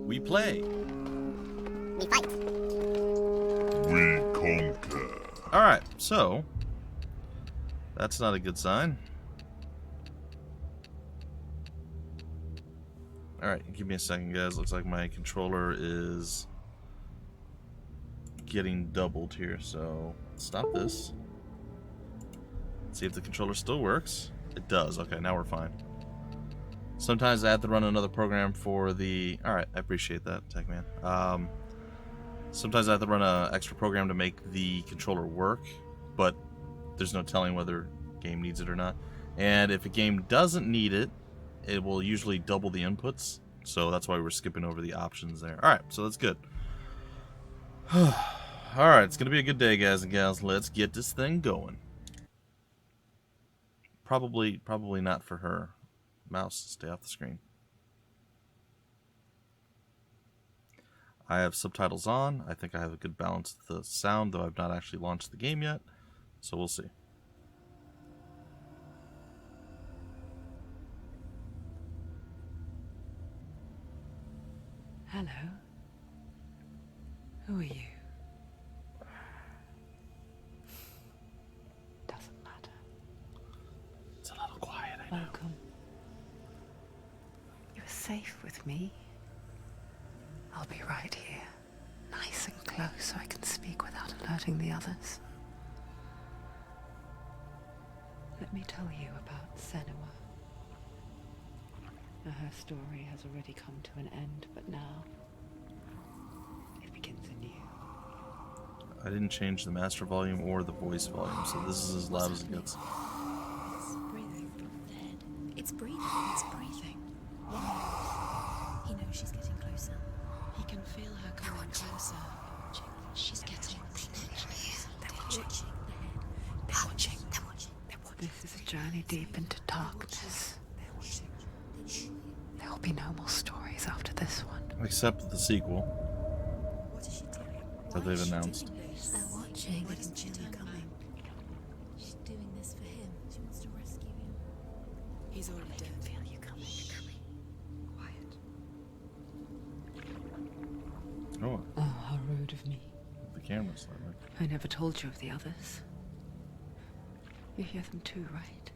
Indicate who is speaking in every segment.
Speaker 1: We play.
Speaker 2: We fight.
Speaker 3: We conquer.
Speaker 1: Alright, so that's not a good sign. Alright, give me a second, guys. Looks like my controller is getting doubled here, so stop this. See if the controller still works. It does. Okay, now we're fine. Sometimes I have to run another program for the... Alright, I appreciate that, TechMan. Sometimes I have to run an extra program to make the controller work, but there's no telling whether game needs it or not. And if a game doesn't need it, it will usually double the inputs. So that's why we're skipping over the options there. Alright, so that's good. Alright, it's going to be a good day, guys and gals. Let's get this thing going. Probably not for her. Mouse, stay off the screen. I have subtitles on. I think I have a good balance of the sound, though I've not actually launched the game yet. So we'll see.
Speaker 4: Hello. Who are you? Doesn't matter.
Speaker 1: It's a little quiet, I know.
Speaker 4: Welcome. You're safe with me. I'll be right here, nice and close so I can speak without alerting the others. Let me tell you about Senua. Now, her story has already come to an end, but now it begins anew.
Speaker 1: I didn't change the master volume or the voice volume, so this is as loud as it gets.
Speaker 2: It's breathing. The head. It's breathing. It's breathing. He knows she's getting closer. He can feel her coming closer. She's getting closer. They're watching. The head. They're watching. They're watching. They're watching.
Speaker 4: This is a journey deep into darkness.
Speaker 2: They're watching.
Speaker 4: There will be no more stories after this one.
Speaker 1: Except the sequel
Speaker 2: What is she doing?
Speaker 1: that they've announced.
Speaker 2: They're watching. Why isn't she coming? She's doing this for him. She wants to rescue him. He's already dead. I can feel you coming. Quiet.
Speaker 1: Oh,
Speaker 4: Oh, how rude of me.
Speaker 1: the camera's slightly.
Speaker 4: I never told you of the others. You hear them too, right?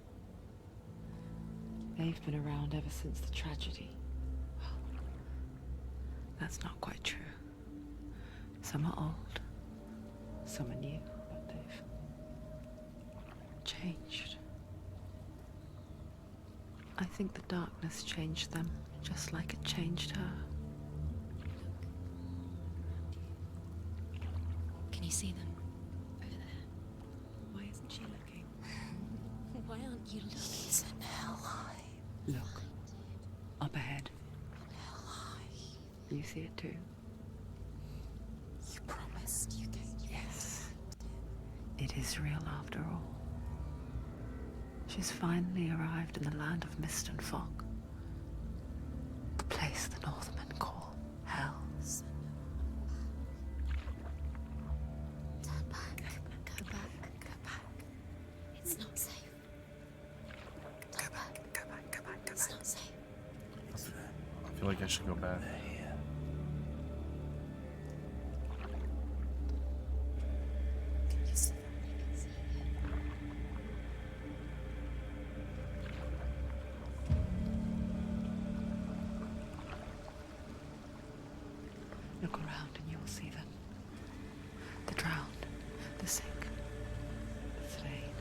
Speaker 4: They've been around ever since the tragedy. Well, that's not quite true. Some are old, some are new, but they've changed. I think the darkness changed them, just like it changed her.
Speaker 2: Can you see them? Over there. Why isn't she looking? Why aren't you looking? It's an hell high.
Speaker 4: Look, up ahead.
Speaker 2: Hell high.
Speaker 4: You see it too?
Speaker 2: You promised you gave.
Speaker 4: Yes. It is real after all. She's finally arrived in the land of mist and fog. The place the Northmen call Hell.
Speaker 2: Turn back. Go back. Go back. It's not safe. Go back. Go back. Go back. It's not safe.
Speaker 1: I feel like I should go back.
Speaker 2: Can you see them? I can see you.
Speaker 4: Look around and you will see them. The drowned, the sick, the slain.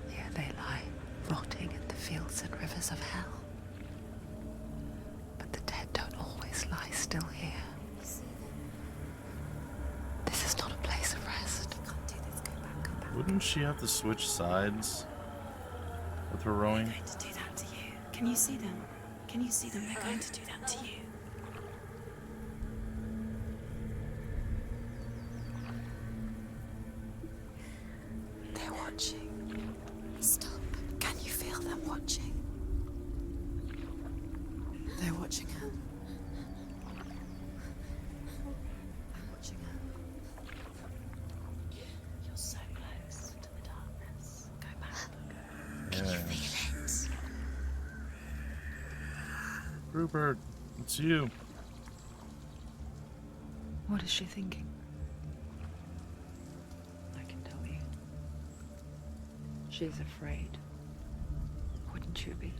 Speaker 4: Here they lie, rotting in the fields and rivers of hell. But the dead don't always lie still here.
Speaker 2: You see them?
Speaker 4: This is not a place of rest.
Speaker 2: You can't do this. Go back. Go back.
Speaker 1: Wouldn't she have to switch sides with her rowing?
Speaker 2: They're going to do that to you. Can you see them? Can you see them? They're going to do that to you. They're watching. Stop. Can you feel them watching? They're watching her. I'm watching her. You're so close to the darkness. Go back.
Speaker 1: Yeah.
Speaker 2: Feel it.
Speaker 1: Rupert. It's you.
Speaker 4: What is she thinking? I can tell you. She's afraid. Wouldn't you be?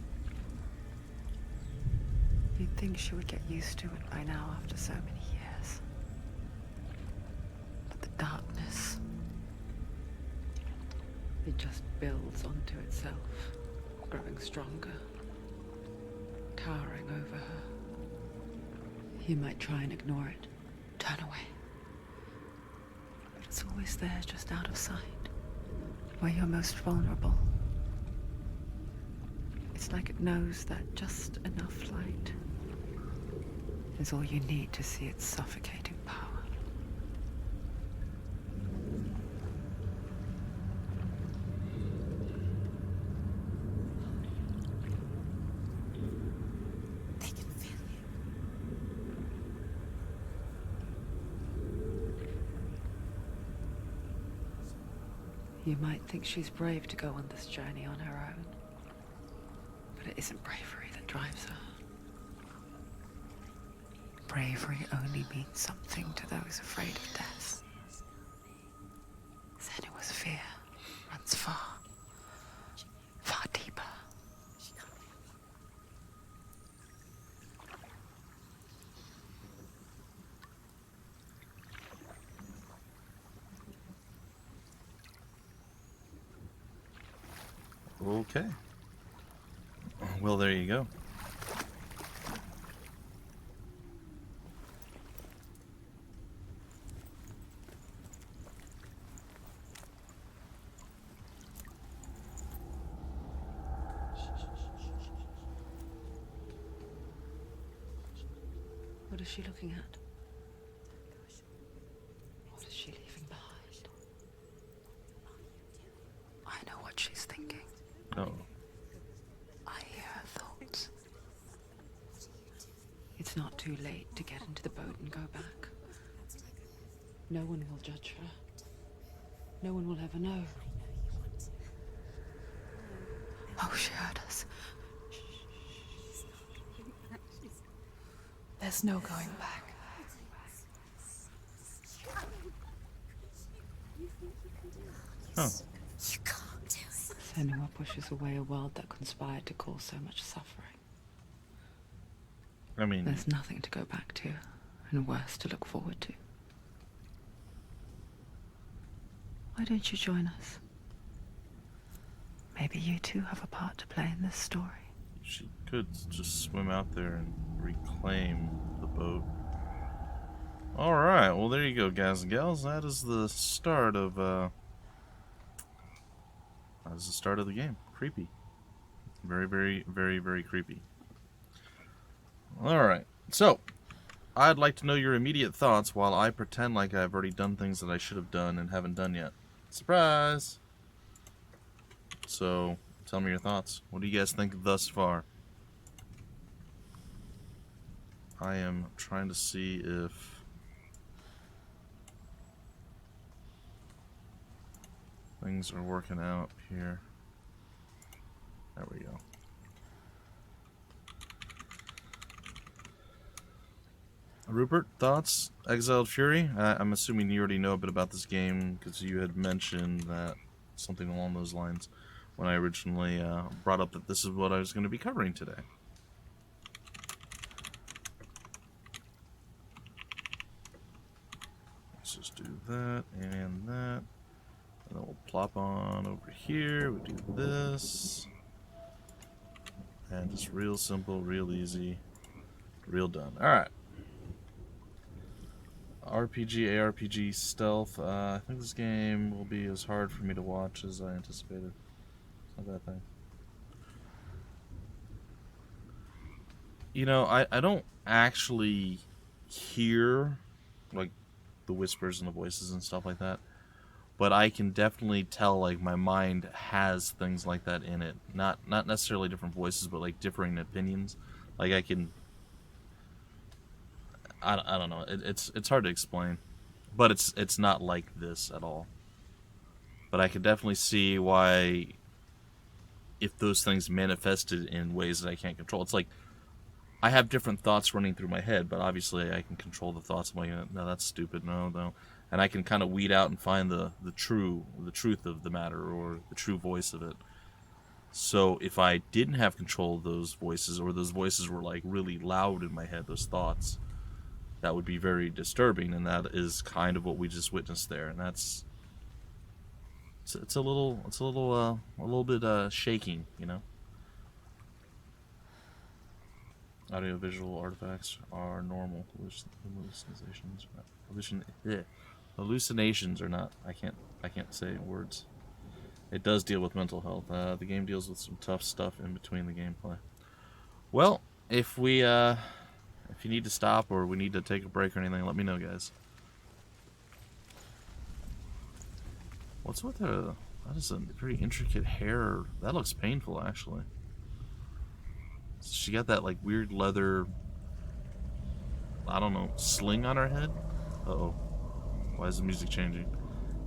Speaker 4: You'd think she would get used to it by now after so many years. But the darkness, it just builds onto itself, growing stronger, towering over her. You might try and ignore it, turn away. But it's always there, just out of sight, where you're most vulnerable. It's like it knows that just enough light is all you need to see its suffocating power.
Speaker 2: They can feel you.
Speaker 4: You might think she's brave to go on this journey on her own, but it isn't bravery that drives her. Bravery only means something to those afraid of death. Senua's fear runs far, far deeper.
Speaker 1: Okay. Well, there you go.
Speaker 4: What is she looking at? What is she leaving behind? I know what she's thinking.
Speaker 1: Oh.
Speaker 4: I hear her thoughts. It's not too late to get into the boat and go back. No one will judge her. No one will ever know. Oh, she heard us.
Speaker 2: There's no going back.
Speaker 1: Oh.
Speaker 2: You can't do it.
Speaker 4: Senua pushes away a world that conspired to cause so much suffering.
Speaker 1: I mean,
Speaker 4: There's nothing to go back to, and worse to look forward to. Why don't you join us? Maybe you too have a part to play in this story.
Speaker 1: she could just swim out there and reclaim the boat. Alright, well there you go, guys and gals. That is the start of the game. Creepy. Very, very, very, very creepy. Alright, so I'd like to know your immediate thoughts while I pretend like I've already done things that I should have done and haven't done yet. Surprise! So, tell me your thoughts. What do you guys think thus far? I am trying to see if things are working out here. There we go. Rupert, thoughts? Exiled Fury? I'm assuming you already know a bit about this game because you had mentioned that something along those lines when I originally brought up that this is what I was going to be covering today. Let's just do that and that. And then we'll plop on over here. We'll do this. And just real simple, real easy, real done. Alright. RPG, ARPG, stealth. I think this game will be as hard for me to watch as I anticipated. It's not a bad thing. You know, I don't actually hear like the whispers and the voices and stuff like that, but I can definitely tell like my mind has things like that in it. Not necessarily different voices, but like differing opinions. Like I can. I don't know. It's hard to explain, but it's not like this at all. But I could definitely see why, if those things manifested in ways that I can't control, it's like I have different thoughts running through my head, but obviously I can control the thoughts. I'm like, no, that's stupid. No. And I can kind of weed out and find the truth of the matter, or the true voice of it. So if I didn't have control of those voices, or those voices were like really loud in my head, those thoughts, that would be very disturbing. And that is kind of what we just witnessed there. And that's it's a little bit shaking, you know. Audio-visual artifacts are normal. Hallucinations are not. I can't say words. It does deal with mental health. The game deals with some tough stuff in between the gameplay. Well, if you need to stop or we need to take a break or anything, let me know, guys. What's with her? That is a very intricate hair. That looks painful, actually. She got that like weird leather, I don't know, sling on her head. Uh-oh. Why is the music changing?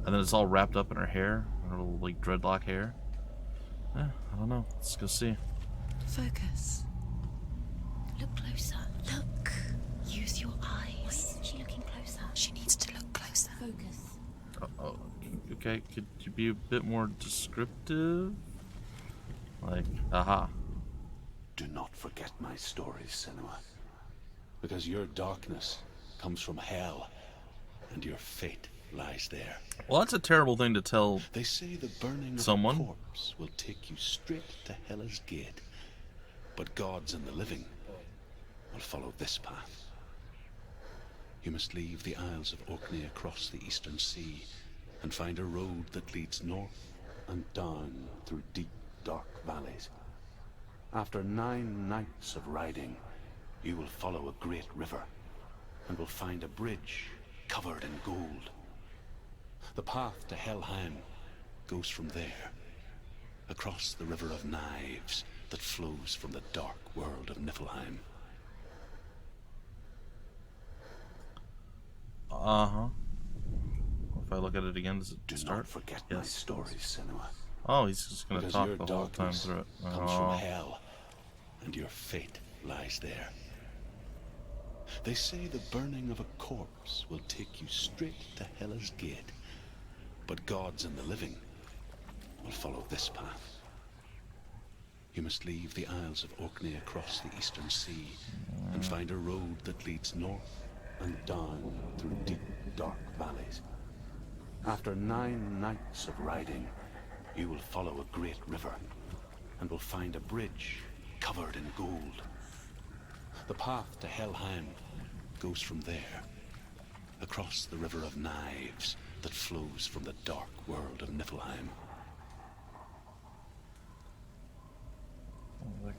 Speaker 1: And then it's all wrapped up in her hair, her little like dreadlock hair. I don't know. Let's go see.
Speaker 2: Focus. Look closer. Look. Use your eyes. Why isn't she looking closer? She needs to look closer. Focus.
Speaker 1: Oh, okay. Could you be a bit more descriptive? Like, aha.
Speaker 5: Do not forget my stories, Senua, because your darkness comes from hell, and your fate lies there.
Speaker 1: Well, that's a terrible thing to tell.
Speaker 5: They say the burning
Speaker 1: someone
Speaker 5: of a corpse will take you straight to Hela's gate, but gods and the living will follow this path. You must leave the Isles of Orkney across the eastern sea, and find a road that leads north and down through deep, dark valleys. After 9 nights of riding, you will follow a great river, and will find a bridge covered in gold. The path to Helheim goes from there, across the River of Knives that flows from the dark world of Niflheim.
Speaker 1: Uh-huh. If I look at it again, does it
Speaker 5: Do
Speaker 1: start?
Speaker 5: not forget
Speaker 1: Yes.
Speaker 5: my stories, Senua.
Speaker 1: Oh, he's just gonna
Speaker 5: Because
Speaker 1: talk
Speaker 5: your
Speaker 1: the whole time
Speaker 5: darkness
Speaker 1: through it.
Speaker 5: comes from
Speaker 1: Oh.
Speaker 5: hell, and your fate lies there. They say the burning of a corpse will take you straight to Hela's gate, but gods and the living will follow this path. You must leave the Isles of Orkney across the eastern sea, and find a road that leads north and down through deep, dark valleys. After 9 nights of riding, you will follow a great river, and will find a bridge covered in gold. The path to Helheim goes from there, across the River of Knives that flows from the dark world of Niflheim.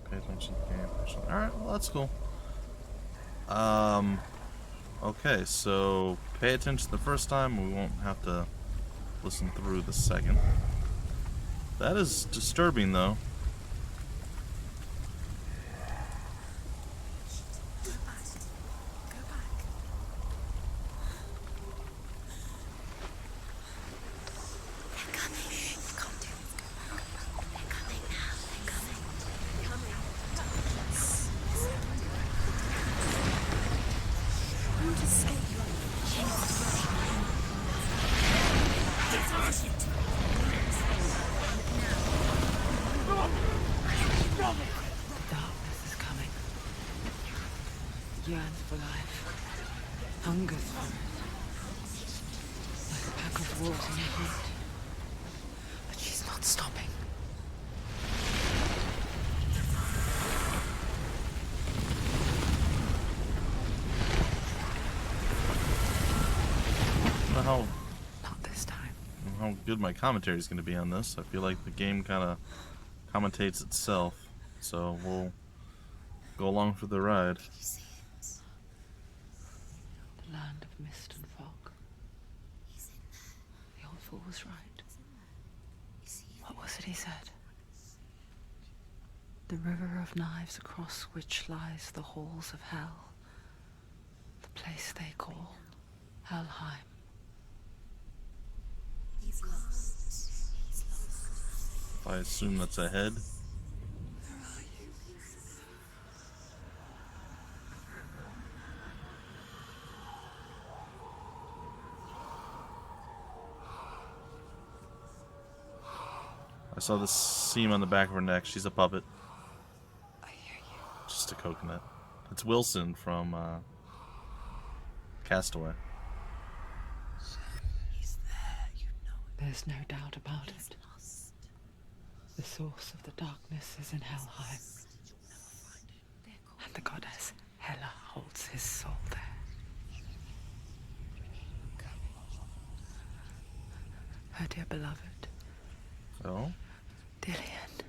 Speaker 1: Pay attention to the game. Alright, well, that's cool. Okay, so pay attention the first time, we won't have to listen through the second. That is disturbing, though.
Speaker 4: Darkness is coming. Yearns for life. Hungers for it. Like a pack of wolves in the heat. But she's not stopping.
Speaker 1: I don't know how
Speaker 4: Not this time.
Speaker 1: how good my commentary is going to be on this. I feel like the game kind of commentates itself, so we'll go along for the ride.
Speaker 2: Can you see it?
Speaker 4: The land of mist and fog.
Speaker 2: He's in there.
Speaker 4: The old fool was right.
Speaker 2: You see it?
Speaker 4: What was it he said? The river of knives across which lies the halls of hell. The place they call Helheim.
Speaker 2: He's lost. He's lost.
Speaker 1: If I assume that's ahead.
Speaker 2: Where are you?
Speaker 1: I saw the seam on the back of her neck. She's a puppet.
Speaker 4: I hear you.
Speaker 1: Just a coconut. It's Wilson from Castaway.
Speaker 4: He's there, you know it. There's no doubt about it. The source of the darkness is in Helheim. And the goddess Hela holds his soul there. Her dear beloved,
Speaker 1: Oh?
Speaker 4: Dillian.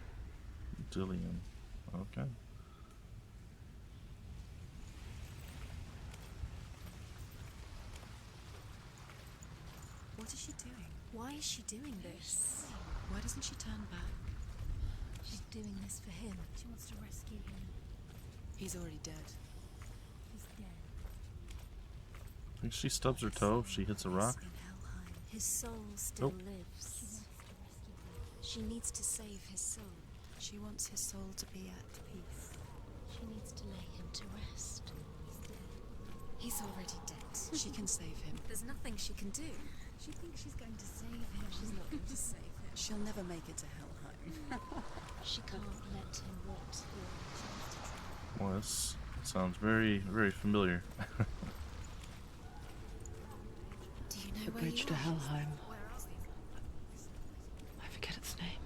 Speaker 1: Dillian. Okay.
Speaker 2: What is she doing? Why is she doing this? Why doesn't she turn back? She's doing this for him. She wants to rescue him. He's already dead. He's dead.
Speaker 1: I think she stubs her toe if she hits a rock.
Speaker 2: In Helheim. His soul still
Speaker 1: Nope.
Speaker 2: lives. She needs to save his soul. She wants his soul to be at peace. She needs to lay him to rest. He's dead. He's already dead. She can save him. There's nothing she can do. She thinks she's going to save him. She's not going to save him. She'll never make it to Helheim. She can't let him rot here. She needs to try.
Speaker 1: Well, this sounds very, very familiar.
Speaker 2: Do you know
Speaker 4: The
Speaker 2: where
Speaker 4: bridge
Speaker 2: you
Speaker 4: to
Speaker 2: are?
Speaker 4: Helheim.
Speaker 2: Where are we?
Speaker 4: I forget its name.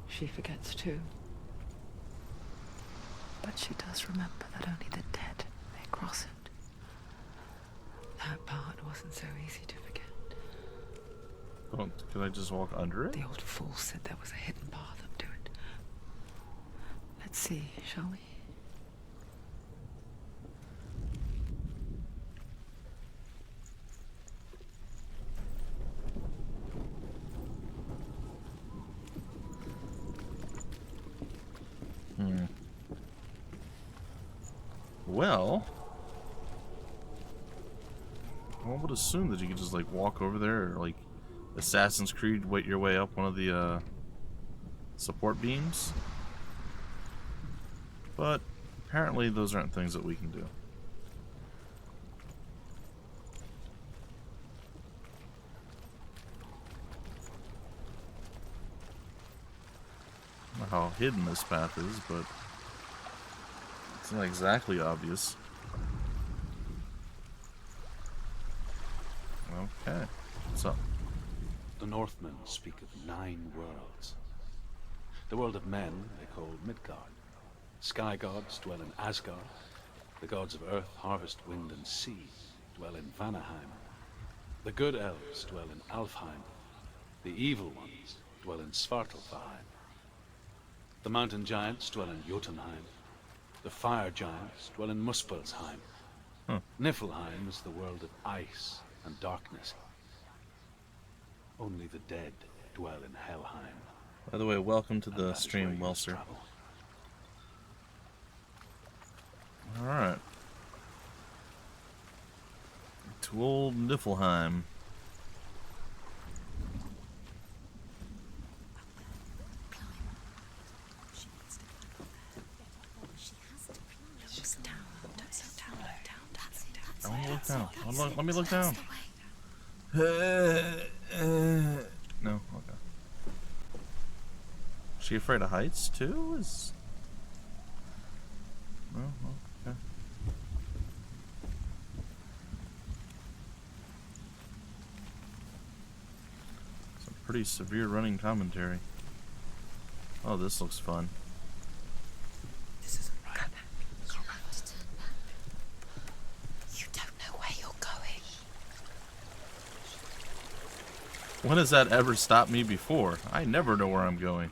Speaker 4: She forgets too. But she does remember that only the dead may cross it. That part wasn't so easy to forget.
Speaker 1: Oh, could I just walk under it?
Speaker 4: The old fool said there was a hidden path up to it. Let's see, shall we?
Speaker 1: Well, one would assume that you could just like walk over there, or like Assassin's Creed, wait your way up one of the support beams. But apparently, those aren't things that we can do. I don't know how hidden this path is, but it's not exactly obvious. Okay, what's up?
Speaker 5: The Northmen speak of 9 worlds. The world of men they call Midgard. Sky gods dwell in Asgard. The gods of earth, harvest, wind, and sea dwell in Vanaheim. The good elves dwell in Alfheim. The evil ones dwell in Svartalfheim. The mountain giants dwell in Jotunheim. The fire giants dwell in Muspelheim.
Speaker 1: Huh.
Speaker 5: Niflheim is the world of ice and darkness. Only the dead dwell in Helheim.
Speaker 1: By the way, welcome to
Speaker 5: And
Speaker 1: the
Speaker 5: that is
Speaker 1: stream,
Speaker 5: where you must
Speaker 1: Welser.
Speaker 5: travel.
Speaker 1: Alright. To old Niflheim.
Speaker 2: She needs to climb up there. She has to climb. Just down. Don't sit down. Look down. That's it. That's
Speaker 1: I want to look
Speaker 2: it.
Speaker 1: down.
Speaker 2: That's it.
Speaker 1: Let me look
Speaker 2: That's
Speaker 1: down.
Speaker 2: the way.
Speaker 1: No, okay. Is she afraid of heights too? Is no, okay. Some pretty severe running commentary. Oh, this looks fun.
Speaker 4: This isn't right.
Speaker 2: You have to turn back. You don't know where you're going.
Speaker 1: When has that ever stopped me before? I never know where I'm going.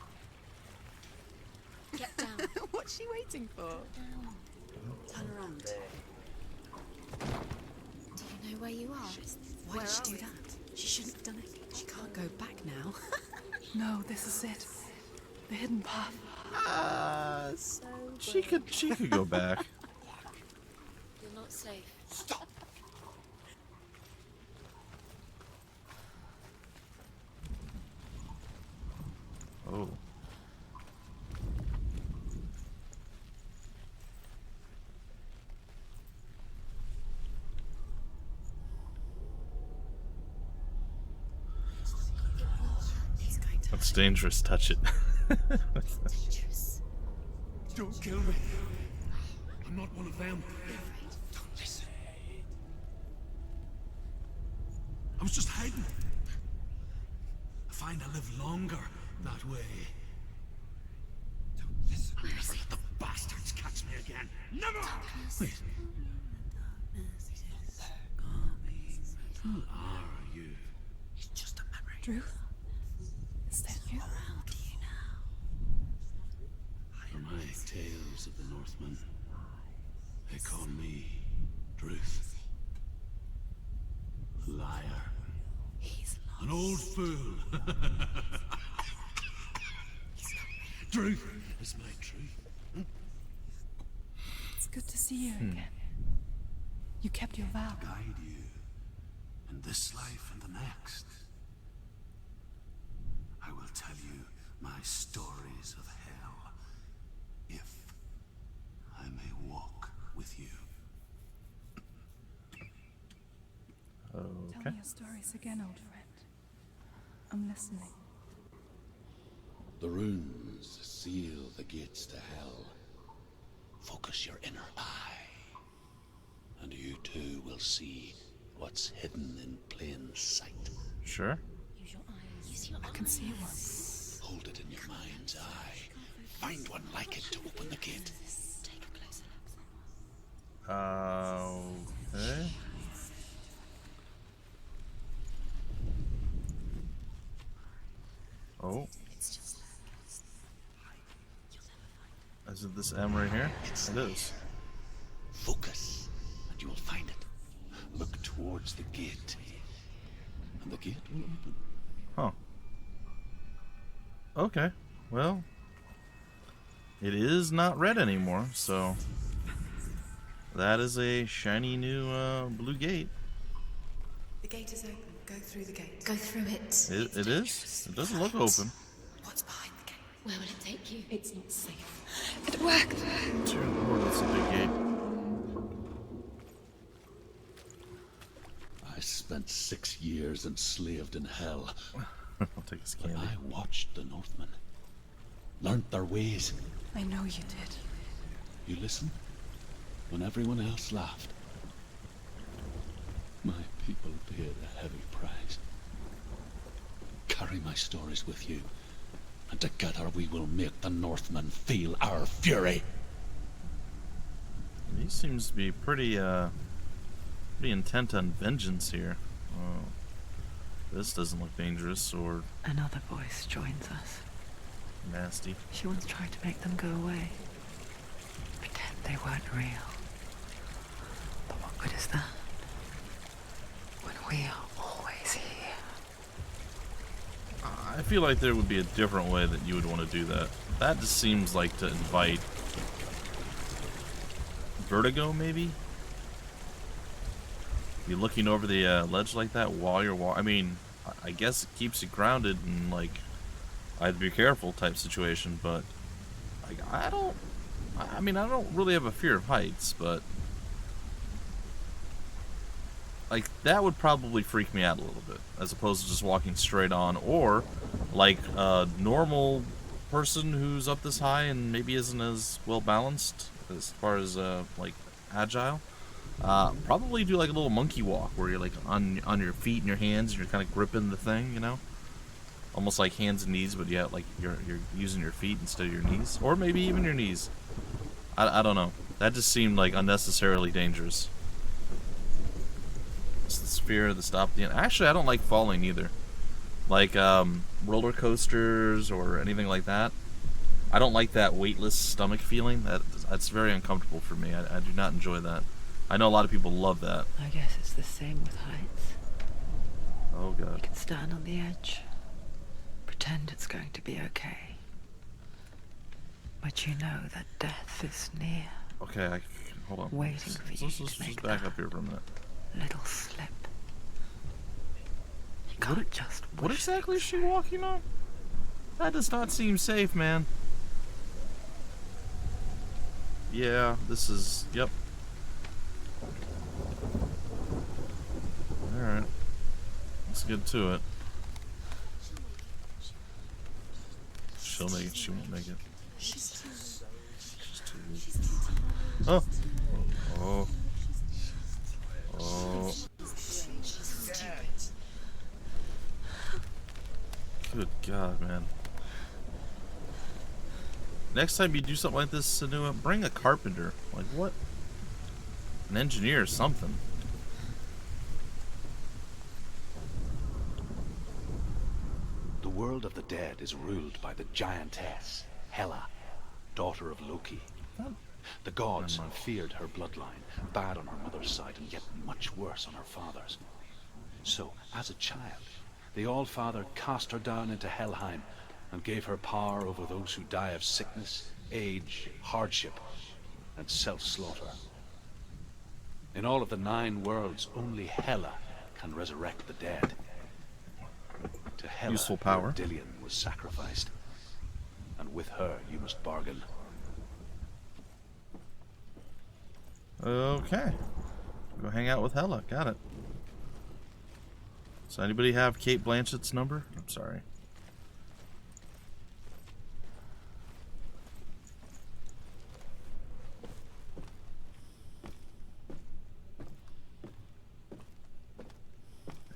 Speaker 2: Get down.
Speaker 6: What's she waiting for?
Speaker 2: Turn around. Do you know where you are? Why did she do that? She shouldn't have done it. She can't go back now.
Speaker 4: No, this is it. The hidden path.
Speaker 1: She could go back.
Speaker 2: You're not safe.
Speaker 1: Oh.
Speaker 2: He's going to
Speaker 1: it's dangerous. Touch it.
Speaker 2: Dangerous.
Speaker 6: Don't kill me. I'm not one of them. Don't listen. I was just hiding. I find I live longer that way. Don't listen.
Speaker 2: Where is he?
Speaker 6: The bastards catch me again. Never! Wait. Who are you?
Speaker 2: It's just a memory. Drew? Is that you? Around you now.
Speaker 5: For my tales of the Northmen, they call me Druth. Liar.
Speaker 2: He's lost.
Speaker 6: An old fool. Truth is my truth.
Speaker 7: It's good to see you again. You kept your vow.
Speaker 6: Guide you in this life and the next. I will tell you my stories of hell, if I may walk with you.
Speaker 7: Tell
Speaker 1: Okay.
Speaker 7: me your stories again, old friend. I'm listening.
Speaker 5: The runes seal the gates to hell. Focus your inner eye, and you too will see what's hidden in plain sight.
Speaker 1: Sure.
Speaker 2: Use your eyes. Use your eyes.
Speaker 7: I can see one.
Speaker 5: Hold it in your mind's eye. Find one like it to open the gate.
Speaker 2: Take a closer look.
Speaker 1: Okay. Oh,
Speaker 2: It's just you'll never find
Speaker 1: is it this M right here?
Speaker 5: It's
Speaker 1: It is.
Speaker 5: Focus, and you will find it. Look towards the gate, and the gate will open.
Speaker 1: Huh. Okay. Well, it is not red anymore, so that is a shiny new blue gate.
Speaker 8: The gate is open. Go through the gate.
Speaker 2: Go through it.
Speaker 1: It is. It doesn't look open.
Speaker 8: What's behind the gate?
Speaker 2: Where will it take you?
Speaker 8: It's not safe.
Speaker 7: It worked!
Speaker 1: Dear Lord, that's a big gate.
Speaker 5: I spent 6 years enslaved in hell.
Speaker 1: I'll take this candy.
Speaker 5: I watched the Northmen, learnt their ways.
Speaker 7: I know you did.
Speaker 5: You listened when everyone else laughed. My people paid a heavy price. Carry my stories with you, and together we will make the Northmen feel our fury.
Speaker 1: He seems to be pretty intent on vengeance here. Oh, this doesn't look dangerous or
Speaker 4: Another voice joins us.
Speaker 1: nasty.
Speaker 4: She once tried to make them go away. Pretend they weren't real. But what good is that? When we are always here.
Speaker 1: I feel like there would be a different way that you would want to do that. That just seems like to invite vertigo, maybe? Be looking over the ledge like that while you're walking. I mean, I guess it keeps you grounded and, like, I have to be careful type situation, but like, I don't really have a fear of heights, but like, that would probably freak me out a little bit, as opposed to just walking straight on, or like a normal person who's up this high and maybe isn't as well balanced as far as like agile. Probably do like a little monkey walk where you're like on your feet and your hands and you're kind of gripping the thing, you know, almost like hands and knees, but yeah, like you're using your feet instead of your knees, or maybe even your knees. I don't know. That just seemed like unnecessarily dangerous. It's the sphere, the stop, the end. Actually, I don't like falling either. Like roller coasters or anything like that. I don't like that weightless stomach feeling. That's very uncomfortable for me. I do not enjoy that. I know a lot of people love that.
Speaker 4: I guess it's the same with heights.
Speaker 1: Oh
Speaker 4: You
Speaker 1: god.
Speaker 4: can stand on the edge, pretend it's going to be okay. But you know that death is near,
Speaker 1: Okay, hold on.
Speaker 4: waiting for you
Speaker 1: Let's
Speaker 4: to
Speaker 1: just
Speaker 4: make
Speaker 1: back
Speaker 4: that
Speaker 1: up here for a minute.
Speaker 4: little slip. You can't just
Speaker 1: What
Speaker 4: wish
Speaker 1: exactly is
Speaker 4: things
Speaker 1: she walking on? That does not seem safe, man. Yeah, this is... Yep. Alright. Let's get to it. She'll make it. She won't make it.
Speaker 2: She's
Speaker 1: She's too weak. Oh. Oh. Oh. Good God, man. Next time you do something like this, Senua, bring a carpenter. Like, what? An engineer or something.
Speaker 5: The world of the dead is ruled by the giantess, Hela, daughter of Loki. The gods feared her bloodline, bad on her mother's side and yet much worse on her father's. So, as a child, the All-Father cast her down into Helheim and gave her power over those who die of sickness, age, hardship, and self-slaughter. In all of the 9 worlds, only Hela can resurrect the dead. To Hela,
Speaker 1: useful power.
Speaker 5: Dillion was sacrificed, and with her you must bargain.
Speaker 1: Okay. Go hang out with Hela. Got it. Does anybody have Kate Blanchett's number? I'm sorry.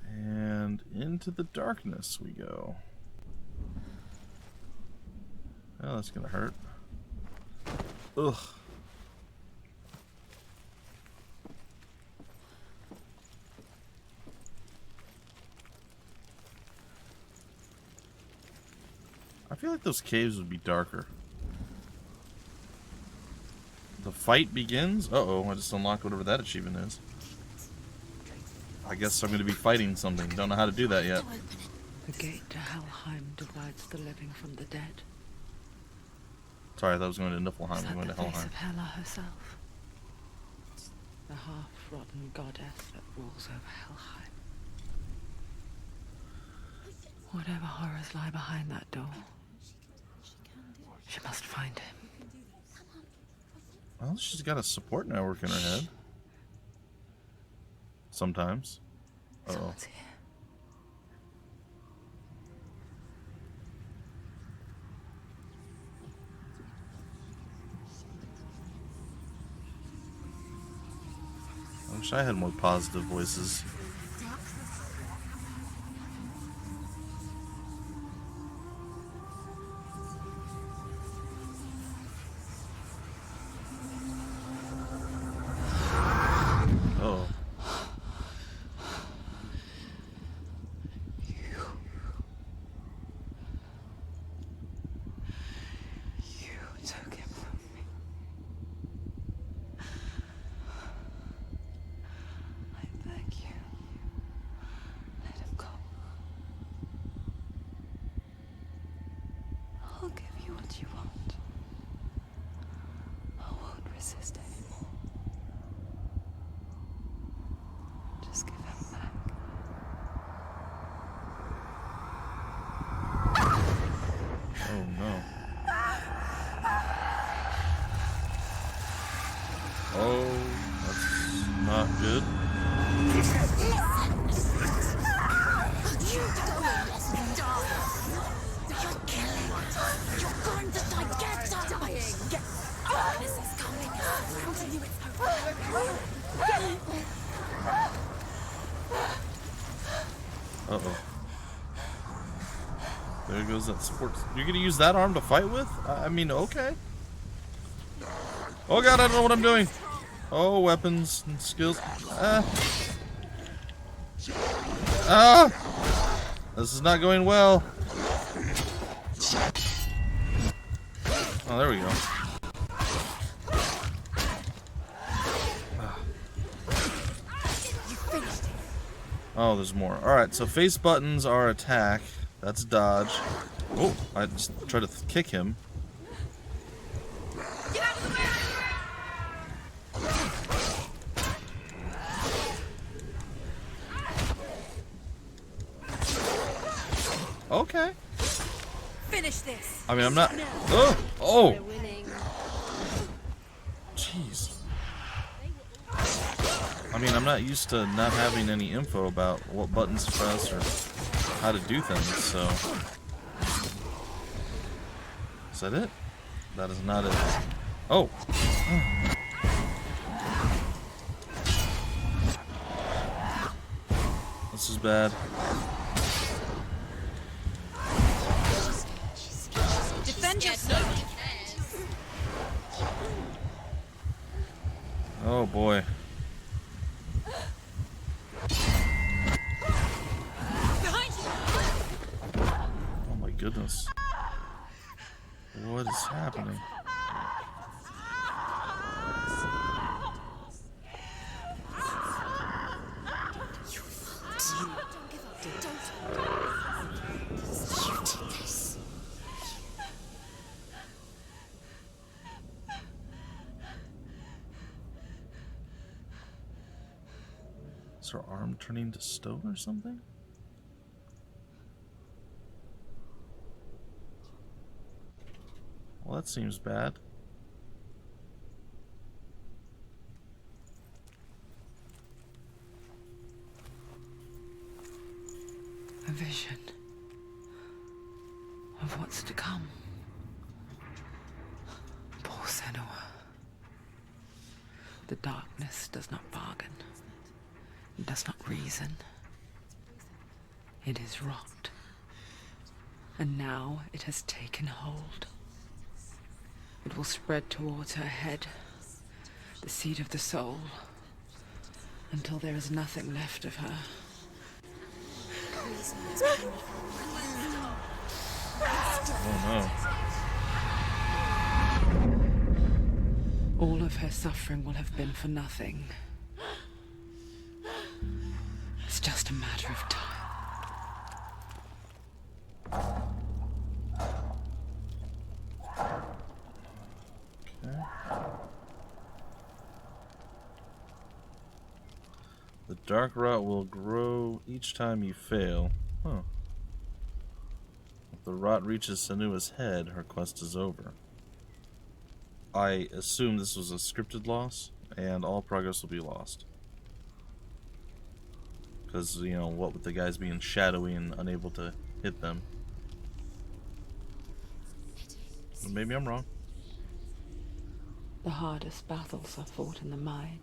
Speaker 1: And into the darkness we go. Oh, that's gonna hurt. Ugh. I feel like those caves would be darker. The fight begins? Uh-oh, I just unlocked whatever that achievement is. I guess I'm going to be fighting something. Don't know how to do that yet.
Speaker 4: The gate to Helheim divides the living from the dead.
Speaker 1: Sorry, I thought I was going to
Speaker 4: Is
Speaker 1: Niflheim. I'm
Speaker 4: that
Speaker 1: going
Speaker 4: the
Speaker 1: to
Speaker 4: face
Speaker 1: Helheim.
Speaker 4: of Hela herself? The half-rotten goddess that rules over Helheim. Whatever horrors lie behind that door, she must find him.
Speaker 1: Well, she's got a support network in her head. Sometimes. Uh-oh.
Speaker 4: Someone's here.
Speaker 1: I wish I had more positive voices. Oh.
Speaker 4: You took him from me. I beg you. Let him go. I'll give you what you want. I won't resist anymore. Just give him back.
Speaker 1: Oh no. Oh, that's not good. Uh-oh. There goes that support. You're gonna use that arm to fight with? I mean, okay. Oh god, I don't know what I'm doing. Oh, weapons and skills. This is not going well. Oh, there we go. Oh, there's more. Alright, so face buttons are attack. That's dodge. Oh, I just tried to kick him. Okay.
Speaker 7: Finish this.
Speaker 1: I mean, I'm not. Oh! Oh! Jeez. I mean, I'm not used to not having any info about what buttons to press or how to do things, so. Is that it? That is not it. Oh! This is bad.
Speaker 2: Defend yourself!
Speaker 1: Oh boy.
Speaker 2: Behind you!
Speaker 1: Oh my goodness. What is happening? Is her arm turning to stone or something? Well, that seems bad.
Speaker 4: A vision of what's to come. Poor Senua. The darkness does not bargain. It does not reason. It is rot. And now it has taken hold. It will spread towards her head, the seat of the soul, until there is nothing left of her.
Speaker 1: Oh
Speaker 4: All of her suffering will have been for nothing. It's just a matter of time.
Speaker 1: no. Okay. The dark rot will grow each time you fail. Huh. If the rot reaches Senua's head, her quest is over. I assume this was a scripted loss, and all progress will be lost. Because, you know, what with the guys being shadowy and unable to hit them. But maybe I'm wrong.
Speaker 4: The hardest battles are fought in the mind.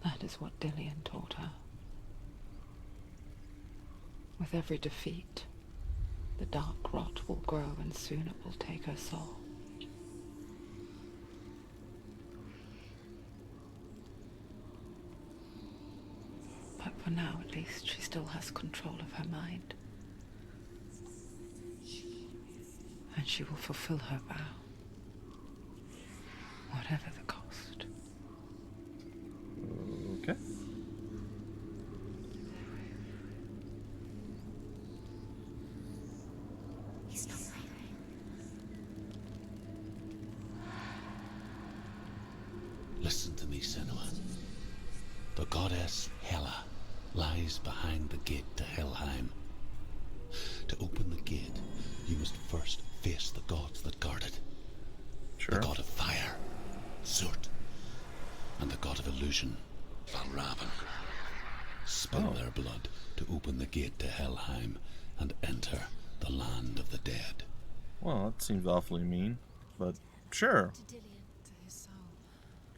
Speaker 4: That is what Dillian taught her. With every defeat, the dark rot will grow and soon it will take her soul. But for now, at least, she still has control of her mind. And she will fulfill her vow, whatever the cost.
Speaker 1: Okay.
Speaker 2: He's not breathing.
Speaker 5: Listen to me, Senua. The goddess Hela lies behind the gate to Helheim. To open the gate, you must first face the gods that guard it.
Speaker 1: Sure.
Speaker 5: The god of fire, Surt, and the god of illusion, Valravan. Spill their blood to open the gate to Helheim and enter the land of the dead.
Speaker 1: Well, that seems awfully mean, but sure.
Speaker 2: To Dillian.
Speaker 8: To his soul.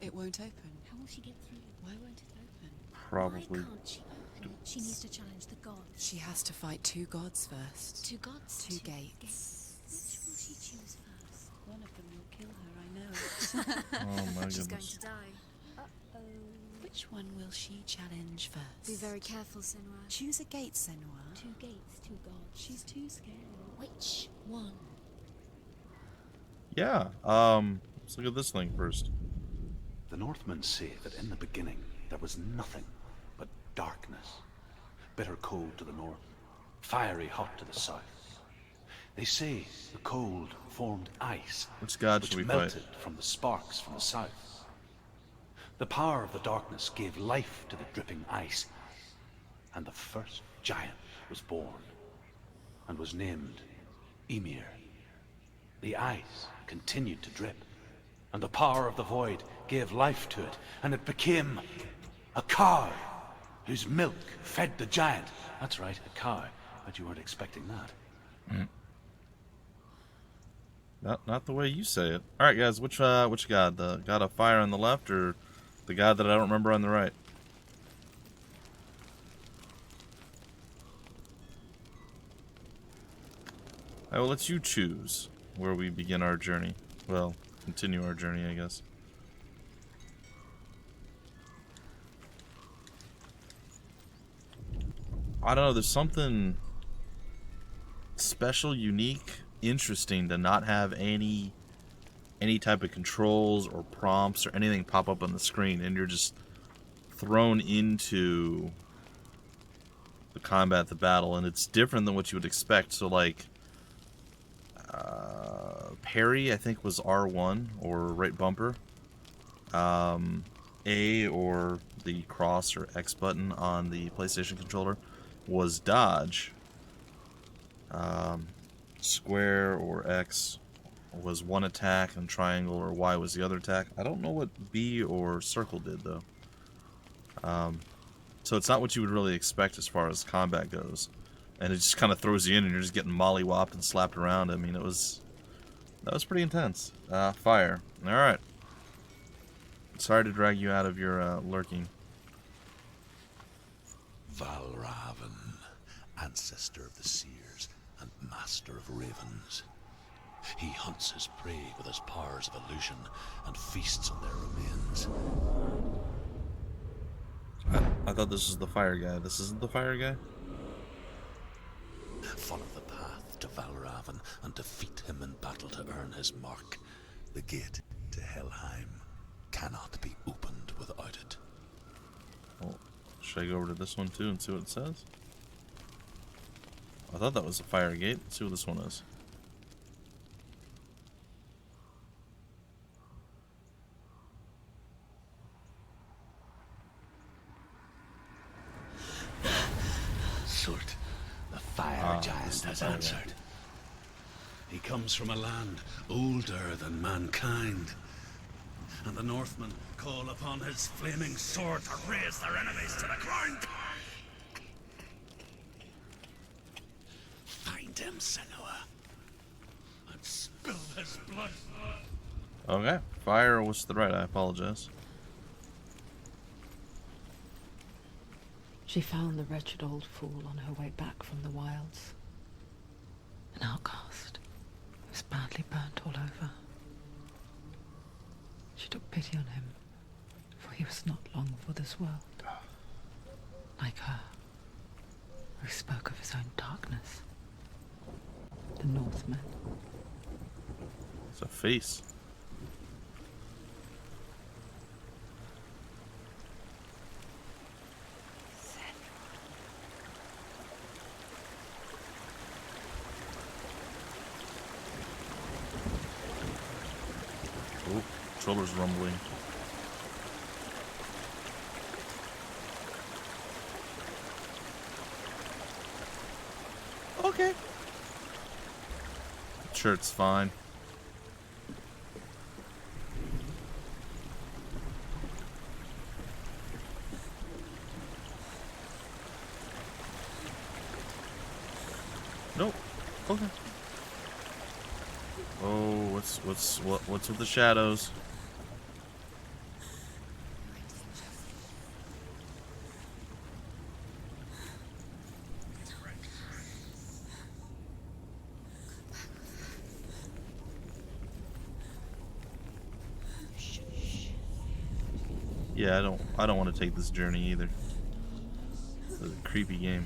Speaker 8: It won't open.
Speaker 2: How will she get through?
Speaker 8: Why won't it open?
Speaker 1: Probably.
Speaker 2: Why can't she open it? She needs to challenge the gods.
Speaker 8: She has to fight two gods first.
Speaker 2: Two gods?
Speaker 8: Two gates.
Speaker 2: Which will she choose first?
Speaker 8: One of them will kill her, I know.
Speaker 1: Oh my
Speaker 2: She's going
Speaker 1: goodness.
Speaker 2: to die. Uh-oh.
Speaker 8: Which one will she challenge first?
Speaker 2: Be very careful, Senua.
Speaker 8: Choose a gate, Senua.
Speaker 2: Two gates, two gods.
Speaker 8: She's too scared.
Speaker 2: Which one?
Speaker 1: Yeah, let's look at this thing first.
Speaker 6: The Northmen say that in the beginning there was nothing but darkness. Bitter cold to the north, fiery hot to the south. They say the cold formed ice,
Speaker 1: Which god
Speaker 6: which
Speaker 1: should we
Speaker 6: melted
Speaker 1: fight?
Speaker 6: from the sparks from the south. The power of the darkness gave life to the dripping ice, and the first giant was born, and was named Ymir. The ice continued to drip, and the power of the void gave life to it, and it became a cow, whose milk fed the giant. That's right, a cow. But you weren't expecting that.
Speaker 1: Not the way you say it. All right, guys. Which god? The god of fire on the left, or the god that I don't remember on the right? I will let you choose where we begin our journey. Well, continue our journey, I guess. I don't know. There's something special, unique, interesting to not have any type of controls or prompts or anything pop up on the screen, and you're just thrown into the combat, the battle, and it's different than what you would expect. So like parry, I think, was R1 or right bumper. A or the cross or X button on the PlayStation controller was dodge. Square or X was one attack, and triangle or Y was the other attack. I don't know what B or circle did, though. So it's not what you would really expect as far as combat goes. And it just kind of throws you in, and you're just getting mollywopped and slapped around. I mean, that was pretty intense. Fire. Alright. Sorry to drag you out of your lurking.
Speaker 5: Valravan, ancestor of the seers and master of ravens. He hunts his prey with his powers of illusion and feasts on their remains.
Speaker 1: I thought this was the fire guy. This isn't the fire guy?
Speaker 5: Follow the path to Valravan and defeat him in battle to earn his mark. The gate to Helheim cannot be opened without it.
Speaker 1: Well, should I go over to this one too and see what it says? I thought that was a fire gate. Let's see what this one is.
Speaker 5: Surt, the fire giant, has answered. He comes from a land older than mankind, and the Northmen call upon his flaming sword to raise their enemies to the ground. Find him, Senua, and spill his blood.
Speaker 1: Okay. Fire was to the right. I apologize.
Speaker 4: She found the wretched old fool on her way back from the wilds. An outcast who was badly burnt all over. She took pity on him, for he was not long for this world. Like her, who spoke of his own darkness. The Northmen.
Speaker 1: It's a face. Oh, controller's rumbling. Okay. Sure, it's fine. Nope. Okay. Oh, what's with the shadows? Yeah, I don't want to take this journey either. It's a creepy game.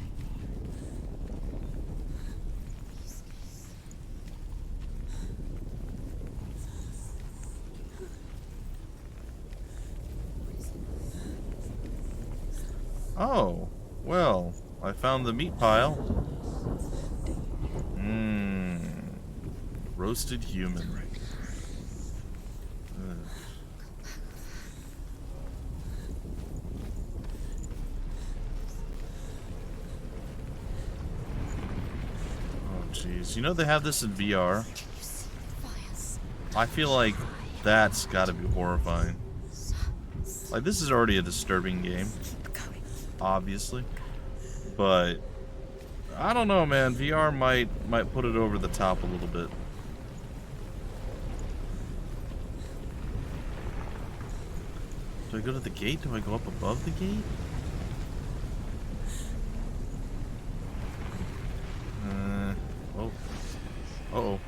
Speaker 1: Oh, well, I found the meat pile. Roasted human. Ugh. Oh, jeez. You know they have this in VR? I feel like that's gotta be horrifying. Like, this is already a disturbing game, obviously, but I don't know, man. VR might put it over the top a little bit. Do I go to the gate? Do I go up above the gate? Oh. Uh-oh.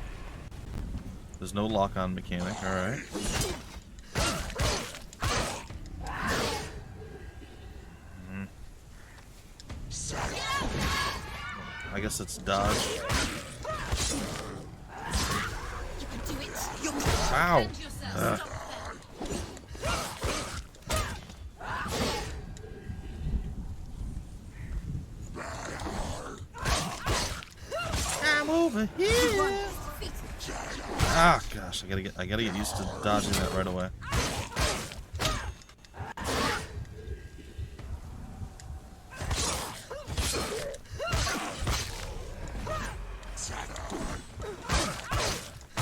Speaker 1: There's no lock-on mechanic, alright. I guess it's dodge. Ow! I'm over here. Ah, gosh! I gotta get used to dodging that right away.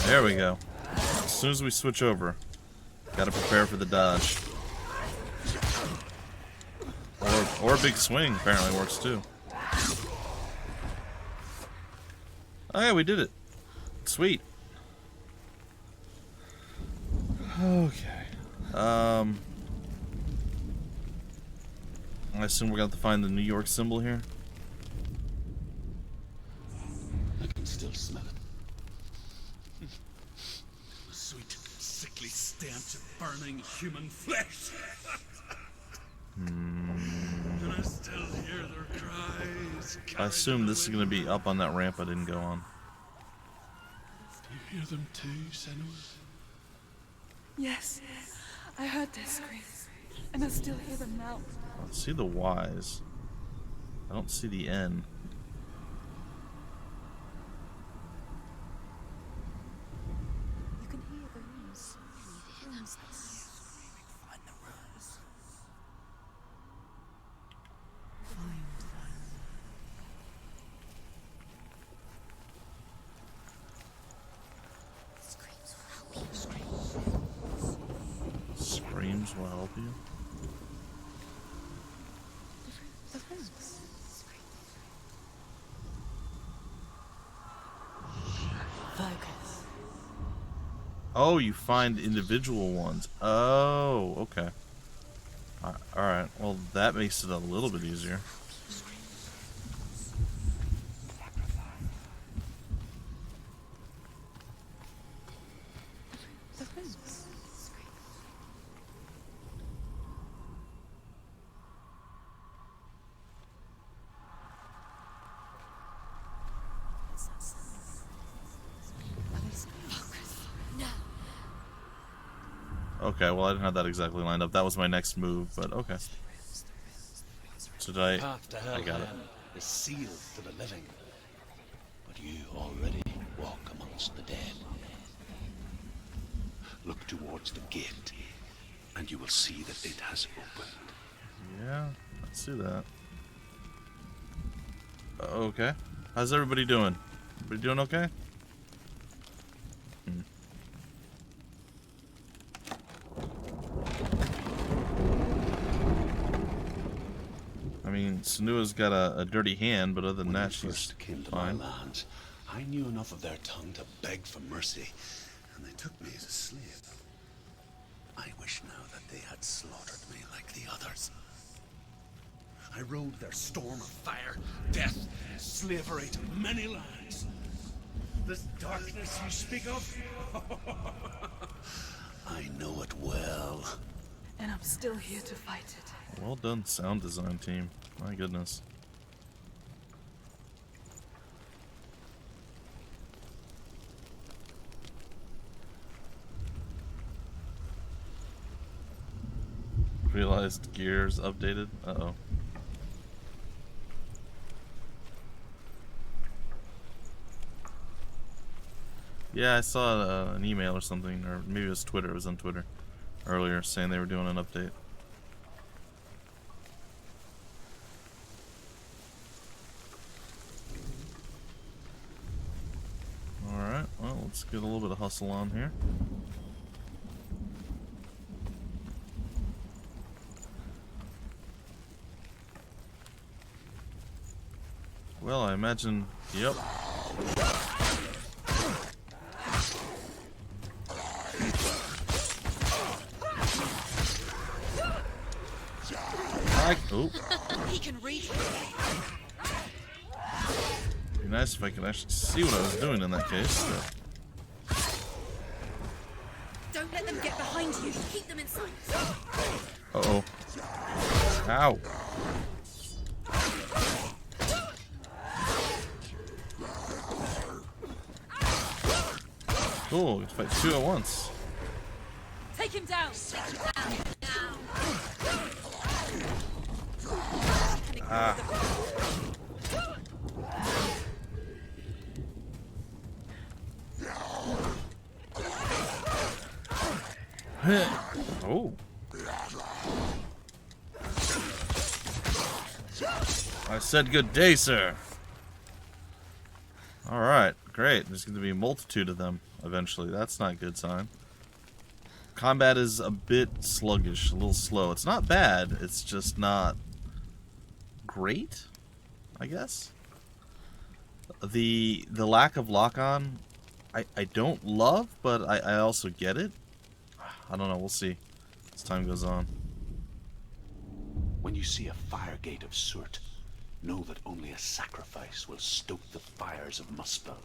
Speaker 1: There we go. As soon as we switch over, gotta prepare for the dodge. Or a big swing apparently works too. Oh yeah, we did it. Sweet. Okay. I assume we're gonna have to find the New York symbol here.
Speaker 5: I can still smell it. The sweet, sickly stench of burning human flesh. Can I still hear their cries?
Speaker 1: I assume this is gonna be up on that ramp I didn't go on.
Speaker 5: Do you hear them too, Senua?
Speaker 7: Yes, I heard their screams, and I still hear them now.
Speaker 1: I see the Y's. I don't see the N.
Speaker 2: You can hear the runes. Runes that
Speaker 8: Find the runes.
Speaker 2: screams will help you.
Speaker 1: Screams will help you.
Speaker 2: The runes.
Speaker 8: Focus.
Speaker 1: Oh, you find individual ones. Oh, okay. Alright, well that makes it a little bit easier.
Speaker 2: The runes. What's that sound? Focus. No.
Speaker 1: Okay, well I didn't have that exactly lined up. That was my next move, but okay. So did I...
Speaker 5: Path to
Speaker 1: I got it.
Speaker 5: Hellland is sealed to the living, but you already walk amongst the dead. Look towards the gate, and you will see that it has opened.
Speaker 1: Yeah, I see that. Okay. How's everybody doing? Everybody doing okay? I mean, Senua's got a dirty hand, but other than
Speaker 5: When
Speaker 1: that,
Speaker 5: you
Speaker 1: she's
Speaker 5: first came to
Speaker 1: fine.
Speaker 5: my lands, I knew enough of their tongue to beg for mercy, and they took me as a slave. I wish now that they had slaughtered me like the others. I rode their storm of fire, death, slavery to many lands. This darkness you speak of, I know it well.
Speaker 7: And I'm still here to fight it.
Speaker 1: Well done, sound design team. My goodness. Realized gears updated. Uh-oh. Yeah, I saw an email or something, or maybe it was Twitter. It was on Twitter earlier saying they were doing an update. Alright, well, let's get a little bit of hustle on here. Well, I imagine, yep. Oh.
Speaker 2: He can read.
Speaker 1: It'd be nice if I could actually see what I was doing in that case.
Speaker 2: Don't let them get behind you. Keep them in sight.
Speaker 1: Uh-oh. Ow. Cool, we can fight two at once.
Speaker 2: Take him down.
Speaker 1: Ah. Oh. I said good day, sir. Alright, great. There's going to be a multitude of them eventually. That's not a good sign. Combat is a bit sluggish, a little slow. It's not bad, it's just not great, I guess. The lack of lock-on, I don't love, but I also get it. I don't know, we'll see as time goes on.
Speaker 5: When you see a fire gate of Surt, know that only a sacrifice will stoke the fires of Muspel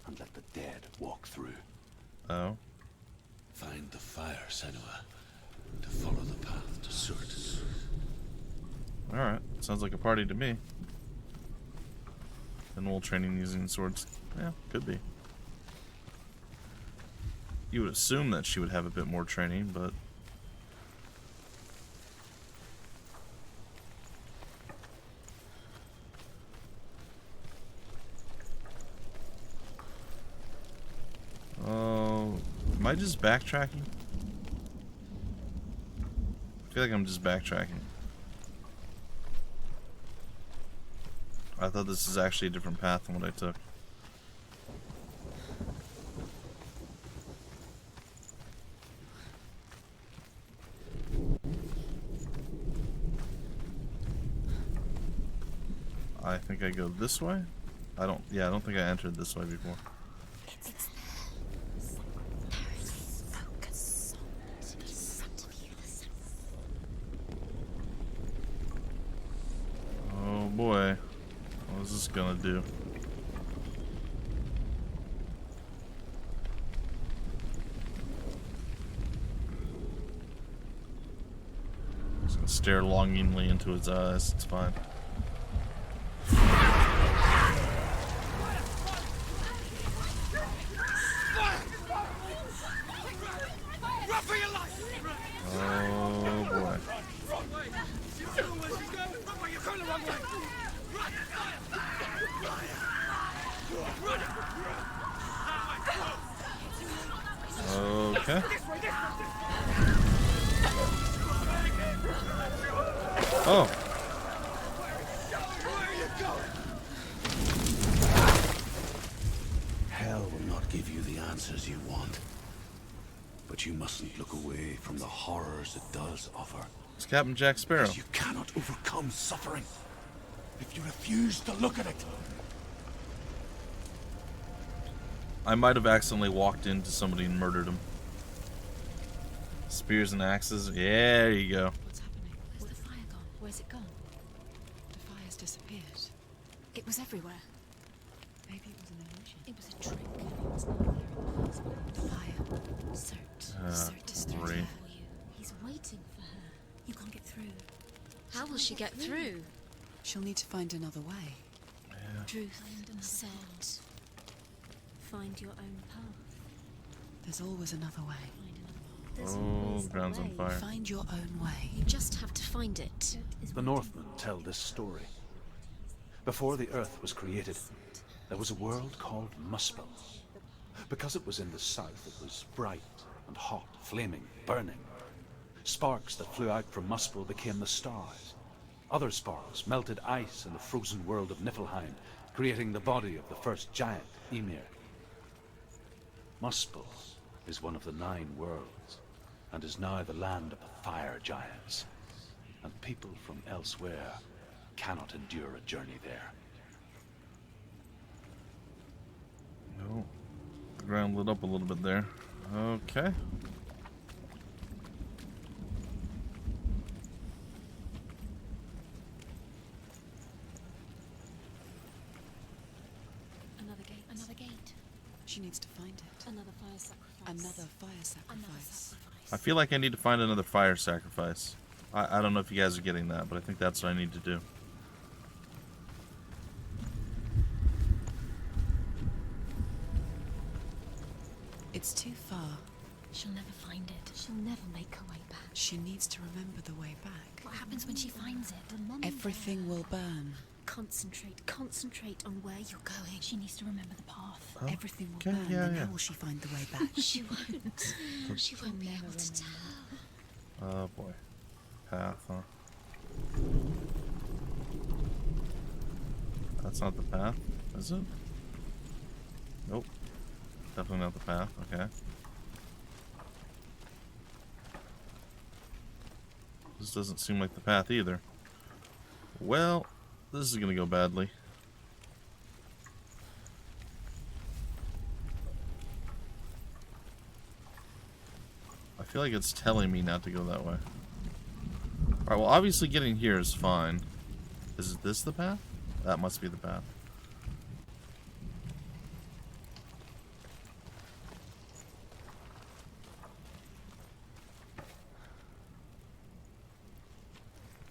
Speaker 5: and let the dead walk through.
Speaker 1: Oh.
Speaker 5: Find the fire, Senua, to follow the path to Surt.
Speaker 1: Alright, sounds like a party to me. Manual training using swords. Yeah, could be. You would assume that she would have a bit more training, but... Oh, am I just backtracking? I feel like I'm just backtracking. I thought this is actually a different path than what I took. I think I go this way? I don't think I entered this way before. Oh boy. What is this gonna do? Just gonna stare longingly into his eyes. It's fine. Oh boy. Okay. Oh.
Speaker 5: Hell will not give you the answers you want. But you mustn't look away from the horrors it does offer.
Speaker 1: It's Captain Jack Sparrow.
Speaker 5: Because you cannot overcome suffering if you refuse to look at it.
Speaker 1: I might have accidentally walked into somebody and murdered him. Spears and axes. Yeah, there you go.
Speaker 2: What's happening? Where's the fire gone? Where's it gone? The fire's disappeared. It was everywhere. Maybe it was an illusion. It was a trick. It was not here. The fire. Surt is through
Speaker 1: great.
Speaker 2: there for you. He's waiting for her. You can't get through. How will she get through?
Speaker 8: She'll need to find another way.
Speaker 1: Yeah.
Speaker 2: Truth said, find your own path.
Speaker 8: There's always another way.
Speaker 2: There's
Speaker 1: Oh,
Speaker 2: always
Speaker 1: the
Speaker 2: a
Speaker 1: ground's on
Speaker 2: way.
Speaker 1: fire.
Speaker 8: Find your own way.
Speaker 2: You just have to find it.
Speaker 6: The Northmen tell this story. Before the Earth was created, there was a world called Muspel. Because it was in the south, it was bright and hot, flaming, burning. Sparks that flew out from Muspel became the stars. Other sparks melted ice in the frozen world of Niflheim, creating the body of the first giant, Ymir. Muspel is one of the 9 worlds, and is now the land of the fire giants. And people from elsewhere cannot endure a journey there.
Speaker 1: No. The ground lit up a little bit there. Okay.
Speaker 8: She needs to find it.
Speaker 2: Another fire sacrifice.
Speaker 8: Another fire sacrifice.
Speaker 1: I feel like I need to find another fire sacrifice. I don't know if you guys are getting that, but I think that's what I need to do.
Speaker 8: It's too far.
Speaker 2: She'll never find it. She'll never make her way back.
Speaker 8: She needs to remember the way back.
Speaker 2: What happens when she finds it? Remember.
Speaker 8: Everything will burn.
Speaker 2: Concentrate on where you're going. She needs to remember the path.
Speaker 1: Oh,
Speaker 8: Everything will
Speaker 1: okay,
Speaker 8: burn.
Speaker 1: yeah,
Speaker 8: Then
Speaker 1: yeah.
Speaker 8: how will she find the way back?
Speaker 2: She won't. She won't be able to tell.
Speaker 1: Oh boy. Path, huh? That's not the path, is it? Nope. Definitely not the path, okay. This doesn't seem like the path either. Well, this is gonna go badly. I feel like it's telling me not to go that way. Alright, well obviously getting here is fine. Is this the path? That must be the path.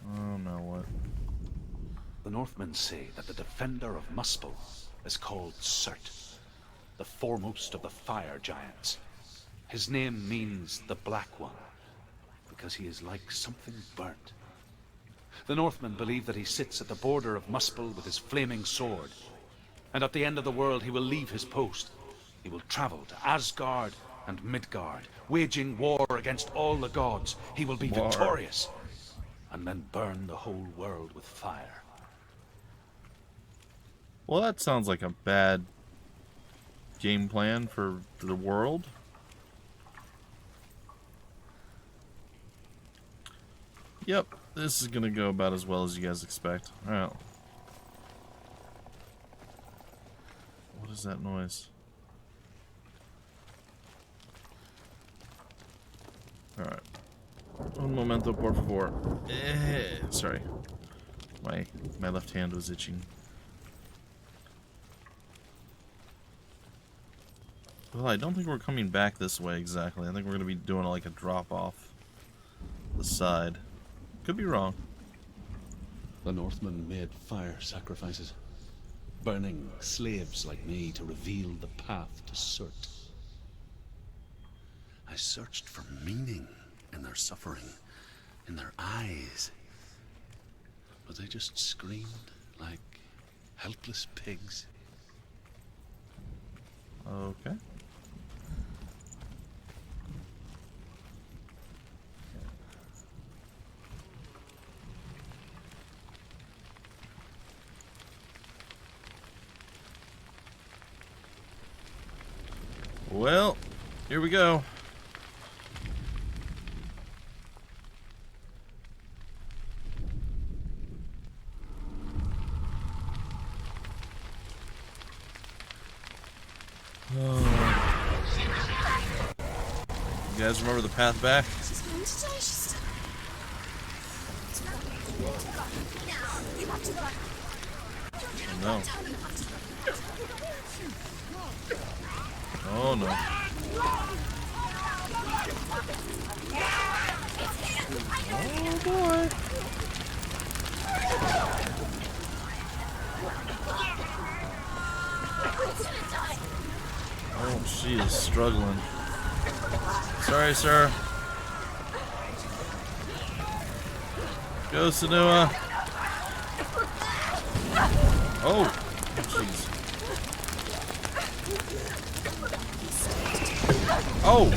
Speaker 1: Oh no, what?
Speaker 6: The Northmen say that the defender of Muspel is called Surt, the foremost of the fire giants. His name means the Black One, because he is like something burnt. The Northmen believe that he sits at the border of Muspel with his flaming sword, and at the end of the world he will leave his post. He will travel to Asgard and Midgard, waging war against all the gods. He will be
Speaker 1: War.
Speaker 6: victorious, and then burn the whole world with fire.
Speaker 1: Well, that sounds like a bad game plan for the world. Yep, this is gonna go about as well as you guys expect. Alright. What is that noise? Alright. Un momento, por favor. Sorry. My left hand was itching. Well, I don't think we're coming back this way exactly. I think we're going to be doing like a drop off the side. Could be wrong.
Speaker 5: The Northmen made fire sacrifices, burning slaves like me to reveal the path to Surt. I searched for meaning in their suffering, in their eyes, but they just screamed like helpless pigs.
Speaker 1: Okay. Well, here we go. You guys remember the path back?
Speaker 2: She's going to die. She's
Speaker 1: Oh, no. Oh no. Oh boy. Oh, she is struggling. Sorry, sir. Go, Senua. Oh, jeez. Oh!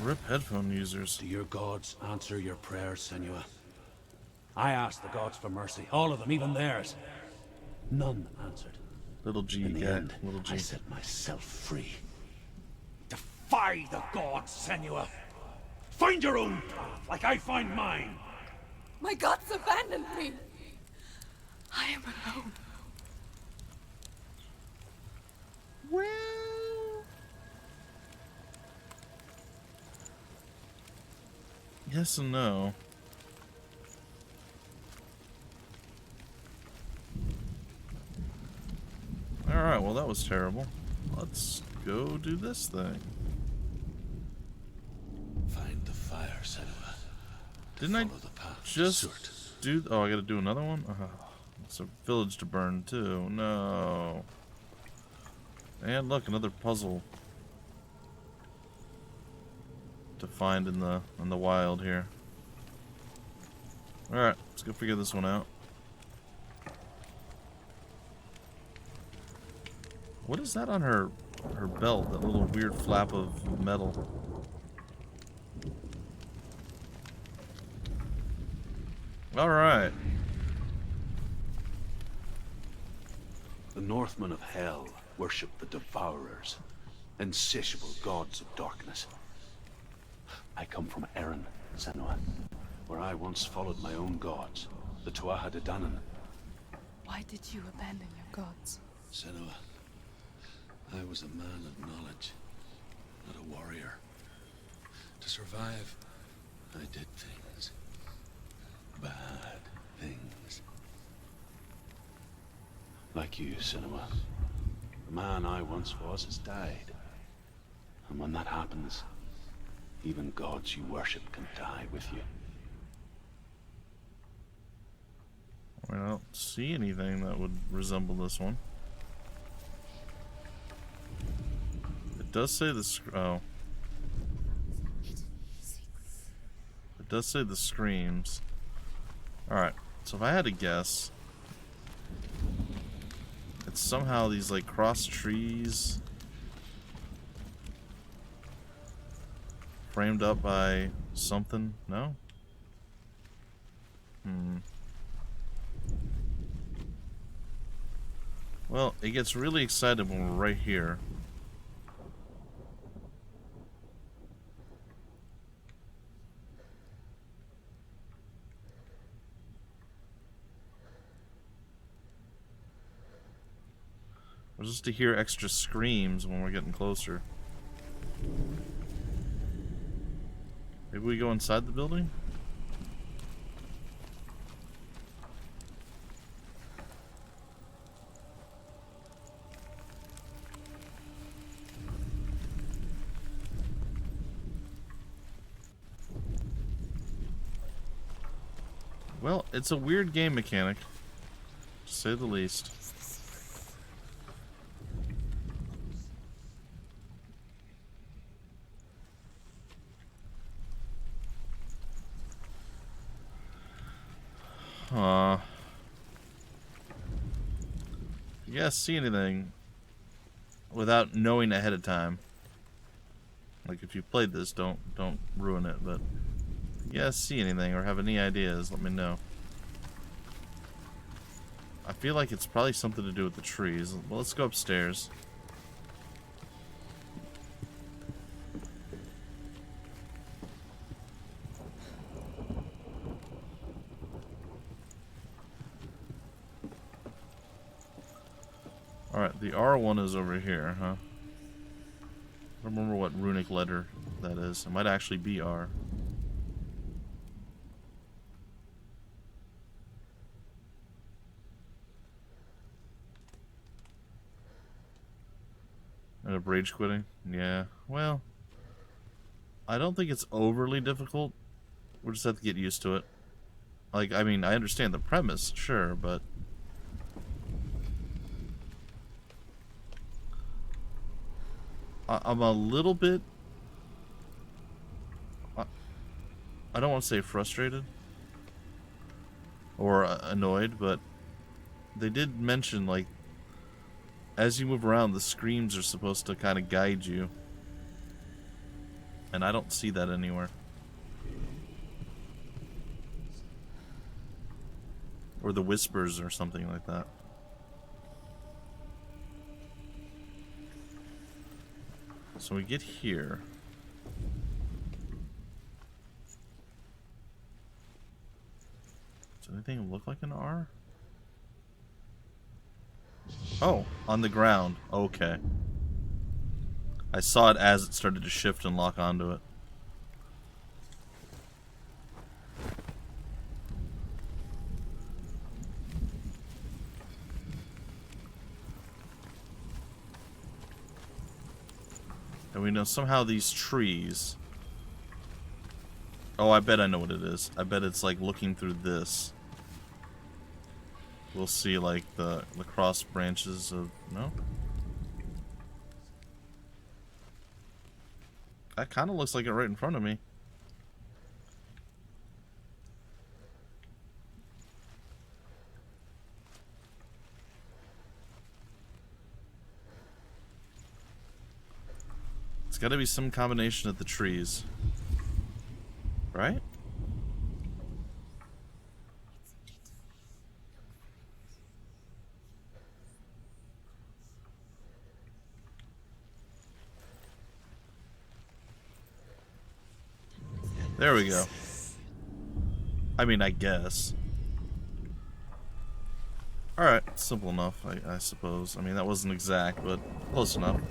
Speaker 1: Rip headphone users.
Speaker 6: Do your gods answer your prayers, Senua? I asked the gods for mercy, all of them, even theirs. None answered.
Speaker 1: Little G,
Speaker 6: In the
Speaker 1: guy.
Speaker 6: end,
Speaker 1: Little G.
Speaker 6: I set myself free. Defy the gods, Senua! Find your own path, like I find mine!
Speaker 7: My gods abandoned me. I am alone.
Speaker 1: Well... Yes and no. well, that was terrible. Let's go do this thing.
Speaker 5: Find the fire, Senua.
Speaker 1: Didn't I
Speaker 5: Follow the path to
Speaker 1: just
Speaker 5: Surt.
Speaker 1: do... Oh, I gotta do another one? Oh, it's a village to burn, too. No. And look, another puzzle to find in the wild here. Alright, let's go figure this one out. What is that on her belt? That little weird flap of metal. Alright.
Speaker 6: The Northmen of Hell worship the Devourers, insatiable gods of darkness. I come from Erin, Senua, where I once followed my own gods, the Tuatha De Danann.
Speaker 7: Why did you abandon your gods?
Speaker 5: Senua, I was a man of knowledge, not a warrior. To survive, I did things. Bad things.
Speaker 6: Like you, Senua. The man I once was has died. And when that happens, even gods you worship can die with you.
Speaker 1: I don't see anything that would resemble this one. It does say the oh. It does say the screams. Alright, so if I had to guess, it's somehow these like cross trees framed up by something. No? Well, it gets really excited when we're right here. Or just to hear extra screams when we're getting closer. Maybe we go inside the building? Well, it's a weird game mechanic, to say the least. You guys see anything without knowing ahead of time? Like if you played this, don't ruin it, but if you guys see anything or have any ideas, let me know. I feel like it's probably something to do with the trees. Well, let's go upstairs. Alright, the R1 is over here, huh? I don't remember what runic letter that is. It might actually be R. End up rage quitting? Yeah, well, I don't think it's overly difficult. We'll just have to get used to it. Like, I mean, I understand the premise, sure, but I'm a little bit, I don't want to say frustrated or annoyed, but they did mention, like, as you move around, the screams are supposed to kind of guide you. And I don't see that anywhere. Or the whispers or something like that. So we get here. Does anything look like an R? Oh, on the ground. Okay. I saw it as it started to shift and lock onto it. And we know somehow these trees... Oh, I bet I know what it is. I bet it's like looking through this. We'll see like the cross branches of... No? That kind of looks like it right in front of me. It's got to be some combination of the trees. Right? There we go. I mean, I guess. Alright, simple enough, I suppose. I mean, that wasn't exact, but close enough.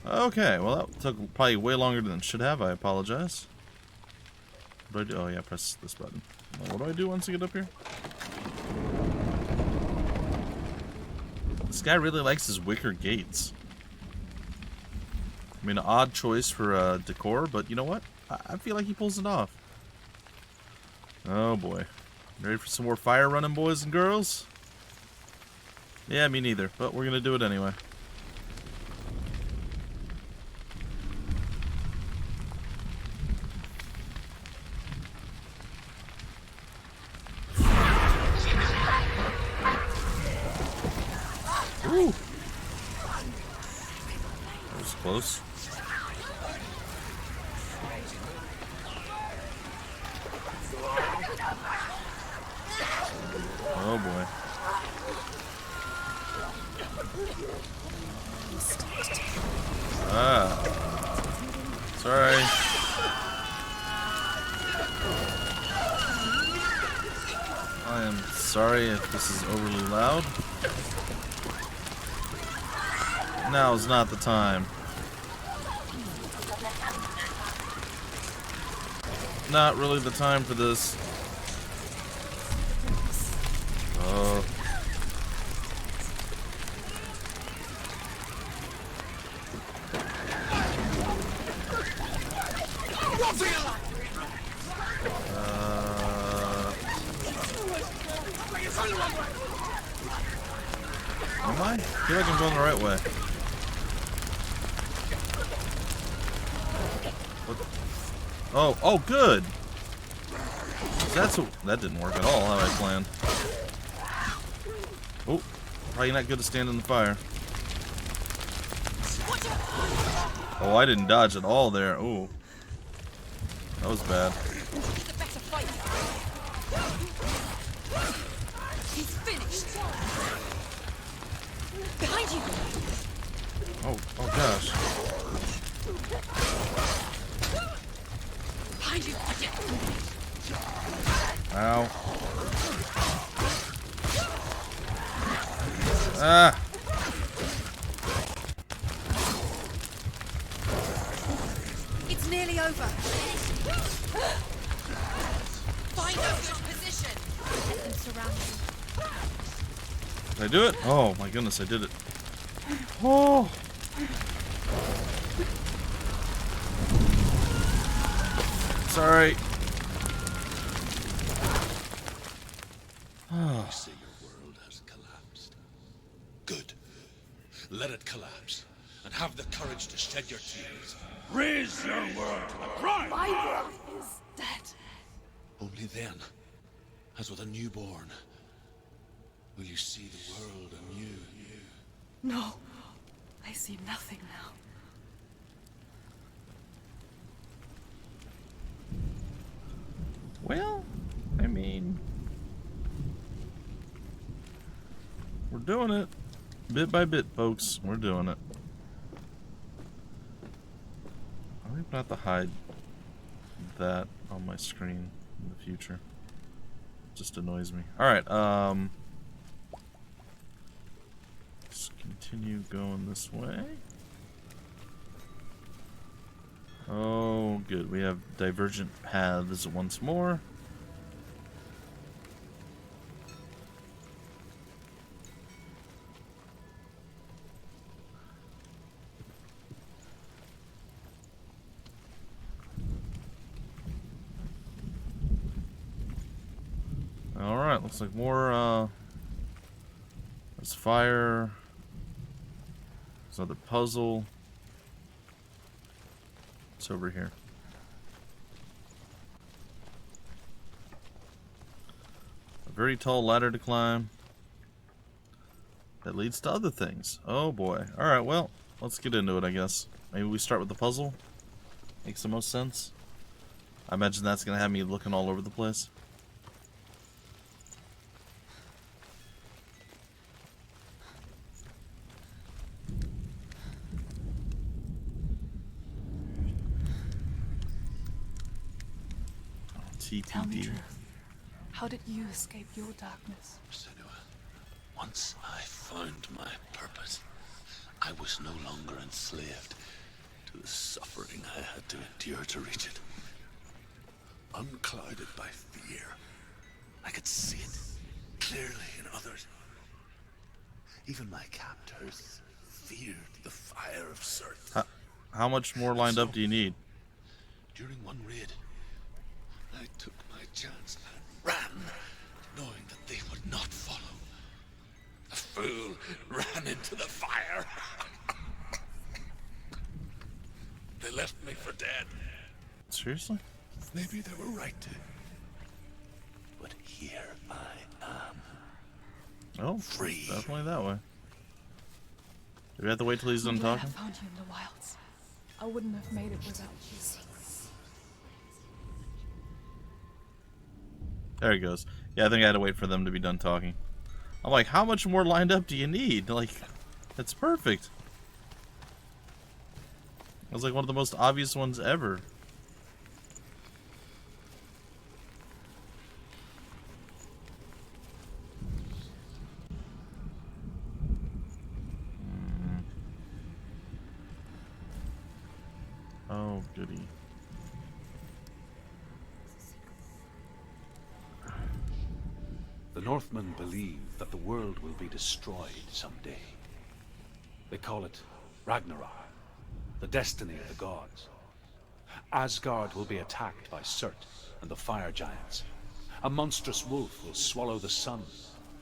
Speaker 1: Okay, well that took probably way longer than it should have. I apologize. What do I do? Oh yeah, press this button. What do I do once I get up here? This guy really likes his wicker gates. I mean, an odd choice for decor, but you know what? I feel like he pulls it off. Oh boy. Ready for some more fire running, boys and girls? Yeah, me neither, but we're gonna do it anyway. Ooh. That was close. Oh boy. Ah. Sorry. I am sorry if this is overly loud. Now's not the time. Not really the time for this. Oh. Am I? I feel like I'm going the right way. What? Oh, good. That didn't work at all how I planned. Oh, probably not good to stand in the fire. Oh, I didn't dodge at all there. Oh, that was bad.
Speaker 2: He's finished. Behind you.
Speaker 1: Oh gosh.
Speaker 2: Behind you.
Speaker 1: Ow. Ah.
Speaker 2: It's nearly over. Find a good position. Let them surround you.
Speaker 1: Did I do it? Oh my goodness, I did it. Oh. Sorry.
Speaker 5: You say your world has collapsed. Good. Let it collapse, and have the courage to shed your tears. Raise your world to the cry!
Speaker 7: My world is dead.
Speaker 5: Only then, as with a newborn, will you see the world anew.
Speaker 7: No, I see nothing now.
Speaker 1: Well, I mean, we're doing it. Bit by bit, folks. We're doing it. I'm going to have to hide that on my screen in the future. It just annoys me. Alright, let's continue going this way. Oh, good. We have divergent paths once more. looks like more, there's fire. There's another puzzle. It's over here. A very tall ladder to climb that leads to other things. Oh boy. Alright, well, let's get into it, I guess. Maybe we start with the puzzle. Makes the most sense. I imagine that's going to have me looking all over the place.
Speaker 7: Tell me
Speaker 1: TTD.
Speaker 7: truth. How did you escape your darkness?
Speaker 5: Senua, once I found my purpose, I was no longer enslaved to the suffering I had to endure to reach it. Unclouded by fear, I could see it clearly in others. Even my captors feared the fire of Surt.
Speaker 1: How much more lined up do you need?
Speaker 5: During one raid, I took my chance and ran, knowing that they would not follow. The fool ran into the fire. They left me for dead.
Speaker 1: Seriously?
Speaker 5: Maybe they were right to. But here I am.
Speaker 1: Oh,
Speaker 5: Free.
Speaker 1: definitely that way. Do we have to wait till he's done
Speaker 7: I'm glad I
Speaker 1: talking?
Speaker 7: found you in the wilds. I wouldn't have made it without you.
Speaker 1: There he goes. Yeah, I think I had to wait for them to be done talking. I'm like, how much more lined up do you need? Like, that's perfect. It was like one of the most obvious ones ever. Oh, goody.
Speaker 6: The Northmen believe that the world will be destroyed someday. They call it Ragnarok, the destiny of the gods. Asgard will be attacked by Surt and the fire giants. A monstrous wolf will swallow the sun,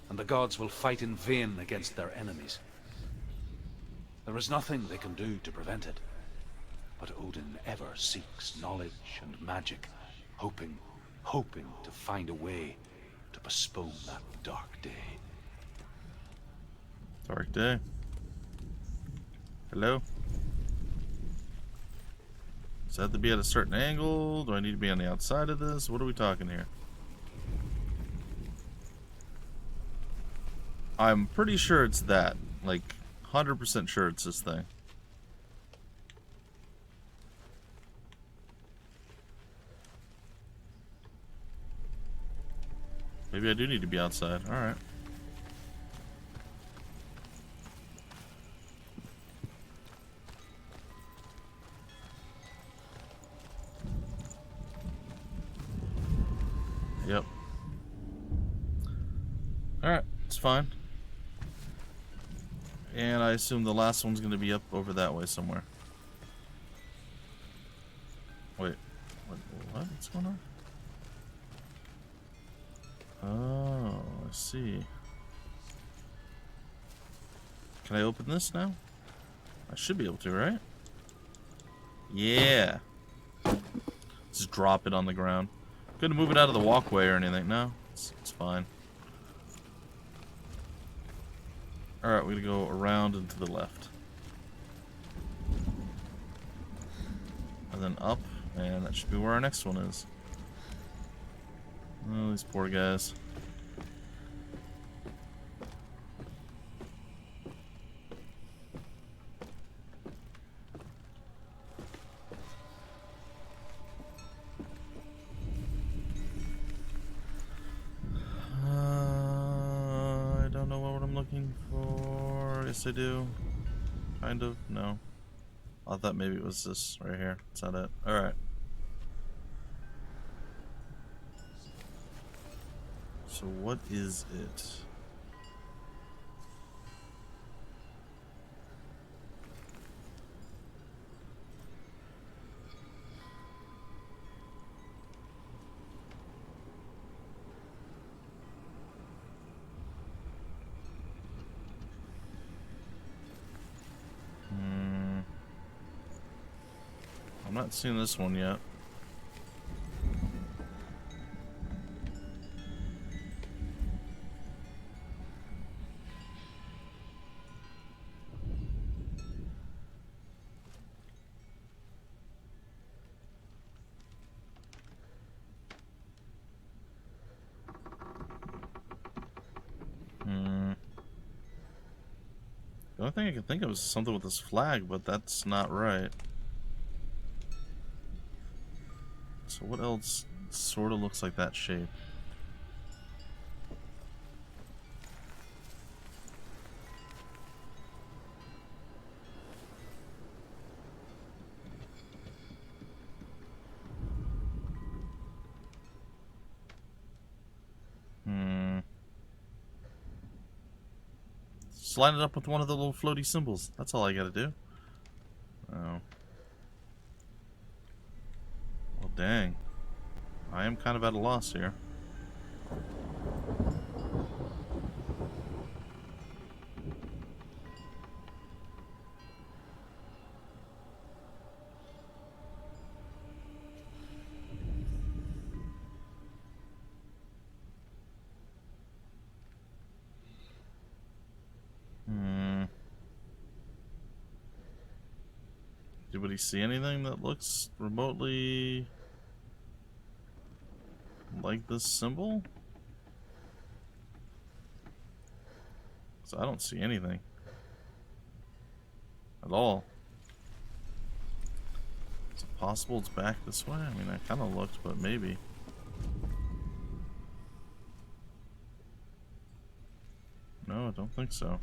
Speaker 6: and the gods will fight in vain against their enemies. There is nothing they can do to prevent it, but Odin ever seeks knowledge and magic, hoping to find a way to postpone that dark day.
Speaker 1: Dark day. Hello? Does that have to be at a certain angle? Do I need to be on the outside of this? What are we talking here? I'm pretty sure it's that. Like, 100% sure it's this thing. Maybe I do need to be outside. Alright. Yep. Alright, it's fine. And I assume the last one's going to be up over that way somewhere. Wait. What? What's going on? Oh, I see. Can I open this now? I should be able to, right? Yeah. Just drop it on the ground. Couldn't move it out of the walkway or anything. No, it's fine. Alright, we're gonna go around and to the left. And then up, and that should be where our next one is. Oh, these poor guys. I don't know what I'm looking for. Yes, I do. Kind of. No. I thought maybe it was this right here. Is that it? Alright. So what is it? I'm not seeing this one yet. The only thing I can think of is something with this flag, but that's not right. So what else sort of looks like that shape? Just line it up with one of the little floaty symbols. That's all I gotta do. Oh. Well, dang. I am kind of at a loss here. Anybody see anything that looks remotely like this symbol? So I don't see anything at all. Is it possible it's back this way? I mean, I kind of looked, but maybe. No, I don't think so.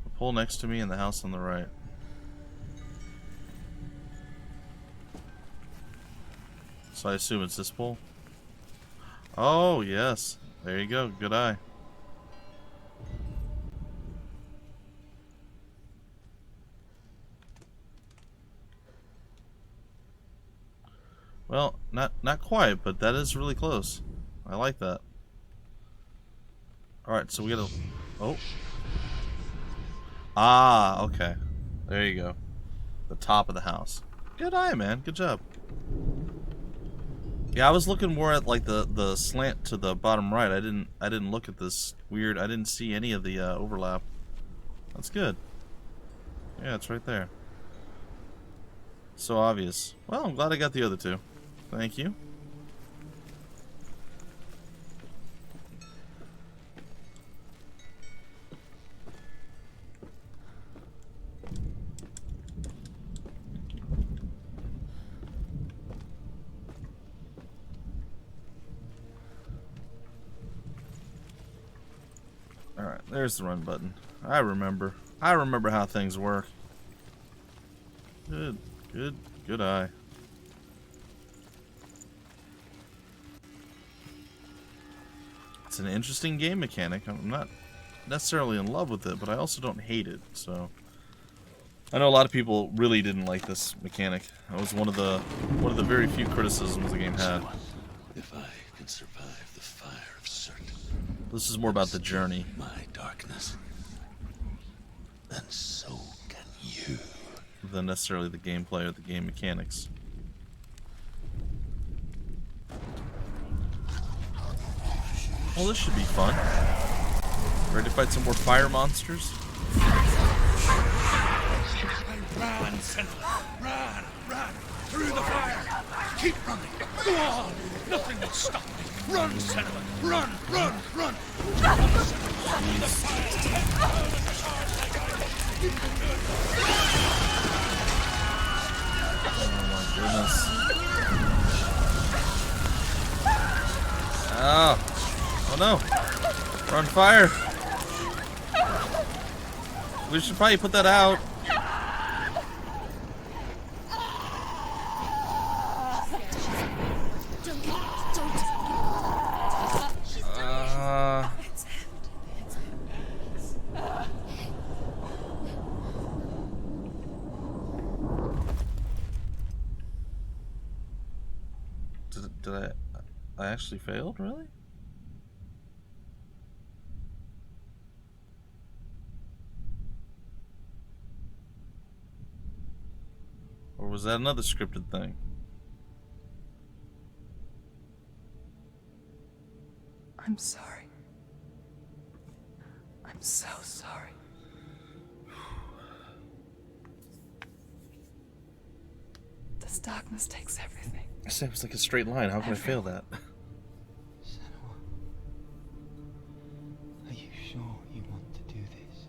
Speaker 1: The pole next to me and the house on the right. So I assume it's this pole? Oh, yes. There you go. Good eye. Well, not quite, but that is really close. I like that. Alright, so we gotta... Oh. Ah, okay. There you go. The top of the house. Good eye, man. Good job. Yeah, I was looking more at like the slant to the bottom right. I didn't look at this weird. I didn't see any of the overlap. That's good. Yeah, it's right there. So obvious. Well, I'm glad I got the other two. Thank you. Alright, there's the run button. I remember. I remember how things work. Good eye. It's an interesting game mechanic. I'm not necessarily in love with it, but I also don't hate it, so... I know a lot of people really didn't like this mechanic. That was one of the very few criticisms the game had.
Speaker 5: If I can survive the fire of certain,
Speaker 1: This is more about the journey.
Speaker 5: my darkness, then so can you.
Speaker 1: Than necessarily the gameplay or the game mechanics. Well, this should be fun. Ready to fight some more fire monsters?
Speaker 9: Run, Senua! Run! Run! Through the fire! Keep running! Go on! Nothing will stop me! Run, Senua! Run! Run! Run! Run, Senua! Through the fire!
Speaker 1: Oh my goodness. Oh! Oh no! We're on fire! We should probably put that out. Did I actually failed? Really? was that another scripted thing?
Speaker 7: I'm sorry. I'm so sorry. This darkness takes everything.
Speaker 1: I said it was like a straight line. How can I fail that?
Speaker 10: Senua, are you sure you want to do this?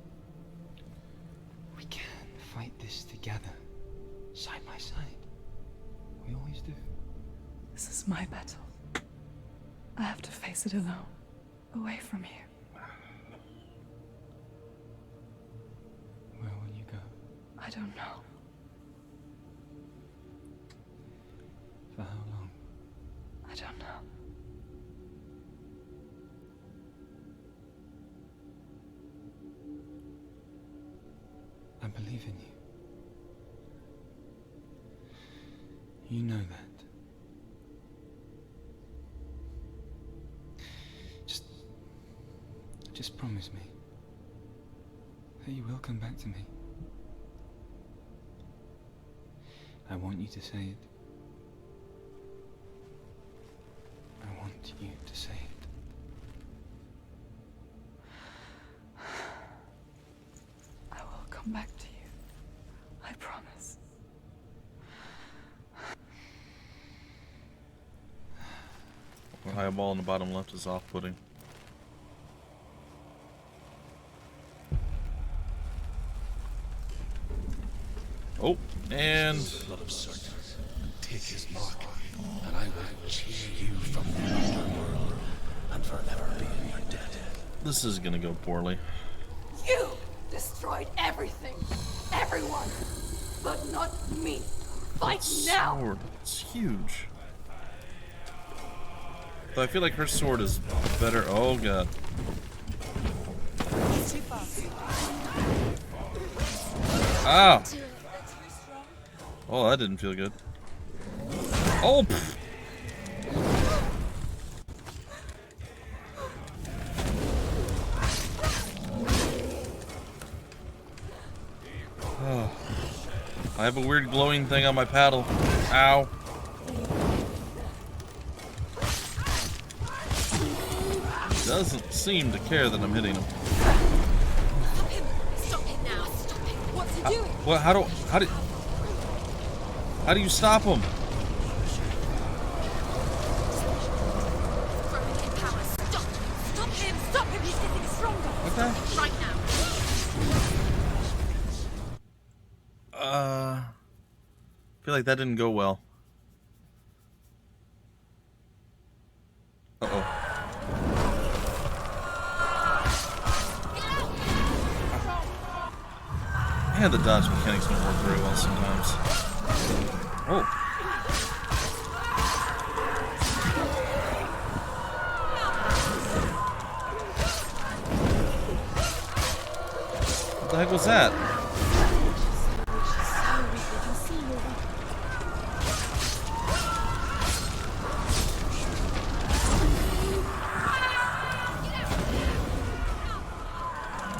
Speaker 10: We can fight this together, side by side. We always do.
Speaker 7: This is my battle. I have to face it alone, away from you.
Speaker 10: Where will you go?
Speaker 7: I don't know.
Speaker 10: For how long?
Speaker 7: I don't know.
Speaker 10: I believe in you. You know that. Just promise me that you will come back to me. I want you to say it. I want you to say it.
Speaker 7: I will come back to you. I promise.
Speaker 1: The highball in the bottom left is off-putting. Oh, and
Speaker 5: Blood of serpents, take his mark, and I will cheer you from the underworld and forever be in your debt.
Speaker 1: this is gonna go poorly.
Speaker 7: You destroyed everything, everyone, but not me. Fight now.
Speaker 1: Sword, it's huge. Though I feel like her sword is better. Oh god. Ah! Oh, that didn't feel good. Oh! Pff. Oh. I have a weird glowing thing on my paddle. Ow. Doesn't seem to care that I'm hitting him.
Speaker 2: Stop him! Stop him now! Stop him! What's he doing?
Speaker 1: What? How do you stop him?
Speaker 2: Throwing in power. Stop! Stop him! Stop him! He's getting stronger.
Speaker 1: Okay.
Speaker 2: Right now.
Speaker 1: I feel like that didn't go well. Uh-oh. Yeah, the dodge mechanics don't work very well sometimes. Oh. What the heck was that?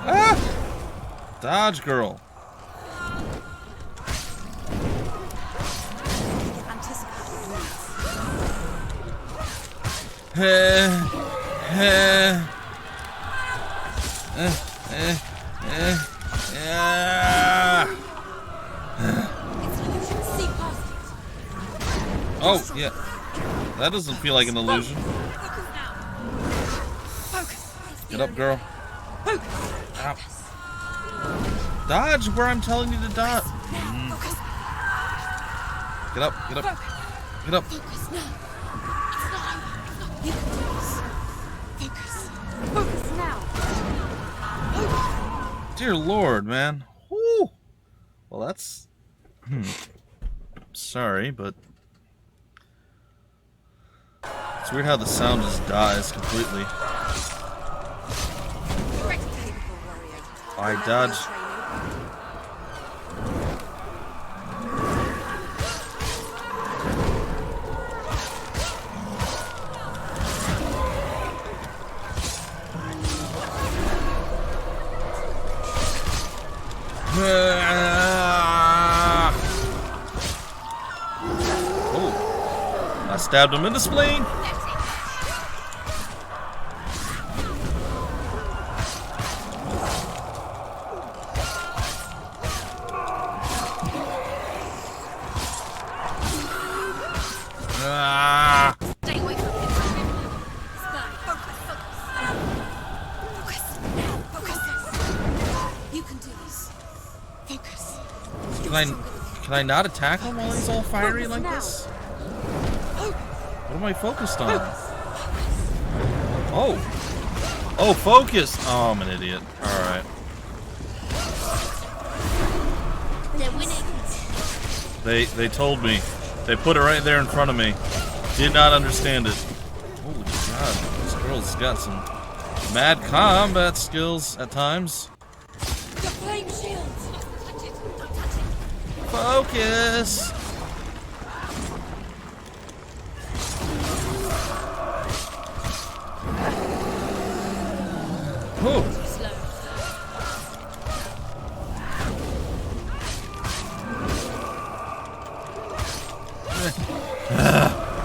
Speaker 1: Ah! Dodge, girl. Oh, yeah. That doesn't feel like an illusion. Get up, girl. Ow. Dodge where I'm telling you to dodge. Get up, get up. Get up.
Speaker 2: Focus now.
Speaker 1: Dear Lord, man. Woo. Well, that's... Sorry, but... It's weird how the sound just dies completely. I dodged. stabbed him in the spleen. Ah.
Speaker 2: Stay away from him. Spy, focus. Focus. You can do this. Focus.
Speaker 1: Can I not attack him while he's all fiery like this? What am I focused on? Oh, focus! Oh, I'm an idiot. Alright.
Speaker 2: They're winning.
Speaker 1: They told me. They put it right there in front of me. Did not understand it. Holy God, this girl's got some mad combat skills at times.
Speaker 2: The flame shields. Don't touch it.
Speaker 1: Focus! Whew.
Speaker 2: Slow.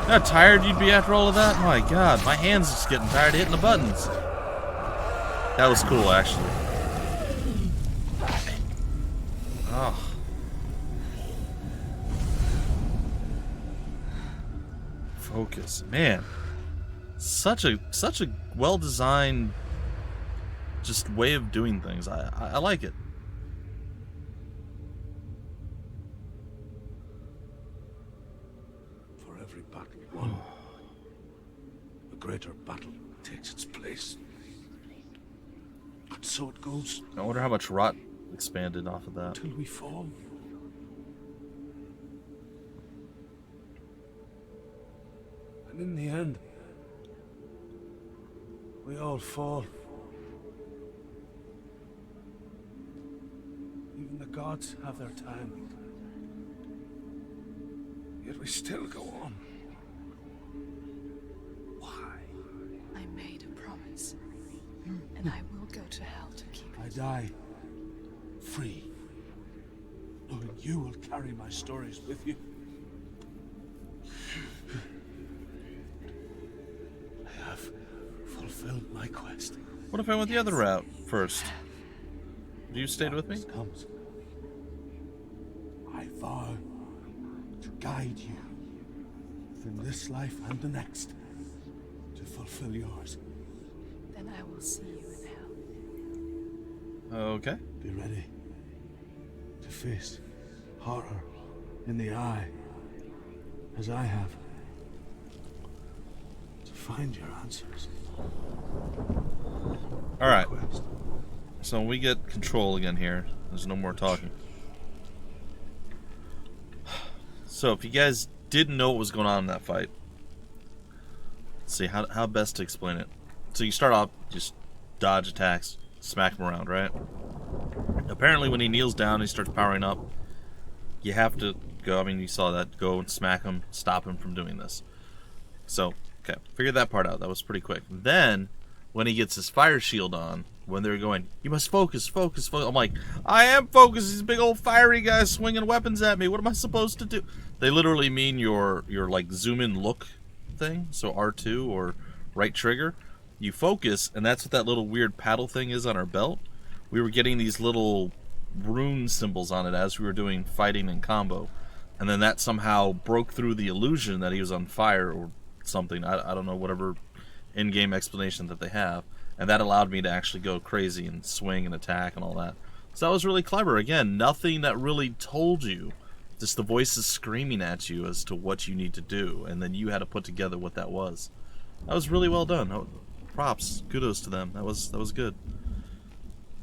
Speaker 1: How tired you'd be after all of that? My God, my hands just getting tired of hitting the buttons. That was cool, actually. Oh. Focus, man. Such a well-designed, just way of doing things. I like it.
Speaker 6: For every battle won, a greater battle takes its place. And so it goes.
Speaker 1: I wonder how much rot expanded off of that.
Speaker 6: Till we fall. And in the end, we all fall. Even the gods have their time. Yet we still go on. Why?
Speaker 7: I made a promise, and I will go to hell to keep
Speaker 6: I
Speaker 7: it.
Speaker 6: die free, knowing you will carry my stories with you. I have fulfilled my quest.
Speaker 1: What if I went the other route first? You stayed with me?
Speaker 6: Comes. I vow to guide you through this life and the next to fulfill yours.
Speaker 7: Then I will see you in hell.
Speaker 1: Okay.
Speaker 6: Be ready to face horror in the eye, as I have, to find your answers.
Speaker 1: All right. So we get control again here. There's no more talking. So if you guys didn't know what was going on in that fight, let's see how best to explain it. So you start off just dodge attacks, smack him around, right? Apparently when he kneels down and he starts powering up, you have to go, I mean you saw that, go and smack him, stop him from doing this. So, okay, figured that part out. That was pretty quick. Then when he gets his fire shield on, when they're going, you must focus. I'm like, I am focused. These big old fiery guys swinging weapons at me. What am I supposed to do? They literally mean your like zoom in look thing. So R2 or right trigger. You focus, and that's what that little weird paddle thing is on our belt. We were getting these little rune symbols on it as we were doing fighting and combo. And then that somehow broke through the illusion that he was on fire or something. I don't know, whatever in-game explanation that they have. And that allowed me to actually go crazy and swing and attack and all that. So that was really clever. Again, nothing that really told you. Just the voices screaming at you as to what you need to do. And then you had to put together what that was. That was really well done. Props. Kudos to them. That was good.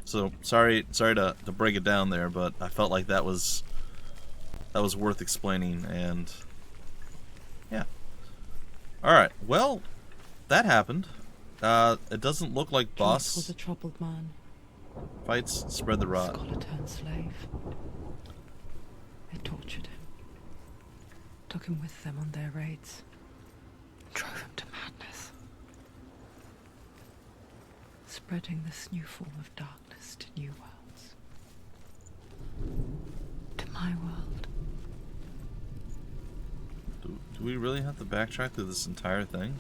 Speaker 1: So, sorry to break it down there, but I felt like that was worth explaining. And, yeah. Alright, well, that happened. It doesn't look like boss
Speaker 4: was a troubled man.
Speaker 1: fights spread the rot.
Speaker 4: Scholar turned slave. They tortured him, took him with them on their raids, drove him to madness, spreading this new form of darkness to new worlds, to my world.
Speaker 1: To Do we really have to backtrack through this entire thing?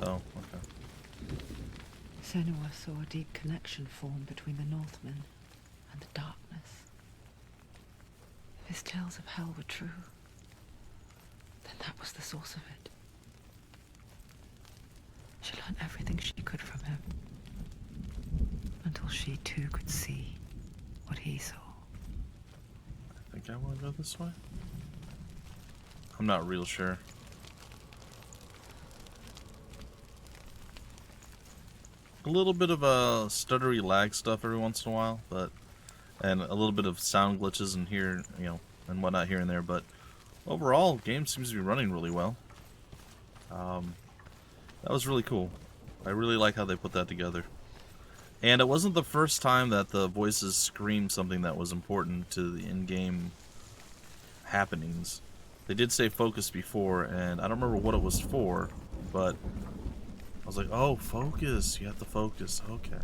Speaker 1: Oh, okay.
Speaker 4: Senua saw a deep connection form between the Northmen and the darkness. If his tales of hell were true, then that was the source of it. She learned everything she could from him, until she too could see what he saw.
Speaker 1: I think I want to go this way. I'm not real sure. A little bit of stuttery lag stuff every once in a while, but and a little bit of sound glitches in here, you know, and whatnot here and there. But overall, the game seems to be running really well. That was really cool. I really like how they put that together. And it wasn't the first time that the voices screamed something that was important to the in-game happenings. They did say focus before, and I don't remember what it was for, but I was like, oh, focus. You have to focus. Okay.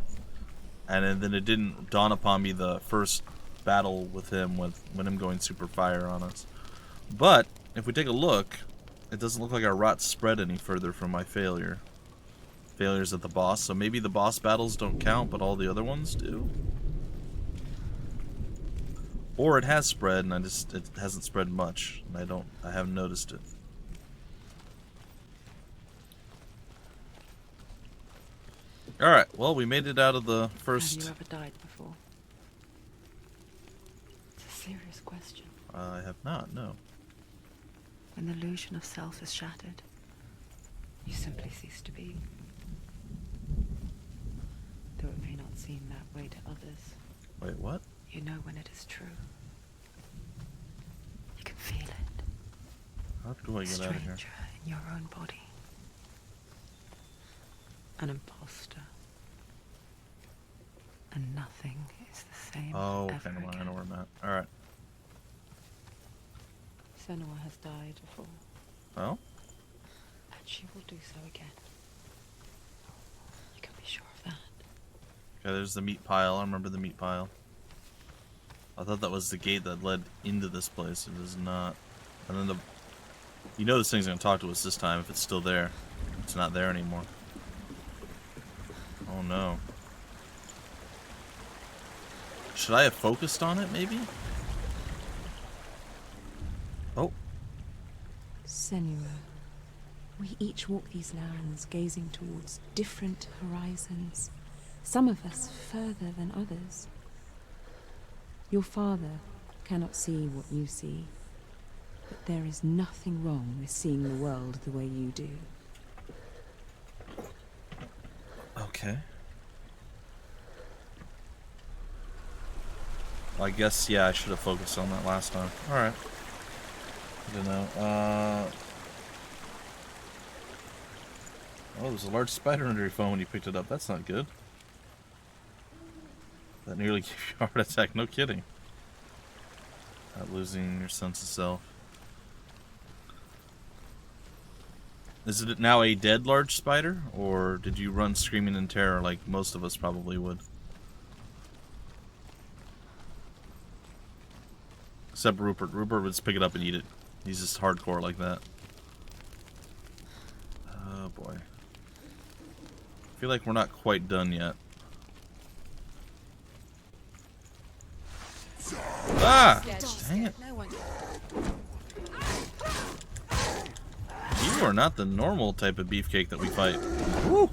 Speaker 1: And then it didn't dawn upon me the first battle with him, when him going super fire on us. But if we take a look, it doesn't look like our rot spread any further from my failure. Failures at the boss. So maybe the boss battles don't count, but all the other ones do. Or it has spread, and it hasn't spread much, and I haven't noticed it. Alright, well, we made it out of the first...
Speaker 4: Have you ever died before? It's a serious question.
Speaker 1: I have not, no.
Speaker 4: When the illusion of self is shattered, you simply cease to be. Though it may not seem that way to others.
Speaker 1: Wait, what?
Speaker 4: You know when it is true. You can feel it.
Speaker 1: How do I get out of here?
Speaker 4: Stranger in your own body. An imposter. And nothing is the same
Speaker 1: Oh,
Speaker 4: ever
Speaker 1: okay,
Speaker 4: again.
Speaker 1: I know where I'm at. Alright.
Speaker 4: Senua has died before.
Speaker 1: Oh?
Speaker 4: And she will do so again. You can be sure of that.
Speaker 1: Okay, there's the meat pile. I remember the meat pile. I thought that was the gate that led into this place. It is not. And then you know this thing's gonna talk to us this time if it's still there. It's not there anymore. Oh no. Should I have focused on it, maybe? Oh.
Speaker 2: Senua, we each walk these lands gazing towards different horizons, some of us further than others. Your father cannot see what you see, but there is nothing wrong with seeing the world the way you do.
Speaker 1: Okay. Well, I guess, yeah, I should have focused on that last time. Alright. I don't know. Oh, there's a large spider under your phone when you picked it up. That's not good. That nearly gave you a heart attack. No kidding. Not losing your sense of self. Is it now a dead large spider? Or did you run screaming in terror like most of us probably would? Except Rupert. Rupert would just pick it up and eat it. He's just hardcore like that. Oh boy. I feel like we're not quite done yet. Ah! Dang it. You are not the normal type of beefcake that we fight. Woo!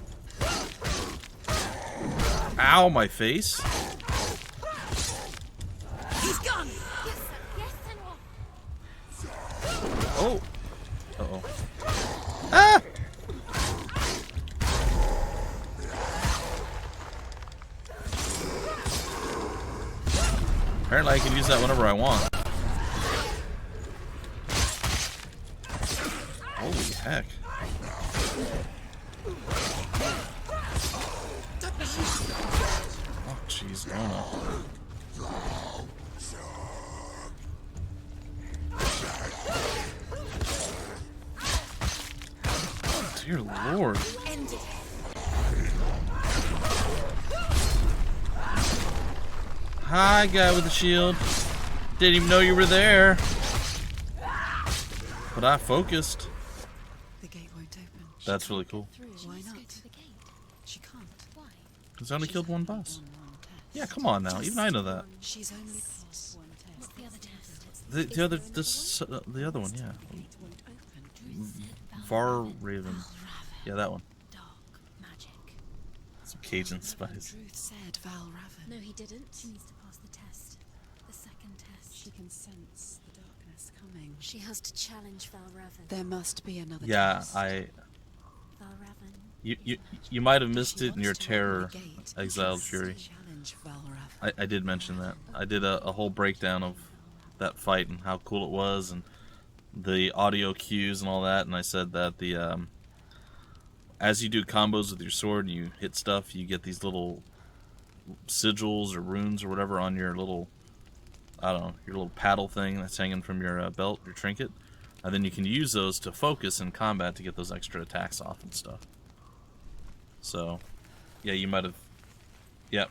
Speaker 1: Ow, my face.
Speaker 2: He's gone!
Speaker 1: Oh! Uh-oh. Ah! Apparently I can use that whenever I want. Holy heck. Oh, jeez, Dear Lord.
Speaker 2: End it.
Speaker 1: Hi, guy with the shield. Didn't even know you were there. But I focused.
Speaker 8: The gate won't open.
Speaker 1: That's really cool.
Speaker 8: Why not? She can't. Why?
Speaker 1: Because I only killed one boss. Yeah, come on now. Even I know that.
Speaker 8: She's only passed one test.
Speaker 2: What's the other test?
Speaker 1: The other one, yeah. Var Raven. Yeah, that one.
Speaker 2: Dark magic.
Speaker 1: Some Cajun spice.
Speaker 8: Ruth said Val Raven.
Speaker 2: No, he didn't. She needs to pass the test. The second test.
Speaker 8: She can sense the darkness coming.
Speaker 2: She has to challenge Val Raven.
Speaker 8: There must be another
Speaker 1: Yeah,
Speaker 8: test.
Speaker 2: Val Raven.
Speaker 1: You might have missed
Speaker 8: She
Speaker 1: it in your
Speaker 8: wants to open
Speaker 1: terror,
Speaker 8: the gate.
Speaker 1: Exiled Fury.
Speaker 8: Challenge Val Raven.
Speaker 1: I did mention that. I did a whole breakdown of that fight and how cool it was and the audio cues and all that, and I said that the as you do combos with your sword and you hit stuff, you get these little sigils or runes or whatever on your little, I don't know, your little paddle thing that's hanging from your belt, your trinket, and then you can use those to focus in combat to get those extra attacks off and stuff. So, yeah, you might have, yep.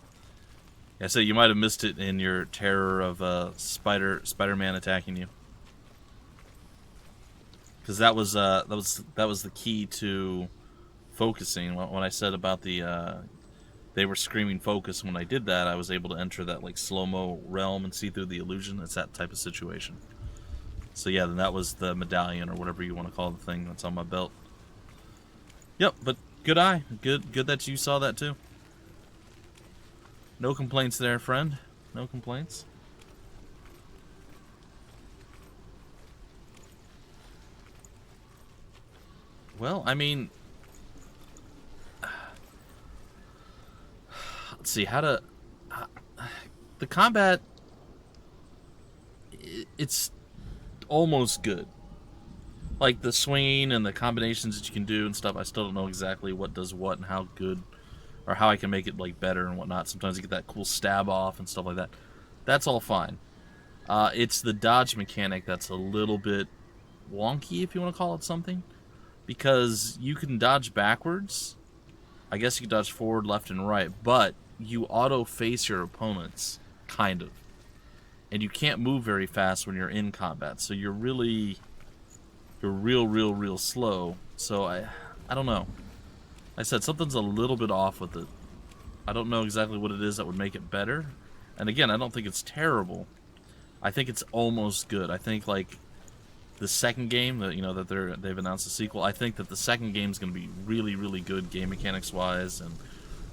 Speaker 1: Yeah, so you might have missed it in your terror of Spider-Man attacking you, because that was the key to focusing. When I said about the they were screaming focus, when I did that, I was able to enter that like slow-mo realm and see through the illusion. It's that type of situation. So yeah, then that was the medallion or whatever you want to call the thing that's on my belt. Yep, but good eye, good that you saw that too. No complaints there, friend. No complaints. Well, I mean, let's see how to. The combat, it's almost good. Like the swinging and the combinations that you can do and stuff, I still don't know exactly what does what and how good, or how I can make it like better and whatnot. Sometimes you get that cool stab off and stuff like that. That's all fine. It's the dodge mechanic that's a little bit wonky, if you want to call it something, because you can dodge backwards. I guess you can dodge forward, left, and right, but you auto-face your opponents, kind of. And you can't move very fast when you're in combat, so you're real slow. So I don't know. I said something's a little bit off with it. I don't know exactly what it is that would make it better. And again, I don't think it's terrible. I think it's almost good. I think like the second game that that they've announced a sequel. I think that the second game is going to be really good game mechanics wise and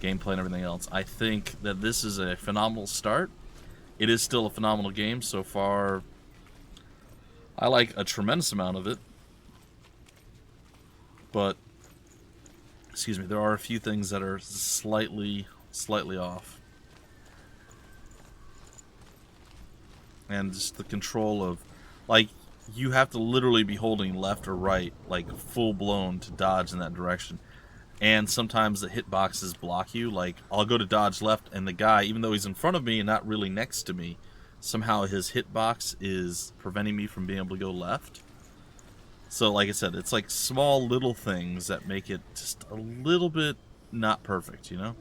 Speaker 1: gameplay and everything else. I think that this is a phenomenal start. It is still a phenomenal game so far. I like a tremendous amount of it, but excuse me, there are a few things that are slightly off. And just the control of, like, you have to literally be holding left or right, like, full-blown to dodge in that direction. And sometimes the hitboxes block you. Like, I'll go to dodge left, and the guy, even though he's in front of me and not really next to me, somehow his hitbox is preventing me from being able to go left. So, like I said, it's like small little things that make it just a little bit not perfect, you know?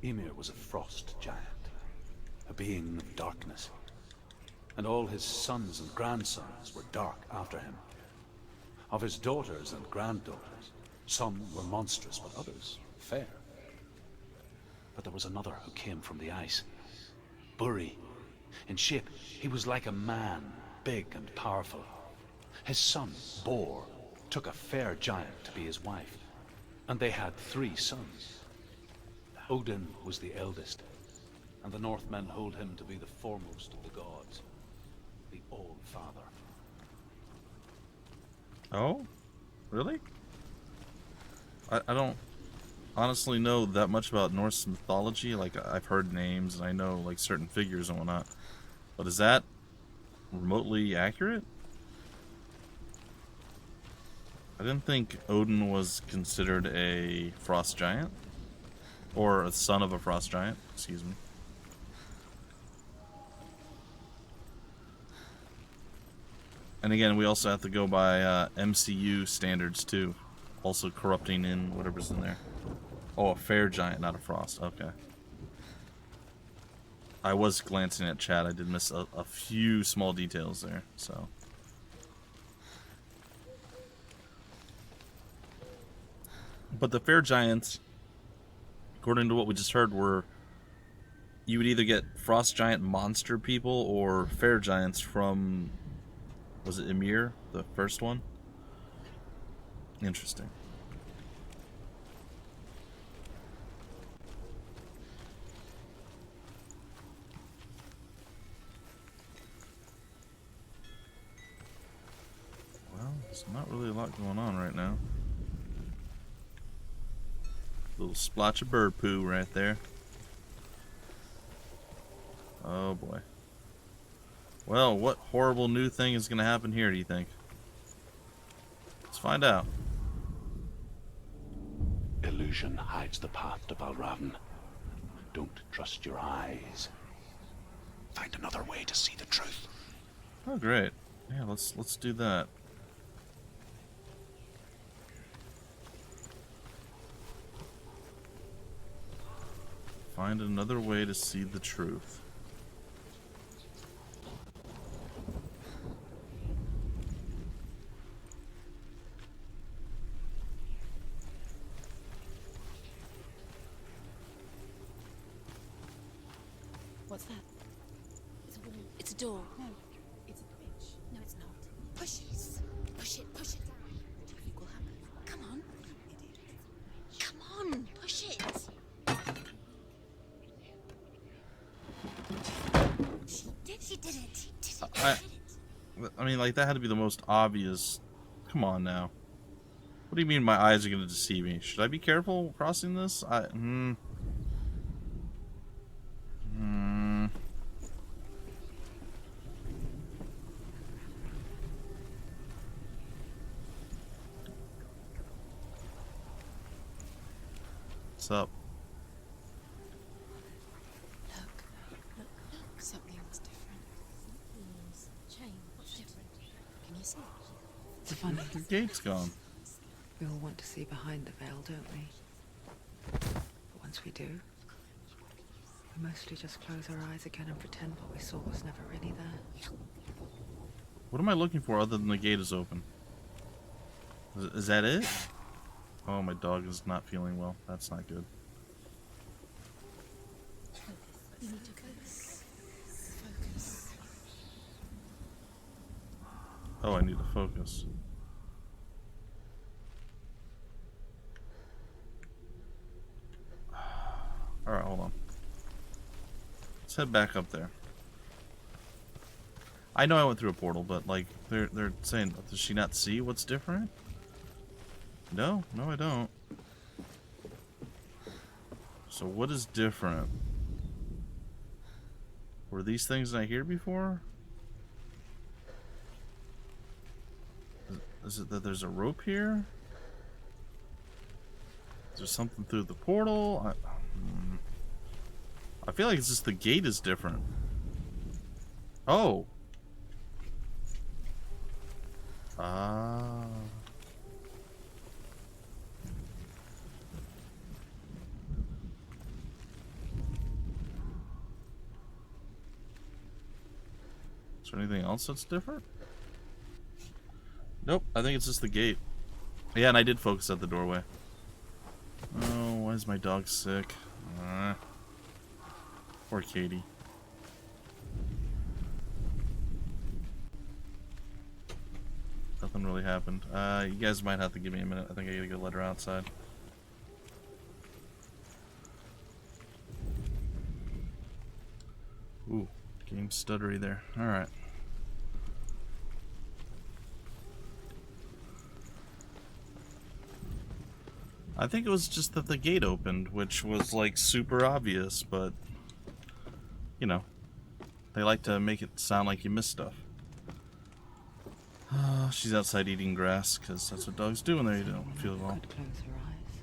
Speaker 6: Ymir was a frost giant, a being of darkness, and all his sons and grandsons were dark after him. Of his daughters and granddaughters, some were monstrous, but others fair. But there was another who came from the ice. Buri. In shape, he was like a man, big and powerful. His son, Bor, took a fair giant to be his wife, and they had 3 sons. Odin was the eldest, and the Northmen hold him to be the foremost of the gods, the All-Father.
Speaker 1: Oh? Really? I don't honestly know that much about Norse mythology. Like, I've heard names, and I know, like, certain figures and whatnot. But is that remotely accurate? I didn't think Odin was considered a frost giant. Or a son of a frost giant, excuse me. And again, we also have to go by MCU standards too. Also corrupting in whatever's in there. Oh, a fair giant, not a frost. Okay. I was glancing at chat. I did miss a few small details there, so. But the fair giants, according to what we just heard, were you would either get frost giant monster people or fair giants from, was it Ymir, the first one? Interesting. Well, there's not really a lot going on right now. Little splotch of bird poo right there. Oh boy. Well, what horrible new thing is going to happen here, do you think? Let's find out.
Speaker 5: Illusion hides the path to Balravn. Don't trust your eyes. Find another way to see the truth.
Speaker 1: Oh, great. Yeah, let's do that. Find another way to see the truth.
Speaker 2: What's that? It's a wall. It's a door. No, it's a bridge. No, it's not. Push it. Push it. Push it down. What do you think will happen? Come on. Come on. Push it. She did it. She did it.
Speaker 1: I mean, like, that had to be the most obvious. Come on now. What do you mean my eyes are going to deceive me? Should I be careful crossing this? What's up?
Speaker 2: Look. Something's different. Something's changed. What's different? Can you see?
Speaker 4: It's funny.
Speaker 1: Your gate's gone.
Speaker 4: We all want to see behind the veil, don't we? But once we do, we mostly just close our eyes again and pretend what we saw was never really there.
Speaker 1: What am I looking for other than the gate is open? Is that it? Oh, my dog is not feeling well. That's not good.
Speaker 2: You need to focus. Focus.
Speaker 1: Oh, I need to focus. Alright, hold on. Let's head back up there. I know I went through a portal, but like they're saying, does she not see what's different? No, I don't. So what is different? Were these things not here before? Is it that there's a rope here? Is there something through the portal? I feel like it's just the gate is different. Oh. Ah. Is there anything else that's different? Nope, I think it's just the gate. Yeah, and I did focus at the doorway. Oh, why is my dog sick? Poor Katie. Nothing really happened. You guys might have to give me a minute. I think I gotta go let her outside. Ooh, game stuttery there. Alright. I think it was just that the gate opened, which was like super obvious, but you know, they like to make it sound like you missed stuff. She's outside eating grass, because that's what dogs do when they don't feel well.
Speaker 4: Could close her eyes,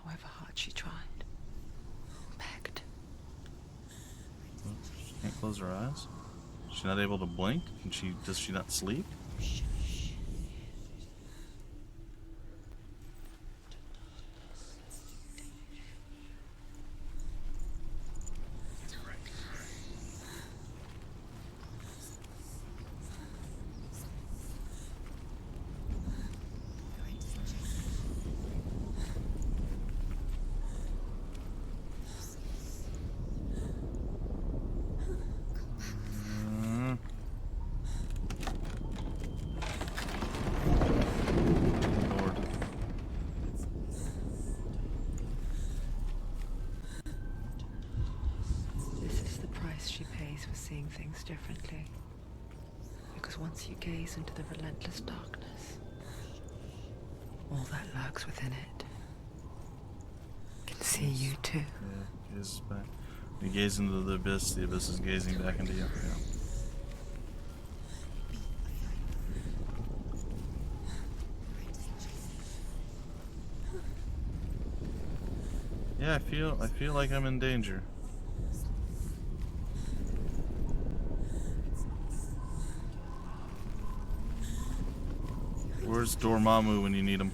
Speaker 4: however hard she tried. Begged.
Speaker 1: She can't close her eyes? She's not able to blink? Does she not sleep?
Speaker 4: She pays for seeing things differently. Because once you gaze into the relentless darkness, all that lurks within it can see you too.
Speaker 1: Yeah, gazes back. You gaze into the abyss is gazing back into you. Yeah. Yeah, I feel like I'm in danger. Where's Dormammu when you need him?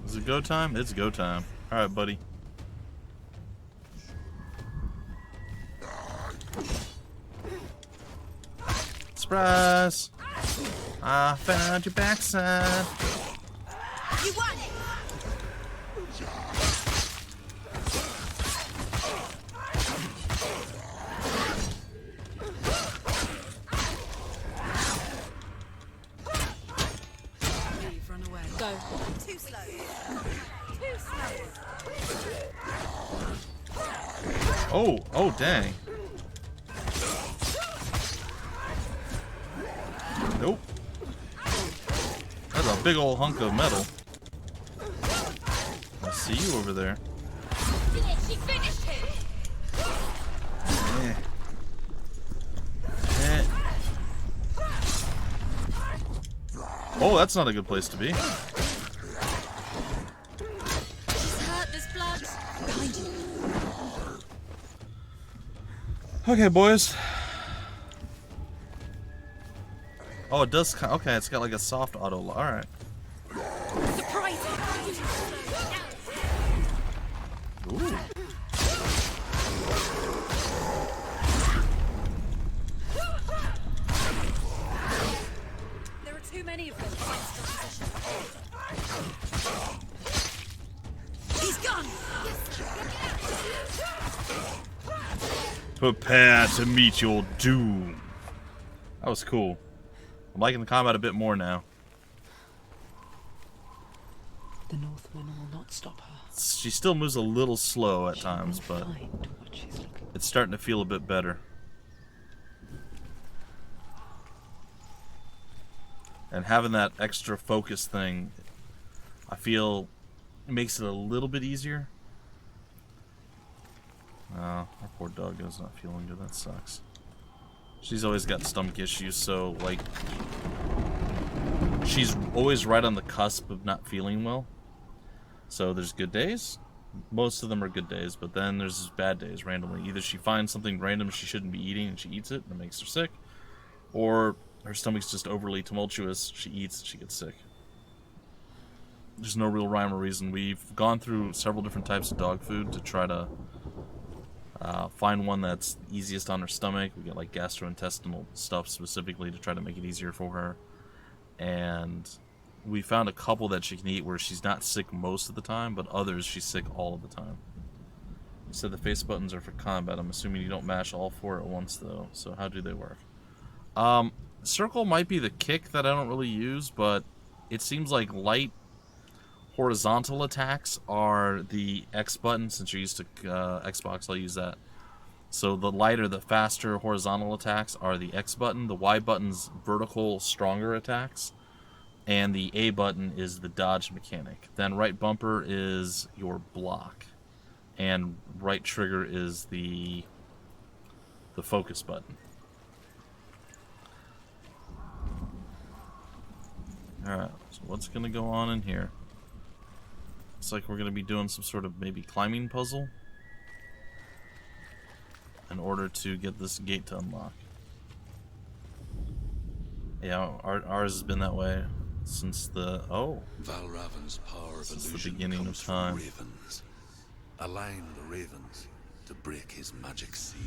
Speaker 1: Is it go time? It's go time. Alright, buddy. Surprise! I found your backside.
Speaker 2: You want it?
Speaker 8: Leave, run away.
Speaker 2: Go. Too slow. Too slow.
Speaker 1: Oh, dang. Nope. That's a big old hunk of metal. I see you over there.
Speaker 2: She finished him.
Speaker 1: Eh. Eh. Oh, that's not a good place to be.
Speaker 2: She's hurt. There's blood. Behind you.
Speaker 1: Okay, boys. Oh, it does. Okay, it's got like a soft auto. All right.
Speaker 2: Surprising.
Speaker 1: Ooh.
Speaker 2: There are too many of them. He's gone.
Speaker 1: Prepare to meet your doom. That was cool. I'm liking the combat a bit more now.
Speaker 4: The Northmen will not stop her.
Speaker 1: She still moves a little slow at times, but it's starting to feel a bit better. And having that extra focus thing, I feel it makes it a little bit easier. Our poor dog is not feeling good. That sucks. She's always got stomach issues, so like she's always right on the cusp of not feeling well. So there's good days. Most of them are good days, but then there's bad days randomly. Either she finds something random she shouldn't be eating and she eats it and it makes her sick, or her stomach's just overly tumultuous, she eats, she gets sick. There's no real rhyme or reason. We've gone through several different types of dog food to try to find one that's easiest on her stomach. We get like gastrointestinal stuff specifically to try to make it easier for her. And we found a couple that she can eat where she's not sick most of the time, but others she's sick all of the time. You said the face buttons are for combat. I'm assuming you don't mash all four at once though. So how do they work? Circle might be the kick that I don't really use, but it seems like light horizontal attacks are the X button. Since you're used to Xbox, I'll use that. So the lighter, the faster horizontal attacks are the X button. The Y button's vertical, stronger attacks. And the A button is the dodge mechanic. Then right bumper is your block. and right trigger is the focus button. Alright, so what's gonna go on in here? Looks like we're gonna be doing some sort of maybe climbing puzzle in order to get this gate to unlock. Yeah, ours has been that way since the
Speaker 5: Valravan's power of
Speaker 1: since the
Speaker 5: illusion
Speaker 1: beginning
Speaker 5: comes
Speaker 1: of time.
Speaker 5: from ravens. Align the ravens to break his magic seal.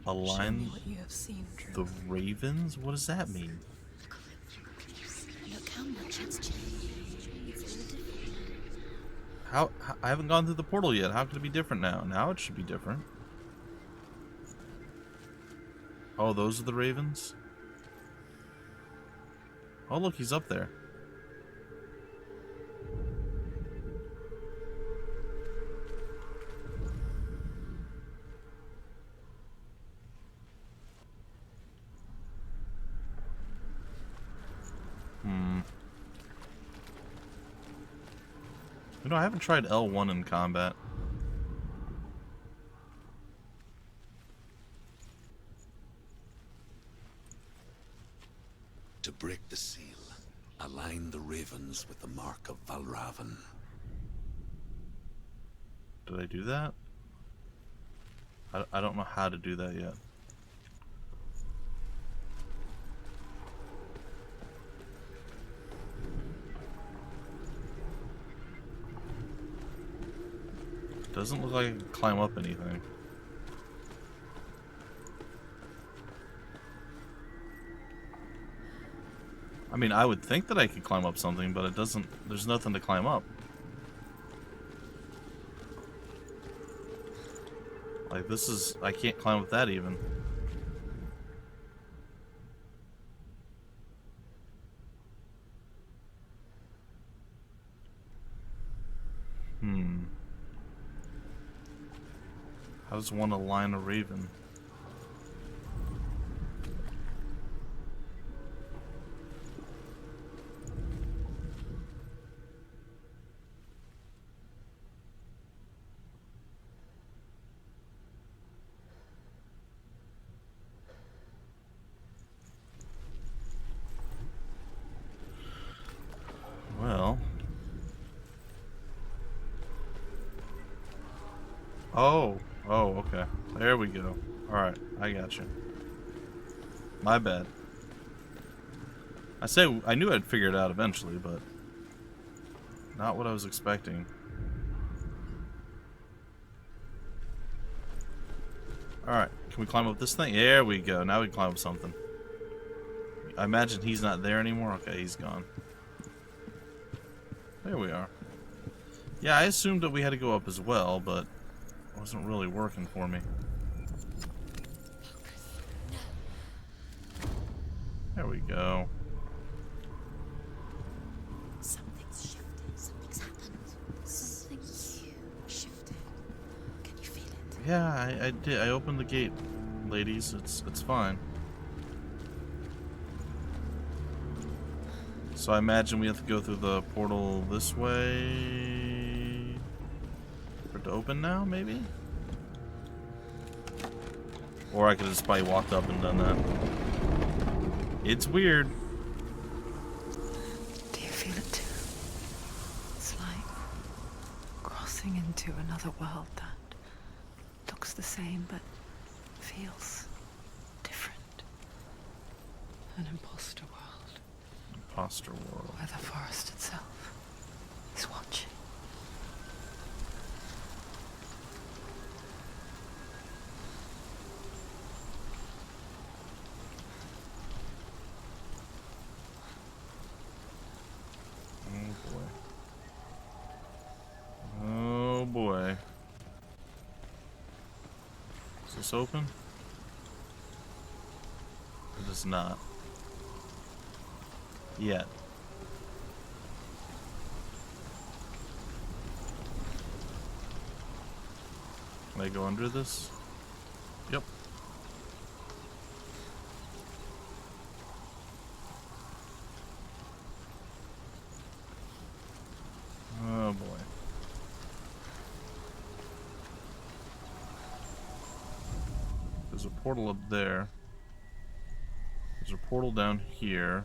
Speaker 7: Show me
Speaker 1: Align
Speaker 7: what you have seen,
Speaker 1: the
Speaker 7: truth.
Speaker 1: ravens? What does that mean?
Speaker 2: Look how much it's changed. It's all different.
Speaker 1: How I haven't gone through the portal yet. How could it be different now? Now it should be different. Oh, those are the ravens? Oh, look, he's up there. You know, I haven't tried L1 in combat.
Speaker 5: To break the seal, align the ravens with the mark of Valravan.
Speaker 1: Did I do that? I don't know how to do that yet. Doesn't look like I can climb up anything. I mean, I would think that I could climb up something, but it doesn't. There's nothing to climb up. Like, this is... I can't climb up that even. How does one align a raven? Well... Oh, okay. There we go. Alright, I got you. My bad. I knew I'd figure it out eventually, but not what I was expecting. Alright, can we climb up this thing? There we go. Now we can climb up something. I imagine he's not there anymore. Okay, he's gone. There we are. Yeah, I assumed that we had to go up as well, but it wasn't really working for me. There we go.
Speaker 2: Something's shifted. Something's happened. Something huge shifted. Can you feel it?
Speaker 1: Yeah, I did. I opened the gate, ladies. It's fine. So I imagine we have to go through the portal this way for it to open now, maybe? Or I could have just probably walked up and done that. It's weird.
Speaker 4: Do you feel it too? It's like crossing into another world that looks the same but feels different. An imposter world.
Speaker 1: Imposter world.
Speaker 4: Where the forest itself is watching.
Speaker 1: Oh boy. Is this open? It is not. Yet. Can I go under this? Yep. Oh boy. There's a portal up there. There's a portal down here.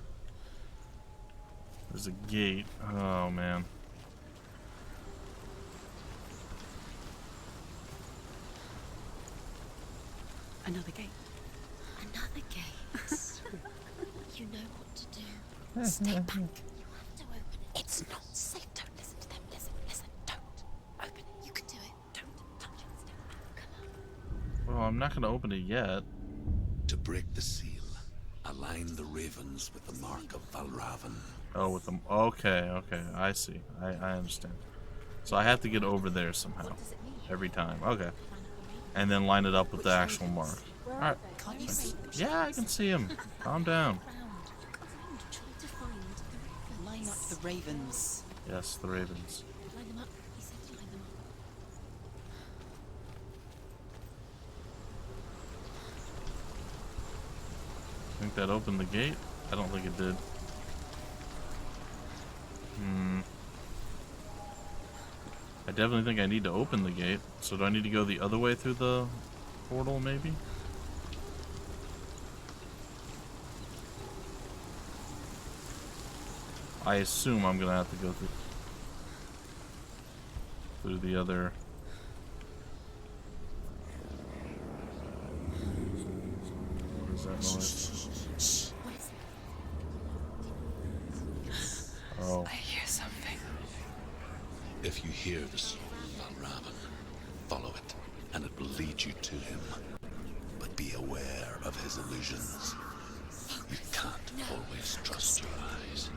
Speaker 1: There's a gate. Oh, man.
Speaker 2: Another gate. Another gate. You know what to do. Stay back. You have to open it. It's not safe. Don't listen to them. Listen. Don't. Open it. You can do it. Don't touch it. Stay back. Come on.
Speaker 1: Well, I'm not going to open it yet.
Speaker 5: To break the seal, align the ravens with the mark of Valravan.
Speaker 1: Oh, with them. Okay. I see. I understand. So I have to get over there somehow. Every time. Okay. And then line it up with the actual mark. Alright.
Speaker 2: Can't you see?
Speaker 1: Yeah, I can see him. Calm down.
Speaker 2: Line up the ravens.
Speaker 1: Yes, the ravens.
Speaker 2: Line them up. He said to line them up.
Speaker 1: Think that opened the gate? I don't think it did. I definitely think I need to open the gate. So do I need to go the other way through the portal, maybe? I assume I'm gonna have to go through the other. What is that noise? Oh.
Speaker 7: I hear something.
Speaker 5: If you hear the soul of Valravan, follow it, and it will lead you to him. But be aware of his illusions. You can't always trust your eyes.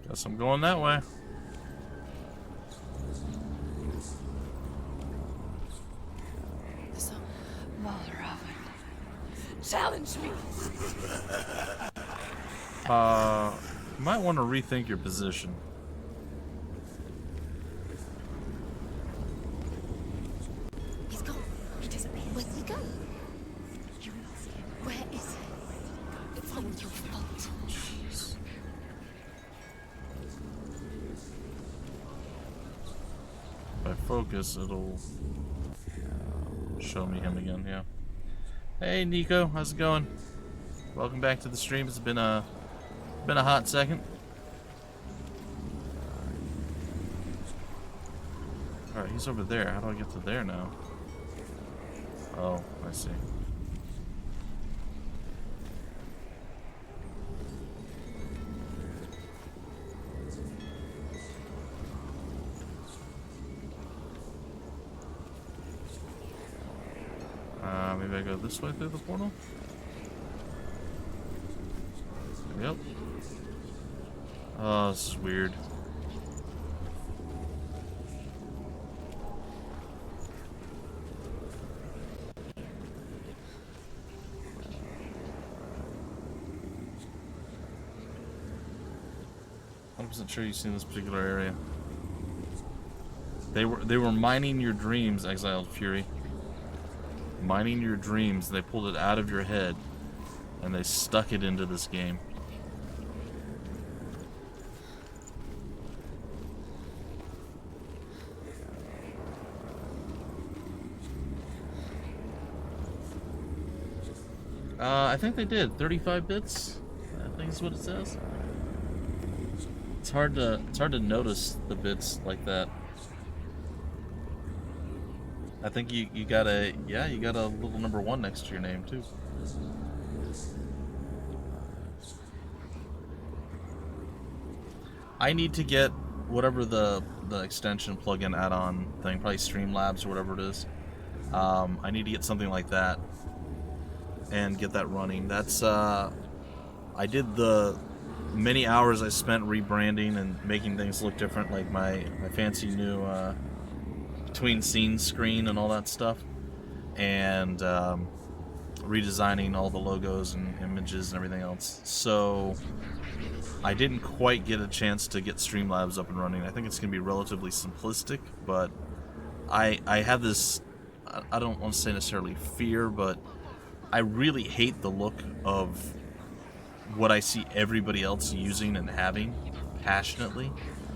Speaker 1: Guess I'm going that way.
Speaker 7: Challenge me.
Speaker 1: You might want to rethink your position.
Speaker 2: He's gone. He disappeared. Where'd he go? Where is he? It's all your fault.
Speaker 1: Jeez. If I focus, it'll show me him again, yeah. Hey Nico, how's it going? Welcome back to the stream. It's been a hot second. Alright, he's over there. How do I get to there now? Oh, I see. Maybe I go this way through the portal? Yep. Oh, this is weird. I'm 100% sure you've seen this particular area. They were mining your dreams, Exiled Fury. Mining your dreams. They pulled it out of your head and they stuck it into this game. I think they did 35 bits. I think is what it says. It's hard to notice the bits like that. I think you got a little number 1 next to your name too. I need to get whatever the extension plugin add-on thing, probably Streamlabs or whatever it is. I need to get something like that and get that running. That's I did the many hours I spent rebranding and making things look different, like my fancy new between scenes screen and all that stuff, and redesigning all the logos and images and everything else. So I didn't quite get a chance to get Streamlabs up and running. I think it's going to be relatively simplistic, but I have this, I don't want to say necessarily fear, but I really hate the look of what I see everybody else using and having passionately,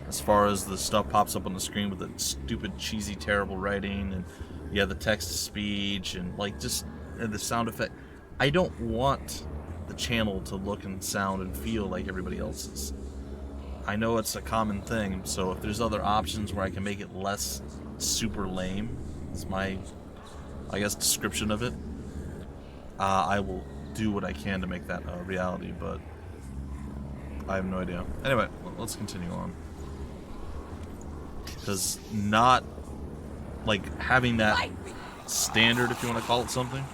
Speaker 1: as far as the stuff pops up on the screen with the stupid, cheesy, terrible writing, and yeah, the text to speech, and like just and the sound effect. I don't want the channel to look and sound and feel like everybody else's. I know it's a common thing, so if there's other options where I can make it less super lame, is my, I guess, description of it, I will do what I can to make that a reality, but I have no idea. Anyway, let's continue on. Because not, like, having that standard, if you want to call it something,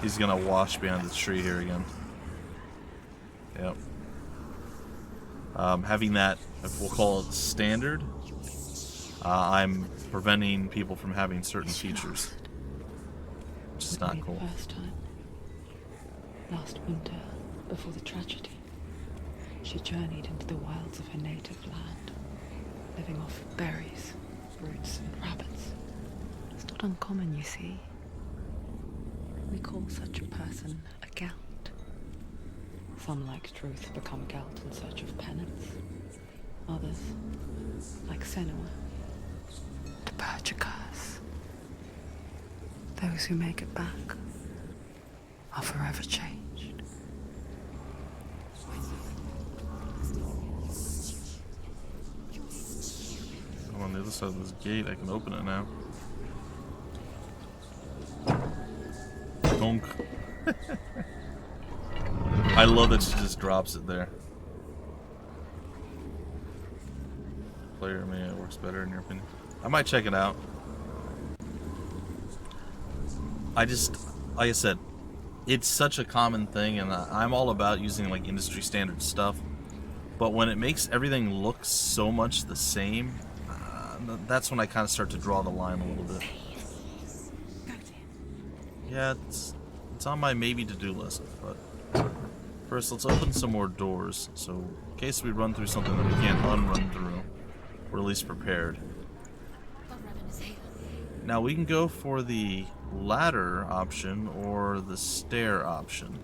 Speaker 1: he's going to wash behind the tree here again. Yep. Having that, if we'll call it standard, I'm preventing people from having certain features, which is not cool.
Speaker 4: First time, last winter, before the tragedy, she journeyed into the wilds of her native land, living off berries, roots, and rabbits. It's not uncommon, you see. We call such a person a Gelt. Some, like Truth, become Gelt in search of penance. Others, like Senua, to purge a curse. Those who make it back are forever changed.
Speaker 1: I'm on the other side of this gate. I can open it now. Donk. I love that she just drops it there. Player, maybe it works better in your opinion. I might check it out. I just, like I said, it's such a common thing, and I'm all about using like industry standard stuff. But when it makes everything look so much the same, that's when I kind of start to draw the line a little bit. Yeah, it's on my maybe to-do list, but first let's open some more doors, so in case we run through something that we can't unrun through, we're at least prepared. Now we can go for the ladder option or the stair option.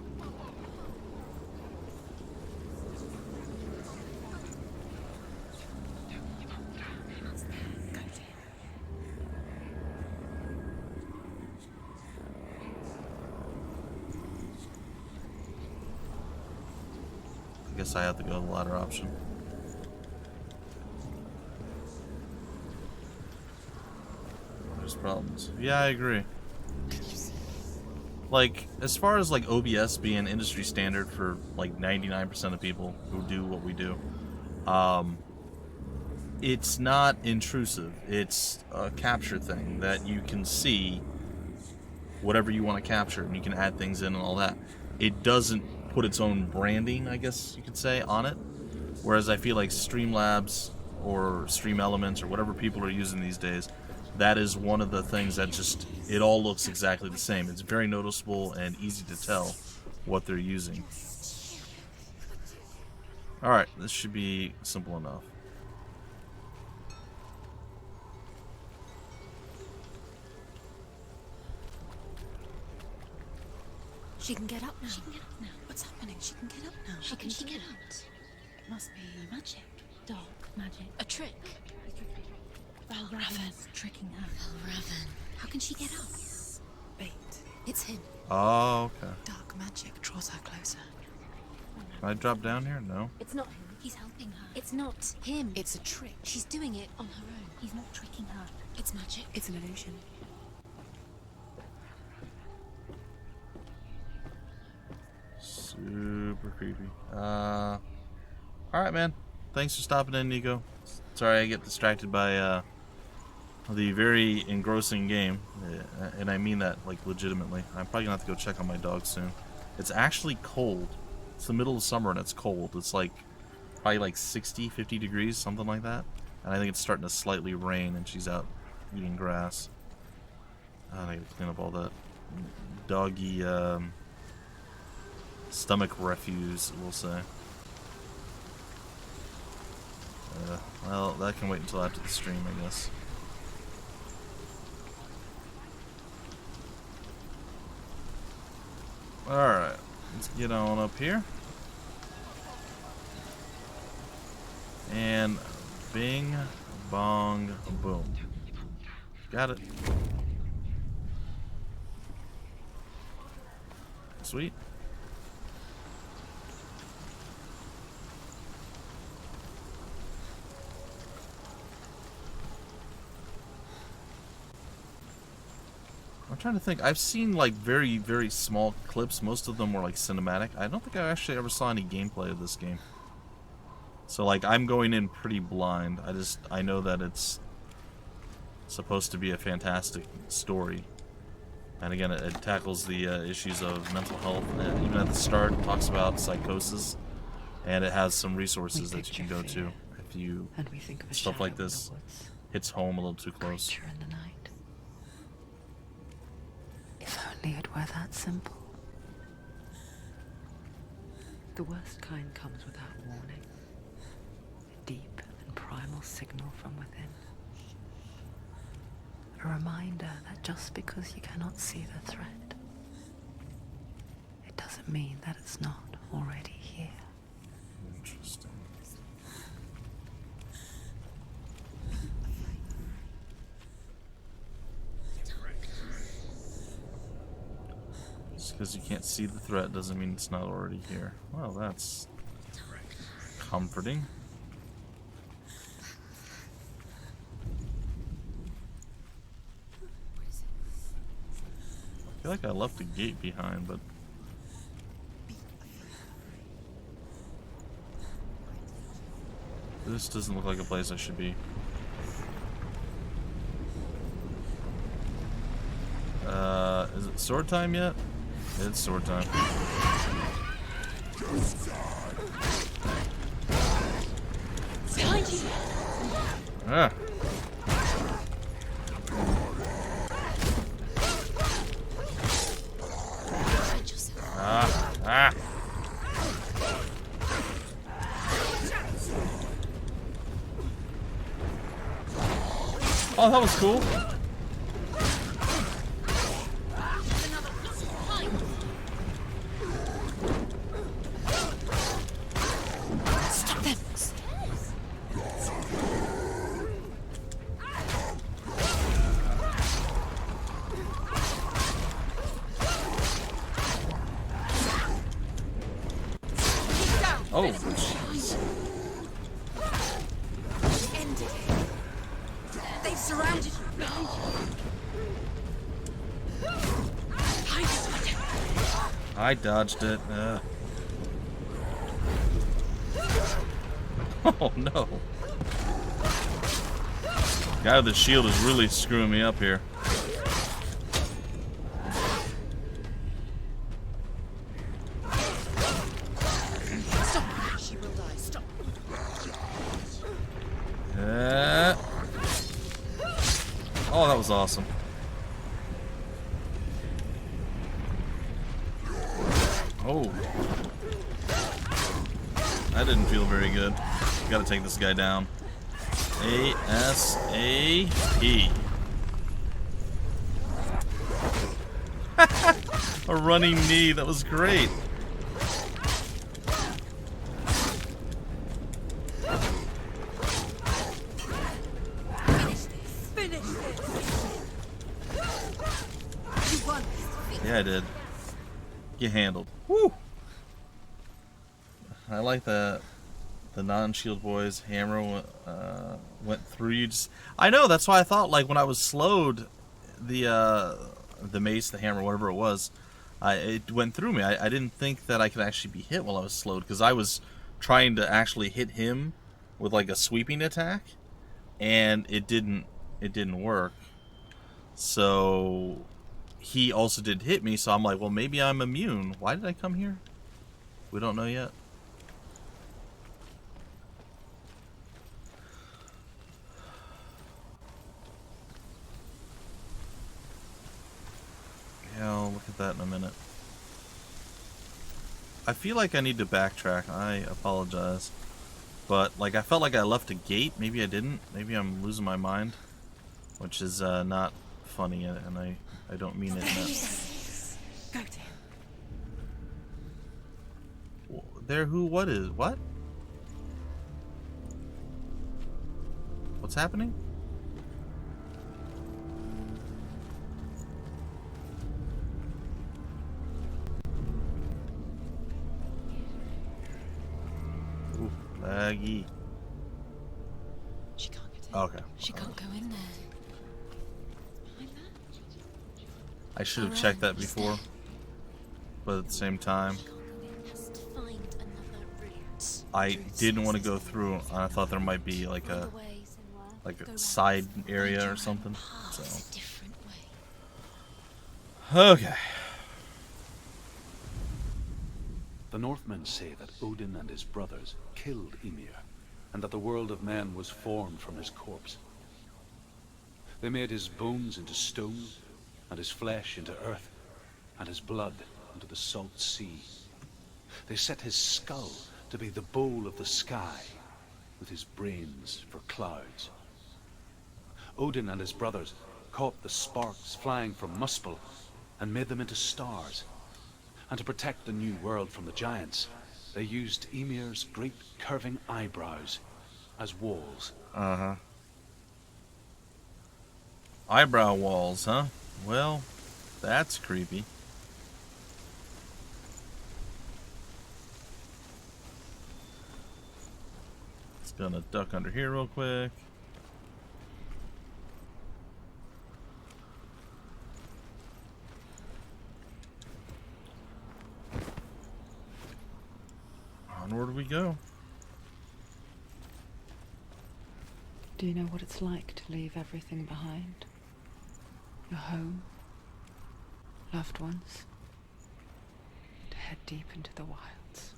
Speaker 1: I guess I have to go the ladder option. There's problems. Yeah, I agree. Like, as far as like OBS being industry standard for like 99% of people who do what we do, it's not intrusive. It's a capture thing that you can see whatever you want to capture, and you can add things in and all that. It doesn't put its own branding, I guess you could say, on it. Whereas I feel like Streamlabs or Stream Elements or whatever people are using these days, that is one of the things that just, it all looks exactly the same. It's very noticeable and easy to tell what they're using. Alright, this should be simple enough.
Speaker 2: She can get up now. She can get up now. What's happening? She can get up now. How can she get out? It must be magic. Dark magic. A trick. Valravan's tricking her. Valravan. How can she get up? Bait. It's him.
Speaker 1: Oh, okay.
Speaker 2: Dark magic draws her closer.
Speaker 1: Can I drop down here? No.
Speaker 2: It's not him. He's helping her. It's not him. It's a trick. She's doing it on her own. He's not tricking her. It's magic. It's an illusion.
Speaker 1: Super creepy. Alright, man. Thanks for stopping in, Nico. Sorry I get distracted by the very engrossing game. And I mean that, like, legitimately. I'm probably gonna have to go check on my dog soon. It's actually cold. It's the middle of summer and it's cold. It's like probably like 60, 50 degrees, something like that. And I think it's starting to slightly rain and she's out eating grass. I gotta clean up all that doggy stomach refuse, we'll say. Well, that can wait until after the stream, I guess. Alright, let's get on up here. And bing, bong, boom. Got it. Sweet. I'm trying to think. I've seen like very, very small clips. Most of them were like cinematic. I don't think I actually ever saw any gameplay of this game. So like I'm going in pretty blind. I know that it's supposed to be a fantastic story. And again, it tackles the issues of mental health. And even at the start, it talks about psychosis. And it has some resources that you can go to if you stuff like this hits home a little too close.
Speaker 4: In the night. If only it were that simple. The worst kind comes without warning. A deep and primal signal from within. A reminder that just because you cannot see the threat, it doesn't mean that it's not already here.
Speaker 1: Interesting. Just because you can't see the threat doesn't mean it's not already here. Well, that's comforting. I feel like I left a gate behind, but this doesn't look like a place I should be. Is it sword time yet? It's sword time.
Speaker 2: Behind you.
Speaker 1: Ah. Ah. Oh, that was cool.
Speaker 2: Stop them.
Speaker 1: Oh, jeez.
Speaker 2: End it. They've surrounded you. Behind you.
Speaker 1: I dodged it. Oh no. Guy with the shield is really screwing me up here.
Speaker 2: Stop. She will die. Stop.
Speaker 1: Oh, that was awesome. Oh. That didn't feel very good. Gotta take this guy down. ASAP. A running knee. That was great.
Speaker 2: Finish this. You won.
Speaker 1: Yeah, I did. Get handled. Woo! I like that the non-shield boys hammer went through you. I know, that's why I thought, like, when I was slowed, the mace, the hammer, whatever it was, it went through me. I didn't think that I could actually be hit while I was slowed, because I was trying to actually hit him with, like, a sweeping attack, and it didn't work. So he also did hit me, so I'm like, well, maybe I'm immune. Why did I come here? We don't know yet. Yeah, I'll look at that in a minute. I feel like I need to backtrack. I apologize. But, like, I felt like I left a gate. Maybe I didn't. Maybe I'm losing my mind. Which is not funny, and I don't mean it in that.
Speaker 2: Go to him.
Speaker 1: There who, what is, what? What's happening? Ooh, laggy.
Speaker 2: She can't get in.
Speaker 1: Okay.
Speaker 2: She can't go in there. Behind that?
Speaker 1: I should have checked that before, but at the same time, I didn't want to go through. I thought there might be like a side area or something. So okay.
Speaker 6: The Northmen say that Odin and his brothers killed Ymir, and that the world of men was formed from his corpse. They made his bones into stone, and his flesh into earth, and his blood into the salt sea. They set his skull to be the bowl of the sky, with his brains for clouds. Odin and his brothers caught the sparks flying from Muspel and made them into stars. And to protect the new world from the giants, they used Ymir's great curving eyebrows as walls.
Speaker 1: Uh-huh. Eyebrow walls, huh? Well, that's creepy. Just gonna duck under here real quick. Onward we go.
Speaker 4: Do you know what it's like to leave everything behind? Your home, loved ones, to head deep into the wilds,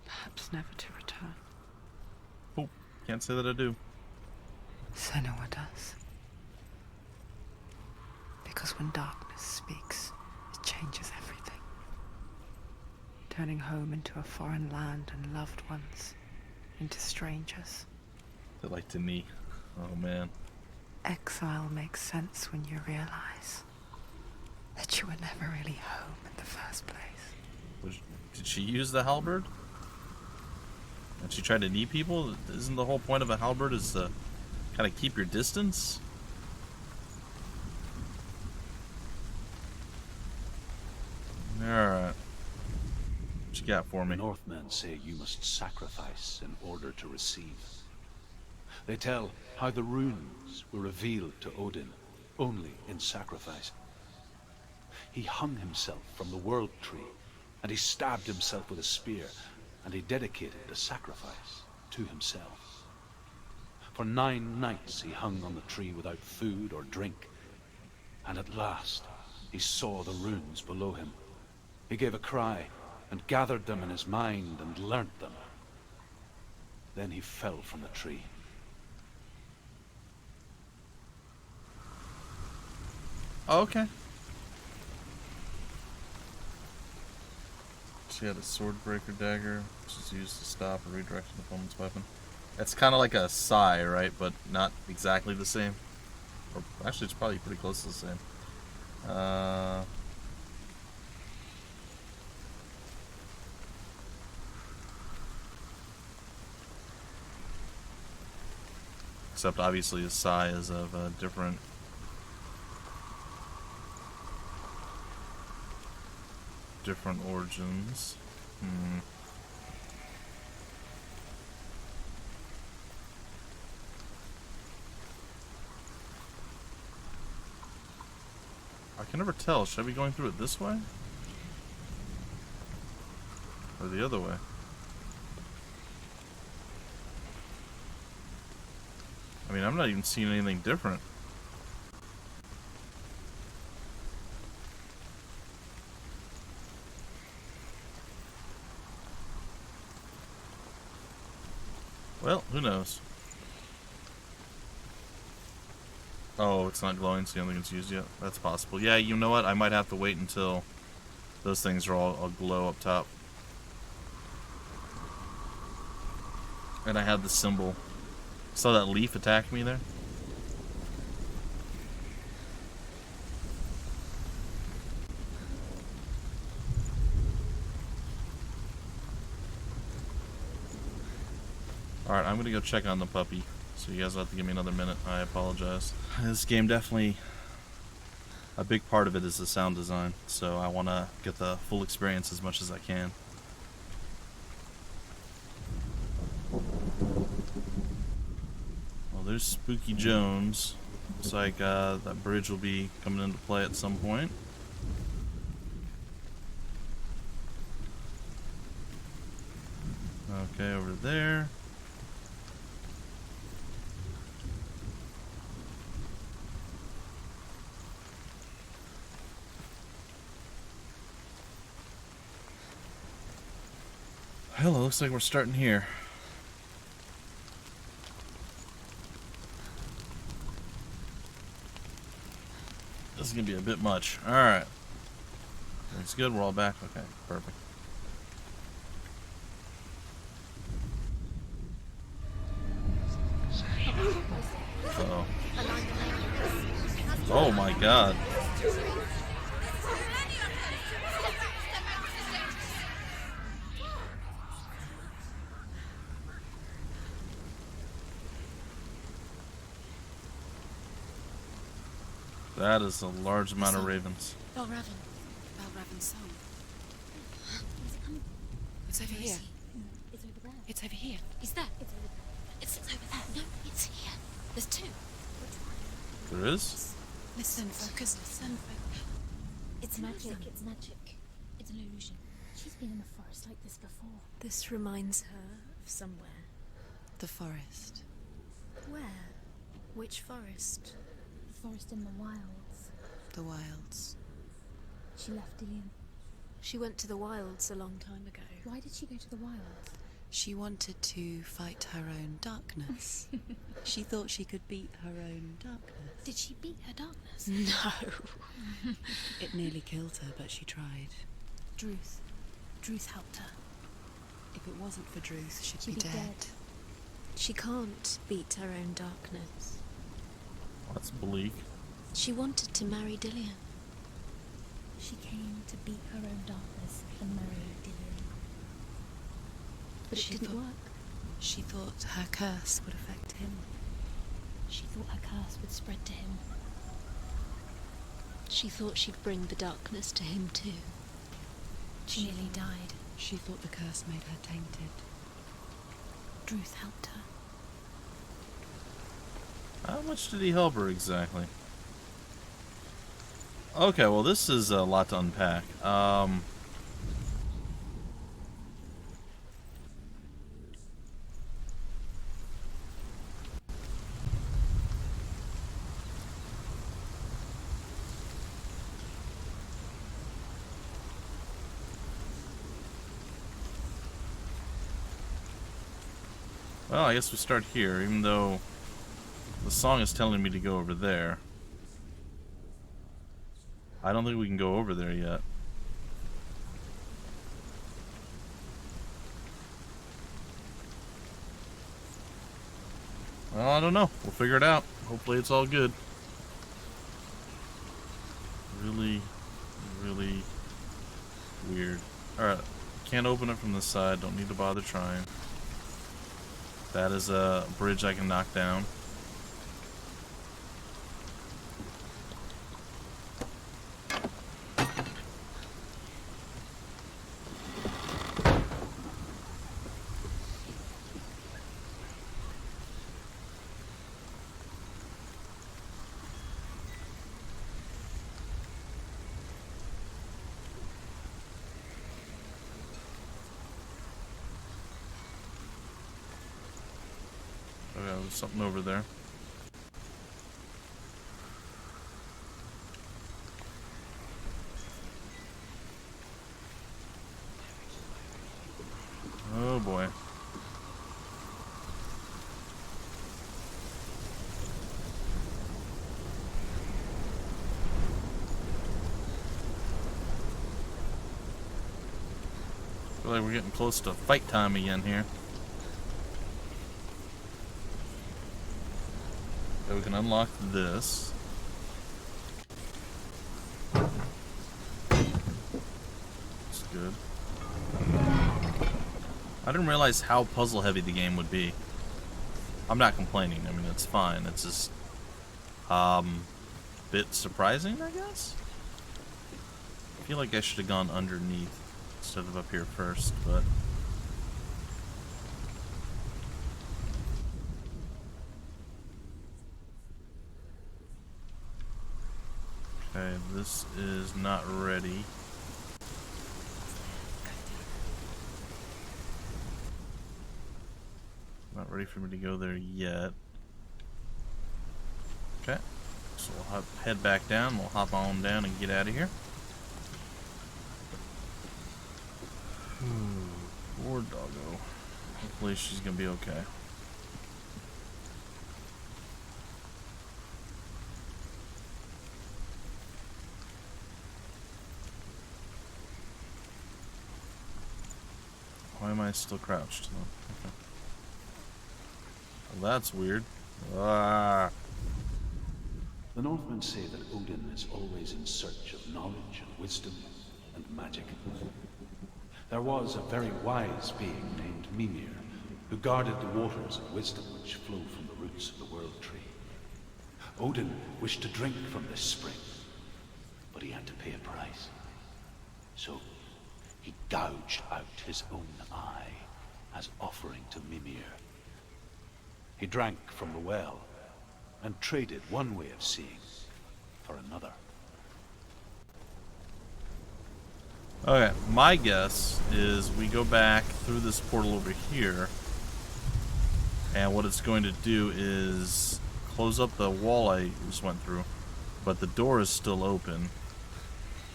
Speaker 4: perhaps never to return.
Speaker 1: Oh, can't say that I do.
Speaker 4: Senua does. Because when darkness speaks, it changes everything. Turning home into a foreign land and loved ones into strangers.
Speaker 1: They're like to me. Oh man.
Speaker 4: Exile makes sense when you realize that you were never really home in the first place.
Speaker 1: Did she use the halberd? And she tried to knee people? Isn't the whole point of a halberd is to kind of keep your distance? Alright. What you got for me?
Speaker 6: The Northmen say you must sacrifice in order to receive. They tell how the runes were revealed to Odin only in sacrifice. He hung himself from the world tree, and he stabbed himself with a spear, and he dedicated the sacrifice to himself. For 9 nights he hung on the tree without food or drink, and at last he saw the runes below him. He gave a cry, and gathered them in his mind and learnt them. Then he fell from the tree.
Speaker 1: Okay. She had a swordbreaker dagger, which is used to stop or redirect an opponent's weapon. It's kind of like a sai, right? But not exactly the same. Or actually, it's probably pretty close to the same. Except obviously a sai is of a different origins. I can never tell. Should I be going through it this way? Or the other way? I mean, I'm not even seeing anything different. Well, who knows? Oh, it's not glowing, so you don't think it's used yet? That's possible. Yeah, you know what? I might have to wait until those things are all glow up top. And I have the symbol. Saw that leaf attack me there? Alright, I'm gonna go check on the puppy. So you guys will have to give me another minute. I apologize. This game definitely, a big part of it is the sound design. So I want to get the full experience as much as I can. Well, there's Spooky Jones. Looks like that bridge will be coming into play at some point. Okay, over there. Hello, looks like we're starting here. This is gonna be a bit much. Alright. That's good, we're all back. Okay, perfect. Uh-oh. Oh my god. That is a large amount of ravens.
Speaker 2: Balraven's song. It's over here.
Speaker 8: It's over there.
Speaker 2: It's over here. Is that?
Speaker 8: It's over there.
Speaker 2: It's over there. No, it's here. There's two.
Speaker 1: There is?
Speaker 2: Listen, focus, listen.
Speaker 8: It's magic. It's magic. It's an illusion. She's been in a forest like this before.
Speaker 2: This reminds her of somewhere. The forest.
Speaker 8: Where?
Speaker 2: Which forest?
Speaker 8: The forest in the wilds.
Speaker 2: The wilds.
Speaker 8: She left Dillian.
Speaker 2: She went to the wilds a long time ago.
Speaker 8: Why did she go to the wilds?
Speaker 2: She wanted to fight her own darkness. She thought she could beat her own darkness.
Speaker 8: Did she beat her darkness?
Speaker 2: No. It nearly killed her, but she tried.
Speaker 8: Druth. Druth helped her.
Speaker 2: If it wasn't for Druth, she'd
Speaker 8: She'd
Speaker 2: be
Speaker 8: be
Speaker 2: dead.
Speaker 8: dead.
Speaker 2: She can't beat her own darkness.
Speaker 1: That's bleak.
Speaker 2: She wanted to marry Dillian.
Speaker 8: She came to beat her own darkness and marry Dillian. But it didn't work.
Speaker 2: She thought her curse would affect him.
Speaker 8: She thought her curse would spread to him.
Speaker 2: She thought she'd bring the darkness to him too.
Speaker 8: She nearly died.
Speaker 2: She thought the curse made her tainted.
Speaker 8: Druth helped her.
Speaker 1: How much did he help her exactly? Okay, well this is a lot to unpack. Well, I guess we start here, even though the song is telling me to go over there. I don't think we can go over there yet. Well, I don't know. We'll figure it out. Hopefully it's all good. Really, really weird. Alright, can't open it from this side. Don't need to bother trying. That is a bridge I can knock down. Okay, there's something over there. Oh boy. Feel like we're getting close to fight time again here. So we can unlock this. That's good. I didn't realize how puzzle heavy the game would be. I'm not complaining. I mean, it's fine. It's just bit surprising, I guess. I feel like I should have gone underneath instead of up here first, but okay, this is not ready. Not ready for me to go there yet. Okay, so we'll head back down. We'll hop on down and get out of here. Poor doggo. Hopefully she's gonna be okay. Why am I still crouched? Okay. Well, that's weird. Ah.
Speaker 5: The Northmen say that Odin is always in search of knowledge and wisdom and magic. There was a very wise being named Mimir, who guarded the waters of wisdom which flow from the roots of the World Tree. Odin wished to drink from this spring, but he had to pay a price. So he gouged out his own eye as offering to Mimir. He drank from the well and traded one way of seeing for another.
Speaker 1: Okay, my guess is we go back through this portal over here, and what it's going to do is close up the wall I just went through, but the door is still open.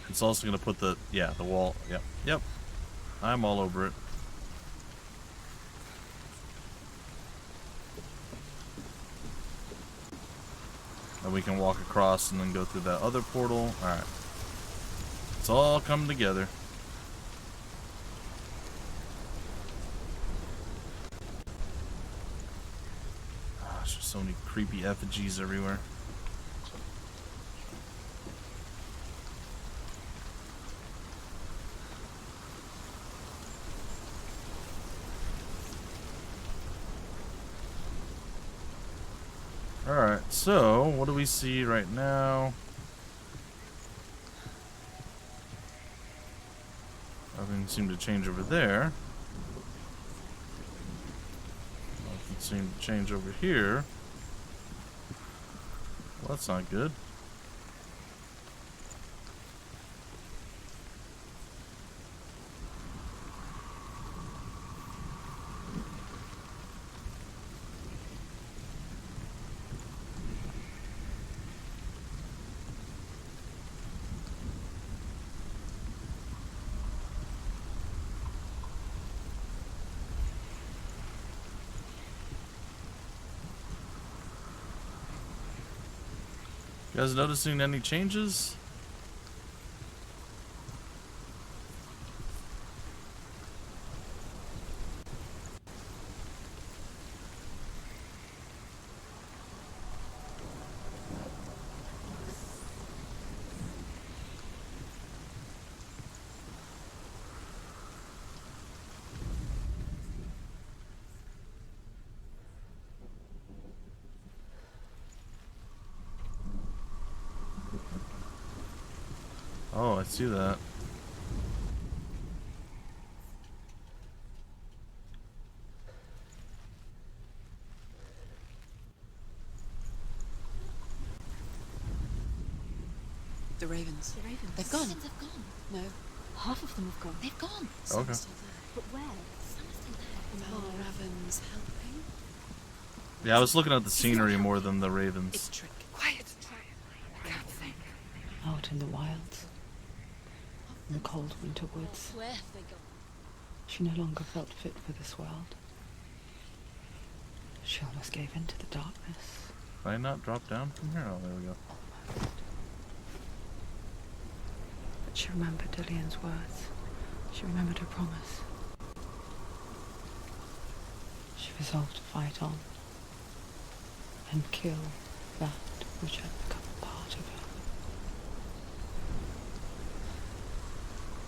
Speaker 1: It's also going to put the wall, yep, I'm all over it. And we can walk across and then go through that other portal. Alright. It's all come together. Gosh, there's so many creepy effigies everywhere. Alright, so what do we see right now? Nothing seemed to change over there. Nothing seemed to change over here. Well, that's not good. You guys noticing any changes? Oh, I see that.
Speaker 2: The ravens.
Speaker 8: The ravens.
Speaker 2: They've gone.
Speaker 8: They've gone.
Speaker 2: No.
Speaker 8: Half of them have gone. They've gone.
Speaker 2: Some
Speaker 1: Okay.
Speaker 2: are still there.
Speaker 8: But where? Some are still there.
Speaker 2: Val Raven's helping.
Speaker 1: Yeah, I was looking at the scenery more than the ravens.
Speaker 2: It's trick.
Speaker 7: Quiet. I can't think.
Speaker 4: Out in the wilds, in the cold winter woods,
Speaker 8: Where have they gone?
Speaker 4: she no longer felt fit for this world. She almost gave in to the darkness.
Speaker 1: Did I not drop down from here? Oh, there we go.
Speaker 4: Almost. But she remembered Dillian's words. She remembered her promise. She resolved to fight on and kill that which had become a part of her.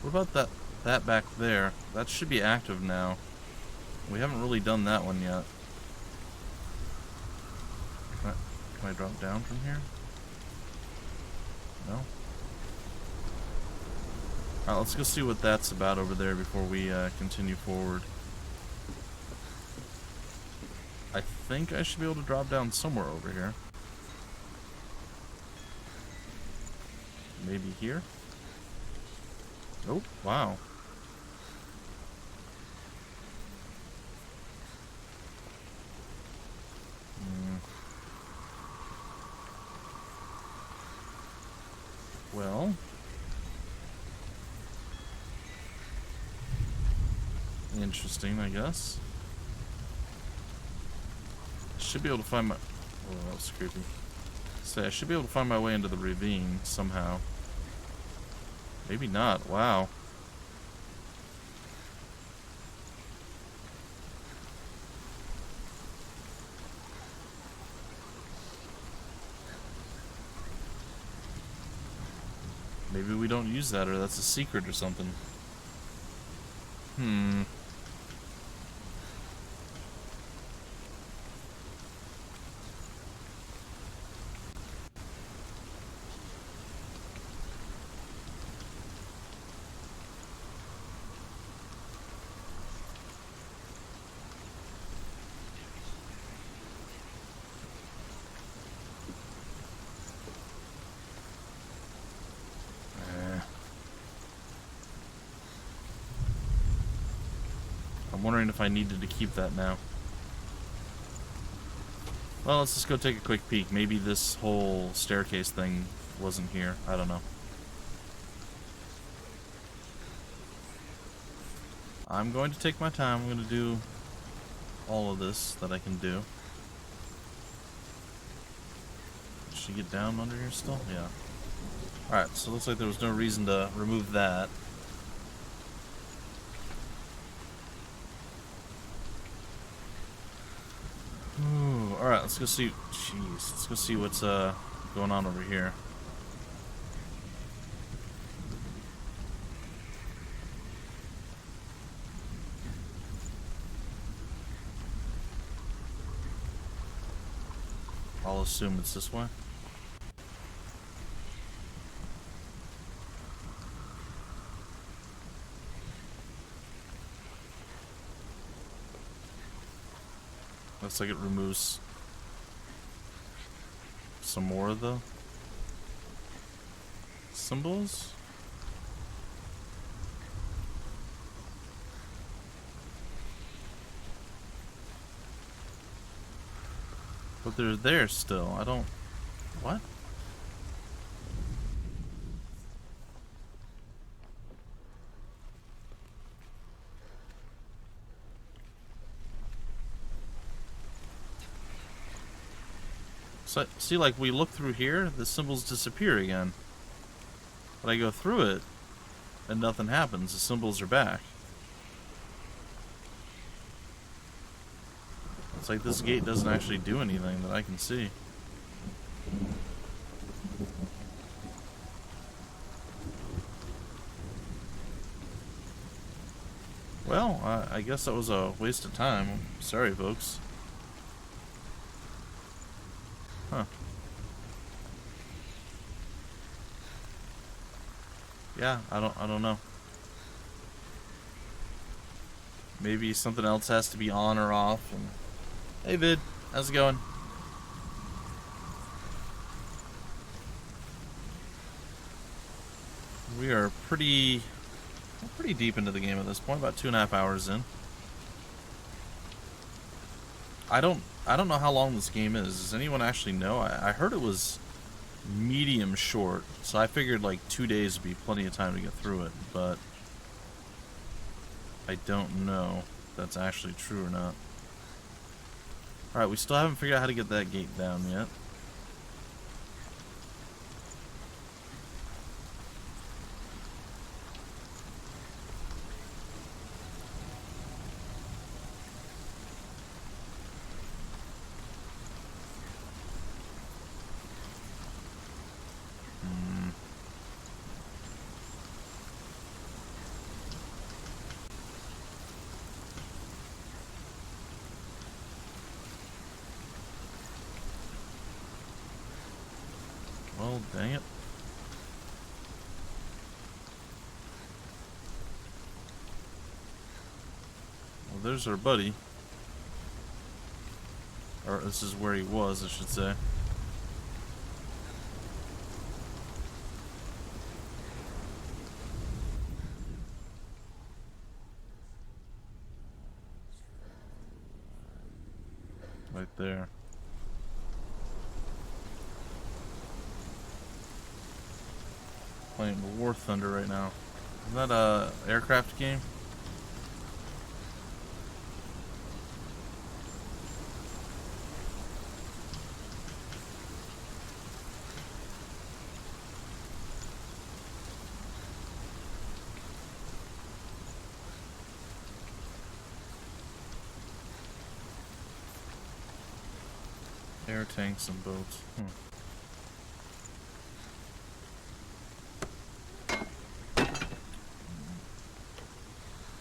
Speaker 1: What about that back there? That should be active now. We haven't really done that one yet. Can I drop down from here? No? Alright, let's go see what that's about over there before we continue forward. I think I should be able to drop down somewhere over here. Maybe here? Oh, wow. Well, interesting, I guess. Should be able to find my... Oh, that was creepy. Say, I should be able to find my way into the ravine somehow. Maybe not. Wow. Maybe we don't use that, or that's a secret or something. I'm wondering if I needed to keep that now. Well, let's just go take a quick peek. Maybe this whole staircase thing wasn't here. I don't know. I'm going to take my time. I'm going to do all of this that I can do. Did she get down under here still? Yeah. Alright, so it looks like there was no reason to remove that. Alright, let's go see. Jeez, let's go see what's going on over here. I'll assume it's this way. Looks like it removes some more of the symbols. But they're there still. I don't... What? So, see, like, we look through here, the symbols disappear again. But I go through it, and nothing happens. The symbols are back. It's like this gate doesn't actually do anything that I can see. Well, I guess that was a waste of time. Sorry, folks. Huh. Yeah, I don't know. Maybe something else has to be on or off. And hey, Vid, how's it going? We are pretty deep into the game at this point, about 2.5 hours in. I don't know how long this game is. Does anyone actually know? I heard it was medium short, so I figured like 2 days would be plenty of time to get through it, but I don't know if that's actually true or not. Alright, we still haven't figured out how to get that gate down yet. Dang it. Well, there's our buddy. Or this is where he was, I should say. Right there. Playing War Thunder right now. Isn't that a aircraft game? Air tanks and boats.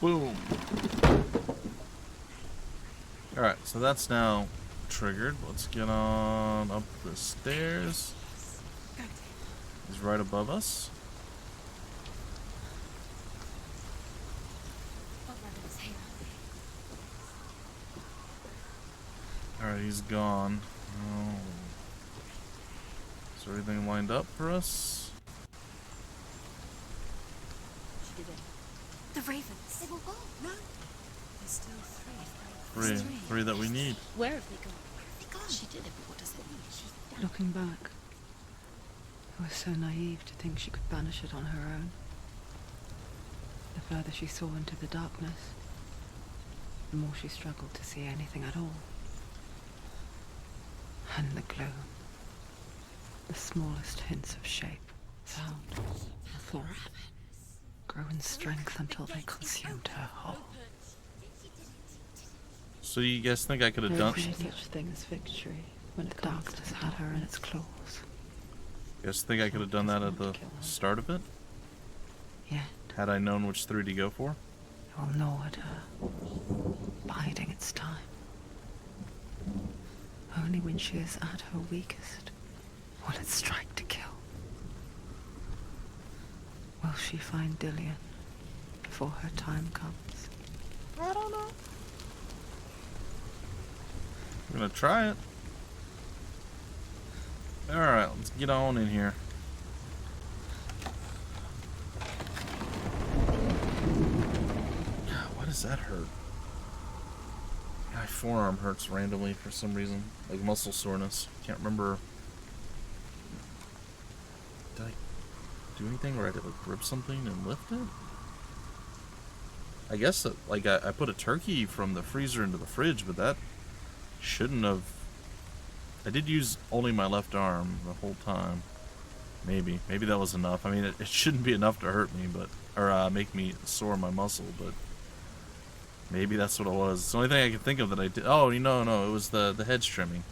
Speaker 1: Boom. Alright, so that's now triggered. Let's get on up the stairs. He's right above us. Alright, he's gone. Oh. Is everything lined up for us?
Speaker 2: She did it. The ravens. They will go. No. There's still three.
Speaker 1: Three that we need.
Speaker 2: Where have they gone? Where have they gone? She did it, but what does it mean? She's done.
Speaker 4: Looking back, I was so naive to think she could banish it on her own. The further she saw into the darkness, the more she struggled to see anything at all. And the gloom, the smallest hints of shape, sound, thought, grow in strength until they consumed her whole.
Speaker 1: So you guys think I could have done?
Speaker 4: There is no such thing as victory when the darkness had her in its claws.
Speaker 1: You guys think I could have done that at the start of it?
Speaker 4: Yet,
Speaker 1: had I known which three to go for?
Speaker 4: It will gnaw at her, biding its time. Only when she is at her weakest will it strike to kill. Will she find Dillion before her time comes?
Speaker 1: I don't know. I'm gonna try it. Alright, let's get on in here. Why does that hurt? My forearm hurts randomly for some reason. Like muscle soreness. Can't remember. Did I do anything where I had to like grip something and lift it? I guess that, like I put a turkey from the freezer into the fridge, but that shouldn't have. I did use only my left arm the whole time. Maybe that was enough. I mean, it shouldn't be enough to hurt me, but or make me sore my muscle, but maybe that's what it was. It's the only thing I can think of that I did. Oh, no, it was the head trimming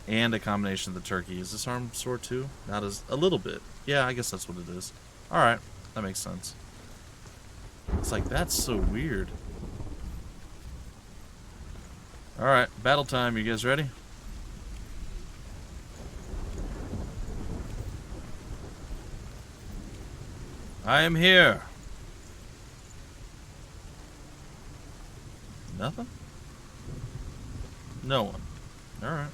Speaker 1: and a combination of the turkey. Is this arm sore too? Not as a little bit. Yeah, I guess that's what it is. All right, that makes sense. It's like that's so weird. All right, battle time. You guys ready? I am here. Nothing? No one. Alright.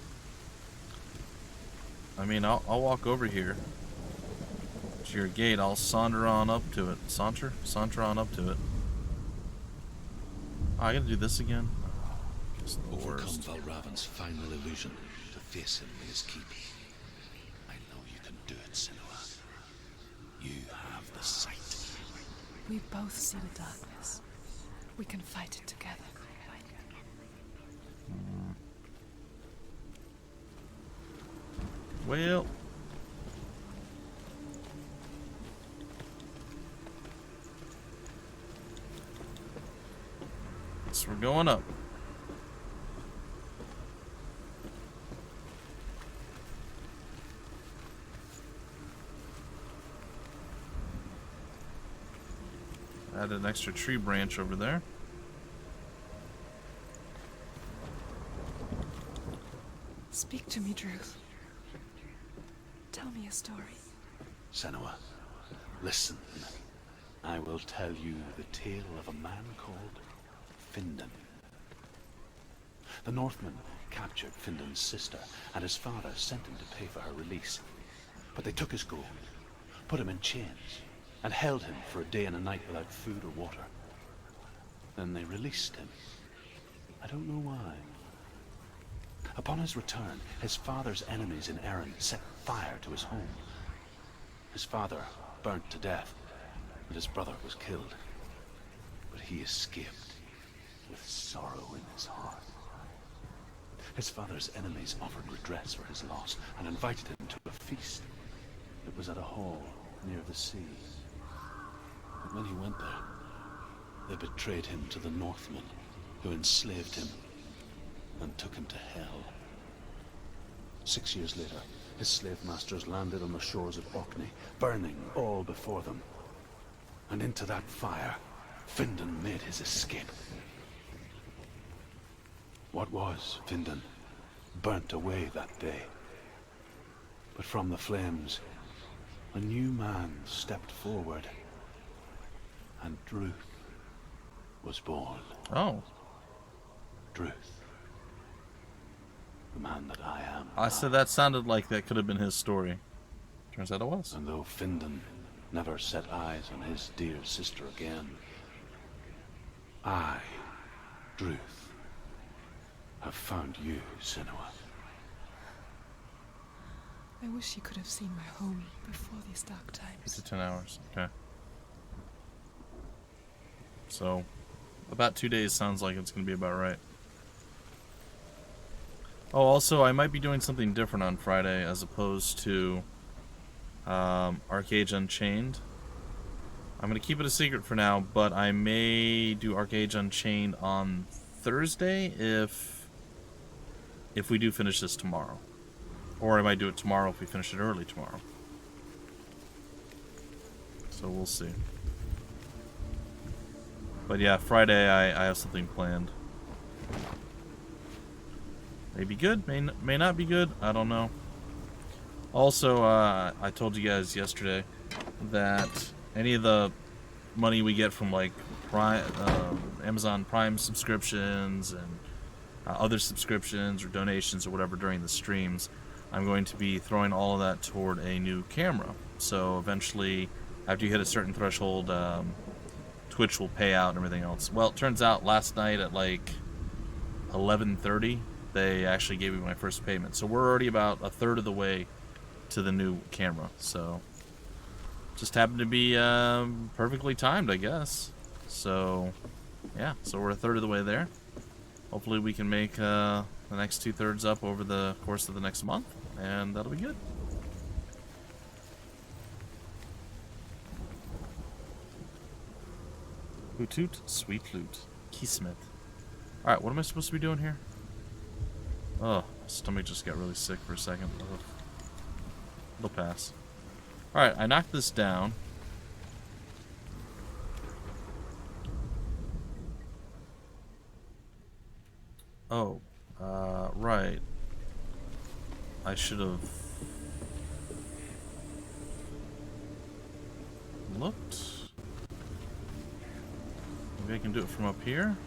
Speaker 1: I mean, I'll walk over here to your gate. I'll saunter on up to it. Saunter on up to it. Oh, I gotta do this again? It's the
Speaker 5: Overcome
Speaker 1: worst.
Speaker 5: Valravan's final illusion to face him in his keep. I know you can do it, Senua. You have the sight.
Speaker 7: We both see the darkness. We can fight it together.
Speaker 1: Well, so we're going up. Add an extra tree branch over there.
Speaker 7: Speak to me, Druth. Tell Tell me a story.
Speaker 6: Senua, listen. I will tell you the tale of a man called Findan. The Northmen captured Findan's sister, and his father sent him to pay for her release. But they took his gold, put him in chains, and held him for a day and a night without food or water. Then they released him. I don't know why. Upon his return, his father's enemies in Erin set fire to his home. His father burnt to death, and his brother was killed. But he escaped with sorrow in his heart. His father's enemies offered redress for his loss and invited him to a feast. It was at a hall near the sea. But when he went there, they betrayed him to the Northmen, who enslaved him and took him to hell. 6 years later, his slave masters landed on the shores of Orkney, burning all before them. And into that fire, Findan made his escape. What was Findan burnt away that day. But from the flames, a new man stepped forward, and Druth was born.
Speaker 1: Oh.
Speaker 6: Druth. The man that I am.
Speaker 1: I said that sounded like that could have been his story. Turns out it was.
Speaker 6: And though Findan never set eyes on his dear sister again, I, Druth, have found you, Senua.
Speaker 7: I wish you could have seen my home before these dark times.
Speaker 1: 8 to 10 hours. Okay. So, about 2 days sounds like it's going to be about right. Oh, also, I might be doing something different on Friday as opposed to Arcade Unchained. I'm going to keep it a secret for now, but I may do Arcade Unchained on Thursday if we do finish this tomorrow. Or I might do it tomorrow if we finish it early tomorrow. So we'll see. But yeah, Friday I have something planned. May be good, may not be good, I don't know. Also, I told you guys yesterday that any of the money we get from like Amazon Prime subscriptions and other subscriptions or donations or whatever during the streams, I'm going to be throwing all of that toward a new camera. So eventually, after you hit a certain threshold, Twitch will pay out and everything else. Well, it turns out last night at like 11:30, they actually gave me my first payment. So we're already about a third of the way to the new camera. So just happened to be perfectly timed, I guess. So yeah, so we're a third of the way there. Hopefully we can make the next 2/3 up over the course of the next month, and that'll be good. Hoot toot, sweet flute, Kismet. Alright, what am I supposed to be doing here? Oh, my stomach just got really sick for a second. Ugh. It'll pass. Alright, I knocked this down. Oh, right. I should have looked. Maybe I can do it from up here.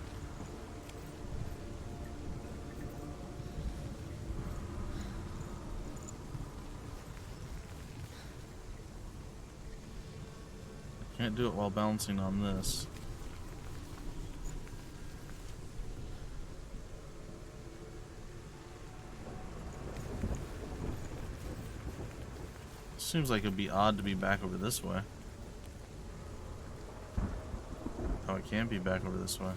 Speaker 1: I can't do it while balancing on this. Seems like it'd be odd to be back over this way. Oh, I can't be back over this way.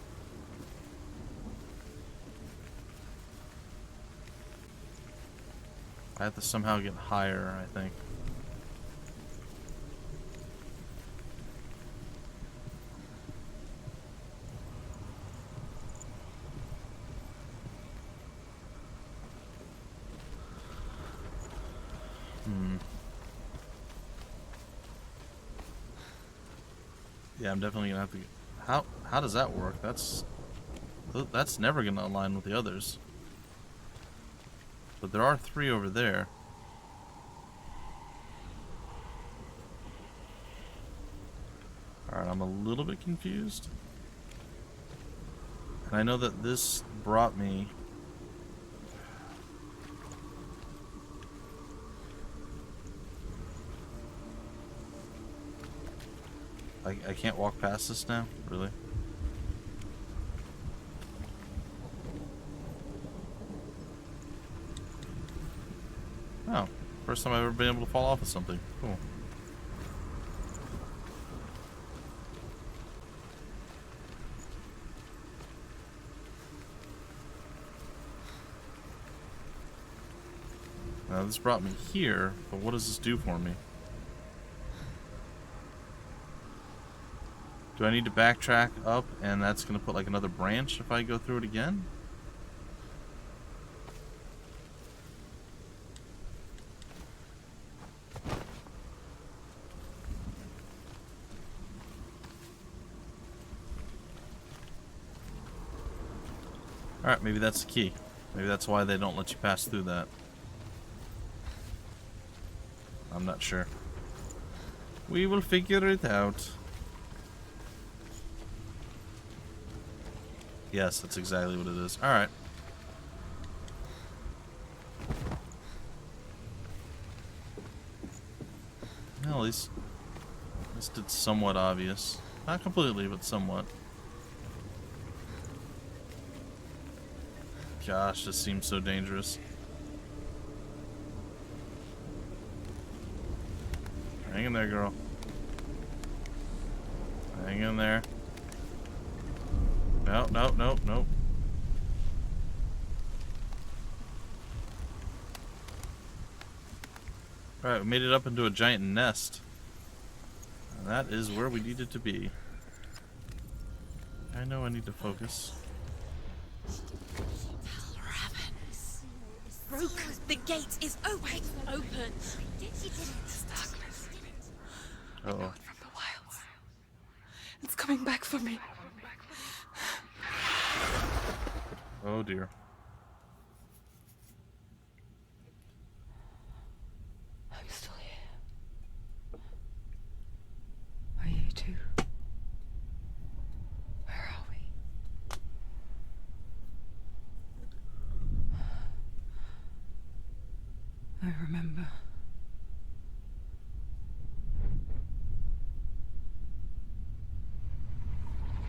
Speaker 1: I have to somehow get higher, I think. Yeah, I'm definitely gonna have to. How does that work? That's never gonna align with the others. But there are 3 over there. I'm a little bit confused. And I know that this brought me... I can't walk past this now? Really? Oh. First time I've ever been able to fall off of something. Cool. Now this brought me here, but what does this do for me? Do I need to backtrack up and that's going to put like another branch if I go through it again? Alright, maybe that's the key. Maybe that's why they don't let you pass through that. I'm not sure. We will figure it out. Yes, that's exactly what it is. Alright. Well, at least it's somewhat obvious. Not completely, but somewhat. Gosh, this seems so dangerous. Hang in there, girl. Hang in there. No, no, no, no. Alright, we made it up into a giant nest. And that is where we needed to be. I know I need to focus.
Speaker 2: Broke. The gate is open. Open.
Speaker 1: Uh-oh.
Speaker 7: From the wilds. It's coming back for me.
Speaker 1: Oh dear.
Speaker 4: I'm still here. Are you too? Where are we? I remember.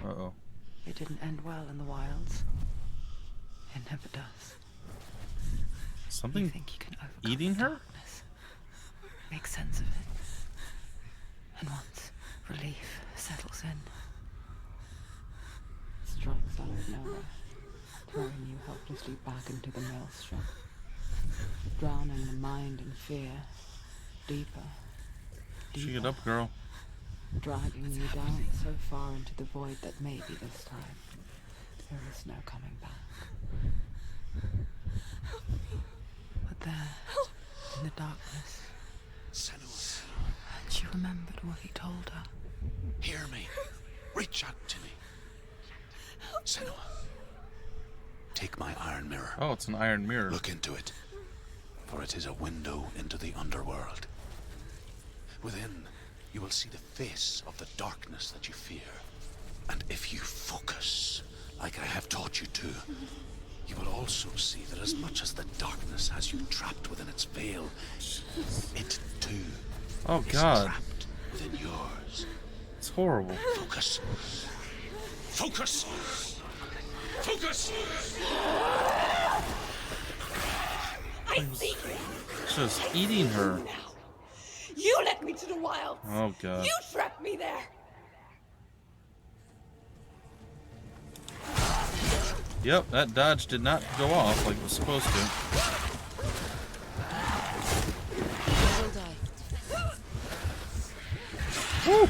Speaker 1: Uh-oh.
Speaker 4: It didn't end well in the wilds. It never does.
Speaker 1: Something
Speaker 4: You think you can overcome
Speaker 1: eating
Speaker 4: the
Speaker 1: her?
Speaker 4: darkness, make sense of it, and once relief settles in, it strikes out of nowhere, throwing you helplessly back into the maelstrom, drowning the mind in fear, deeper,
Speaker 1: Shake it up, girl.
Speaker 4: dragging you down so far into the void that maybe this time there is no coming back. But there, in the darkness,
Speaker 5: Senua,
Speaker 4: and she remembered what he told her.
Speaker 5: hear me. Reach out to me. Senua, take my iron mirror.
Speaker 1: Oh, it's an iron mirror.
Speaker 5: Look into it, for it is a window into the underworld. Within, you will see the face of the darkness that you fear. And if you focus, like I have taught you to, you will also see that as much as the darkness has you trapped within its veil, it too
Speaker 1: Oh
Speaker 5: is
Speaker 1: God.
Speaker 5: trapped within yours.
Speaker 1: It's horrible.
Speaker 5: Focus. Focus. Focus.
Speaker 7: I see you.
Speaker 1: It's just eating her.
Speaker 7: Now. You led me to the wilds.
Speaker 1: Oh God.
Speaker 7: You trapped me there.
Speaker 1: Yep, that dodge did not go off like it was supposed to.
Speaker 2: You will die.
Speaker 1: Woo!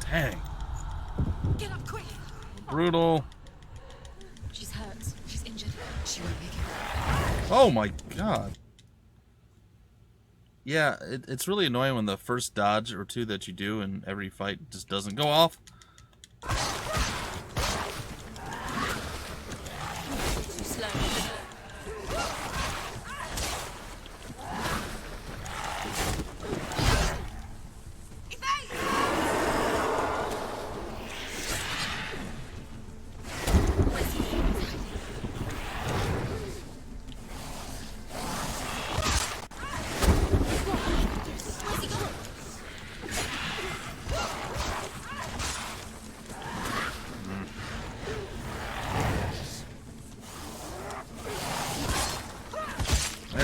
Speaker 1: Dang.
Speaker 2: Get up quick.
Speaker 1: Brutal.
Speaker 2: She's hurt. She's injured. She won't make it.
Speaker 1: Oh my God. Yeah, it's really annoying when the first dodge or two that you do in every fight just doesn't go off.
Speaker 2: Too slow.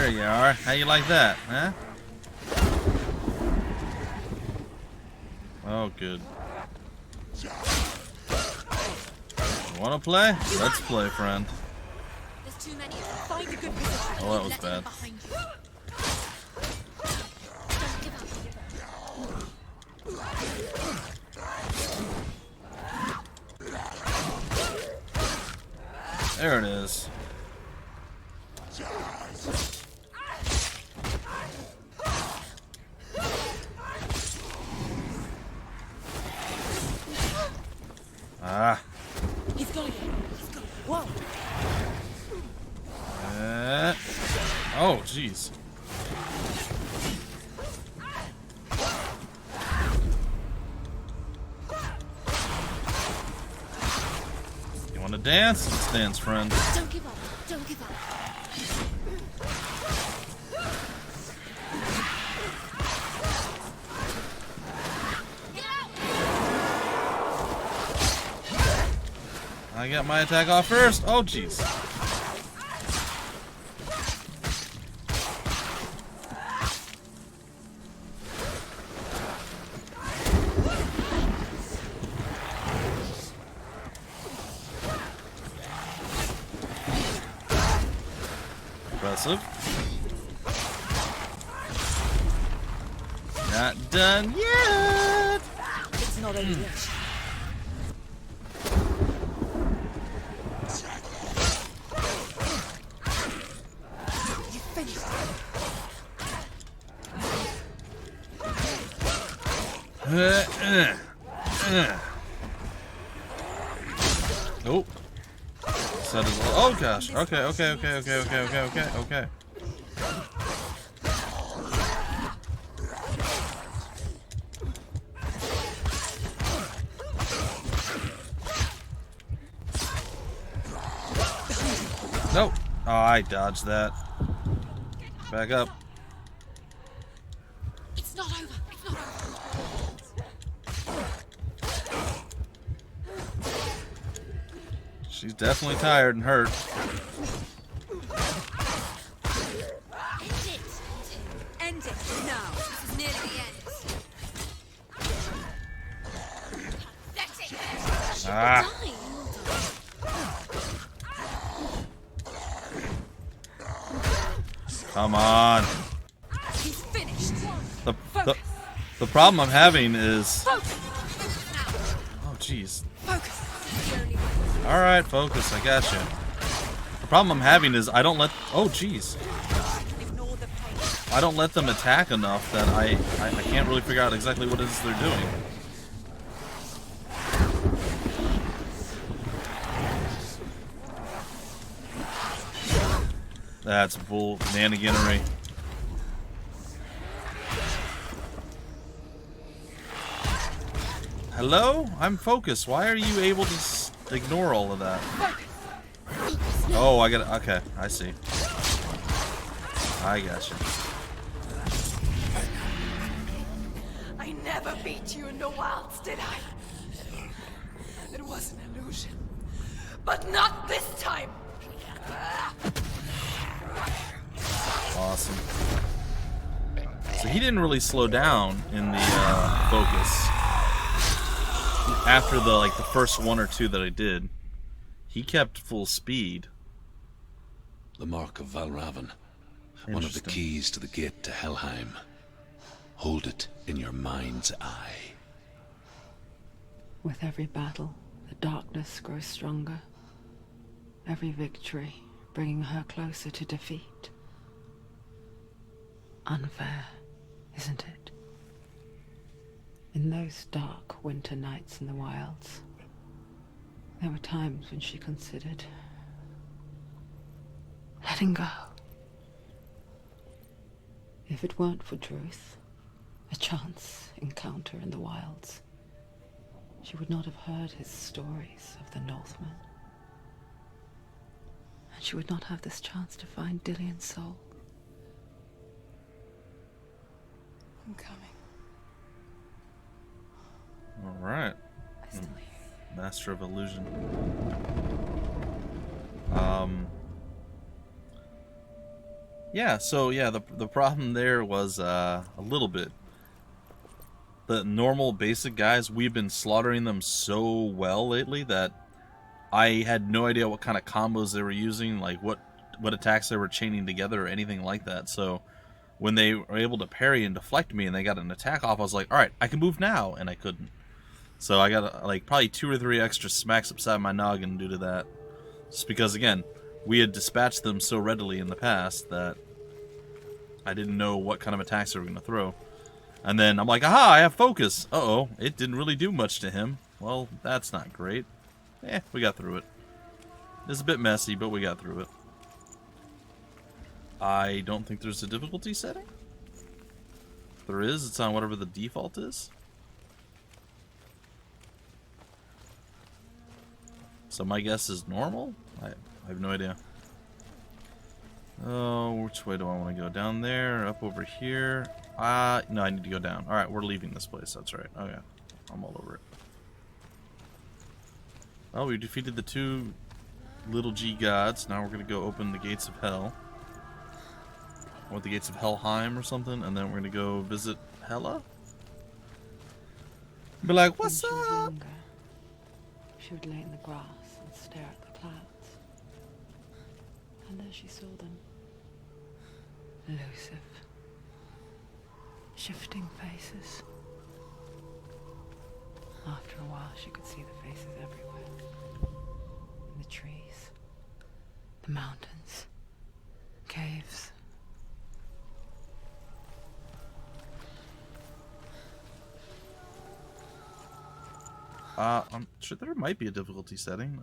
Speaker 1: There you are. How you like that, huh? Oh, good. Wanna play? Let's play, friend.
Speaker 2: There's too many of them. Find a good position.
Speaker 1: Oh, that was
Speaker 2: Let
Speaker 1: bad.
Speaker 2: them behind you.
Speaker 1: There it is. Ah.
Speaker 2: He's got it. He's got it. Whoa.
Speaker 1: Oh, jeez. You want to dance? Let's dance, friend.
Speaker 2: Don't give up. Don't give up.
Speaker 1: I got my attack off first. Oh, jeez. Impressive. Not done yet.
Speaker 2: It's not over yet. You finished.
Speaker 1: Nope. Oh gosh. Okay. Nope. Oh, I dodged that. Back up.
Speaker 2: It's not over. It's not over.
Speaker 1: She's definitely tired and hurt.
Speaker 2: End it. End it now. This is nearly the end. Pathetic.
Speaker 1: Ah. Come on.
Speaker 2: He's finished.
Speaker 1: The problem I'm having is. Oh, jeez.
Speaker 2: Focus.
Speaker 1: All right, focus. I got you. The problem I'm having is I don't let. Oh, jeez. I don't let them attack enough that I can't really figure out exactly what it is they're doing. That's bull nanaganery. Hello? I'm focused. Why are you able to ignore all of that? Oh, I got it. Okay, I see. I gotcha.
Speaker 7: I never beat you in the wilds, did I? It was an illusion. But not this time!
Speaker 1: Awesome. So he didn't really slow down in the focus. After the first one or two that I did, he kept full speed.
Speaker 5: The mark of Valravan, one of the keys to the gate to Helheim. Hold it in your mind's eye.
Speaker 4: With every battle, the darkness grows stronger. Every victory bringing her closer to defeat. Unfair, isn't it? In those dark winter nights in the wilds, there were times when she considered letting go. If it weren't for Druth, a chance encounter in the wilds, she would not have heard his stories of the Northmen. And she would not have this chance to find Dillion's soul.
Speaker 7: I'm coming.
Speaker 1: All right.
Speaker 7: I still hear you.
Speaker 1: Master of Illusion. Yeah, so yeah, the problem there was a little bit. The normal basic guys, we've been slaughtering them so well lately that I had no idea what kind of combos they were using, like what attacks they were chaining together or anything like that. So when they were able to parry and deflect me and they got an attack off, I was like, all right, I can move now, and I couldn't. So I got like probably 2 or 3 extra smacks upside my noggin due to that. Just because, again, we had dispatched them so readily in the past that I didn't know what kind of attacks they were going to throw. And then I'm like, aha, I have focus. Uh-oh, it didn't really do much to him. Well, that's not great. We got through it. It's a bit messy, but we got through it. I don't think there's a difficulty setting. If there is, it's on whatever the default is. So my guess is normal? I have no idea. Oh, which way do I want to go? Down there? Up over here? No, I need to go down. Alright, we're leaving this place. That's right. Okay. I'm all over it. Oh, we defeated the 2 little G gods. Now we're going to go open the gates of hell. Or the gates of Helheim or something. And then we're going to go visit Hela. Be like, what's
Speaker 4: When she was
Speaker 1: up?
Speaker 4: younger, she would lay in the grass and stare at the clouds. And as she saw them, elusive, shifting faces. After a while, she could see the faces everywhere. In the trees, the mountains, caves.
Speaker 1: I'm sure there might be a difficulty setting.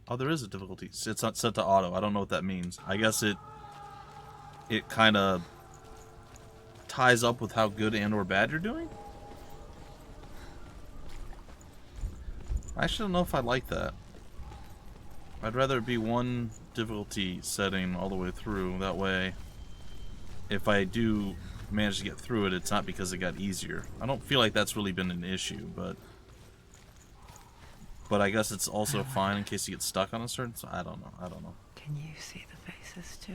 Speaker 1: Oh, there is a difficulty. It's not set to auto. I don't know what that means. I guess it kind of ties up with how good and or bad you're doing. I actually don't know if I like that. I'd rather it be one difficulty setting all the way through. That way, if I do manage to get through it, it's not because it got easier. I don't feel like that's really been an issue, but I guess it's also fine in case you get stuck on a certain... So I don't know.
Speaker 4: Can you see the faces too?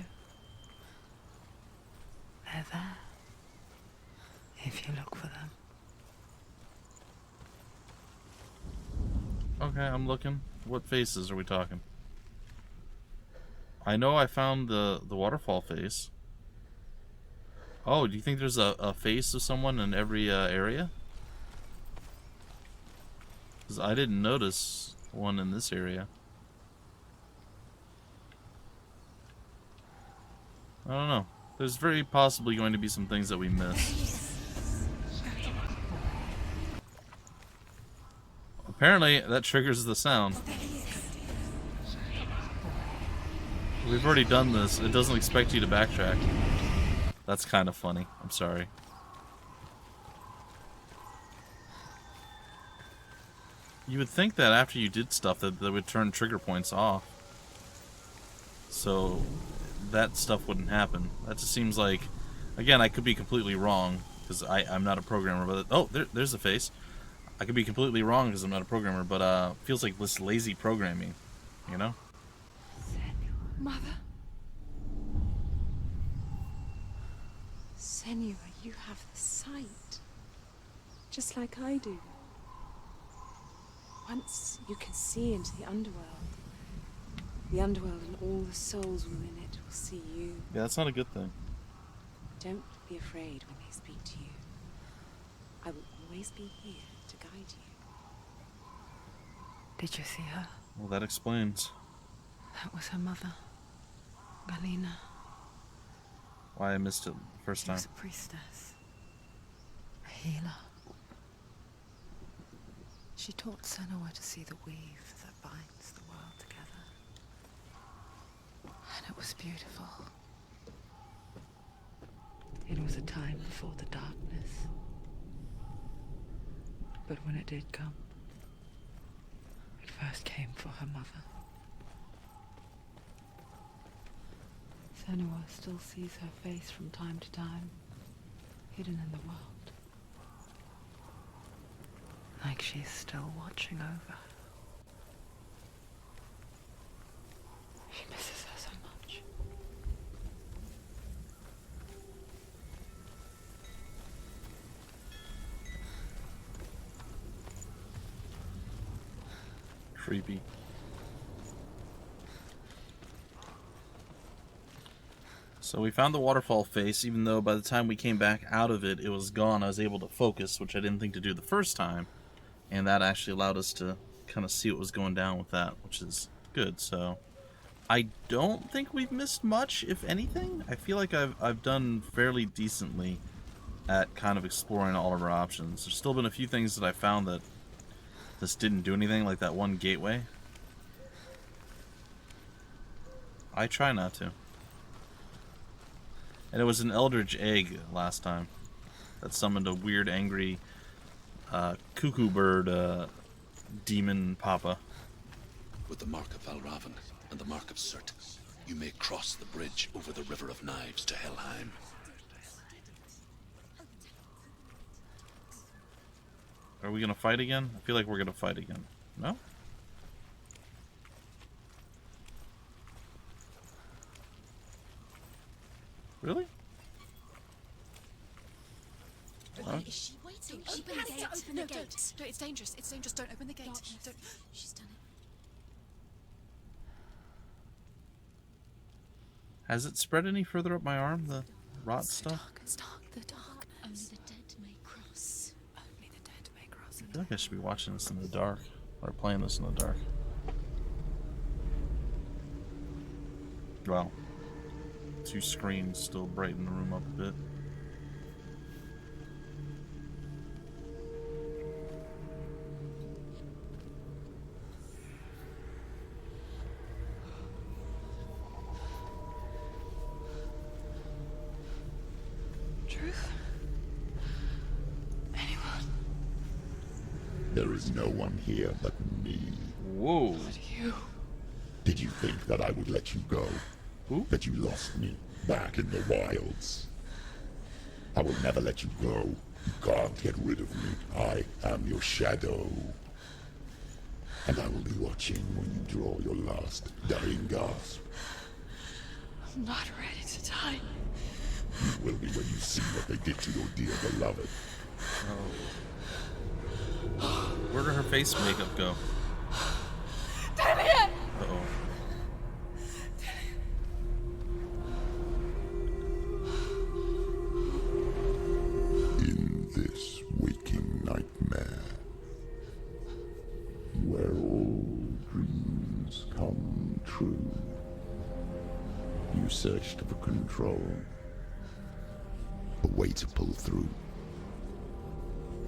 Speaker 4: They're there. If you look for them.
Speaker 1: Okay, I'm looking. What faces are we talking? I know I found the waterfall face. Oh, do you think there's a face of someone in every area? Because I didn't notice one in this area. I don't know. There's very possibly going to be some things that we missed. Apparently, that triggers the sound. We've already done this. It doesn't expect you to backtrack. That's kind of funny. I'm sorry. You would think that after you did stuff that would turn trigger points off. So that stuff wouldn't happen. That just seems like... Again, I could be completely wrong, because I'm not a programmer, but... Oh, there's a face. I could be completely wrong because I'm not a programmer, but feels like this lazy programming, you know?
Speaker 7: Mother? Senua, you have the sight. Just like I do. Once you can see into the underworld and all the souls within it will see you.
Speaker 1: Yeah, that's not a good thing.
Speaker 7: Don't be afraid when they speak to you. I will always be here to guide you.
Speaker 4: Did you see her?
Speaker 1: Well, that explains
Speaker 4: That was her mother, Galina.
Speaker 1: why I missed it the first
Speaker 4: She
Speaker 1: time.
Speaker 4: was a priestess, a healer. She taught Senua to see the weave that binds the world together. And it was beautiful. It was a time before the darkness. But when it did come, it first came for her mother. Senua still sees her face from time to time, hidden in the world. Like she's still watching over her.
Speaker 1: creepy. So we found the waterfall face, even though by the time we came back out of it, it was gone. I was able to focus, which I didn't think to do the first time. And that actually allowed us to kind of see what was going down with that, which is good. So I don't think we've missed much, if anything. I feel like I've done fairly decently at kind of exploring all of our options. There's still been a few things that I found that just didn't do anything, like that one gateway. I try not to. And it was an eldritch egg last time that summoned a weird, angry cuckoo bird demon papa.
Speaker 5: With the mark of Valravan and the mark of Surt, you may cross the bridge over the River of Knives to Helheim.
Speaker 1: Are we gonna fight again? I feel like we're gonna fight again. No? Really?
Speaker 2: Why is she waiting? Open the gate. Open the gate. No, it's dangerous. It's dangerous. Don't open the gate. Don't. She's done it.
Speaker 1: Has it spread any further up my arm, the rot stuff?
Speaker 2: It's dark. The darkness. Only the dead may cross. Only the dead may cross.
Speaker 1: I feel like I should be watching this in the dark. Or playing this in the dark. Well, 2 screens still brighten the room up a bit.
Speaker 4: Truth? Anyone?
Speaker 3: There is no one here but me.
Speaker 1: Whoa.
Speaker 4: But you.
Speaker 3: Did you think that I would let you go?
Speaker 1: Who?
Speaker 3: That you lost me back in the wilds? I will never let you go. You can't get rid of me. I am your shadow. And I will be watching when you draw your last dying gasp.
Speaker 4: I'm not ready to die.
Speaker 3: You will be when you see what they did to your dear beloved.
Speaker 1: Oh. Where did her face makeup go?
Speaker 7: Dillian!
Speaker 1: Uh-oh.
Speaker 3: In this waking nightmare, where all dreams come true, you searched for control, a way to pull through.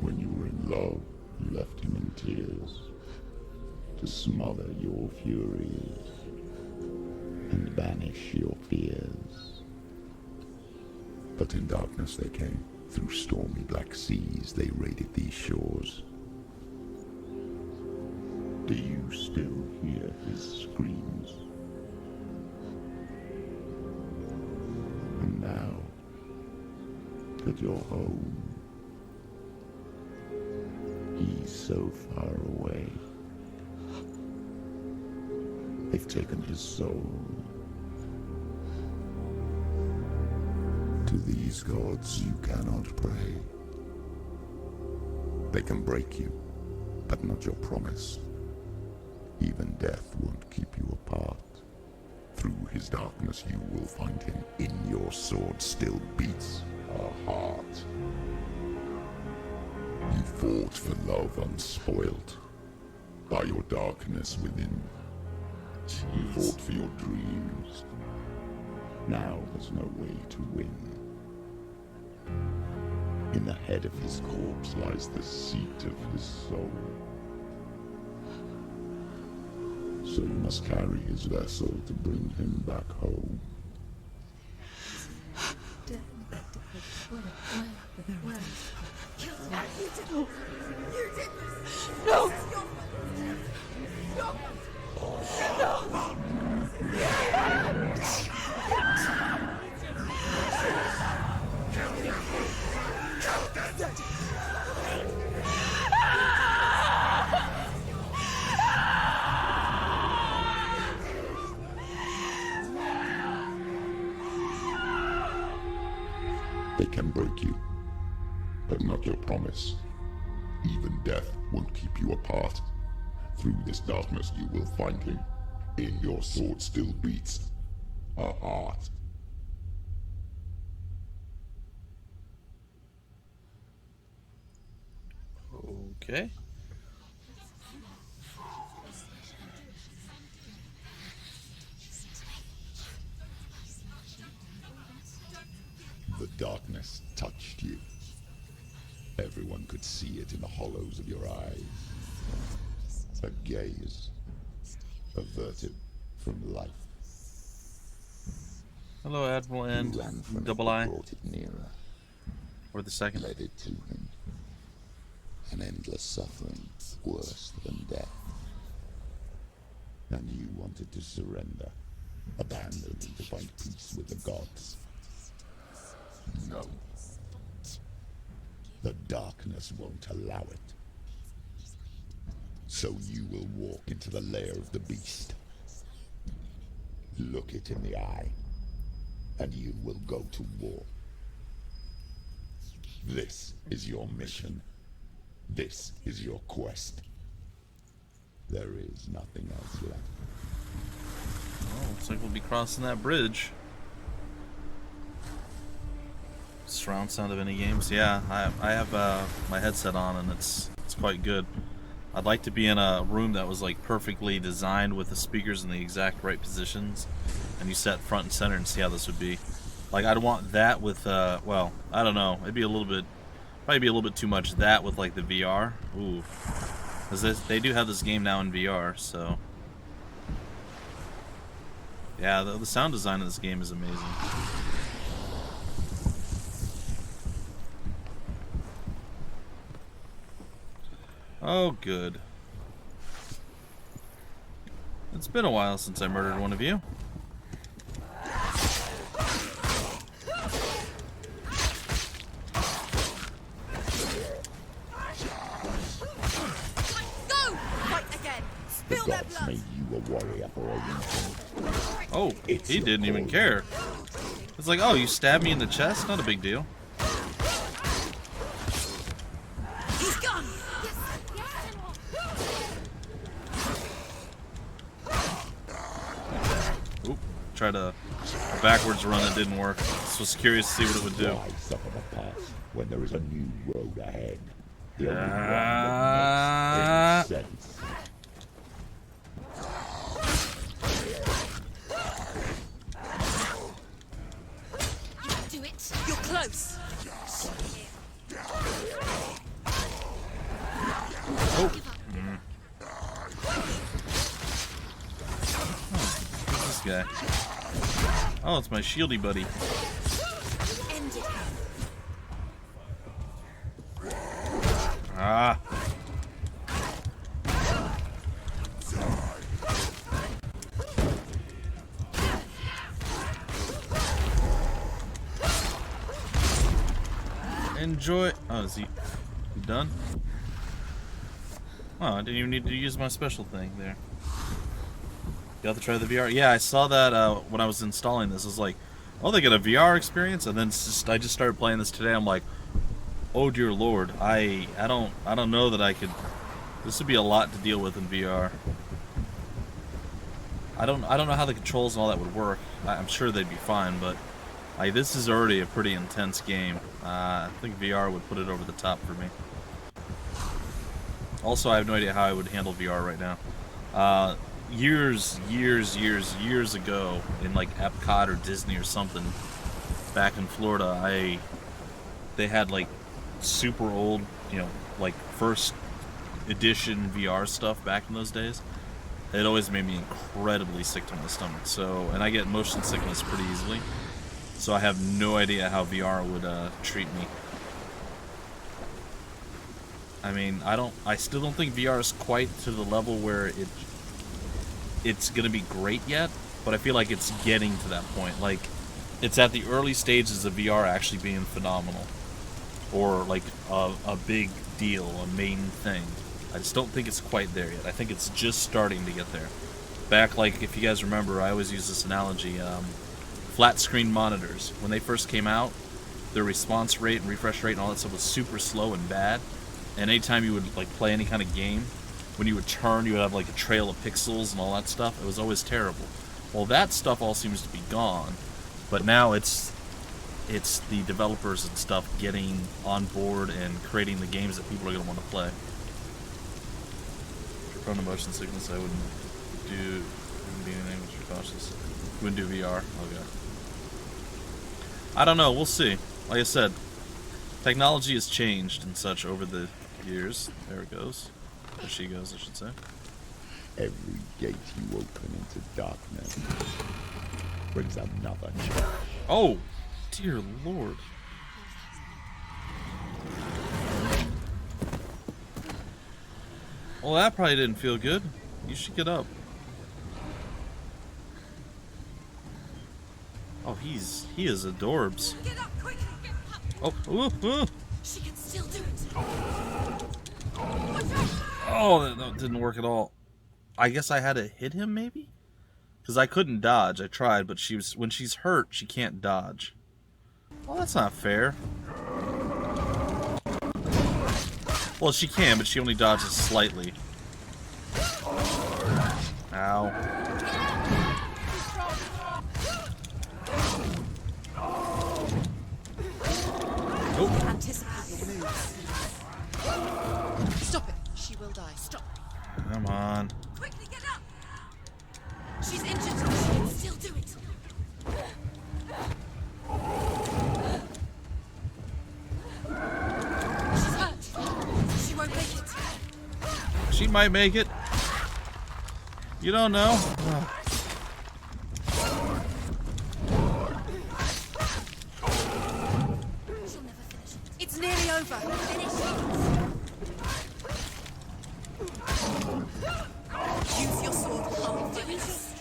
Speaker 3: When you were in love, you left him in tears, to smother your furies and banish your fears. But in darkness they came. Through stormy black seas they raided these shores. Do you still hear his screams? And now that you're home, he's so far away. They've taken his soul. To these gods you cannot pray. They can break you, but not your promise. Even death won't keep you apart. Through his darkness you will find him. In your sword still beats a heart. You fought for love unspoilt by your darkness within. You fought for your dreams. Now there's no way to win. In the head of his corpse lies the seat of his soul. So you must carry his vessel to bring him back home.
Speaker 7: No!
Speaker 3: They can break you, but not your promise. Even death won't keep you apart. Through this darkness you will find him. In your sword still beats a heart.
Speaker 1: Okay.
Speaker 3: The darkness touched you. Everyone could see it in the hollows of your eyes. A gaze averted from life.
Speaker 1: Hello, Admiral and
Speaker 3: You ran from
Speaker 1: Double
Speaker 3: it,
Speaker 1: I.
Speaker 3: brought it nearer,
Speaker 1: Or the second.
Speaker 3: led it to him. An endless suffering, worse than death. And you wanted to surrender, abandon to find peace with the gods. No. The darkness won't allow it. So you will walk into the lair of the beast. Look it in the eye, and you will go to war. This is your mission. This is your quest. There is nothing else left.
Speaker 1: Well, looks like we'll be crossing that bridge. Surround sound of any games? Yeah, I have my headset on and it's quite good. I'd like to be in a room that was like perfectly designed with the speakers in the exact right positions, and you sat front and center and see how this would be. Like I'd want that with well, I don't know. It'd be probably be a little bit too much that with like the VR. Ooh, because they do have this game now in VR, so yeah, the sound design of this game is amazing. Oh, good. It's been a while since I murdered one of you.
Speaker 7: Go! Fight again!
Speaker 3: The
Speaker 7: Spill their
Speaker 3: gods
Speaker 7: blood!
Speaker 3: made you a warrior for a reason.
Speaker 1: Oh, he didn't even care. It's like, oh, you stabbed me in the chest? Not a big deal.
Speaker 7: He's gone!
Speaker 1: Oop, tried a backwards run that didn't work. Just was curious to see what it would do.
Speaker 3: Why suffer the past when there is a new road ahead? The only one
Speaker 1: Ah.
Speaker 3: that makes any sense.
Speaker 7: Do it! You're close!
Speaker 1: Oh. Who's this guy? Oh, it's my shieldy buddy.
Speaker 7: End it!
Speaker 1: Ah. Enjoy. Oh, is he done? Oh, I didn't even need to use my special thing there. You have to try the VR. Yeah, I saw that when I was installing this. I was like, oh, they got a VR experience, and then I just started playing this today. I'm like, oh dear Lord, I don't know that I could. This would be a lot to deal with in VR. I don't know how the controls and all that would work. I'm sure they'd be fine, but this is already a pretty intense game. I think VR would put it over the top for me. Also, I have no idea how I would handle VR right now. Years ago, in like Epcot or Disney or something, back in Florida, they had like super old, like first edition VR stuff back in those days. It always made me incredibly sick to my stomach. So, and I get motion sickness pretty easily. So I have no idea how VR would treat me. I mean, I still don't think VR is quite to the level where it's gonna be great yet, but I feel like it's getting to that point. Like, it's at the early stages of VR actually being phenomenal, or like a big deal, a main thing. I just don't think it's quite there yet. I think it's just starting to get there. Back, like, if you guys remember, I always use this analogy, flat screen monitors. When they first came out, their response rate and refresh rate and all that stuff was super slow and bad. And anytime you would like play any kind of game, when you would turn, you would have like a trail of pixels and all that stuff. It was always terrible. Well, that stuff all seems to be gone, but now it's the developers and stuff getting on board and creating the games that people are going to want to play. From the motion sickness, I wouldn't be anything with your cautious. Wouldn't do VR. Okay. I don't know. We'll see. Like I said, technology has changed and such over the years. There it goes. There she goes, I should say.
Speaker 3: Every gate you open into darkness brings another challenge.
Speaker 1: Oh, dear Lord. Well, that probably didn't feel good. You should get up. Oh, he is adorbs.
Speaker 7: Get up, quick!
Speaker 1: Oh, ooh.
Speaker 7: She can still do it.
Speaker 1: Oh, that didn't work at all. I guess I had to hit him, maybe? Because I couldn't dodge. I tried, but when she's hurt, she can't dodge. Well, that's not fair. Well, she can, but she only dodges slightly. Ow. Oh.
Speaker 7: Anticipate your moves. Stop it. She will die. Stop.
Speaker 1: Come on.
Speaker 7: Quickly get up. She's injured. She can still do it. She's hurt. She won't make it.
Speaker 1: She might make it. You don't know. Ugh.
Speaker 7: She'll never finish it. It's nearly over. Finish it. Use your sword.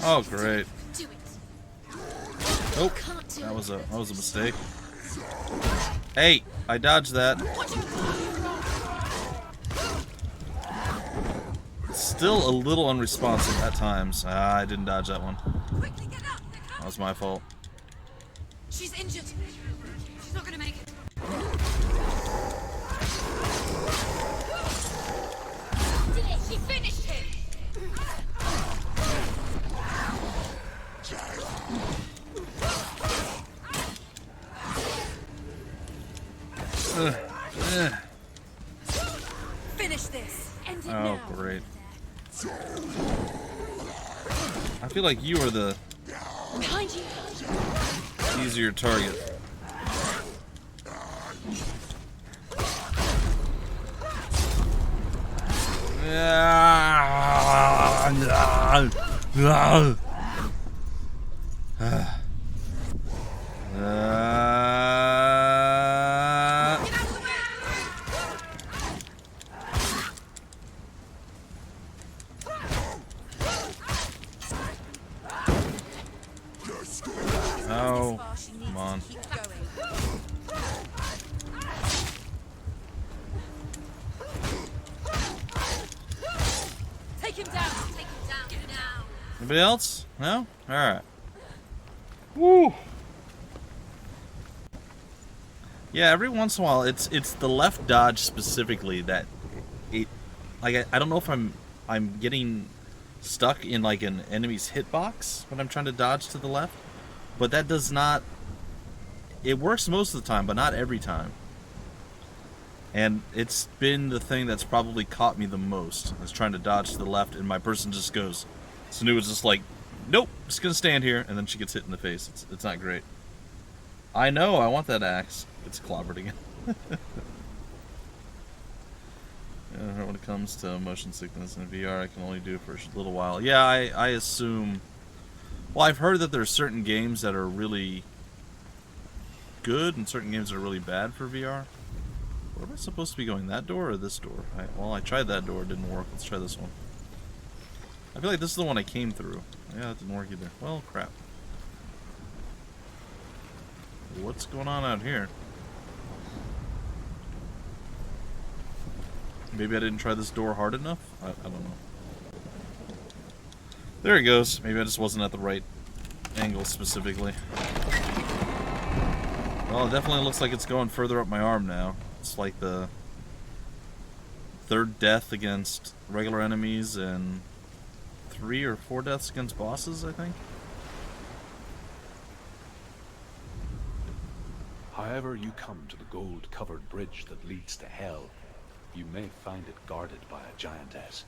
Speaker 1: Oh, great.
Speaker 7: Do it.
Speaker 1: Nope. That was a mistake. Hey, I dodged that. Still a little unresponsive at times. I didn't dodge that one.
Speaker 7: Quickly get up.
Speaker 1: That was my fault.
Speaker 7: She's injured. She's not gonna make it. She finished him. Finish this. End it
Speaker 1: Oh,
Speaker 7: now.
Speaker 1: great. I feel like you are the
Speaker 7: Behind you.
Speaker 1: easier target. Oh, come on.
Speaker 7: Keep going. Take him down. Take him down now.
Speaker 1: Anybody else? No? Alright. Woo! Yeah, every once in a while, it's the left dodge specifically that it, like, I don't know if I'm getting stuck in like an enemy's hitbox when I'm trying to dodge to the left, but that does not. It works most of the time, but not every time. And it's been the thing that's probably caught me the most. Is trying to dodge to the left, and my person just goes. Senua's just like, nope, just gonna stand here, and then she gets hit in the face. It's not great. I know, I want that axe. It's clobbered again. When it comes to motion sickness in VR, I can only do it for a little while. Yeah, I assume. Well, I've heard that there's certain games that are really good and certain games that are really bad for VR. Where am I supposed to be going? That door or this door? Well, I tried that door. It didn't work. Let's try this one. I feel like this is the one I came through. Yeah, that didn't work either. Well, crap. What's going on out here? Maybe I didn't try this door hard enough? I don't know. There it goes. Maybe I just wasn't at the right angle specifically. Well, it definitely looks like it's going further up my arm now. It's like the 3rd death against regular enemies and 3 or 4 deaths against bosses, I think.
Speaker 6: However you come to the gold-covered bridge that leads to Hell, you may find it guarded by a giantess.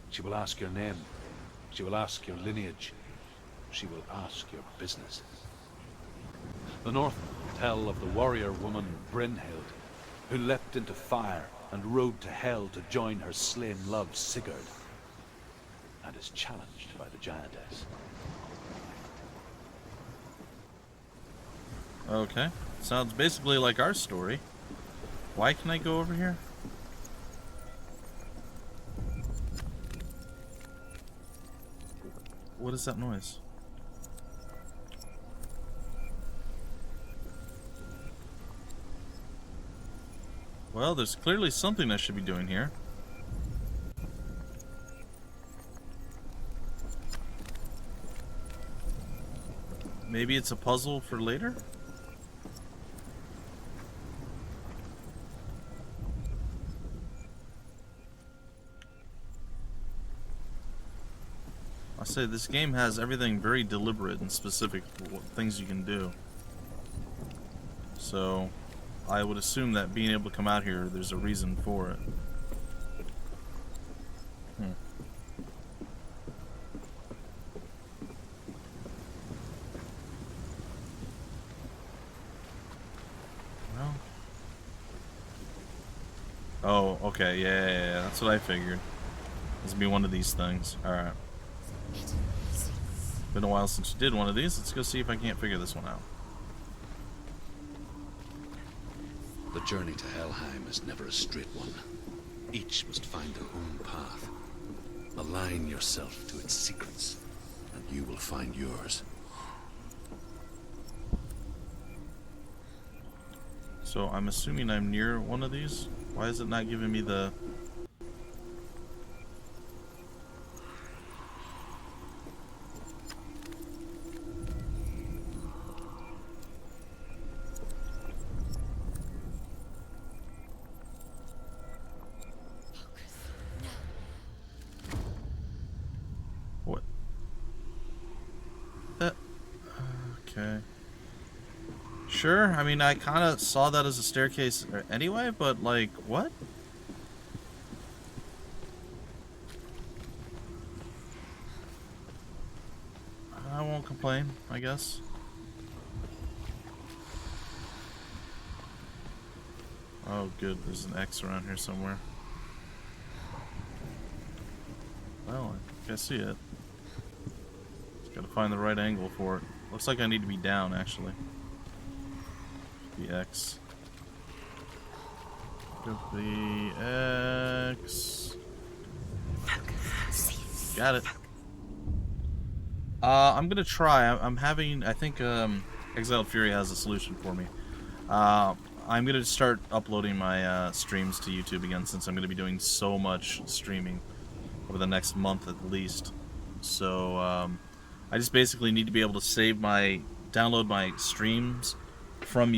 Speaker 6: She will ask your name. She will ask your lineage. She will ask your business. The Northmen tell of the warrior woman Brynhild, who leapt into fire and rode to Hell to join her slain love Sigurd, and is challenged by the giantess.
Speaker 1: Okay. Sounds basically like our story. Why can I go over here? What is that noise? Well, there's clearly something I should be doing here. Maybe it's a puzzle for later? I say this game has everything very deliberate and specific for what things you can do. So I would assume that being able to come out here, there's a reason for it. Well. Oh, okay, yeah, that's what I figured. This would be one of these things. Alright. Been a while since you did one of these. Let's go see if I can't figure this one out.
Speaker 5: The journey to Helheim is never a straight one. Each must find their own path. Align yourself to its secrets, and you will find yours.
Speaker 1: So I'm assuming I'm near one of these. Why is it not giving me the... What? That... Okay. Sure, I mean, I kind of saw that as a staircase anyway, but like, what? I won't complain, I guess. Oh, good, there's an X around here somewhere. Well, I think I see it. Just gotta find the right angle for it. Looks like I need to be down, actually. The X. Go the X. Got it. I'm gonna try. I'm having. I think Exiled Fury has a solution for me. I'm gonna start uploading my streams to YouTube again, since I'm gonna be doing so much streaming over the next month at least. So I just basically need to be able to save download my streams from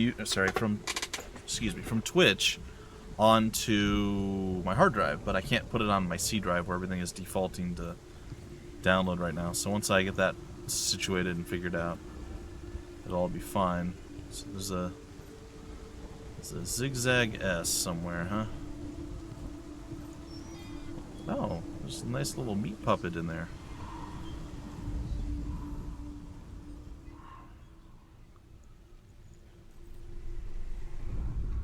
Speaker 1: Twitch onto my hard drive, but I can't put it on my C drive where everything is defaulting to download right now. So once I get that situated and figured out, it'll all be fine. So there's a zigzag S somewhere, huh? Oh, there's a nice little meat puppet in there.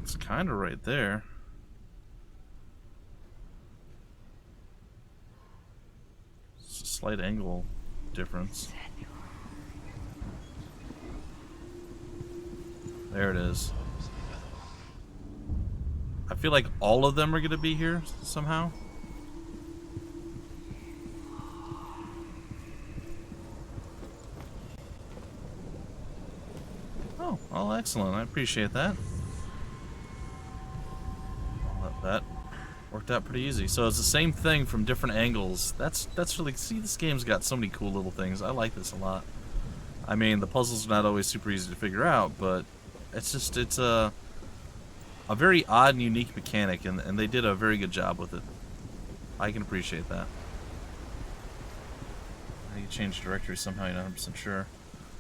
Speaker 1: It's kind of right there. It's a slight angle difference. There it is. I feel like all of them are going to be here somehow. Oh, well, excellent. I appreciate that. That worked out pretty easy. So it's the same thing from different angles. That's really... See, this game's got so many cool little things. I like this a lot. I mean, the puzzles are not always super easy to figure out, but it's just... I'm a very odd and unique mechanic, and they did a very good job with it. I can appreciate that. You change directory somehow, you're not 100% sure.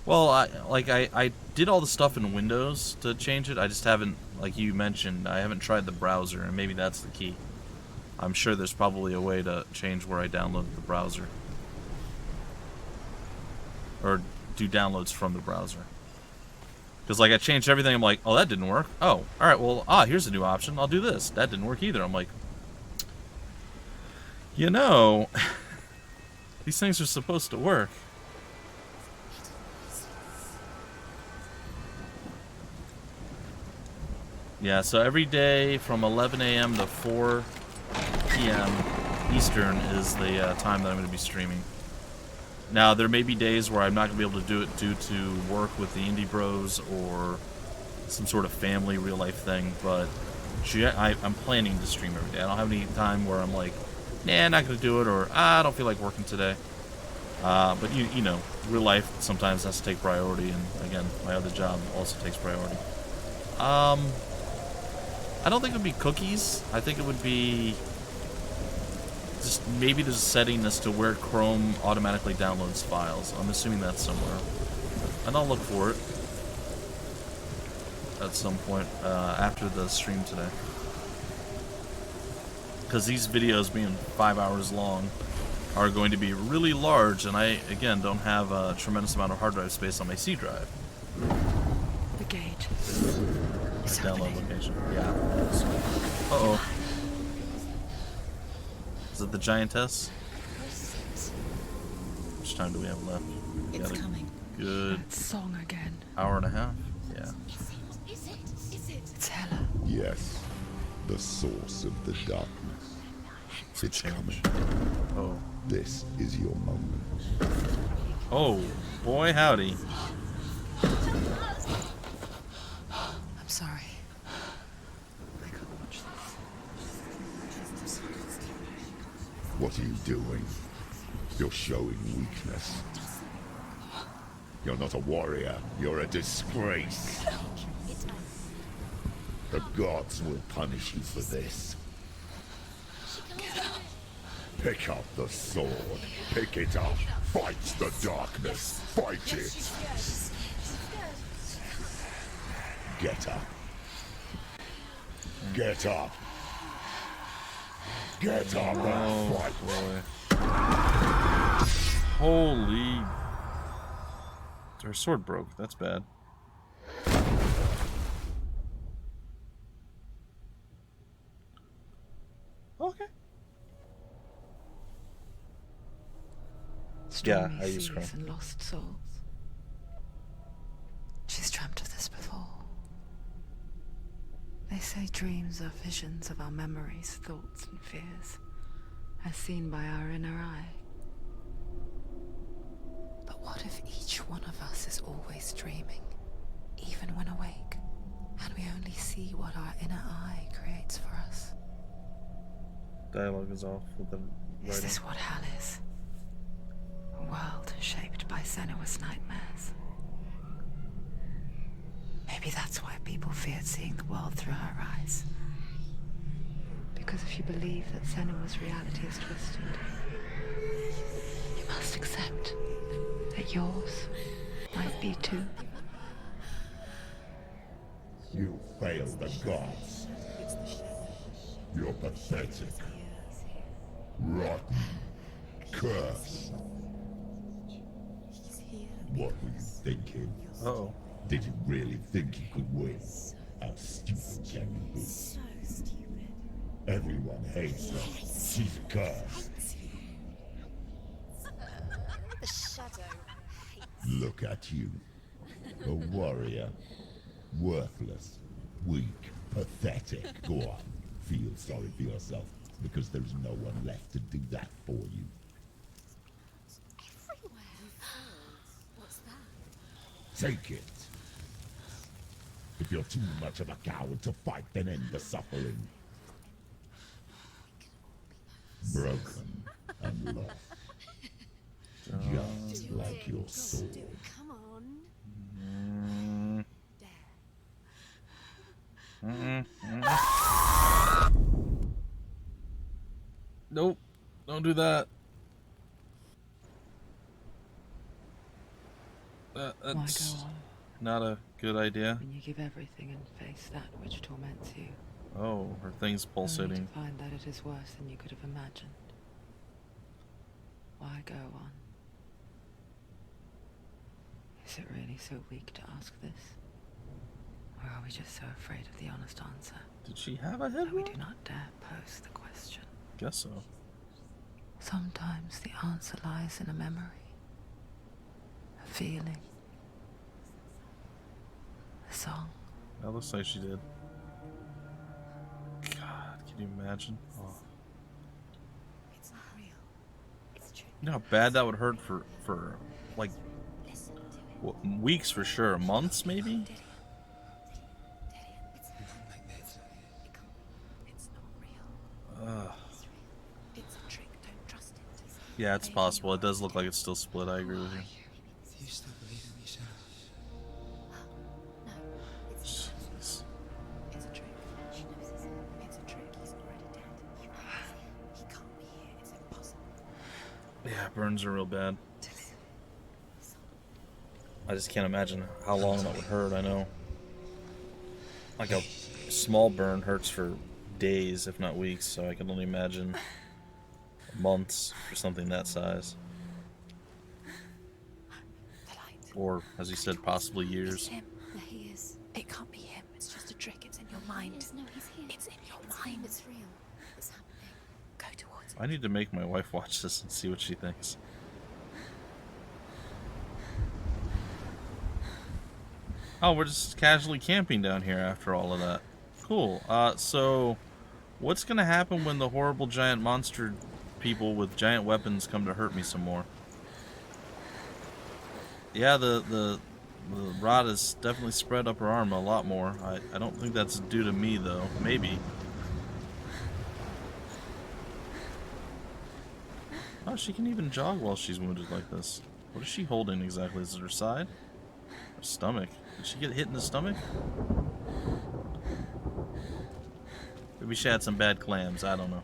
Speaker 1: Well, I did all the stuff in Windows to change it. I just haven't, like you mentioned, I haven't tried the browser, and maybe that's the key. I'm sure there's probably a way to change where I download the browser. Or do downloads from the browser. Because, like, I changed everything, I'm like, oh, that didn't work. Oh, alright, well, here's a new option. I'll do this. That didn't work either. I'm like, you know, these things are supposed to work. Yeah, so every day from 11 a.m. to 4 p.m. Eastern is the time that I'm going to be streaming. Now, there may be days where I'm not going to be able to do it due to work with the Indie Bros or some sort of family real-life thing, but I'm planning to stream every day. I don't have any time where I'm like, nah, not going to do it, or I don't feel like working today. But, you know, real life sometimes has to take priority, and again, my other job also takes priority. I don't think it would be cookies. I think it would be just maybe there's a setting as to where Chrome automatically downloads files. I'm assuming that's somewhere. And I'll look for it at some point after the stream today. Because these videos being 5 hours long are going to be really large, and I, again, don't have a tremendous amount of hard drive space on my C drive.
Speaker 4: The gate.
Speaker 1: Download location. Yeah. Uh-oh. Is it the giantess? How much time do we have left?
Speaker 4: It's coming.
Speaker 1: Good.
Speaker 4: That song again.
Speaker 1: Hour and a half? Yeah.
Speaker 2: Is it?
Speaker 4: It's Hela.
Speaker 3: Yes, the source of the darkness. It's coming.
Speaker 1: Oh.
Speaker 3: This is your moment.
Speaker 1: Oh, boy howdy.
Speaker 4: I'm sorry. I can't watch this.
Speaker 3: What are you doing? You're showing weakness. You're not a warrior. You're a disgrace. The gods will punish you for this. Pick up the sword. Pick it up. Fight the darkness. Fight it. Get up. Get up. Get up and fight.
Speaker 1: Boy. Holy. Our sword broke. That's bad. Okay.
Speaker 4: Stormy
Speaker 1: I use
Speaker 4: seas
Speaker 1: Chrome.
Speaker 4: and lost souls. She's dreamt of this before. They say dreams are visions of our memories, thoughts, and fears, as seen by our inner eye. But what if each one of us is always dreaming, even when awake, and we only see what our inner eye creates for us?
Speaker 1: Dialogue is off with the writing.
Speaker 4: Is this what hell is? A world shaped by Senua's nightmares. Maybe that's why people feared seeing the world through her eyes. Because if you believe that Senua's reality is twisted, you must accept that yours might be too.
Speaker 3: You failed the gods. You're pathetic. Rotten. Cursed. What were you thinking?
Speaker 1: Uh-oh.
Speaker 3: Did you really think you could win? How stupid can you be?
Speaker 2: So stupid.
Speaker 3: Everyone hates her. She's cursed.
Speaker 2: The shadow hates.
Speaker 3: Look at you. A warrior. Worthless. Weak. Pathetic. Go on. Feel sorry for yourself, because there's no one left to do that for you.
Speaker 2: Everywhere. What's that?
Speaker 3: Take it. If you're too much of a coward to fight, then end the suffering. Broken and lost. Just like your sword.
Speaker 2: Come on.
Speaker 1: Don't do that.
Speaker 4: Why
Speaker 1: That's
Speaker 4: go on
Speaker 1: not a good idea.
Speaker 4: when you give everything and face that which torments you?
Speaker 1: Oh, her thing's
Speaker 4: Only
Speaker 1: pulsating.
Speaker 4: to find that it is worse than you could have imagined. Why go on? Is it really so weak to ask this? Or are we just so afraid of the honest answer
Speaker 1: Did she have a head
Speaker 4: that we
Speaker 1: wound?
Speaker 4: do not dare pose the question?
Speaker 1: Guess so.
Speaker 4: Sometimes the answer lies in a memory, a feeling, a song.
Speaker 1: That looks like she did. God, can you imagine? Oh.
Speaker 2: It's not real. It's true.
Speaker 1: You know how bad that would hurt for like
Speaker 2: Listen to it.
Speaker 1: what, weeks for sure, months maybe?
Speaker 2: It's not real.
Speaker 1: Ugh.
Speaker 2: It's a trick. Don't trust it.
Speaker 1: Yeah, it's possible. It does look like it's still split. I agree with you.
Speaker 10: Do you still believe in yourself?
Speaker 2: No, it's not.
Speaker 1: Jeez.
Speaker 2: It's a trick. She knows it's a trick. He's already dead. He knows it. He can't be here. It's impossible.
Speaker 1: Yeah, burns are real bad. I just can't imagine how long that would hurt. I know, like a small burn hurts for days, if not weeks. So I can only imagine months for something that size,
Speaker 2: The light.
Speaker 1: or as you said, possibly
Speaker 2: It's
Speaker 1: years.
Speaker 2: him. There he is. It can't be him. It's just a trick. It's in your mind.
Speaker 8: No, he's here.
Speaker 2: It's in your mind.
Speaker 8: It's real. It's happening.
Speaker 2: Go towards it.
Speaker 1: I need to make my wife watch this and see what she thinks. Oh, we're just casually camping down here after all of that. Cool. So what's gonna happen when the horrible giant monster people with giant weapons come to hurt me some more? Yeah, the rod has definitely spread up her arm a lot more. I don't think that's due to me though. Maybe. Oh, she can even jog while she's wounded like this. What is she holding exactly? Is it her side? Her stomach? Did she get hit in the stomach? Maybe she had some bad clams. I don't know.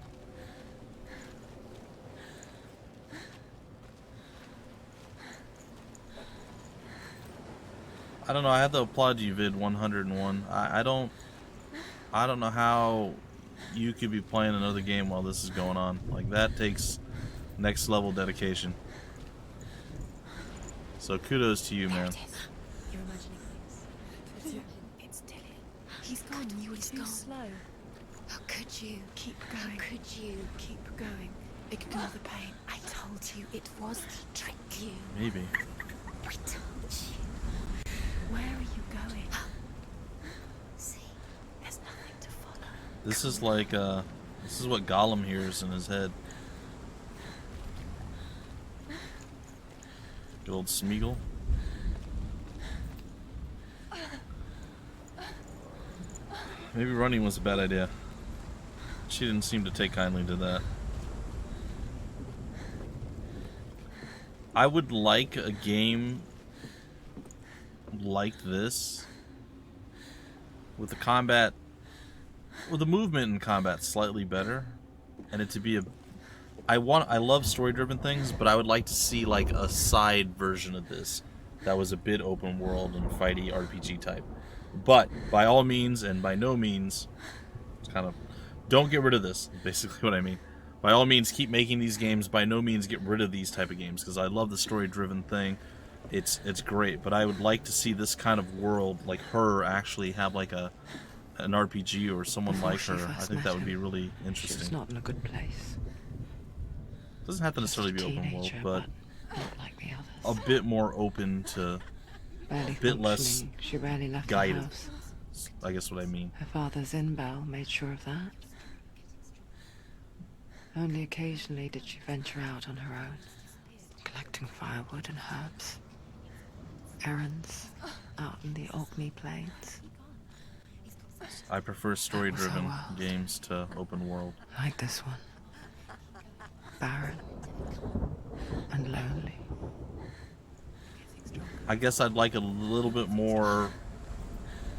Speaker 1: I don't know. I have to applaud you, Vid 101. I don't know how you could be playing another game while this is going on. Like, that takes next level dedication. So kudos to you, man.
Speaker 2: You're imagining things. It's Dillian. He's gone. You were too slow. How could you? Keep going. How could you? Keep going. Ignore the pain. I told you it was to trick you.
Speaker 1: Maybe.
Speaker 2: I told you. Where are you going? See, there's nothing to follow.
Speaker 1: This is like, this is what Gollum hears in his head. Good old Smeagol. Maybe running was a bad idea. She didn't seem to take kindly to that. I would like a game like this with the combat, with the movement in combat slightly better, and it to be a I love story-driven things, but I would like to see like a side version of this that was a bit open world and fighty RPG type. But by all means and by no means, it's kind of don't get rid of this. Basically, what I mean. By all means, keep making these games. By no means, get rid of these type of games because I love the story-driven thing. It's great, but I would like to see this kind of world, like her, actually have like an RPG or someone
Speaker 4: Before
Speaker 1: like
Speaker 4: she
Speaker 1: her.
Speaker 4: first
Speaker 1: I think
Speaker 4: met
Speaker 1: that would
Speaker 4: him,
Speaker 1: be really
Speaker 4: She was
Speaker 1: interesting.
Speaker 4: not in a good place.
Speaker 1: Doesn't have to necessarily be
Speaker 4: Just a
Speaker 1: open world,
Speaker 4: teenager,
Speaker 1: but
Speaker 4: not like the
Speaker 1: a
Speaker 4: others.
Speaker 1: bit more open to,
Speaker 4: Barely
Speaker 1: bit less
Speaker 4: functioning, she rarely left
Speaker 1: guided.
Speaker 4: the house.
Speaker 1: I guess what I mean.
Speaker 4: Her father's in-bell made sure of that. Only occasionally did she venture out on her own, collecting firewood and herbs. Errands out in the Orkney Plains.
Speaker 1: I prefer story-driven
Speaker 4: world.
Speaker 1: games to open world.
Speaker 4: Like this one. Barren and lonely.
Speaker 1: I guess I'd like a little bit more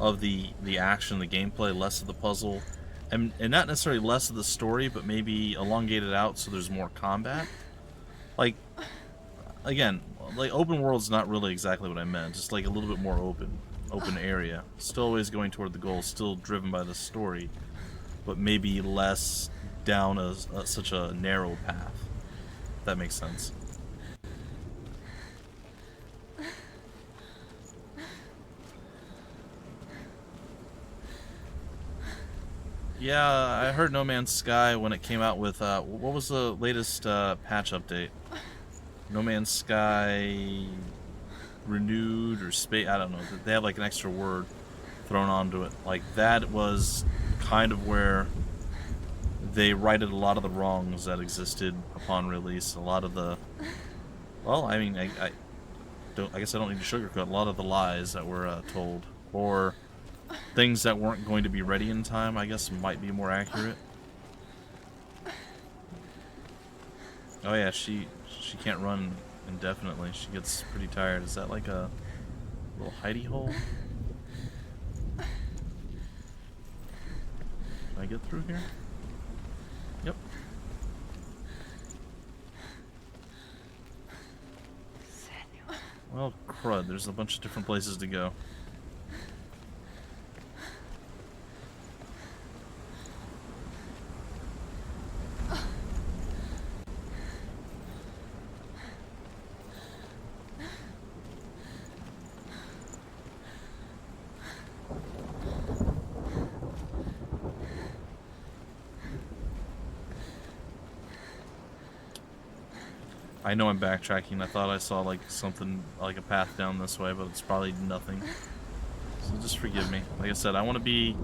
Speaker 1: of the action, the gameplay, less of the puzzle, and not necessarily less of the story, but maybe elongated out so there's more combat. Like, again, like open world's not really exactly what I meant. Just like a little bit more open area. Still always going toward the goal, still driven by the story, but maybe less down such a narrow path. If that makes sense. Yeah, I heard No Man's Sky when it came out with, what was the latest patch update? No Man's Sky renewed or space, I don't know. They have like an extra word thrown onto it. Like that was kind of where they righted a lot of the wrongs that existed upon release. A lot of the, well, I mean, I guess I don't need to sugarcoat a lot of the lies that were told, or things that weren't going to be ready in time, I guess might be more accurate. Oh yeah, she can't run indefinitely. She gets pretty tired. Is that like a little hidey hole? Can I get through here? Yep. Well, crud. There's a bunch of different places to go. I know I'm backtracking. I thought I saw like something, like a path down this way, but it's probably nothing. So just forgive me. Like I said, I want to be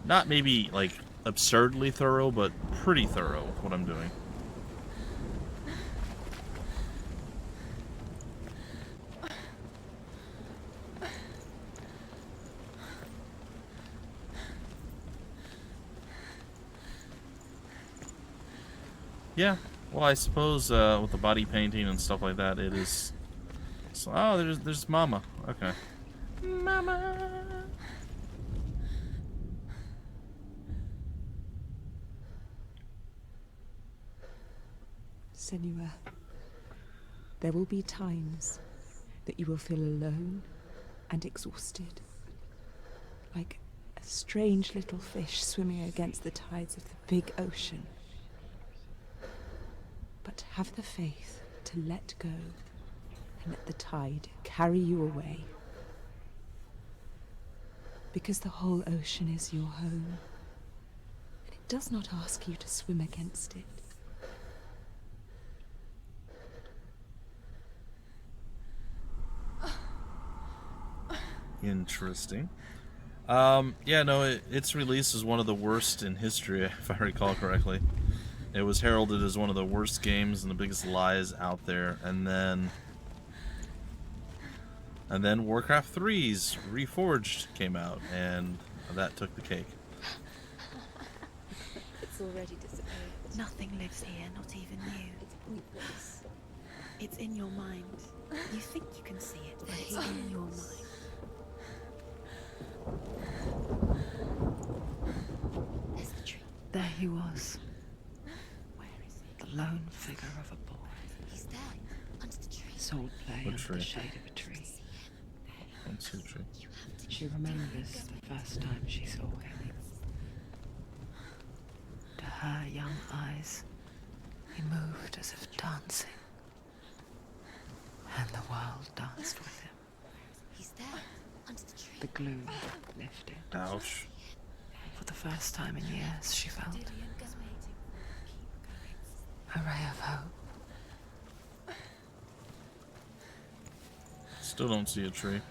Speaker 1: not maybe like absurdly thorough, but pretty thorough with what I'm doing. Yeah. Well, I suppose with the body painting and stuff like that, it is. So, oh, there's Mama. Okay. Mama.
Speaker 11: Senua, there will be times that you will feel alone and exhausted, like a strange little fish swimming against the tides of the big ocean. But have the faith to let go and let the tide carry you away. Because the whole ocean is your home, and it does not ask you to swim against it.
Speaker 1: Interesting. Yeah, no, its release is one of the worst in history, if I recall correctly. It was heralded as one of the worst games and the biggest lies out there, and then Warcraft 3's Reforged came out, and that took the cake.
Speaker 2: It's already disappeared. Nothing lives here, not even you. It's pointless. It's in your mind. You think you can see it, but it's in your mind.
Speaker 8: There's the tree.
Speaker 4: There he was. The lone figure of a boy.
Speaker 8: He's there, under the tree.
Speaker 4: Soul play under the shade of a tree.
Speaker 1: Don't see the tree.
Speaker 4: She remembers the first time she saw him. To her young eyes, he moved as if dancing. And the world danced with him.
Speaker 8: He's there, under the tree.
Speaker 4: The gloom lifted.
Speaker 1: Ouch.
Speaker 4: For the first time in years, she felt a ray of hope.
Speaker 1: Still don't see a tree.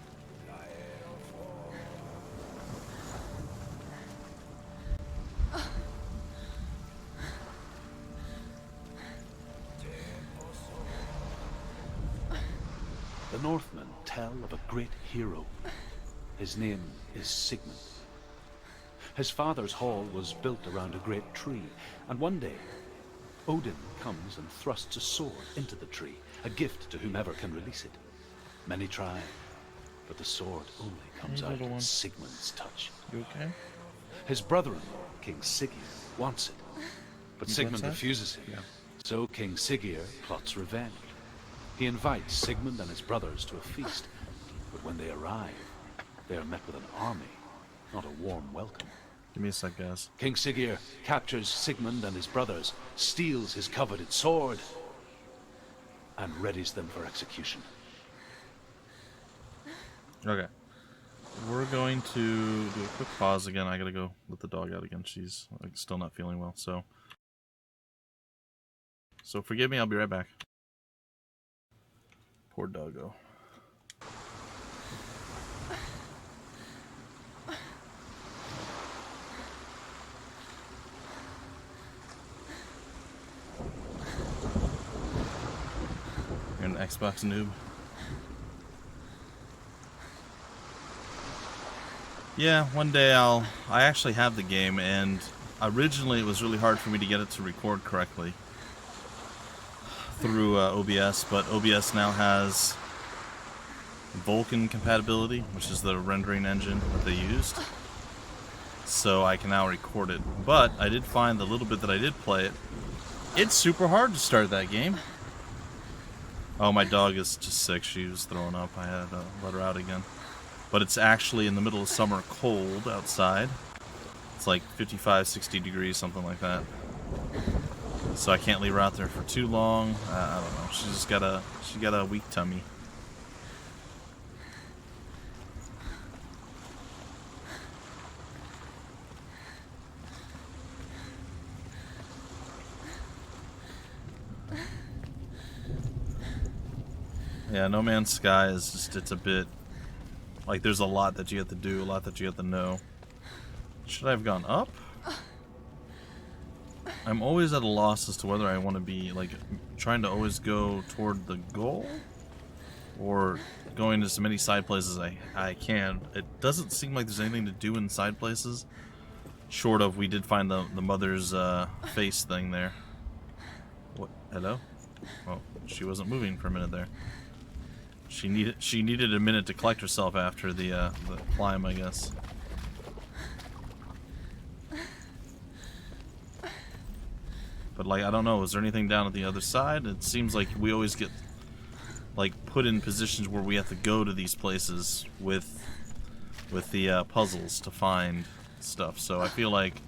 Speaker 5: The Northmen tell of a great hero. His name is Sigmund. His father's hall was built around a great tree, and one day Odin comes and thrusts a sword into the tree, a gift to whomever can release it. Many try, but the sword only comes out with Sigmund's touch.
Speaker 1: You okay?
Speaker 6: His brother-in-law, King Siggeir, wants it, but Sigmund refuses it. So King Siggeir plots revenge. He invites Sigmund and his brothers to a feast, but when they arrive, they are met with an army, not a warm welcome.
Speaker 1: Give me a sec, guys.
Speaker 6: King Siggeir captures Sigmund and his brothers, steals his coveted sword, and readies them for execution.
Speaker 1: Okay. We're going to do a quick pause again. I gotta go let the dog out again. She's like, still not feeling well, so forgive me, I'll be right back. Poor doggo. You're an Xbox noob. Yeah, one day I actually have the game, and originally it was really hard for me to get it to record correctly through OBS, but OBS now has Vulkan compatibility, which is the rendering engine that they used, so I can now record it. But I did find the little bit that I did play it, it's super hard to start that game. Oh, my dog is just sick. She was throwing up. I had to let her out again. But it's actually in the middle of summer cold outside. It's like 55, 60 degrees, something like that. So I can't leave her out there for too long. I don't know. She got a weak tummy. Yeah, No Man's Sky is just, it's a bit, like there's a lot that you have to do, a lot that you have to know. Should I have gone up? I'm always at a loss as to whether I want to be, like, trying to always go toward the goal, or going to as many side places as I can. It doesn't seem like there's anything to do in side places, short of we did find the mother's face thing there. What? Hello? Well, she wasn't moving for a minute there. She needed a minute to collect herself after the climb, I guess. But like, I don't know, is there anything down at the other side? It seems like we always get like put in positions where we have to go to these places with the puzzles to find stuff. So I feel like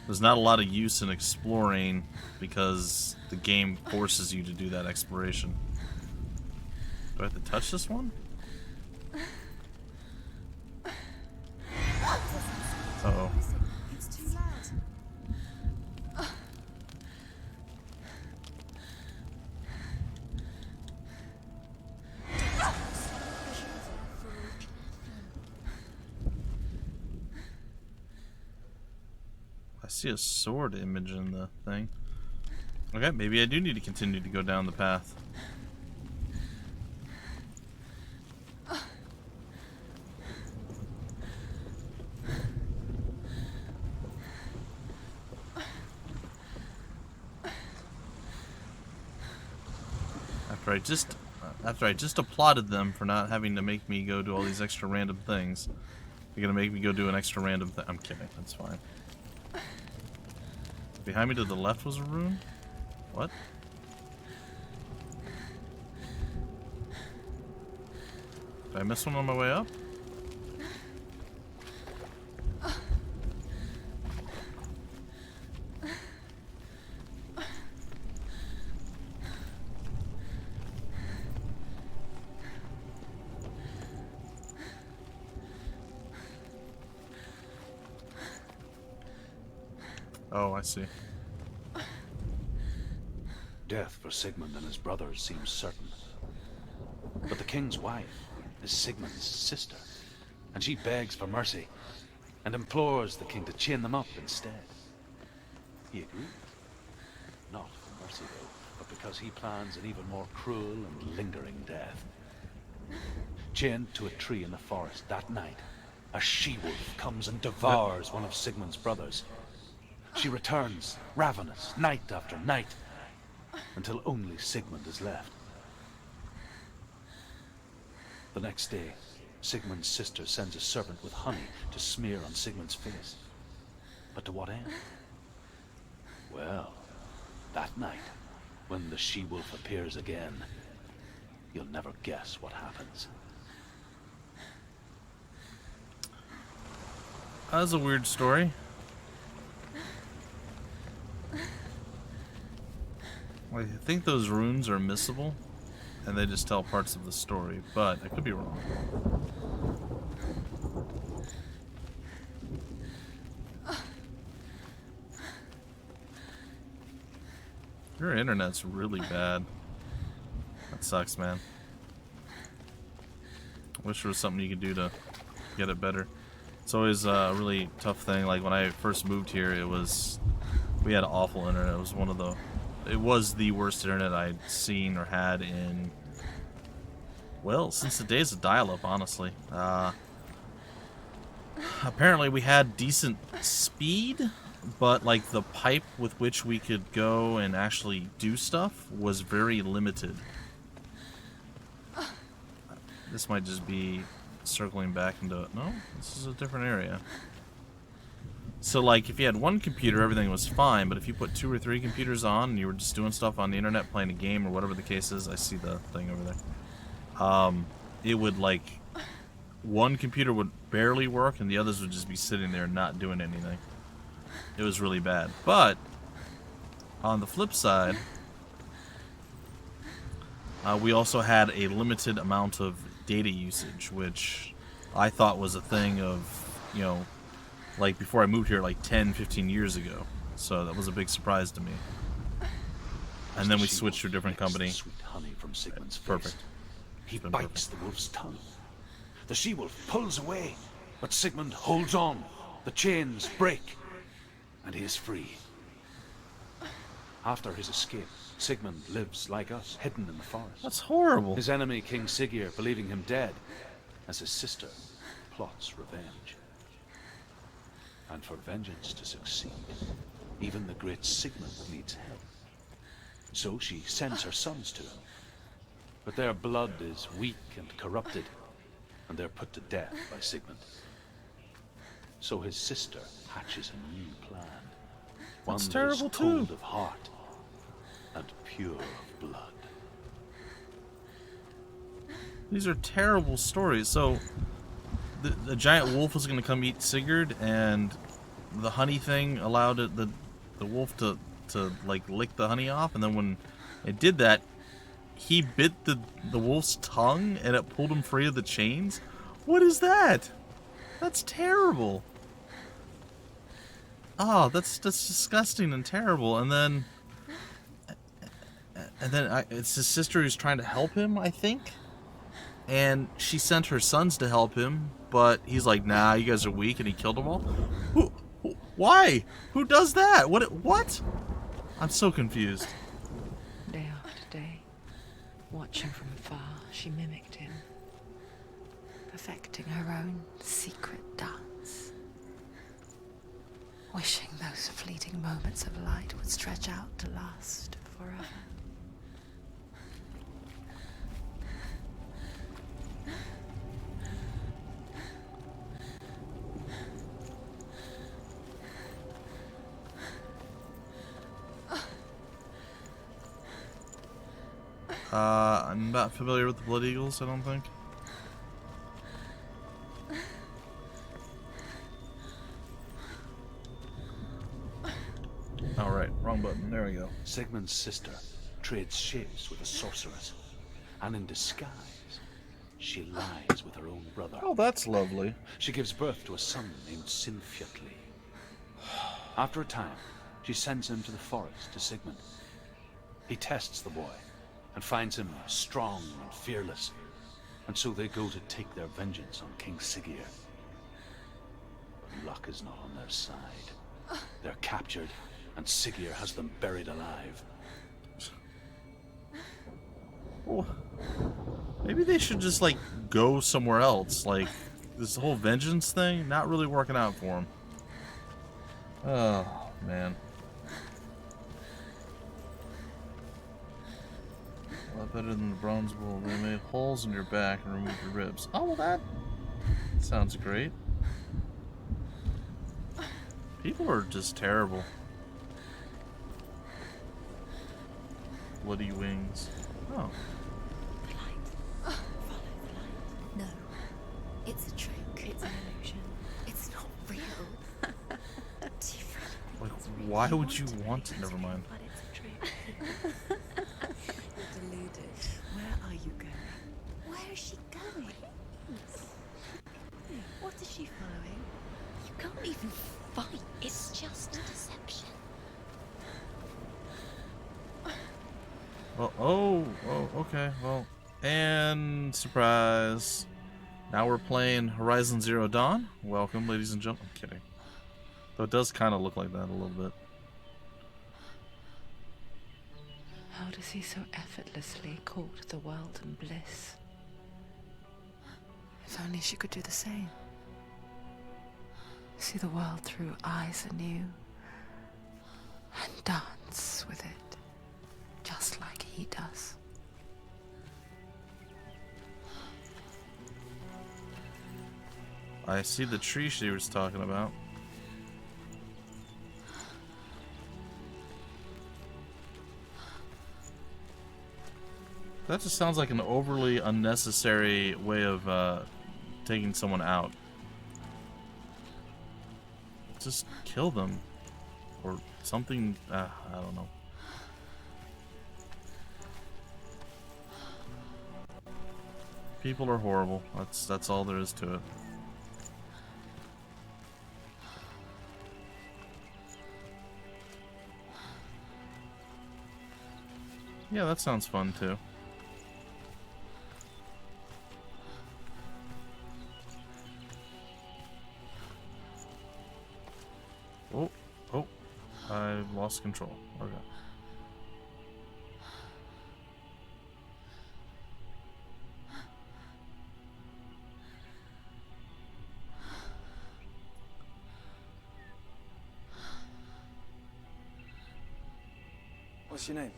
Speaker 1: there's not a lot of use in exploring because the game forces you to do that exploration. Do I have to touch this one? Uh-oh.
Speaker 2: It's too loud.
Speaker 1: I see a sword image in the thing. Okay, maybe I do need to continue to go down the path. After I just applauded them for not having to make me go do all these extra random things, they're gonna make me go do an extra random thing. I'm kidding, that's fine. Behind me to the left was a room? What? Did I miss one on my way up? Oh, I see.
Speaker 6: Death for Sigmund and his brothers seems certain. But the king's wife is Sigmund's sister, and she begs for mercy and implores the king to chain them up instead. He agrees. Not for mercy, though, but because he plans an even more cruel and lingering death. Chained to a tree in the forest that night, a she-wolf comes and devours one of Sigmund's brothers. She returns, ravenous, night after night, until only Sigmund is left. The next day, Sigmund's sister sends a servant with honey to smear on Sigmund's face. But to what end? Well, that night, when the she-wolf appears again, you'll never guess what happens.
Speaker 1: That's a weird story. I think those runes are missable, and they just tell parts of the story, but I could be wrong. Your internet's really bad. That sucks, man. Wish there was something you could do to get it better. It's always a really tough thing. Like when I first moved here, we had awful internet. It was the worst internet I'd seen or had in, well, since the days of dial-up, honestly. Apparently we had decent speed, but like the pipe with which we could go and actually do stuff was very limited. This might just be circling back into, no, this is a different area. So like if you had one computer, everything was fine, but if you put 2 or 3 computers on and you were just doing stuff on the internet, playing a game or whatever the case is, I see the thing over there. It would like, one computer would barely work and the others would just be sitting there not doing anything. It was really bad. But on the flip side, we also had a limited amount of data usage, which I thought was a thing of, you know, like before I moved here like 10, 15 years ago. So that was a big surprise to me. And then we switched to a different company.
Speaker 6: Sweet honey from Sigmund's face.
Speaker 1: Perfect.
Speaker 6: He bites the wolf's tongue. The she-wolf pulls away, but Sigmund holds on. The chains break, and he is free. After his escape, Sigmund lives like us, hidden in the forest.
Speaker 1: That's horrible.
Speaker 6: His enemy, King Siggeir, believing him dead, as his sister plots revenge. And for vengeance to succeed, even the great Sigmund needs help. So she sends her sons to him. But their blood is weak and corrupted, and they're put to death by Sigmund. So his sister hatches a new plan. One
Speaker 1: That's
Speaker 6: that
Speaker 1: terrible
Speaker 6: is
Speaker 1: too.
Speaker 6: cold of heart and pure of blood.
Speaker 1: These are terrible stories. So the giant wolf was going to come eat Sigurd, and the honey thing allowed the wolf to like lick the honey off, and then when it did that, he bit the wolf's tongue and it pulled him free of the chains. What is that? That's terrible. Oh, that's disgusting and terrible. And then it's his sister who's trying to help him, I think. And she sent her sons to help him, but he's like, nah, you guys are weak, and he killed them all. Why? Who does that? What? I'm so confused.
Speaker 4: Day after day, watching from afar, she mimicked him, perfecting her own secret dance, wishing those fleeting moments of light would stretch out to last forever.
Speaker 1: I'm not familiar with the Blood Eagles, I don't think. Alright, wrong button. There we go.
Speaker 6: Sigmund's sister trades shapes with a sorceress, and in disguise, she lies with her own brother.
Speaker 1: Oh, that's lovely.
Speaker 6: She gives birth to a son named Sinfjotli. After a time, she sends him to the forest to Sigmund. He tests the boy and finds him strong and fearless, and so they go to take their vengeance on King Siggeir. But luck is not on their side. They're captured, and Siggeir has them buried alive.
Speaker 1: Oh, maybe they should just, like, go somewhere else. Like, this whole vengeance thing, not really working out for them. Oh, man. A lot better than the bronze bull. They made holes in your back and removed your ribs. Oh, well, that sounds great. People are just terrible. Bloody wings. Oh.
Speaker 2: The light. Follow the light. No. It's a trick. It's an illusion. It's not real.
Speaker 1: Like, why would you want to? Never mind.
Speaker 2: But it's a trick. You're deluded. Where are you going? Where is she going? What is she following? You can't even fight. It's just a deception.
Speaker 1: Well, oh, okay, well, and surprise. Now we're playing Horizon Zero Dawn. Welcome, ladies and gentlemen. I'm kidding. Though it does kind of look like that a little bit.
Speaker 4: How does he so effortlessly court the world and bliss? If only she could do the same. See the world through eyes anew and dance with it, just like he does.
Speaker 1: I see the tree she was talking about. That just sounds like an overly unnecessary way of taking someone out. Just kill them. Or something, I don't know. People are horrible. That's all there is to it. Yeah, that sounds fun too. Oh, I lost control. Okay.
Speaker 10: What's your name?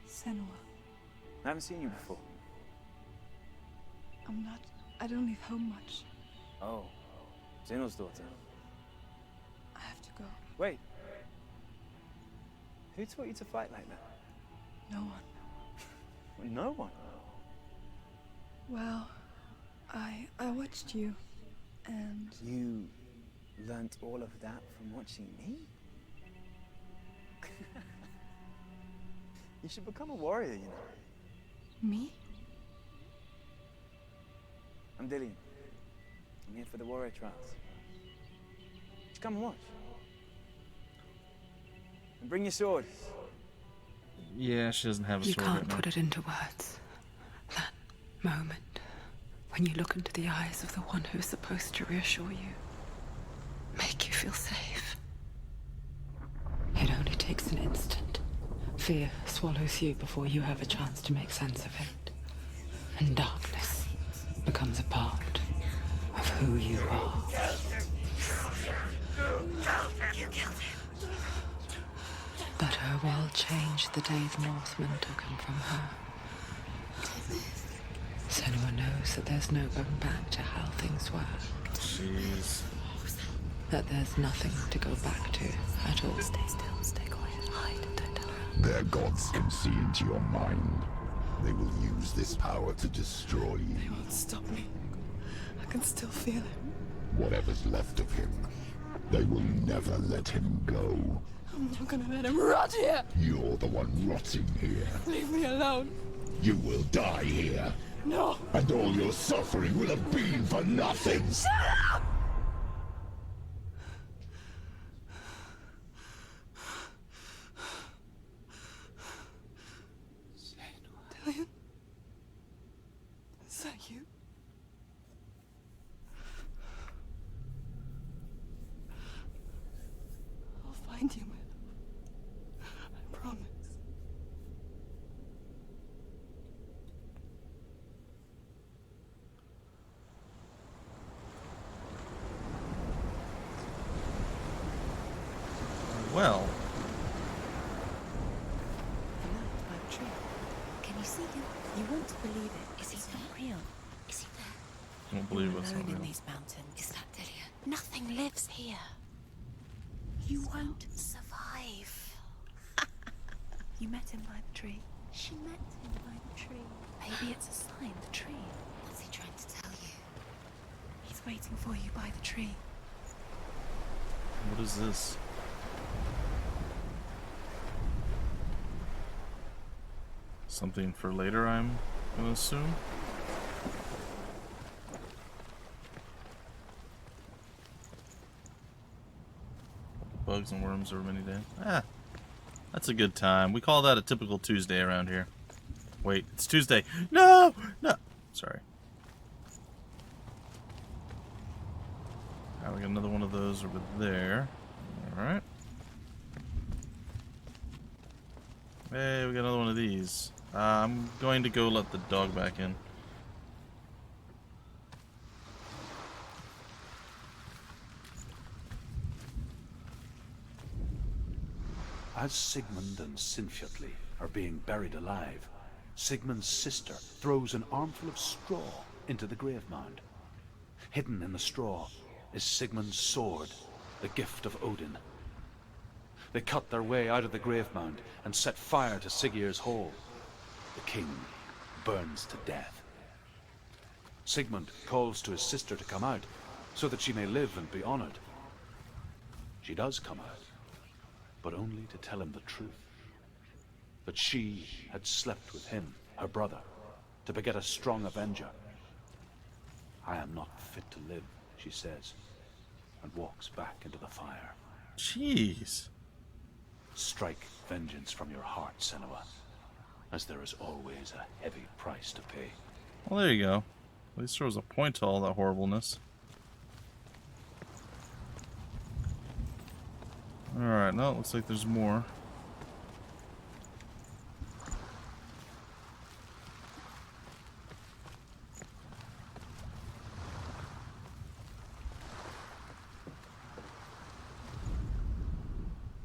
Speaker 12: Senua.
Speaker 10: I haven't seen you before.
Speaker 12: I don't leave home much.
Speaker 10: Oh, Zeno's daughter.
Speaker 12: I have to go.
Speaker 10: Wait. Who taught you to fight like that?
Speaker 12: No one.
Speaker 10: No one?
Speaker 12: Well, I watched you, and...
Speaker 10: You learnt all of that from watching me? You should become a warrior, you know.
Speaker 12: Me?
Speaker 10: I'm Dillian. I'm here for the warrior trials. Just come and watch. And bring your sword.
Speaker 1: Yeah, she doesn't have a sword right now.
Speaker 4: You can't put it into words. That moment when you look into the eyes of the one who's supposed to reassure you, make you feel safe. It only takes an instant. Fear swallows you before you have a chance to make sense of it. And darkness becomes a part of who you are.
Speaker 2: You killed him.
Speaker 4: But her world changed the day the Northmen took him from her. Senua knows that there's no going back to how things were.
Speaker 1: Jeez.
Speaker 4: That there's nothing to go back to at all.
Speaker 2: Stay still, stay quiet, hide, don't tell her.
Speaker 3: Their gods can see into your mind. They will use this power to destroy you.
Speaker 12: They won't stop me. I can still feel him.
Speaker 3: Whatever's left of him, they will never let him go.
Speaker 12: I'm not gonna let him rot here!
Speaker 3: You're the one rotting here.
Speaker 12: Leave me alone.
Speaker 3: You will die here.
Speaker 12: No!
Speaker 3: And all your suffering will have been for nothing.
Speaker 12: Shut up! Dillian? Is that you? I'll find you, man. I promise.
Speaker 1: Well.
Speaker 2: The light by the tree. Can you see him? You won't believe it. Is he not real? Is he there?
Speaker 1: Won't believe
Speaker 4: You're
Speaker 1: what's
Speaker 4: alone in
Speaker 1: on
Speaker 4: these mountains. Is that Delia? Nothing lives here. You won't survive. You met him by the tree.
Speaker 8: She met him by the tree.
Speaker 4: Maybe it's a sign, the tree.
Speaker 8: What's he trying to tell you?
Speaker 4: He's waiting for you by the tree.
Speaker 1: What is this? Something for later, I'm gonna assume. Bugs and worms over many days. Ah, that's a good time. We call that a typical Tuesday around here. Wait, it's Tuesday. No! No! Sorry. Alright, we got another one of those over there. Alright. Hey, we got another one of these. I'm going to go let the dog back in.
Speaker 6: As Sigmund and Sinfjotli are being buried alive, Sigmund's sister throws an armful of straw into the grave mound. Hidden in the straw is Sigmund's sword, the gift of Odin. They cut their way out of the grave mound and set fire to Siggeir's hole. The king burns to death. Sigmund calls to his sister to come out so that she may live and be honored. She does come out, but only to tell him the truth. That she had slept with him, her brother, to beget a strong avenger. I am not fit to live, she says, and walks back into the fire.
Speaker 1: Jeez.
Speaker 6: Strike vengeance from your heart, Senua, as there is always a heavy price to pay.
Speaker 1: Well, there you go. At least there was a point to all that horribleness. Alright, no, it looks like there's more.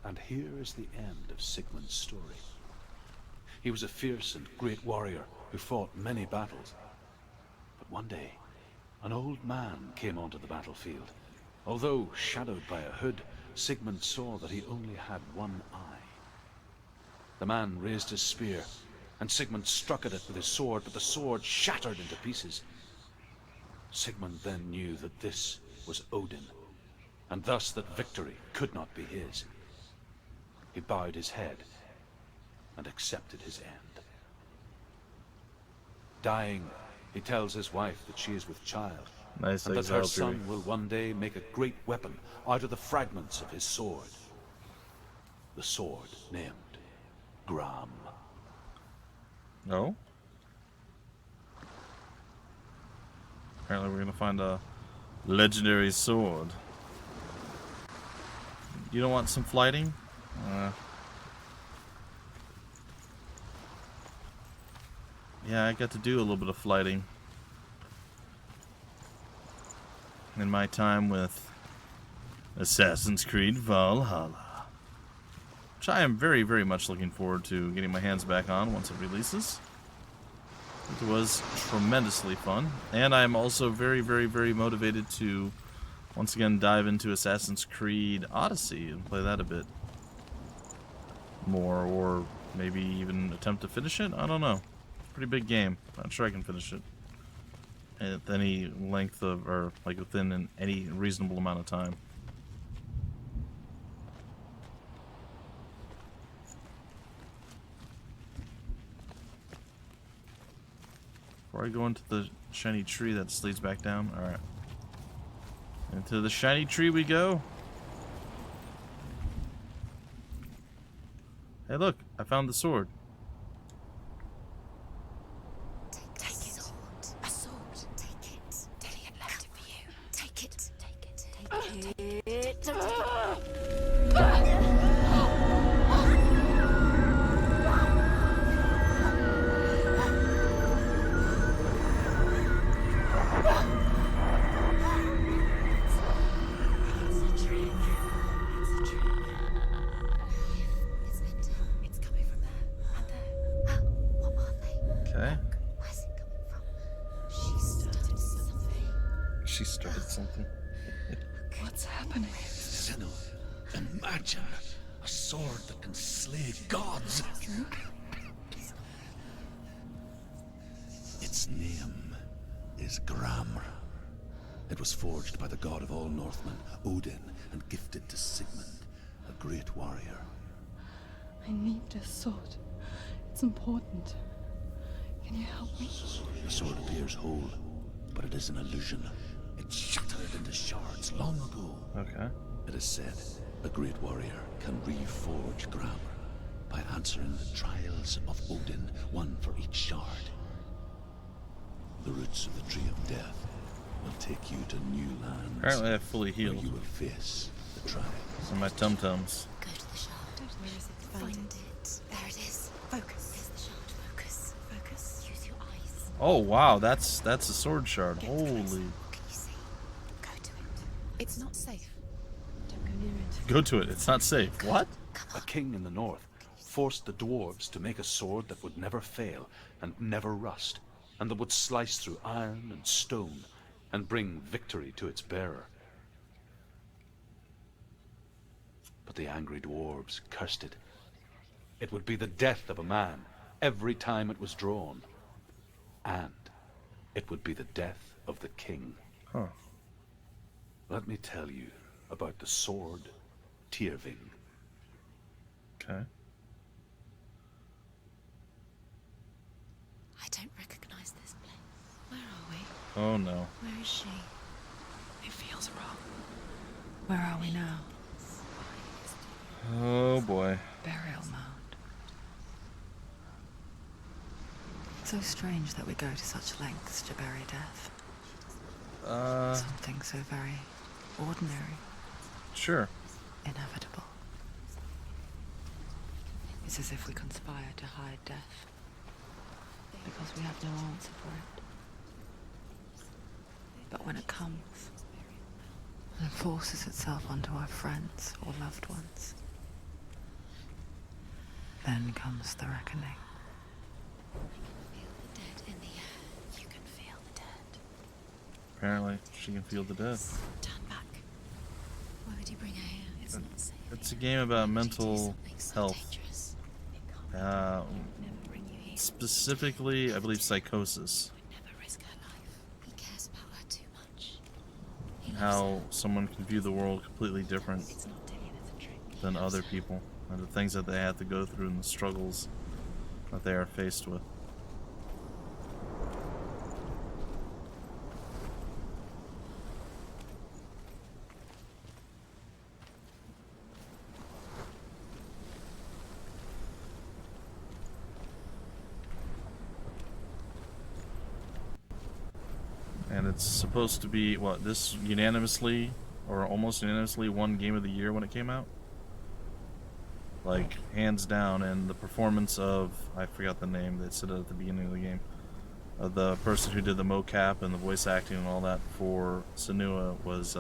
Speaker 6: And here is the end of Sigmund's story. He was a fierce and great warrior who fought many battles. But one day, an old man came onto the battlefield. Although shadowed by a hood, Sigmund saw that he only had one eye. The man raised his spear, and Sigmund struck at it with his sword, but the sword shattered into pieces. Sigmund then knew that this was Odin, and thus that victory could not be his. He bowed his head and accepted his end. Dying, he tells his wife that she is with child,
Speaker 1: Nice
Speaker 6: and that her
Speaker 1: exile
Speaker 6: son
Speaker 1: theory.
Speaker 6: will one day make a great weapon out of the fragments of his sword. The sword named Gram.
Speaker 1: No? Apparently we're gonna find a legendary sword. You don't want some flighting? Yeah, I got to do a little bit of flighting in my time with Assassin's Creed Valhalla, which I am very, very much looking forward to getting my hands back on once it releases. It was tremendously fun, and I'm also very, very, very motivated to once again dive into Assassin's Creed Odyssey and play that a bit more, or maybe even attempt to finish it. I don't know. It's a pretty big game. Not sure I can finish it at any length of, or like within any reasonable amount of time. Before I go into the shiny tree that leads back down, alright. Into the shiny tree we go. Hey look, I found the sword.
Speaker 8: Take it. A sword. Take it. Delia left it for you. Take it. Take it. Take it.
Speaker 4: It's coming from there.
Speaker 1: She started something.
Speaker 12: What's happening?
Speaker 9: Senua, imagine a sword that can slay gods.
Speaker 5: Its name is Gram. It was forged by the god of all Northmen, Odin, and gifted to Sigmund, a great warrior.
Speaker 12: I need this sword. It's important. Can you help me?
Speaker 5: The sword appears whole, but it is an illusion. It shattered into shards long ago.
Speaker 1: Okay.
Speaker 5: It is said a great warrior can reforge Gram by answering the trials of Odin, one for each shard. The roots of the Tree of Death will take you to new lands.
Speaker 1: Apparently I fully
Speaker 5: where
Speaker 1: healed.
Speaker 5: you will face the trials.
Speaker 1: So my tum-tums.
Speaker 8: Go to the shard. Where is it? Find it. There it is. Focus. There's the shard. Focus. Focus. Use your eyes.
Speaker 1: Oh wow, that's a sword shard.
Speaker 8: Get
Speaker 1: Holy.
Speaker 8: close. What can you see? Go to it. It's not safe.
Speaker 12: Don't go near it.
Speaker 1: Go to it. It's not safe. What?
Speaker 6: A king in the north forced the dwarves to make a sword that would never fail and never rust, and that would slice through iron and stone and bring victory to its bearer. But the angry dwarves cursed it. It would be the death of a man every time it was drawn. And it would be the death of the king.
Speaker 1: Huh.
Speaker 6: Let me tell you about the sword Tyrving.
Speaker 1: Okay.
Speaker 8: I don't recognize this place. Where are we?
Speaker 1: Oh no.
Speaker 8: Where is she?
Speaker 4: It feels wrong. Where are we now?
Speaker 1: Oh boy.
Speaker 4: Burial mound. So strange that we go to such lengths to bury death. Something so very ordinary.
Speaker 1: Sure.
Speaker 4: Inevitable. It's as if we conspire to hide death. Because we have no answer for it. But when it comes, and forces itself onto our friends or loved ones, then comes the reckoning.
Speaker 8: Feel the dead in the air. You can feel the dead.
Speaker 1: Apparently, she can feel the dead.
Speaker 8: Turn back. Why would you bring her here? It's not safe.
Speaker 1: It's a game about mental health. Specifically, I believe psychosis.
Speaker 8: Never risk her life. He cares about her too much.
Speaker 1: How someone can view the world completely different
Speaker 8: It's not taken as a trick.
Speaker 1: than other people, and the things that they have to go through and the struggles that they are faced with. And it's supposed to be, what, this unanimously, or almost unanimously, won Game of the Year when it came out? Like, hands down, and the performance of, I forgot the name, they said it at the beginning of the game, the person who did the mocap and the voice acting and all that for Senua was,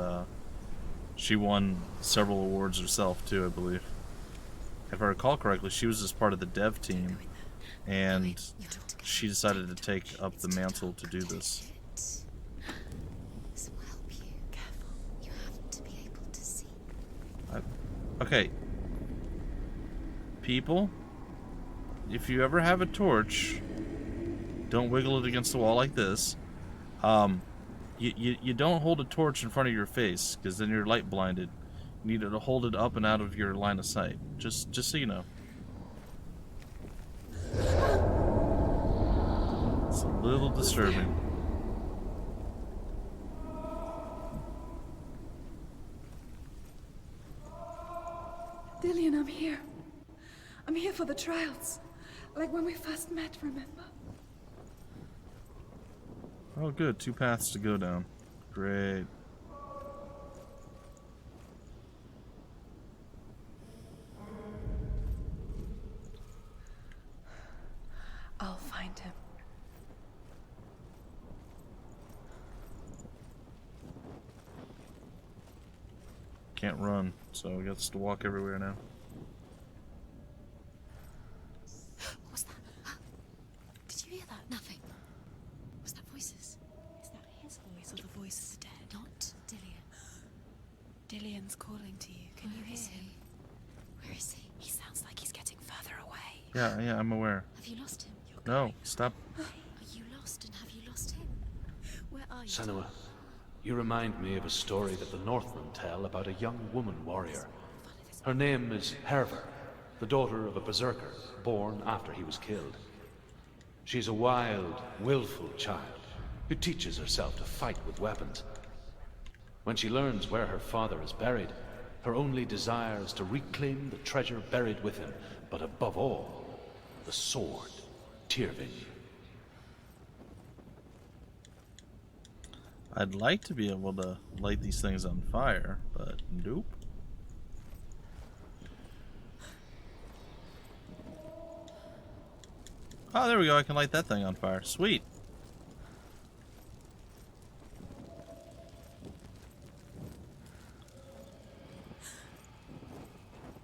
Speaker 1: she won several awards herself too, I believe. If I recall correctly, she was just part of the dev team, and she decided to take up the mantle to do this.
Speaker 8: This will help you. Careful. You have to be able to see.
Speaker 1: Okay. People, if you ever have a torch, don't wiggle it against the wall like this. You don't hold a torch in front of your face, because then you're light blinded. You need to hold it up and out of your line of sight. Just so you know. It's a little disturbing.
Speaker 12: Dillian, I'm here. I'm here for the trials. Like when we first met, remember?
Speaker 1: Oh good, 2 paths to go down. Great.
Speaker 12: I'll find him.
Speaker 1: Can't run, so he gets to walk everywhere now.
Speaker 8: What was that? Did you hear that? Nothing. Was that voices? Is that his voice or the voice of the dead?
Speaker 1: Yeah, I'm aware.
Speaker 2: Have you lost him?
Speaker 1: No, stop.
Speaker 2: Are you lost, and have you lost him? Where are you?
Speaker 6: Senua, you remind me of a story that the Northmen tell about a young woman warrior. Her name is Herver, the daughter of a berserker, born after he was killed. She's a wild, willful child who teaches herself to fight with weapons. When she learns where her father is buried, her only desire is to reclaim the treasure buried with him, but above all, the sword, Tyrving.
Speaker 1: I'd like to be able to light these things on fire, but nope. Oh, there we go. I can light that thing on fire. Sweet.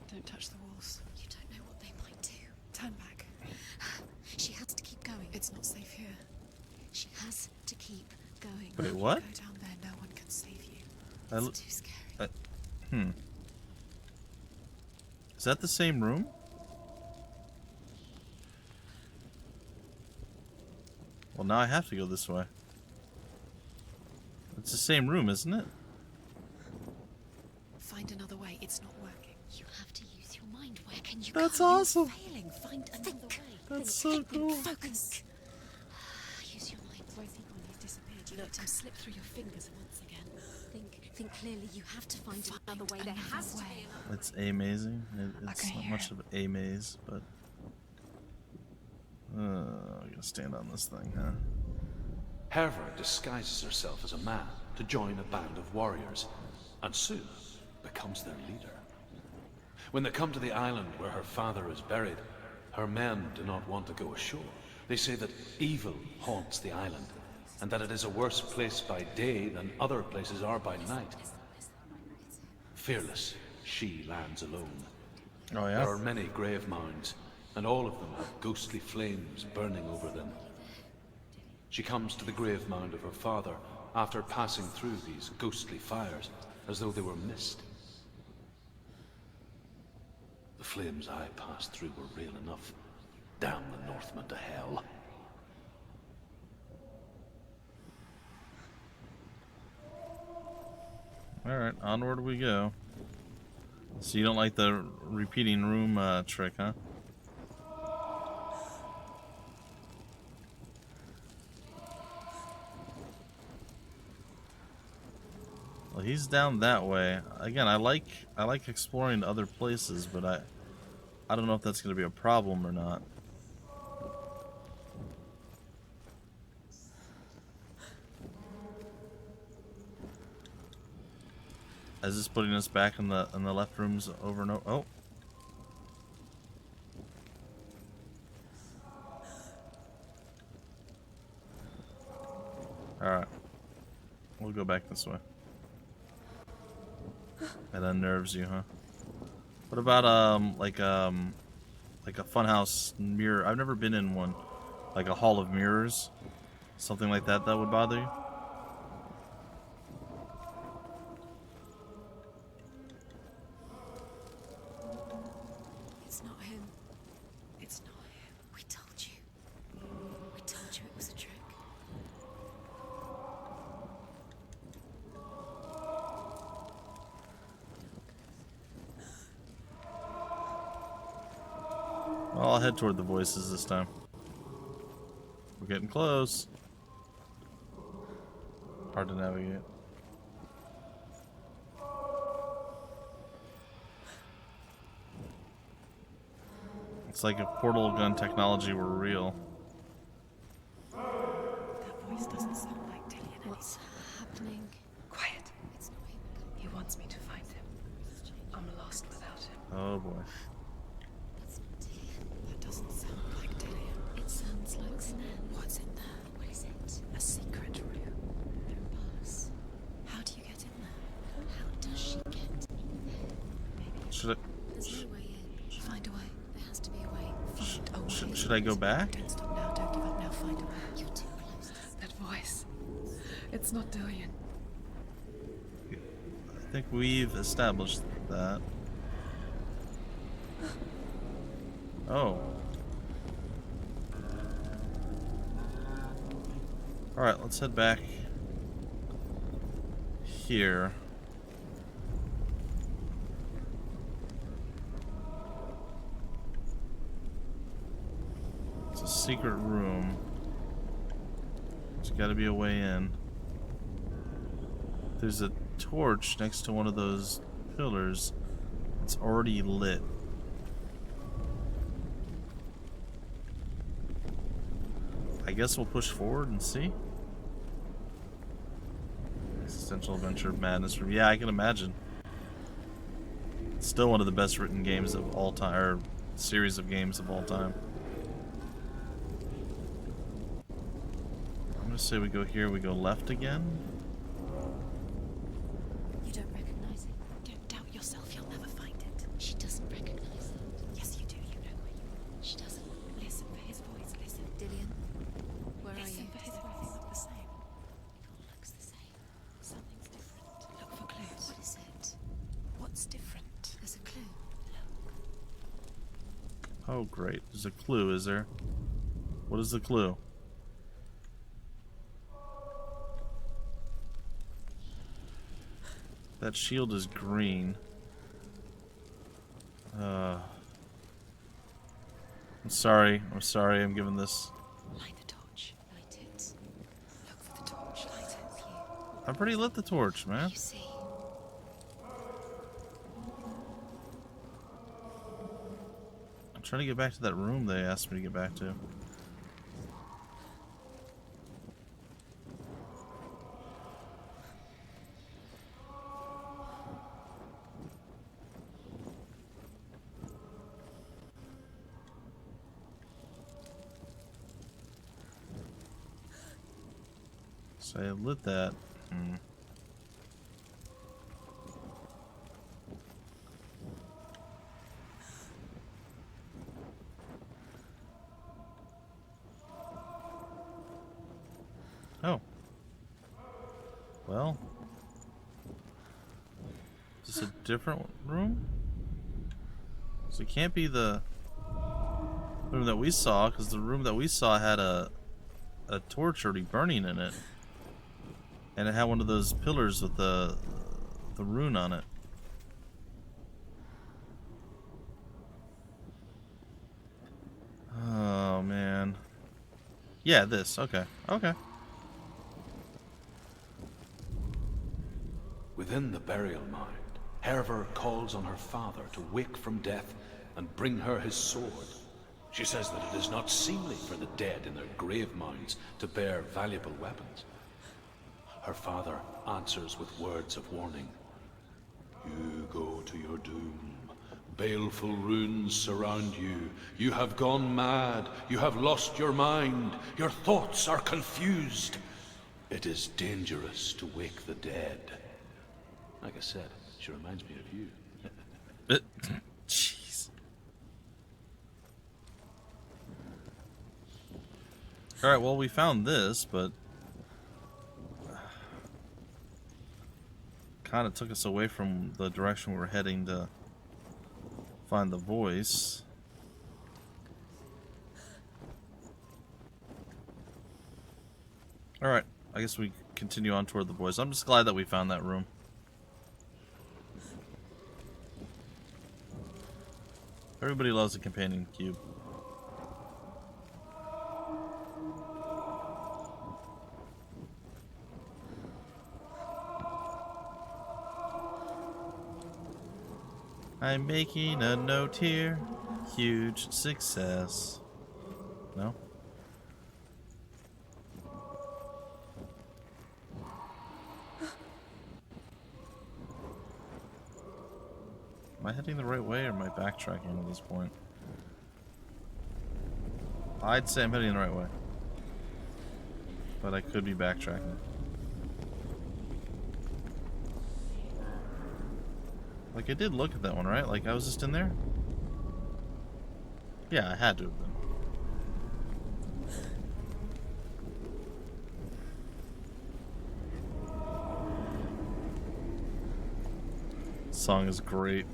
Speaker 2: Don't touch the walls. You don't know what they might do. Turn back. She has to keep going. It's not safe here. She has to keep going.
Speaker 1: Wait, what?
Speaker 2: Go down there. No one can save you. It's too scary.
Speaker 1: Is that the same room? Well, now I have to go this way. It's the same room, isn't it?
Speaker 2: Find another way. It's not working. You have to use your mind. Where can you
Speaker 1: That's
Speaker 2: go?
Speaker 1: awesome.
Speaker 2: You're failing. Find another way.
Speaker 1: That's so cool.
Speaker 2: Focus. Use your mind. Where's he gone? He's disappeared. You let him slip through your fingers once again. Think clearly. You have to find another way. There has to be another way.
Speaker 1: It's amazing. It's not much of a maze, but I'm gonna stand on this thing, huh?
Speaker 6: Herver disguises herself as a man to join a band of warriors, and soon becomes their leader. When they come to the island where her father is buried, her men do not want to go ashore. They say that evil haunts the island, and that it is a worse place by day than other places are by night. Fearless, she lands alone.
Speaker 1: Oh, yeah?
Speaker 6: There are many grave mounds, and all of them have ghostly flames burning over them. She comes to the grave mound of her father after passing through these ghostly fires, as though they were mist. The flames I passed through were real enough. Damn the Northmen to hell.
Speaker 1: Alright, onward we go. So you don't like the repeating room trick, huh? Well, he's down that way. Again, I like exploring other places, but I don't know if that's going to be a problem or not. Is this putting us back in the left rooms over and over? Oh. Alright. We'll go back this way. That unnerves you, huh? What about like a funhouse mirror? I've never been in one. Like a hall of mirrors. Something like that would bother you?
Speaker 2: It's not him. It's not him. We told you. We told you it was a trick.
Speaker 1: Well, I'll head toward the voices this time. We're getting close. Hard to navigate. It's like if portal gun technology were real.
Speaker 2: That voice doesn't sound like Dillian. What's happening?
Speaker 12: Quiet.
Speaker 2: It's not him.
Speaker 12: He wants me to find him. I'm lost without him.
Speaker 1: Oh boy.
Speaker 2: That's not Dillian. That doesn't sound like Dillian. It sounds like Snan. What's in there? What is it? A secret room. There are bars. How do you get in there? How does she get in there? Maybe.
Speaker 1: Should
Speaker 2: There's no way in. Find a way. There has to be a way. Find a way.
Speaker 1: should I go back?
Speaker 2: Don't stop now. Don't give up now. Find a way. You're too close.
Speaker 12: That voice. It's not Dillian.
Speaker 1: I think we've established that. Oh. Alright, let's head back here. It's a secret room. There's got to be a way in. There's a torch next to one of those pillars. It's already lit. I guess we'll push forward and see. Existential adventure madness room. Yeah, I can imagine. It's still one of the best written games of all time, or series of games of all time. I'm gonna say we go here, we go left again.
Speaker 2: You don't recognize it? Don't doubt yourself, you'll never find it. She doesn't recognize it. Yes, you do, you know where you are. She doesn't. Listen for his voice, listen. Dillian, where are you? Listen for his voice, they look the same. It all looks the same. Something's different. Look for clues. What is it? What's different? There's a clue. Look.
Speaker 1: Oh, great. There's a clue, is there? What is the clue? That shield is green. I'm sorry. I'm giving this.
Speaker 2: Light the torch. Light it. Look for the torch. Light it.
Speaker 1: I've already lit the torch, man.
Speaker 2: You see.
Speaker 1: I'm trying to get back to that room they asked me to get back to. So I lit that. Oh. Well. Is this a different room? So it can't be the room that we saw, because the room that we saw had a torch already burning in it. And it had one of those pillars with the rune on it. Oh, man. Yeah, this. Okay. Okay.
Speaker 6: Within the burial mound, Herver calls on her father to wake from death and bring her his sword. She says that it is not seemly for the dead in their grave mounds to bear valuable weapons. Her father answers with words of warning. You go to your doom. Baleful runes surround you. You have gone mad. You have lost your mind. Your thoughts are confused. It is dangerous to wake the dead. Like I said, she reminds me of you.
Speaker 1: Jeez. Alright, well, we found this, but kind of took us away from the direction we were heading to find the voice. Alright, I guess we continue on toward the voice. I'm just glad that we found that room. Everybody loves a companion cube. I'm making a note here. Huge success. No? Am I heading the right way or am I backtracking at this point? I'd say I'm heading the right way. But I could be backtracking. Like, I did look at that one, right? Like, I was just in there? Yeah, I had to have been. Song is great.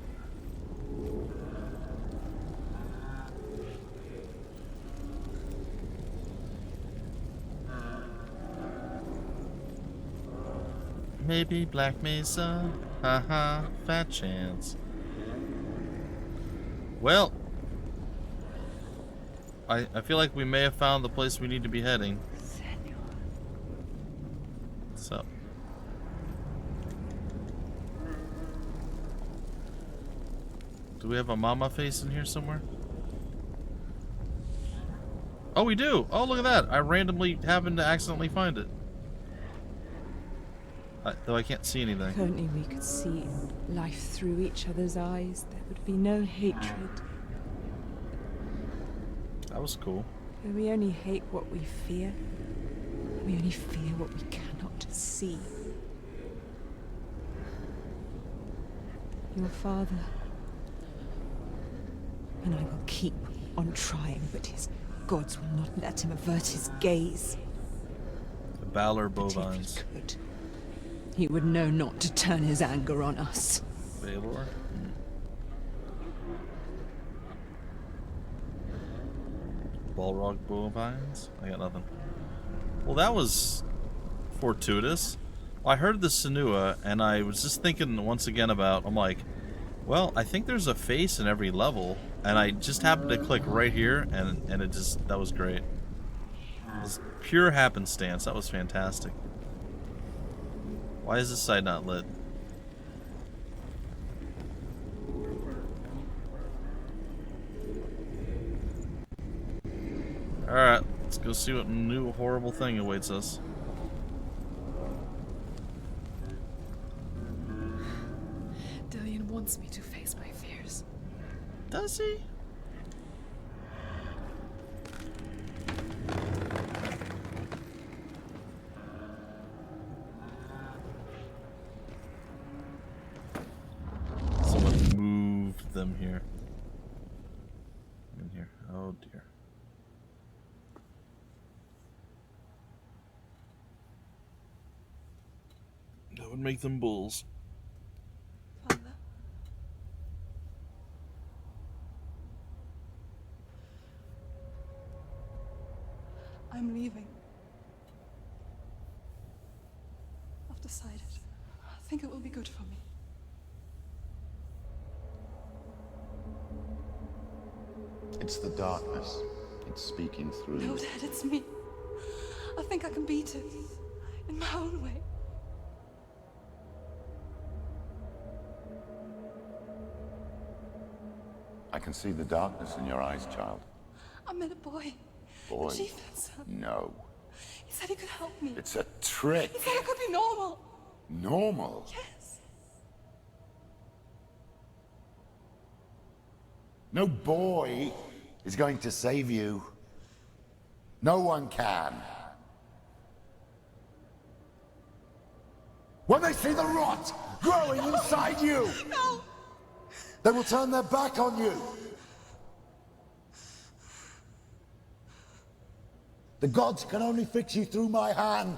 Speaker 1: Maybe Black Mesa. Haha, fat chance. Well, I feel like we may have found the place we need to be heading.
Speaker 4: Senua.
Speaker 1: What's up? Do we have a mama face in here somewhere? Oh, we do! Oh, look at that! I randomly happened to accidentally find it. Though I can't see anything.
Speaker 11: If only we could see life through each other's eyes, there would be no hatred.
Speaker 1: That was cool.
Speaker 11: Where we only hate what we fear. We only fear what we cannot see. Your father. And I will keep on trying, but his gods will not let him avert his gaze.
Speaker 1: The Balor
Speaker 11: But if
Speaker 1: bovines.
Speaker 11: he could, he would know not to turn his anger on us.
Speaker 1: Balor? Balrog bovines? I got nothing. Well, that was fortuitous. Well, I heard the Senua, and I was just thinking once again about, I'm like, well, I think there's a face in every level, and I just happened to click right here, and it just, that was great. It was pure happenstance. That was fantastic. Why is this side not lit? Alright, let's go see what new horrible thing awaits us.
Speaker 12: Dillion wants me to face my fears.
Speaker 1: Does he? Someone moved them here. In here. Oh dear. That would make them bulls.
Speaker 12: Father? I'm leaving. I've decided. I think it will be good for me.
Speaker 3: It's the darkness. It's speaking through
Speaker 12: No,
Speaker 3: you.
Speaker 12: Dad, it's me. I think I can beat it. In my own way.
Speaker 3: I can see the darkness in your eyes, child.
Speaker 12: I met a boy.
Speaker 3: Boy.
Speaker 12: The chieftain's son.
Speaker 3: No.
Speaker 12: He said he could help me.
Speaker 3: It's a trick.
Speaker 12: He said I could be normal.
Speaker 3: Normal.
Speaker 12: Yes.
Speaker 3: No boy is going to save you. No one can. When they see the rot growing inside you,
Speaker 12: No.
Speaker 3: they will turn their back on you. The gods can only fix you through my hand.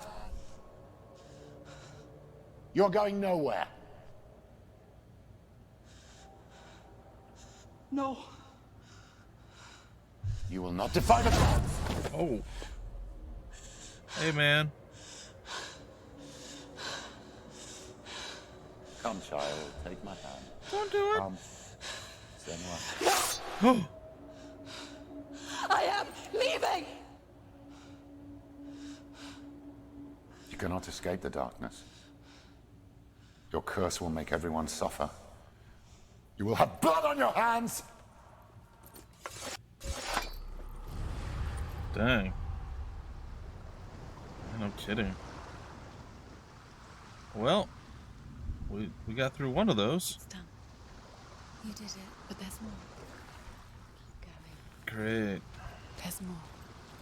Speaker 3: You're going nowhere.
Speaker 12: No.
Speaker 3: You will not defy the gods.
Speaker 1: Oh. Hey, man.
Speaker 3: Come, child, take my hand.
Speaker 1: Don't do it.
Speaker 3: Come. Senua.
Speaker 1: Oh.
Speaker 12: I am leaving.
Speaker 3: You cannot escape the darkness. Your curse will make everyone suffer. You will have blood on your hands!
Speaker 1: Dang. No kidding. Well, we got through one of those.
Speaker 2: It's done. You did it, but there's more. Keep going.
Speaker 1: Great.
Speaker 2: There's more.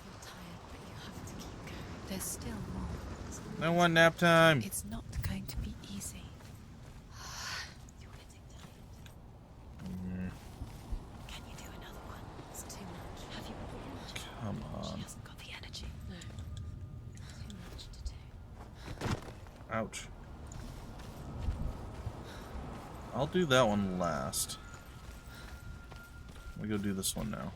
Speaker 2: You're tired, but you have to keep going. There's still more.
Speaker 1: No one nap time.
Speaker 2: It's not going to be easy. You're getting tired. Can you do another one? It's too much. Have you got the energy?
Speaker 1: Come on.
Speaker 2: She hasn't got the energy. No. Too much to do.
Speaker 1: Ouch. I'll do that one last. We go do this one now.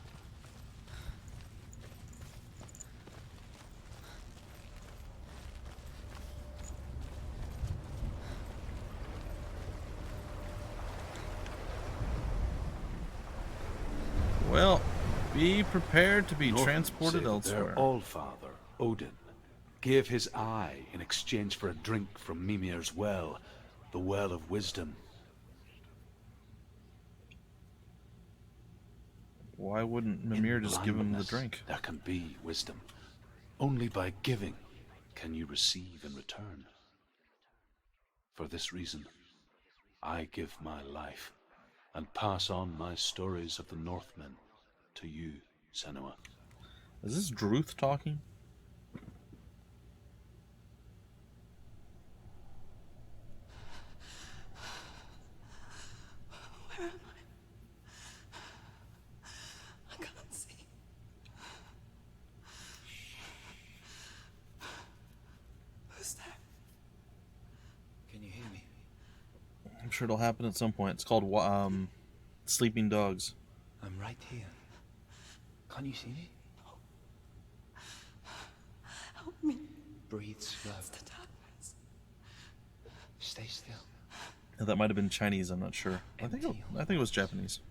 Speaker 1: Well, be prepared to be
Speaker 5: Northmen
Speaker 1: transported
Speaker 5: say that
Speaker 1: elsewhere.
Speaker 5: Their allfather, Odin, gave his eye in exchange for a drink from Mimir's well, the Well of Wisdom.
Speaker 1: Why wouldn't
Speaker 5: In
Speaker 1: Mimir just give him the
Speaker 5: blindness,
Speaker 1: drink?
Speaker 5: There can be wisdom. Only by giving can you receive in return. For this reason, I give my life and pass on my stories of the Northmen to you, Senua.
Speaker 1: Is this Druth talking?
Speaker 12: Where am I can't see. Who's there?
Speaker 10: Can you hear me?
Speaker 1: I'm sure it'll happen at some point. It's called Sleeping Dogs.
Speaker 10: I'm right here. Can't you see me?
Speaker 12: Help me.
Speaker 10: Breathe slow.
Speaker 12: It's the darkness.
Speaker 10: Stay still.
Speaker 1: That might have been Chinese. I'm not sure. I think it was Japanese.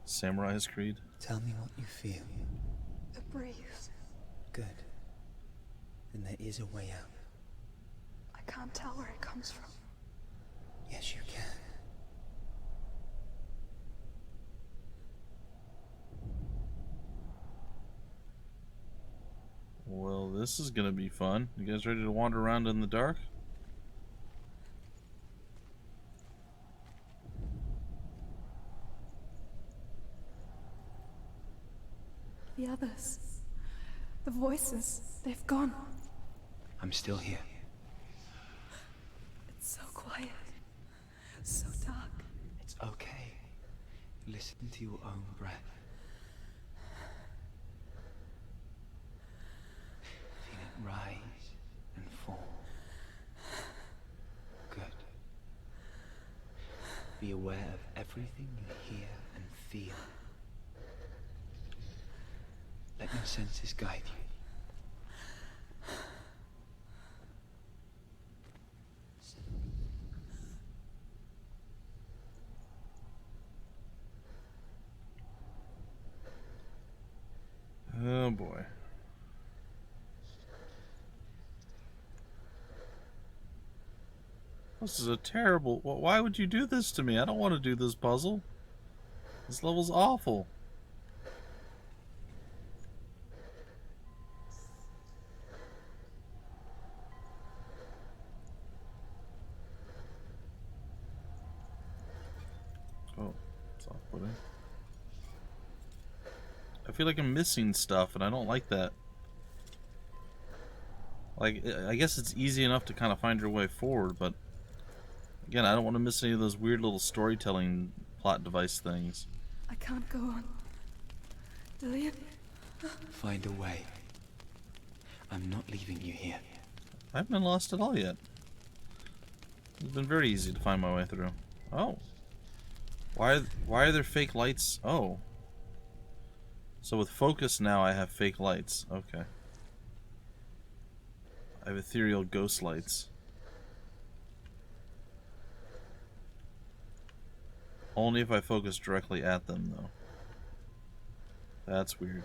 Speaker 1: Samurai's Creed.
Speaker 10: Tell me what you feel.
Speaker 12: The breeze.
Speaker 10: Good. Then there is a way out.
Speaker 12: I can't tell where it comes from.
Speaker 10: Yes, you can.
Speaker 1: Well, this is gonna be fun. You guys ready to wander around in the dark?
Speaker 12: The others. The voices. They've gone.
Speaker 10: I'm still here.
Speaker 12: It's so quiet. So dark.
Speaker 10: It's okay. Listen to your own breath. Feel it rise and fall. Good. Be aware of everything you hear and feel. Let your senses guide you.
Speaker 1: Oh boy. This is a terrible... Why would you do this to me? I don't want to do this puzzle. This level's awful. Oh, it's off-putting. I feel like I'm missing stuff, and I don't like that. Like, I guess it's easy enough to kind of find your way forward, but again, I don't want to miss any of those weird little storytelling plot device things.
Speaker 12: I can't go on. Dillian?
Speaker 10: Find a way. I'm not leaving you here.
Speaker 1: I haven't been lost at all yet. It's been very easy to find my way through. Oh. Why are there fake lights? Oh. So with focus now I have fake lights. Okay. I have ethereal ghost lights. Only if I focus directly at them, though. That's weird.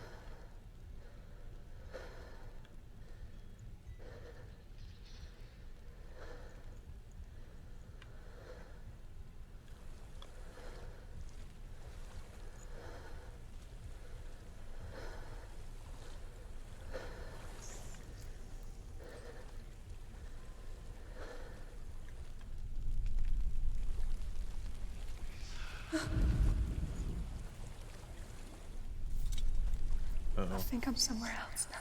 Speaker 12: I think I'm somewhere else now.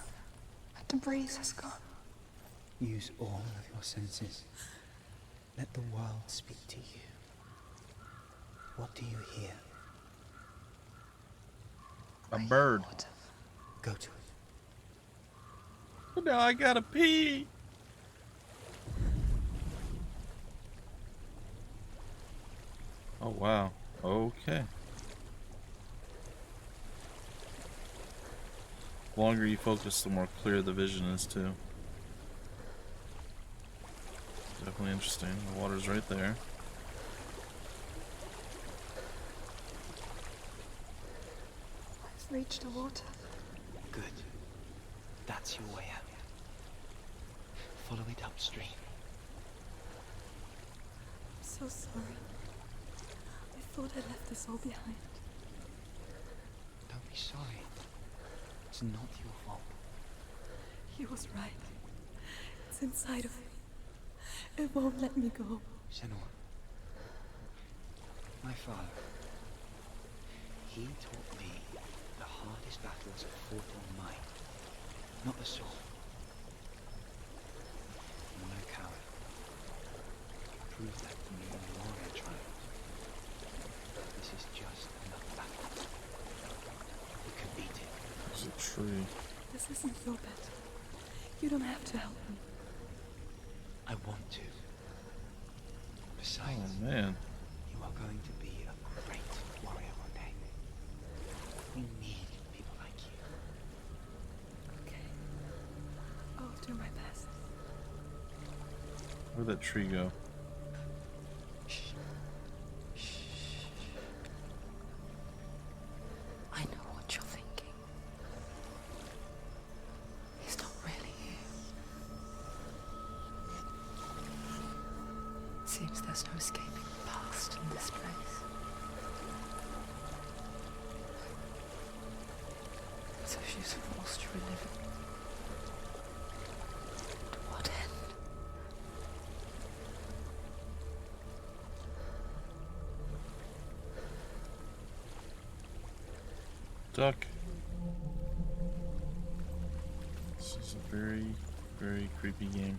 Speaker 12: The breeze has gone.
Speaker 10: Use all of your senses. Let the world speak to you. What do you hear?
Speaker 1: A bird.
Speaker 10: Go to it.
Speaker 1: Now I gotta pee. Oh wow. Okay. The longer you focus, the more clear the vision is too. Definitely interesting. The water's right there.
Speaker 12: reached the water.
Speaker 10: Good. That's your way out. Follow it upstream.
Speaker 12: I'm so sorry. I thought I left this all behind.
Speaker 10: Don't be sorry. It's not your fault.
Speaker 12: He was right. It's inside of me. It won't let me go.
Speaker 10: Senua. My father. He taught me the hardest battles are fought on might, not the sword. I'm no coward. Prove that to me in the warrior trials. This is just another battle. We can beat it.
Speaker 1: There's a tree.
Speaker 12: This isn't your bed. You don't have to help me.
Speaker 10: I want to. Besides,
Speaker 1: Oh man.
Speaker 10: you are going to be a great warrior one day. We need people like you.
Speaker 12: Okay. I'll do my best.
Speaker 1: Where'd that tree go?
Speaker 4: I know what you're thinking. He's not really here. Seems there's no escaping the past in this place. So she's forced to relive it. To what end?
Speaker 1: Duck. This is a very, very creepy game.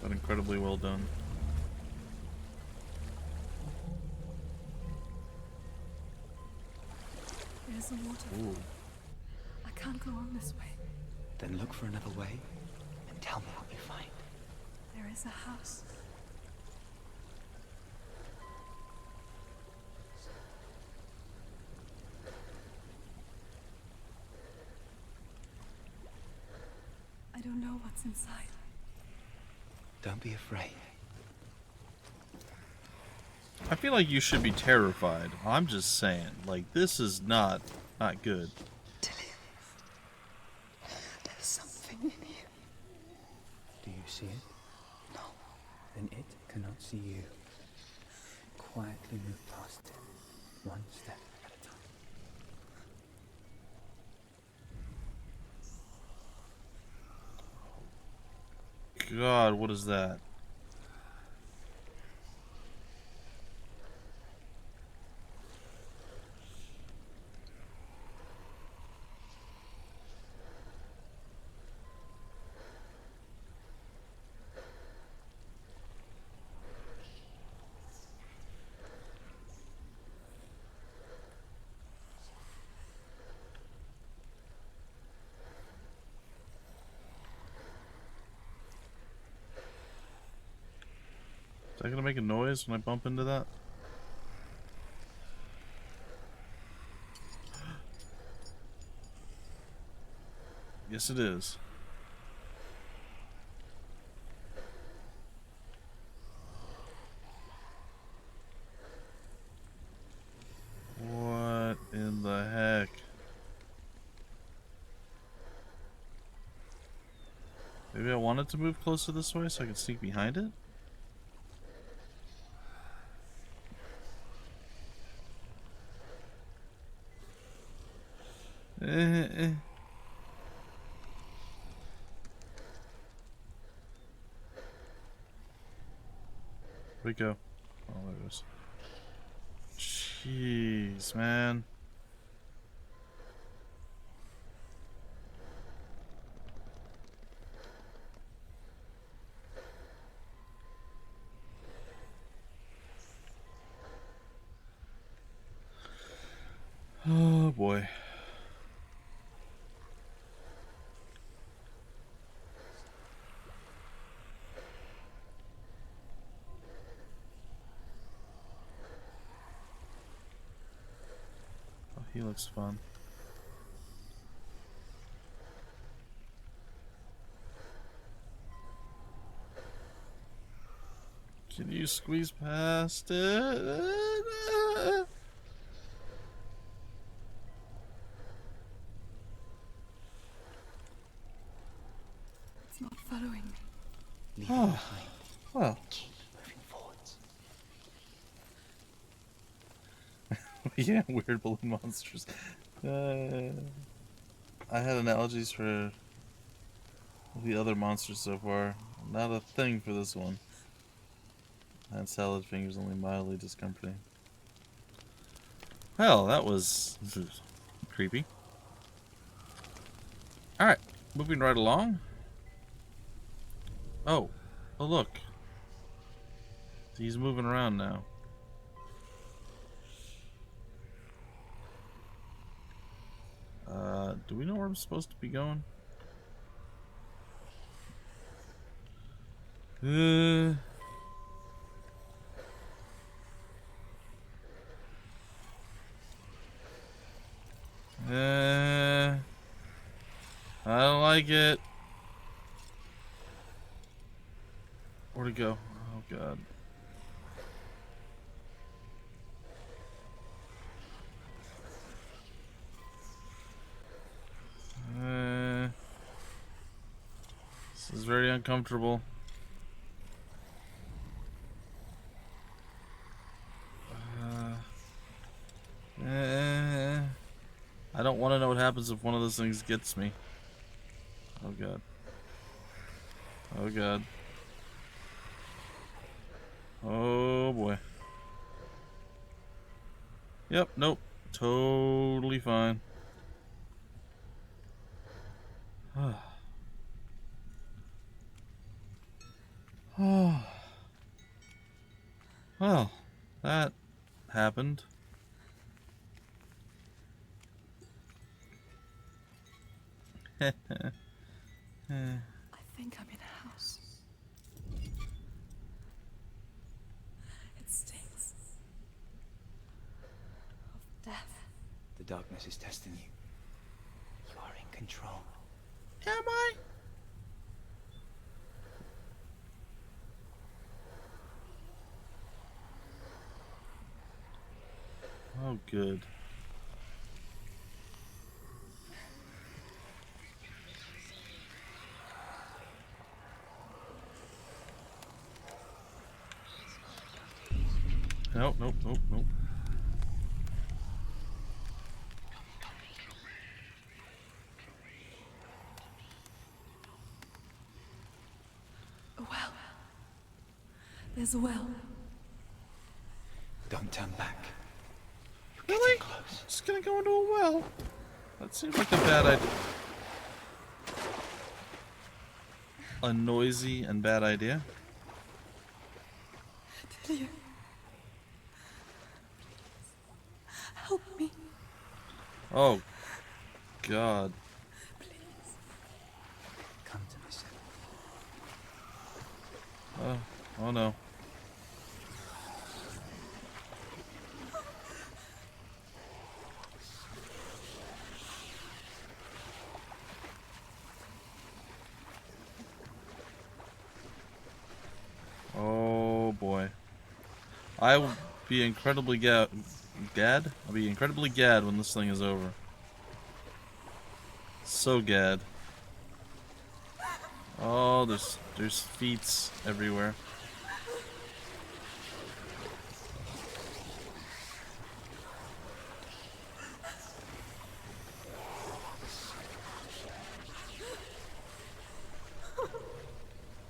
Speaker 1: But incredibly well done.
Speaker 12: There's a waterfall.
Speaker 1: Ooh.
Speaker 12: I can't go on this way.
Speaker 10: Then look for another way and tell me what you find.
Speaker 12: There is a house. I don't know what's inside.
Speaker 10: Don't be afraid.
Speaker 1: I feel like you should be terrified. I'm just saying, like, this is not good.
Speaker 12: Dillian, there's something in here.
Speaker 10: Do you see it?
Speaker 12: No.
Speaker 10: Then it cannot see you. Quietly move past it, one step at a time.
Speaker 1: God, what is that? Is that gonna make a noise when I bump into that? Yes, it is. What in the heck? Maybe I wanted to move closer this way so I could sneak behind it? Where'd it go? Oh, there it is. Jeez, man. Oh boy. Oh, he looks fun. Can you squeeze past it?
Speaker 10: Leave it behind.
Speaker 1: Well.
Speaker 10: Keep moving forwards.
Speaker 1: Yeah, weird balloon monsters. I had analogies for the other monsters so far. Not a thing for this one. And salad fingers only mildly discomforting. Well, that was creepy. Alright, moving right along. Oh, look. He's moving around now. Do we know where I'm supposed to be going? I don't like it. Where'd it go? Oh god. This is very uncomfortable. I don't want to know what happens if one of those things gets me. Oh god. Oh god. Oh boy. Yep, nope. Totally fine. Well, that happened.
Speaker 12: I think I'm in a house. It stinks of death.
Speaker 10: The darkness is testing you. You are in control.
Speaker 1: Am I? Oh, good. Nope, nope, nope, nope.
Speaker 12: A well. There's a well.
Speaker 10: Don't turn back.
Speaker 1: Really? Just gonna go into a well? That seems like a bad idea. A noisy and bad idea.
Speaker 12: Delia. Help me.
Speaker 1: Oh, God.
Speaker 10: Come to me, Senua.
Speaker 1: Oh no. Oh boy. I will be incredibly gad. I'll be incredibly gad when this thing is over. So gad. Oh, there's feet everywhere.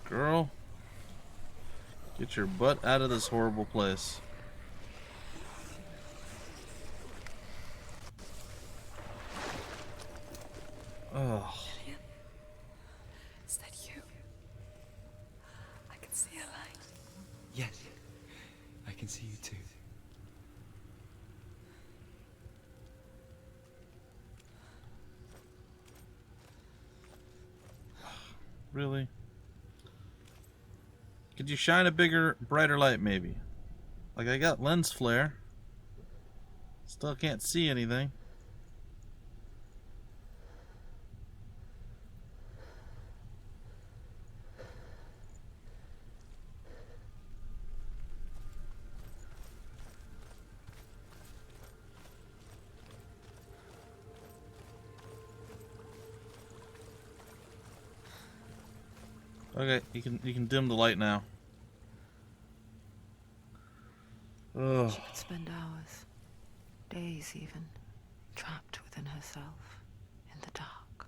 Speaker 1: Girl, get your butt out of this horrible place. Oh.
Speaker 12: Is that you? I can see a light.
Speaker 10: Yes, I can see you too.
Speaker 1: Really? Could you shine a bigger, brighter light, maybe? Like, I got lens flare. Still can't see anything. Okay, you can dim the light now. Ugh.
Speaker 4: She could spend hours, days even, trapped within herself, in the dark.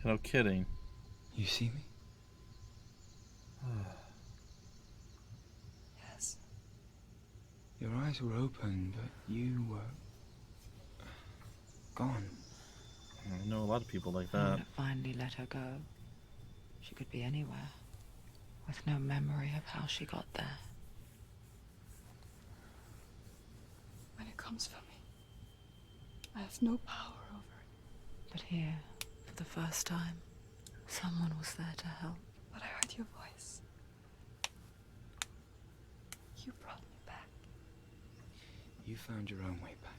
Speaker 1: No kidding.
Speaker 10: You see me?
Speaker 12: Yes.
Speaker 10: Your eyes were open, but you were gone.
Speaker 1: I know a lot of people like
Speaker 4: And
Speaker 1: that.
Speaker 4: when it finally let her go, she could be anywhere, with no memory of how she got there.
Speaker 12: When it comes for me, I have no power over it.
Speaker 4: But here, for the first time, someone was there to help.
Speaker 12: But I heard your voice. You brought me back.
Speaker 10: You found your own way back.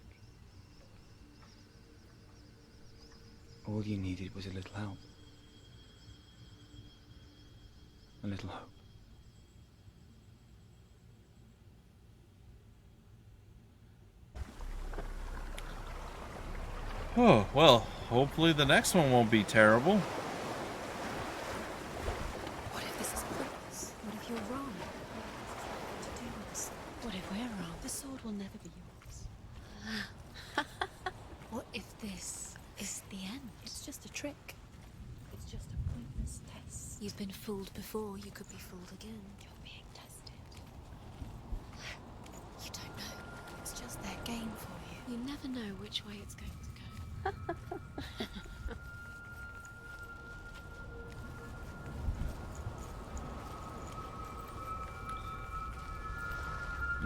Speaker 10: All you needed was a little help. A little hope.
Speaker 1: Oh, well, hopefully the next one won't be terrible.
Speaker 2: What if this is pointless? What if you're wrong? To do this? What if we're wrong? The sword will never be yours. What if this is the end? It's just a trick. It's just a pointless test. You've been fooled before. You could be fooled again. You're being tested. You don't know. It's just their game for you. You never know which way it's going to go.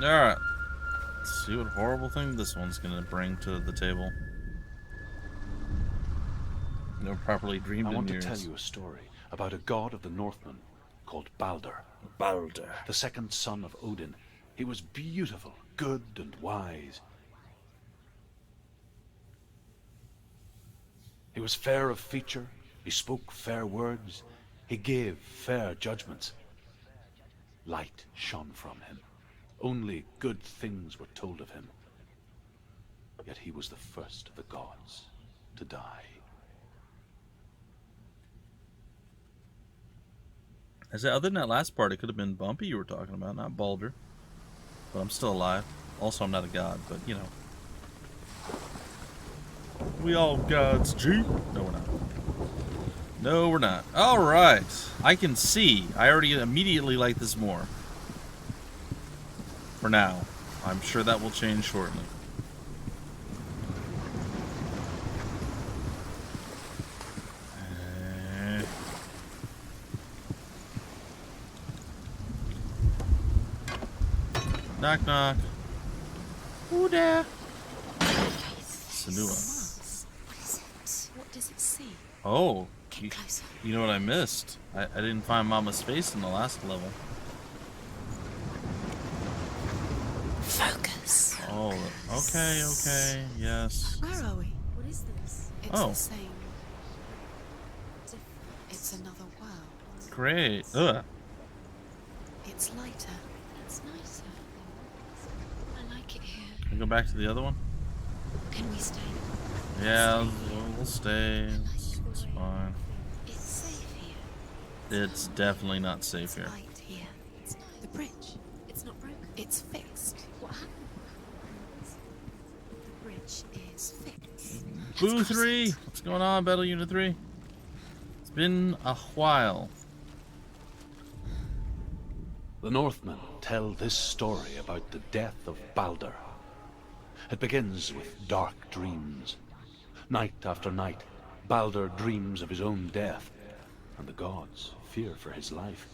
Speaker 1: Alright. Let's see what horrible thing this one's gonna bring to the table. No properly dreamed
Speaker 6: I
Speaker 1: in
Speaker 6: want
Speaker 1: years.
Speaker 6: to tell you a story about a god of the Northmen called Balder.
Speaker 1: Balder.
Speaker 6: The second son of Odin. He was beautiful, good, and wise. He was fair of feature, he spoke fair words, he gave fair judgments. Light shone from him. Only good things were told of him. Yet he was the first of the gods to die.
Speaker 1: I said, other than that last part, it could have been Bumpy you were talking about, not Balder. But I'm still alive. Also, I'm not a god, but you know. We all gods, G? No, we're not. No, we're not. Alright. I can see. I already immediately like this more. For now. I'm sure that will change shortly. Knock, knock. Who there? Senua.
Speaker 2: What is it? What does it see?
Speaker 1: Oh,
Speaker 2: Get closer.
Speaker 1: you know what I missed? I didn't find Mama's face in the last level.
Speaker 2: Focus.
Speaker 1: Oh, okay, okay, yes.
Speaker 2: Where are we? What is this? It's
Speaker 1: Oh.
Speaker 2: the same. It's another world.
Speaker 1: Great. Ugh.
Speaker 2: It's lighter. It's nicer. I like it here.
Speaker 1: Can we go back to the other one?
Speaker 2: Can we stay?
Speaker 1: Yeah, we'll stay. It's fine.
Speaker 2: It's safe here.
Speaker 1: It's definitely not safe
Speaker 2: It's
Speaker 1: here.
Speaker 2: light here. It's nice. The bridge. It's not broken. It's fixed. What happened? The bridge is fixed.
Speaker 1: Boo 3! What's going on, Battle Unit 3? It's been a while.
Speaker 6: The Northmen tell this story about the death of Balder. It begins with dark dreams. Night after night, Balder dreams of his own death, and the gods fear for his life.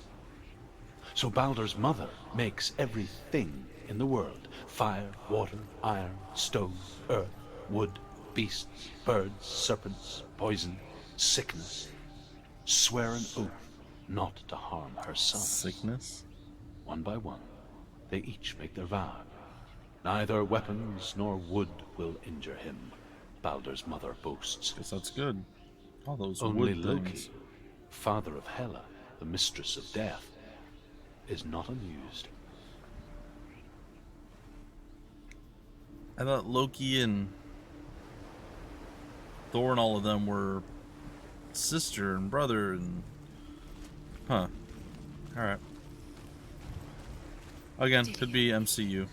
Speaker 6: So Balder's mother makes everything in the world: fire, water, iron, stone, earth, wood, beasts, birds, serpents, poison, sickness. Swear an oath not to harm her son.
Speaker 1: Sickness?
Speaker 6: One by one, they each make their vow. Neither weapons nor wood will injure him, Balder's mother boasts.
Speaker 1: Guess that's good. All those
Speaker 6: Only
Speaker 1: wood
Speaker 6: Loki,
Speaker 1: things.
Speaker 6: father of Hela, the mistress of death, is not amused.
Speaker 1: I thought Loki and Thor and all of them were sister and brother and... Huh. Alright. Again, could be MCU.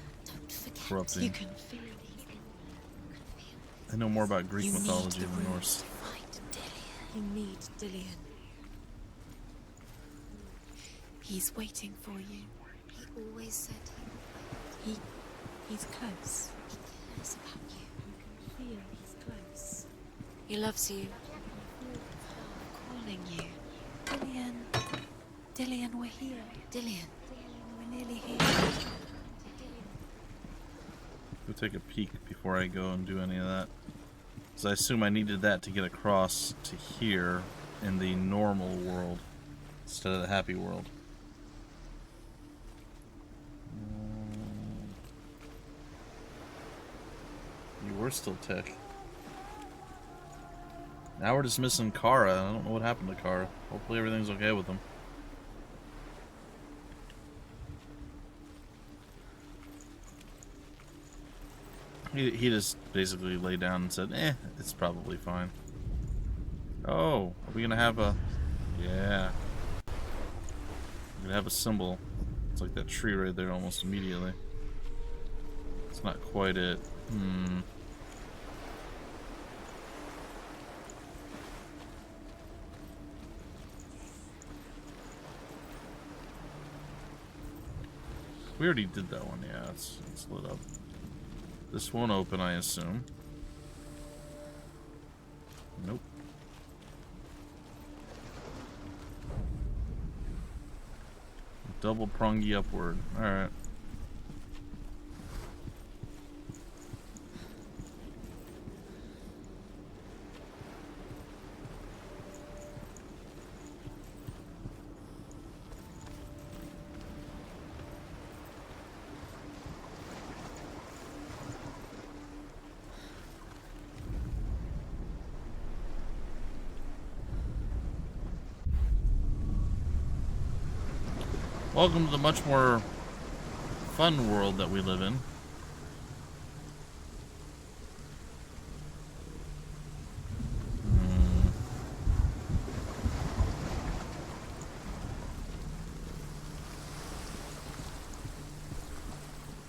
Speaker 1: Corrupting.
Speaker 2: You can feel
Speaker 1: I know more about Greek mythology than Norse.
Speaker 2: You need Dillion. He's waiting for you.
Speaker 8: He always said
Speaker 2: He's close.
Speaker 8: he cares about you.
Speaker 2: You can feel he's close.
Speaker 8: He loves you.
Speaker 2: Calling you. Dillion. Dillion, we're here.
Speaker 8: Dillion.
Speaker 2: We're nearly here.
Speaker 1: Go take a peek before I go and do any of that. Because I assume I needed that to get across to here in the normal world instead of the happy world. You were still tech. Now we're just missing Kara. I don't know what happened to Kara. Hopefully everything's okay with him. He just basically laid down and said, it's probably fine. Oh, are we gonna have a... Yeah. We're gonna have a symbol. It's like that tree right there almost immediately. It's not quite it. We already did that one, yeah, it's lit up. This won't open, I assume. Nope. Double prongy upward. Alright. Welcome to the much more fun world that we live in.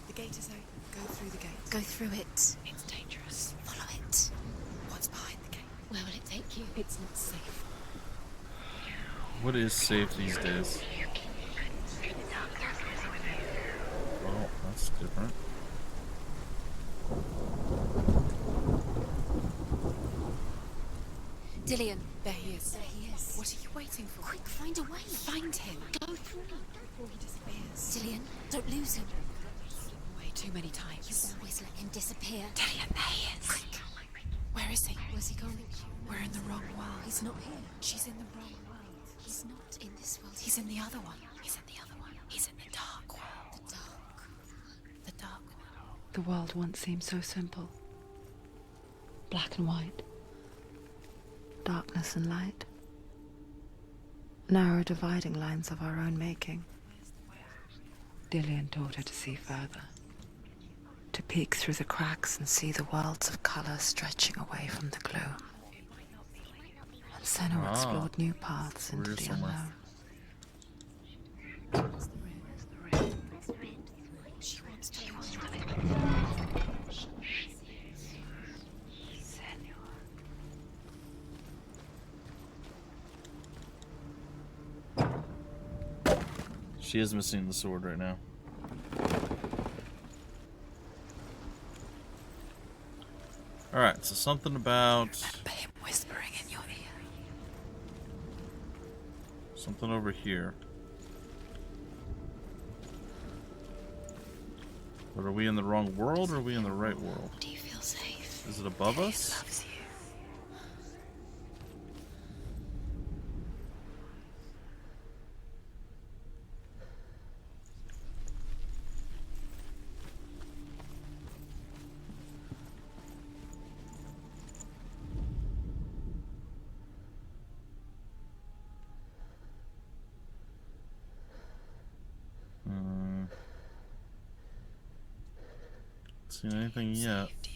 Speaker 2: The gate is open. Go through the gate.
Speaker 8: Go through it.
Speaker 2: It's dangerous.
Speaker 8: Follow it.
Speaker 2: What's behind the gate?
Speaker 8: Where will it take you?
Speaker 2: It's not safe.
Speaker 1: What is safe these days? Well, that's different.
Speaker 8: Dillion.
Speaker 2: There he is.
Speaker 8: There he is.
Speaker 2: What are you waiting for?
Speaker 8: Quick, find a way.
Speaker 2: Find him.
Speaker 8: Go through.
Speaker 2: Before he disappears.
Speaker 8: Dillion, don't lose him.
Speaker 2: Way too many
Speaker 8: You
Speaker 2: times.
Speaker 8: always let him disappear.
Speaker 2: Dillion, there he is.
Speaker 8: Quick.
Speaker 2: Where is he?
Speaker 8: Where's he gone?
Speaker 2: We're in the wrong world.
Speaker 8: He's not here.
Speaker 2: She's in the wrong world.
Speaker 8: He's not in this world.
Speaker 2: He's in the other one. He's in the other one. He's in the dark world.
Speaker 8: the dark.
Speaker 2: The dark world.
Speaker 4: The world once seemed so simple. Black and white. Darkness and light. Narrow dividing lines of our own making. Dillion taught her to see further. To peek through the cracks and see the worlds of colour stretching away from the gloom. And Senua explored new paths into the unknown.
Speaker 8: She wants to
Speaker 1: She is missing the sword right now. Alright, so something about...
Speaker 2: Remember him whispering in your ear.
Speaker 1: Something over here. But are we in the wrong world or are we in the right world?
Speaker 2: Do you feel safe?
Speaker 1: Is it above us?
Speaker 2: Loves you.
Speaker 1: Seen anything yet?
Speaker 2: Saved you.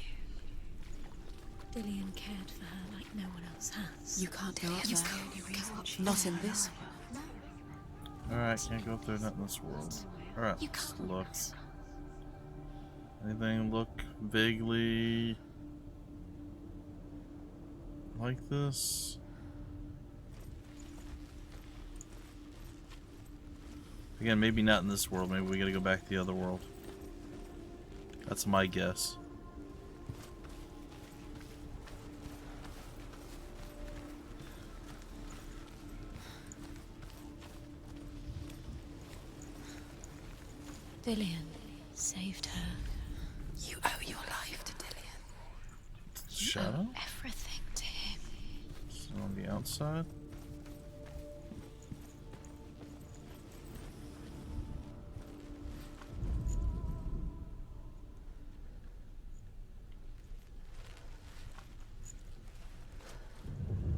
Speaker 2: Dillian cared for her like no one else has.
Speaker 4: You can't go up
Speaker 2: You
Speaker 4: there.
Speaker 2: can't.
Speaker 4: Not in this world.
Speaker 1: Alright, can't go through that in this world. Alright, let's look. Anything look vaguely like this? Again, maybe not in this world. Maybe we gotta go back to the other world. That's my guess.
Speaker 2: Dillian saved her.
Speaker 4: You owe your life to Dillian.
Speaker 1: Shadow?
Speaker 2: Everything to him.
Speaker 1: So on the outside.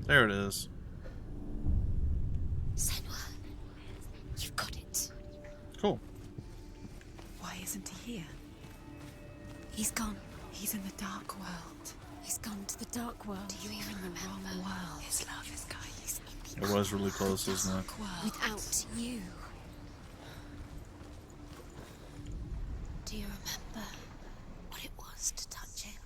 Speaker 1: There it is.
Speaker 2: Senua, you've got it.
Speaker 1: Cool.
Speaker 4: Why isn't he here?
Speaker 2: He's gone.
Speaker 4: He's in the dark world.
Speaker 2: He's gone to the dark world.
Speaker 4: Do you even remember? Wrong world. His love is guiding.
Speaker 1: It was really close, isn't it?
Speaker 2: Without you. Do you remember what it was to touch him?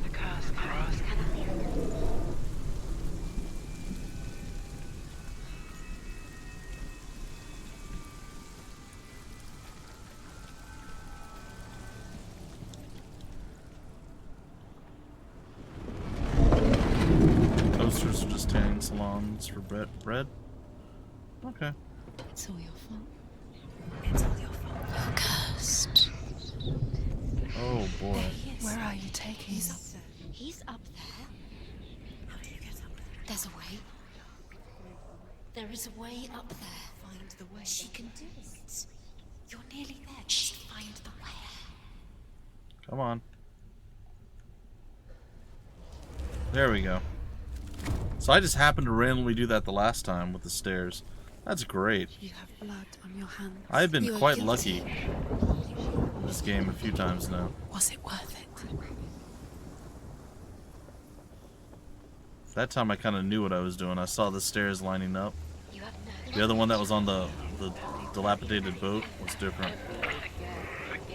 Speaker 4: The curse cannot.
Speaker 1: Toasters are just tanning salons for bread. Okay.
Speaker 2: It's all your fault.
Speaker 4: It's all your fault.
Speaker 2: You're cursed.
Speaker 1: Oh boy.
Speaker 4: Where are you taking
Speaker 2: He's
Speaker 4: me?
Speaker 2: up there. He's up there.
Speaker 4: How do you get up there?
Speaker 2: There's a way. There is a way up there. Find the way. She can do it. You're nearly there. Just find the way.
Speaker 1: Come on. There we go. So I just happened to randomly do that the last time with the stairs. That's great.
Speaker 4: You have blood on your hands.
Speaker 1: I've been
Speaker 2: You are
Speaker 1: quite
Speaker 2: guilty.
Speaker 1: lucky in this game a few times now.
Speaker 4: Was it worth it?
Speaker 1: That time I kind of knew what I was doing. I saw the stairs lining up.
Speaker 2: You have no.
Speaker 1: The other one that was on the dilapidated boat was different.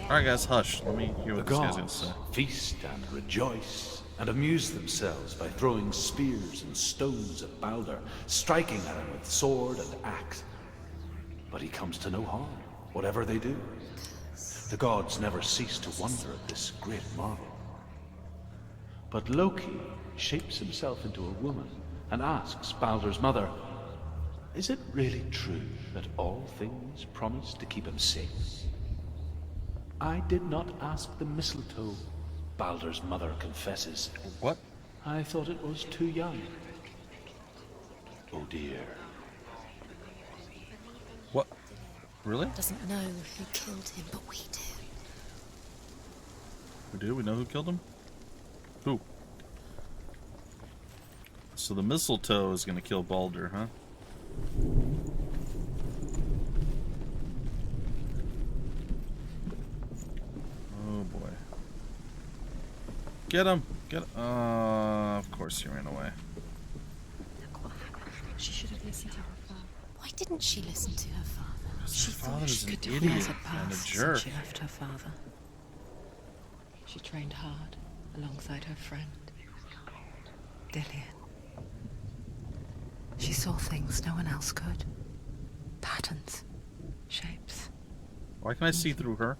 Speaker 1: Alright guys, hush. Let me hear
Speaker 6: The
Speaker 1: what this guy's gonna
Speaker 6: gods
Speaker 1: say.
Speaker 6: feast and rejoice and amuse themselves by throwing spears and stones at Baldur, striking at him with sword and axe. But he comes to no harm, whatever they do. The gods never cease to wonder at this great marvel. But Loki shapes himself into a woman and asks Baldur's mother, "Is it really true that all things promise to keep him safe?" "I did not ask the mistletoe," Baldur's mother confesses.
Speaker 1: What?
Speaker 6: "I thought it was too young." Oh dear.
Speaker 1: What? Really?
Speaker 2: Doesn't know who killed him, but we do.
Speaker 1: We do? We know who killed him? Who? So the mistletoe is gonna kill Baldur, huh? Oh boy. Get him! Get him! Of course he ran away.
Speaker 4: She should have listened to her father.
Speaker 2: Why didn't she listen to her father?
Speaker 1: She father's an
Speaker 4: Could do
Speaker 1: idiot
Speaker 4: years had
Speaker 1: and a
Speaker 4: passed
Speaker 1: jerk.
Speaker 4: since she left her father. She trained hard alongside her friend, Dillian. She saw things no one else could. Patterns, shapes,
Speaker 1: Why can I see through her?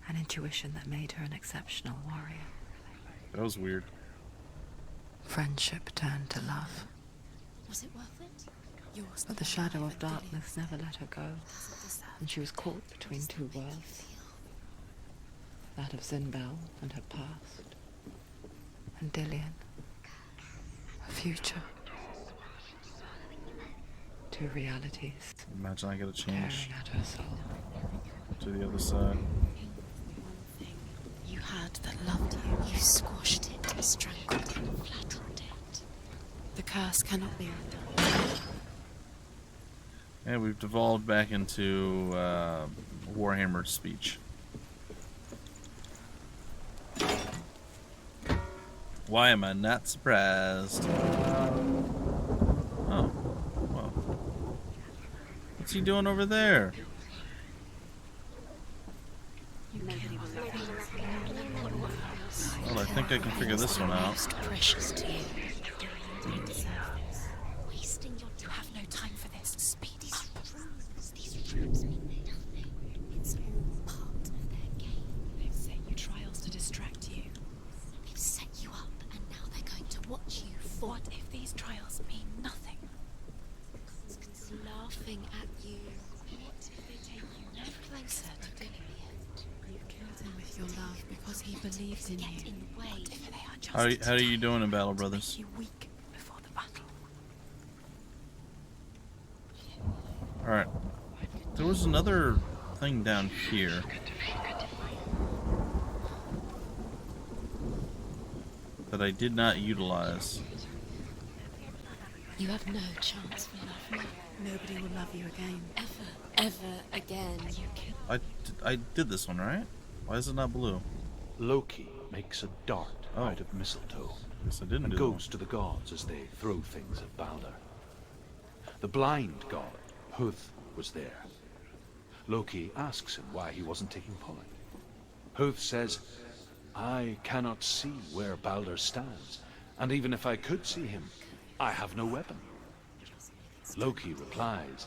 Speaker 4: an intuition that made her an exceptional warrior.
Speaker 1: That was weird.
Speaker 4: Friendship turned to love,
Speaker 2: Was it worth it? Yours.
Speaker 4: but the shadow of darkness never let her go, and she was caught between two worlds. That of Zinbel and her past, and Dillian, her future. Two realities
Speaker 1: Imagine I gotta change
Speaker 4: tearing at her soul.
Speaker 1: to the other side.
Speaker 2: You had that loved you. You squashed it, strangled it, flattened it.
Speaker 4: The curse cannot be undone.
Speaker 1: And we've devolved back into Warhammer speech. Why am I not surprised? Oh, well. What's he doing over there? Well, I think I can figure this one out.
Speaker 2: Most precious to you. Wasting your time. You have no time for this. Speed up. These rooms mean nothing. It's all part of their game. They've set you trials to distract you. They've set you up, and now they're going to watch you for. What if these trials mean nothing? Laughing at you. What if they take you closer to the end? You killed him with your love because he believes in you. What if they are just
Speaker 1: How are you doing in battle, brothers?
Speaker 2: you weak before the battle?
Speaker 1: Alright. There was another thing down here. That I did not utilize.
Speaker 2: You have no chance for love now. Nobody will love you again. Ever again.
Speaker 1: I did this one, right? Why is it not blue?
Speaker 6: Loki makes a dart out of mistletoe
Speaker 1: Guess I didn't
Speaker 6: and
Speaker 1: do
Speaker 6: goes to the gods as they throw things at Balder. The blind god, Huth, was there. Loki asks him why he wasn't taking part. Huth says, I cannot see where Balder stands, and even if I could see him, I have no weapon. Loki replies,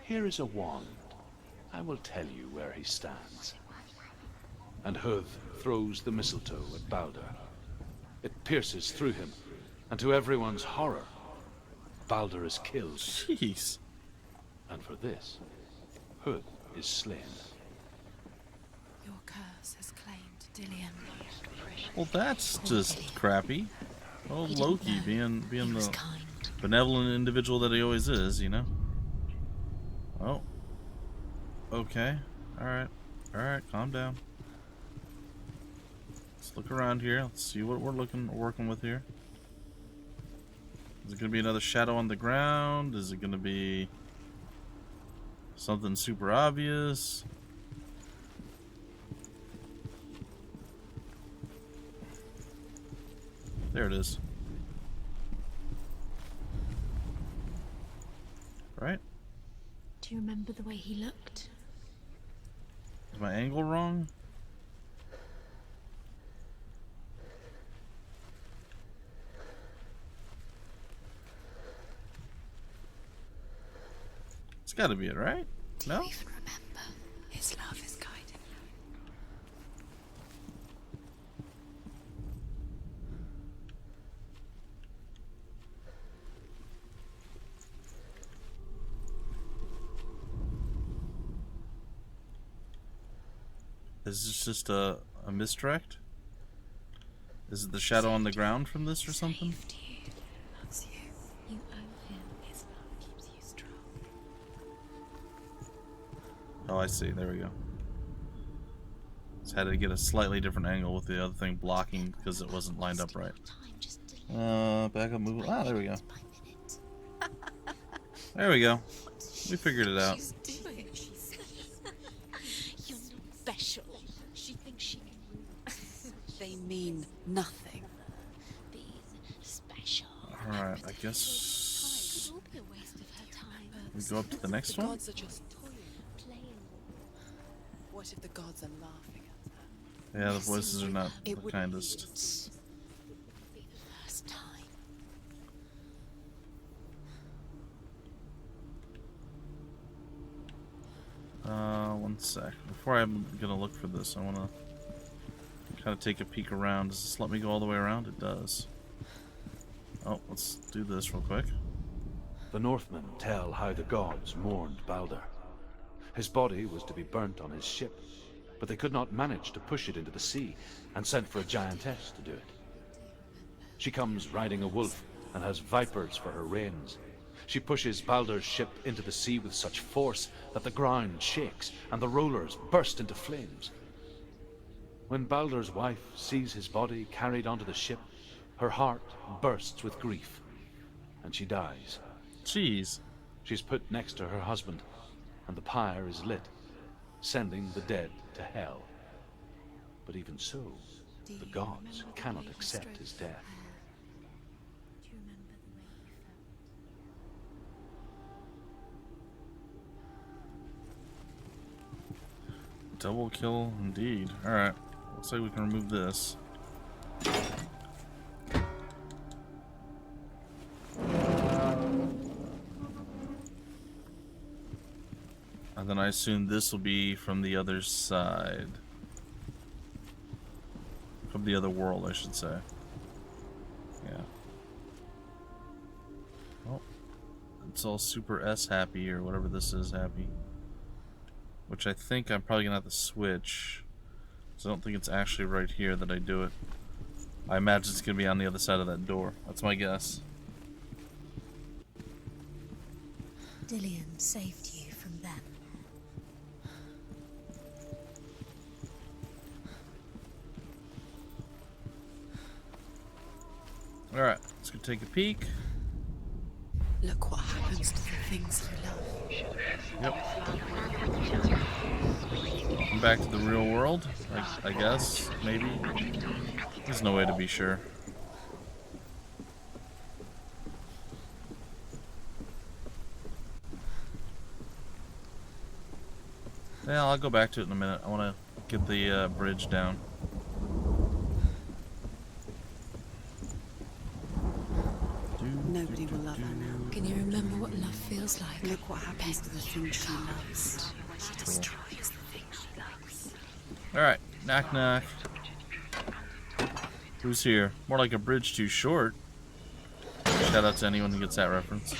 Speaker 6: here is a wand. I will tell you where he stands. And Huth throws the mistletoe at Balder. It pierces through him, and to everyone's horror, Balder is killed.
Speaker 1: Jeez.
Speaker 6: And for this, Huth is slain.
Speaker 2: Your curse has claimed Dillion.
Speaker 1: Well, that's just crappy. Oh,
Speaker 2: He didn't
Speaker 1: Loki
Speaker 2: know.
Speaker 1: being
Speaker 2: He was
Speaker 1: the
Speaker 2: kind.
Speaker 1: benevolent individual that he always is, you know? Oh. Okay. Alright. Alright, calm down. Let's look around here. Let's see what we're working with here. Is it gonna be another shadow on the ground? Is it gonna be something super obvious? There it is. Right?
Speaker 2: Do you remember the way he looked?
Speaker 1: Is my angle wrong? It's gotta be it, right?
Speaker 2: Do
Speaker 1: No?
Speaker 2: you even remember? His love is guiding you.
Speaker 1: Is this just a misdirect? Is it the shadow on the ground from this or something?
Speaker 2: Saved you. Loves you. You owe him. His love keeps you strong.
Speaker 1: Oh, I see. There we go. Just had to get a slightly different angle with the other thing blocking because it wasn't lined up right. Back up, move. Ah, there we go. There we go. We figured it out.
Speaker 2: She's doing. You're not special. She thinks she can. They mean nothing. Being special.
Speaker 1: Alright, I guess
Speaker 2: It will be a waste of her time.
Speaker 1: we go up to the next
Speaker 2: The
Speaker 1: one.
Speaker 2: gods are just playing. What if the gods are laughing at her?
Speaker 1: Yeah, the voices are not
Speaker 2: It
Speaker 1: the
Speaker 2: would
Speaker 1: kindest.
Speaker 2: be the first time.
Speaker 1: One sec. Before I'm gonna look for this, I wanna kind of take a peek around. Does this let me go all the way around? It does. Oh, let's do this real quick.
Speaker 6: The Northmen tell how the gods mourned Balder. His body was to be burnt on his ship, but they could not manage to push it into the sea, and sent for a giantess to do it. She comes riding a wolf and has vipers for her reins. She pushes Balder's ship into the sea with such force that the ground shakes and the rollers burst into flames. When Balder's wife sees his body carried onto the ship, her heart bursts with grief, and she dies.
Speaker 1: Jeez.
Speaker 6: She's put next to her husband, and the pyre is lit, sending the dead to hell. But even so, the gods cannot accept his death.
Speaker 2: Do you remember the way you felt?
Speaker 1: Double kill indeed. Alright. Looks like we can remove this. And then I assume this will be from the other side. From the other world, I should say. Yeah. Oh. It's all Super S happy, or whatever this is happy. Which I think I'm probably gonna have to switch. So I don't think it's actually right here that I do it. I imagine it's gonna be on the other side of that door. That's my guess.
Speaker 2: Dillion saved you from them.
Speaker 1: Alright, let's go take a peek.
Speaker 4: Look what happens to the things you love.
Speaker 1: Yep. I'm back to the real world, I guess, maybe. There's no way to be sure. Yeah, I'll go back to it in a minute. I want to get the bridge down.
Speaker 4: Nobody will love her now.
Speaker 2: Can you remember what love feels like?
Speaker 4: Look what happens to the things she loves. She destroys the things she loves.
Speaker 1: Alright, knock knock. Who's here? More like a bridge too short. Shout out to anyone who gets that reference.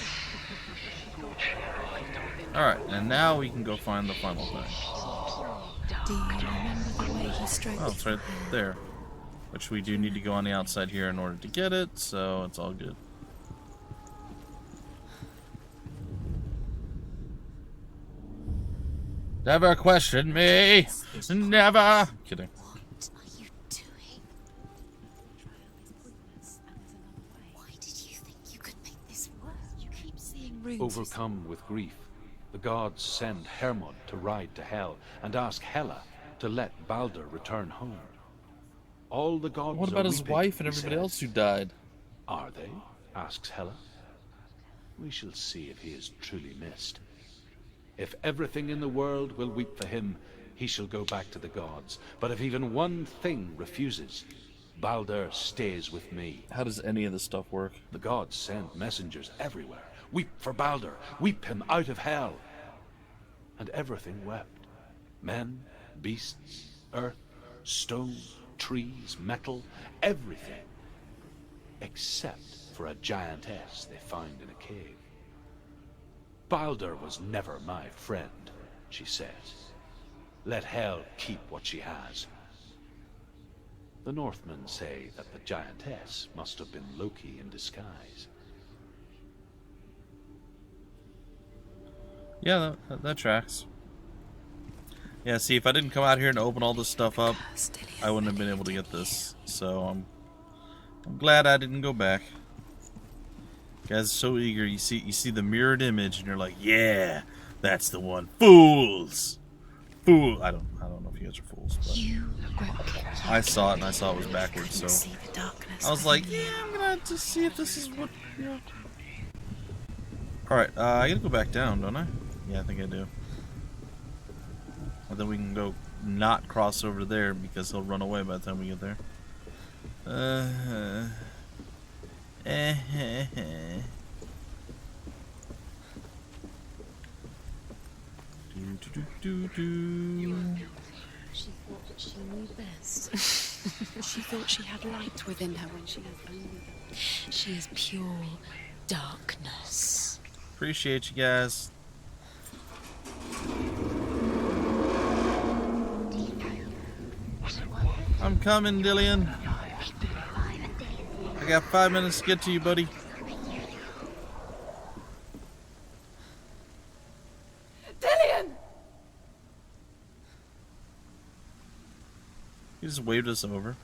Speaker 1: Alright, and now we can go find the final thing.
Speaker 2: Do you remember the way he stroked?
Speaker 1: Oh, it's right there. Which we do need to go on the outside here in order to get it, so it's all good. Never question me! Never! Kidding.
Speaker 2: What are you doing? Why did you think you could make this work? You keep seeing runes.
Speaker 6: Overcome with grief, the gods send Hermod to ride to Hell and ask Hela to let Balder return home. All the gods
Speaker 1: What about
Speaker 6: are
Speaker 1: his
Speaker 6: weeping,
Speaker 1: wife and
Speaker 6: he
Speaker 1: everybody
Speaker 6: says.
Speaker 1: else who died?
Speaker 6: Are they? Asks Hela. We shall see if he is truly missed. If everything in the world will weep for him, he shall go back to the gods. But if even one thing refuses, Balder stays with me.
Speaker 1: How does any of this stuff work?
Speaker 6: The gods send messengers everywhere. Weep for Balder. Weep him out of hell. And everything wept. Men, beasts, earth, stone, trees, metal, everything. Except for a giantess they found in a cave. Balder was never my friend, she says. Let Hel keep what she has. The Northmen say that the giantess must have been Loki in disguise.
Speaker 1: Yeah, that tracks. Yeah, see, if I didn't come out here and open all this stuff up, I wouldn't have been able to get this. So I'm glad I didn't go back. You guys are so eager. You see the mirrored image, and you're like, yeah, that's the one. Fools, fool. I don't know if you guys are fools, but I saw it, and I saw it was backwards. So I was like, yeah, I'm gonna have to see if this is what. Yeah. All right, I gotta go back down, don't I? Yeah, I think I do. And then we can go not cross over there because he'll run away by the time we get there.
Speaker 2: She thought that she knew best.
Speaker 4: She thought she had light within her when she has only them.
Speaker 2: She is pure darkness.
Speaker 1: Appreciate you guys. I'm coming, Dillion. I got 5 minutes to get to you, buddy.
Speaker 7: Dillion!
Speaker 1: He just waved us over.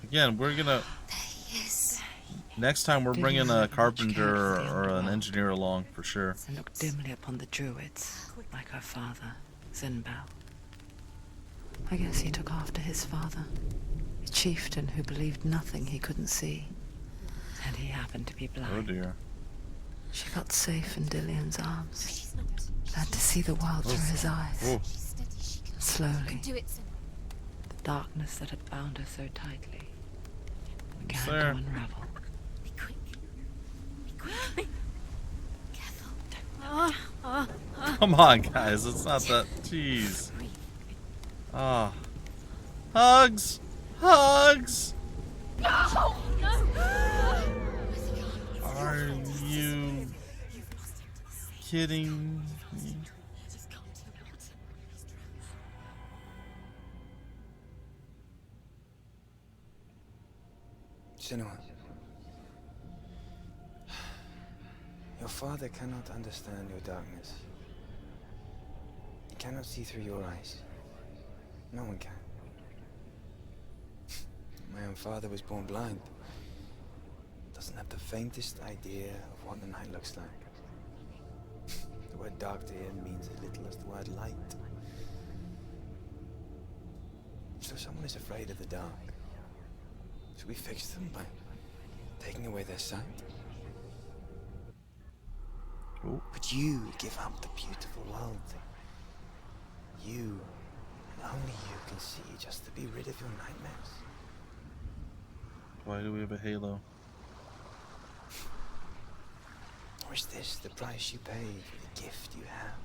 Speaker 1: Again, we're gonna...
Speaker 2: There he is.
Speaker 1: Next time we're bringing a carpenter or an engineer along for sure.
Speaker 4: And looked dimly upon the druids, like her father, Zinbel. I guess he took after his father, a chieftain who believed nothing he couldn't see. And he happened to be blind.
Speaker 1: Oh dear.
Speaker 4: She felt safe in Dillian's arms, learned to see the world through his eyes.
Speaker 1: Oh.
Speaker 4: Slowly, the darkness that had bound her so tightly began to unravel.
Speaker 8: Be quick. Be quick. Careful.
Speaker 1: Come on, guys. It's not that. Jeez. Ah. Hugs! Hugs!
Speaker 7: No!
Speaker 1: Are you kidding me?
Speaker 10: Senua, your father cannot understand your darkness. He cannot see through your eyes. No one can. My own father was born blind. Doesn't have the faintest idea of what the night looks like. The word dark to him means as little as the word light. So someone is afraid of the dark. So we fix them by taking away their sight.
Speaker 1: Ooh.
Speaker 10: But you give up the beautiful world. You, and only you can see just to be rid of your nightmares.
Speaker 1: Why do we have a halo?
Speaker 10: Or is this the price you pay for the gift you have?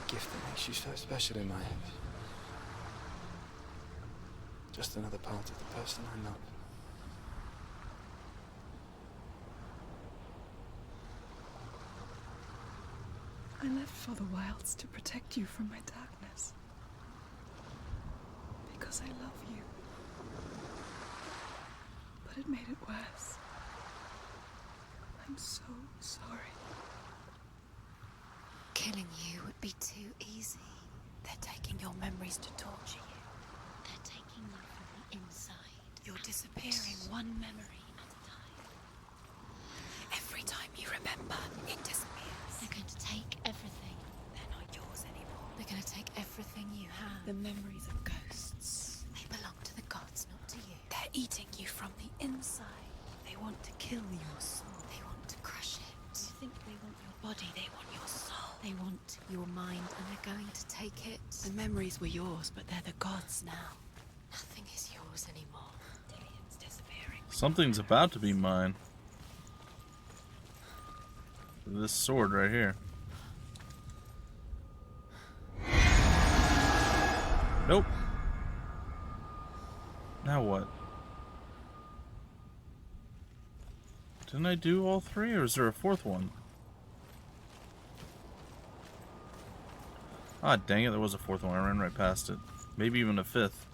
Speaker 10: A gift that makes you so special in my eyes. Just another part of the person I love.
Speaker 12: I left for the wilds to protect you from my darkness. Because I love you. But it made it worse. I'm so sorry.
Speaker 8: Killing you would be too easy. They're taking your memories to torture you. They're taking you from the inside. You're disappearing one memory at a time. Every time you remember, it disappears. They're going to take everything. They're not yours anymore. They're going to take everything you have. The memories of ghosts. They belong to the gods, not to you. They're eating you from the inside. They want to kill your soul. They want to crush it. You think they want your body, they want your soul. They want your mind, and they're going to take it. The memories were yours, but they're the gods now. Nothing is yours anymore. Dillian's disappearing.
Speaker 1: Something's about to be mine. This sword right here. Nope. Now what? Didn't I do all three, or is there a fourth one? Ah, dang it, there was a fourth one. I ran right past it. Maybe even a fifth.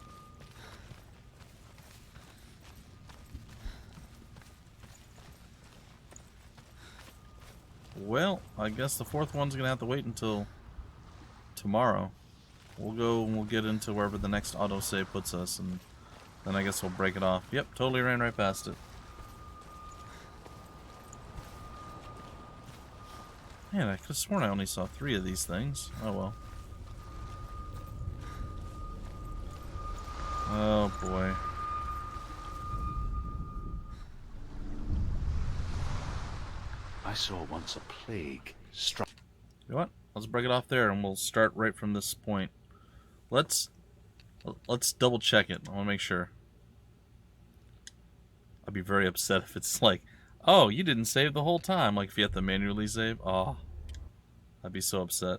Speaker 1: Well, I guess the fourth one's gonna have to wait until tomorrow. We'll go and we'll get into wherever the next autosave puts us, and then I guess we'll break it off. Yep, totally ran right past it. Man, I could have sworn I only saw 3 of these things. Oh well. Oh boy.
Speaker 6: I saw once a plague struck.
Speaker 1: You know what? Let's break it off there, and we'll start right from this point. Let's double check it. I want to make sure. I'd be very upset if it's like, oh, you didn't save the whole time. Like if you have to manually save. Oh, I'd be so upset.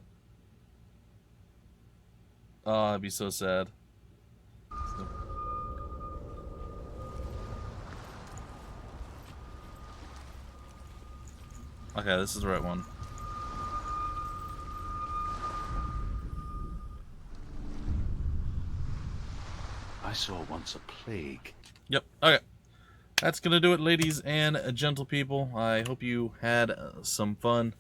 Speaker 1: Oh, I'd be so sad. Okay, this is the right one.
Speaker 6: I saw once a plague.
Speaker 1: Yep, okay. That's gonna do it, ladies and gentle people. I hope you had some fun.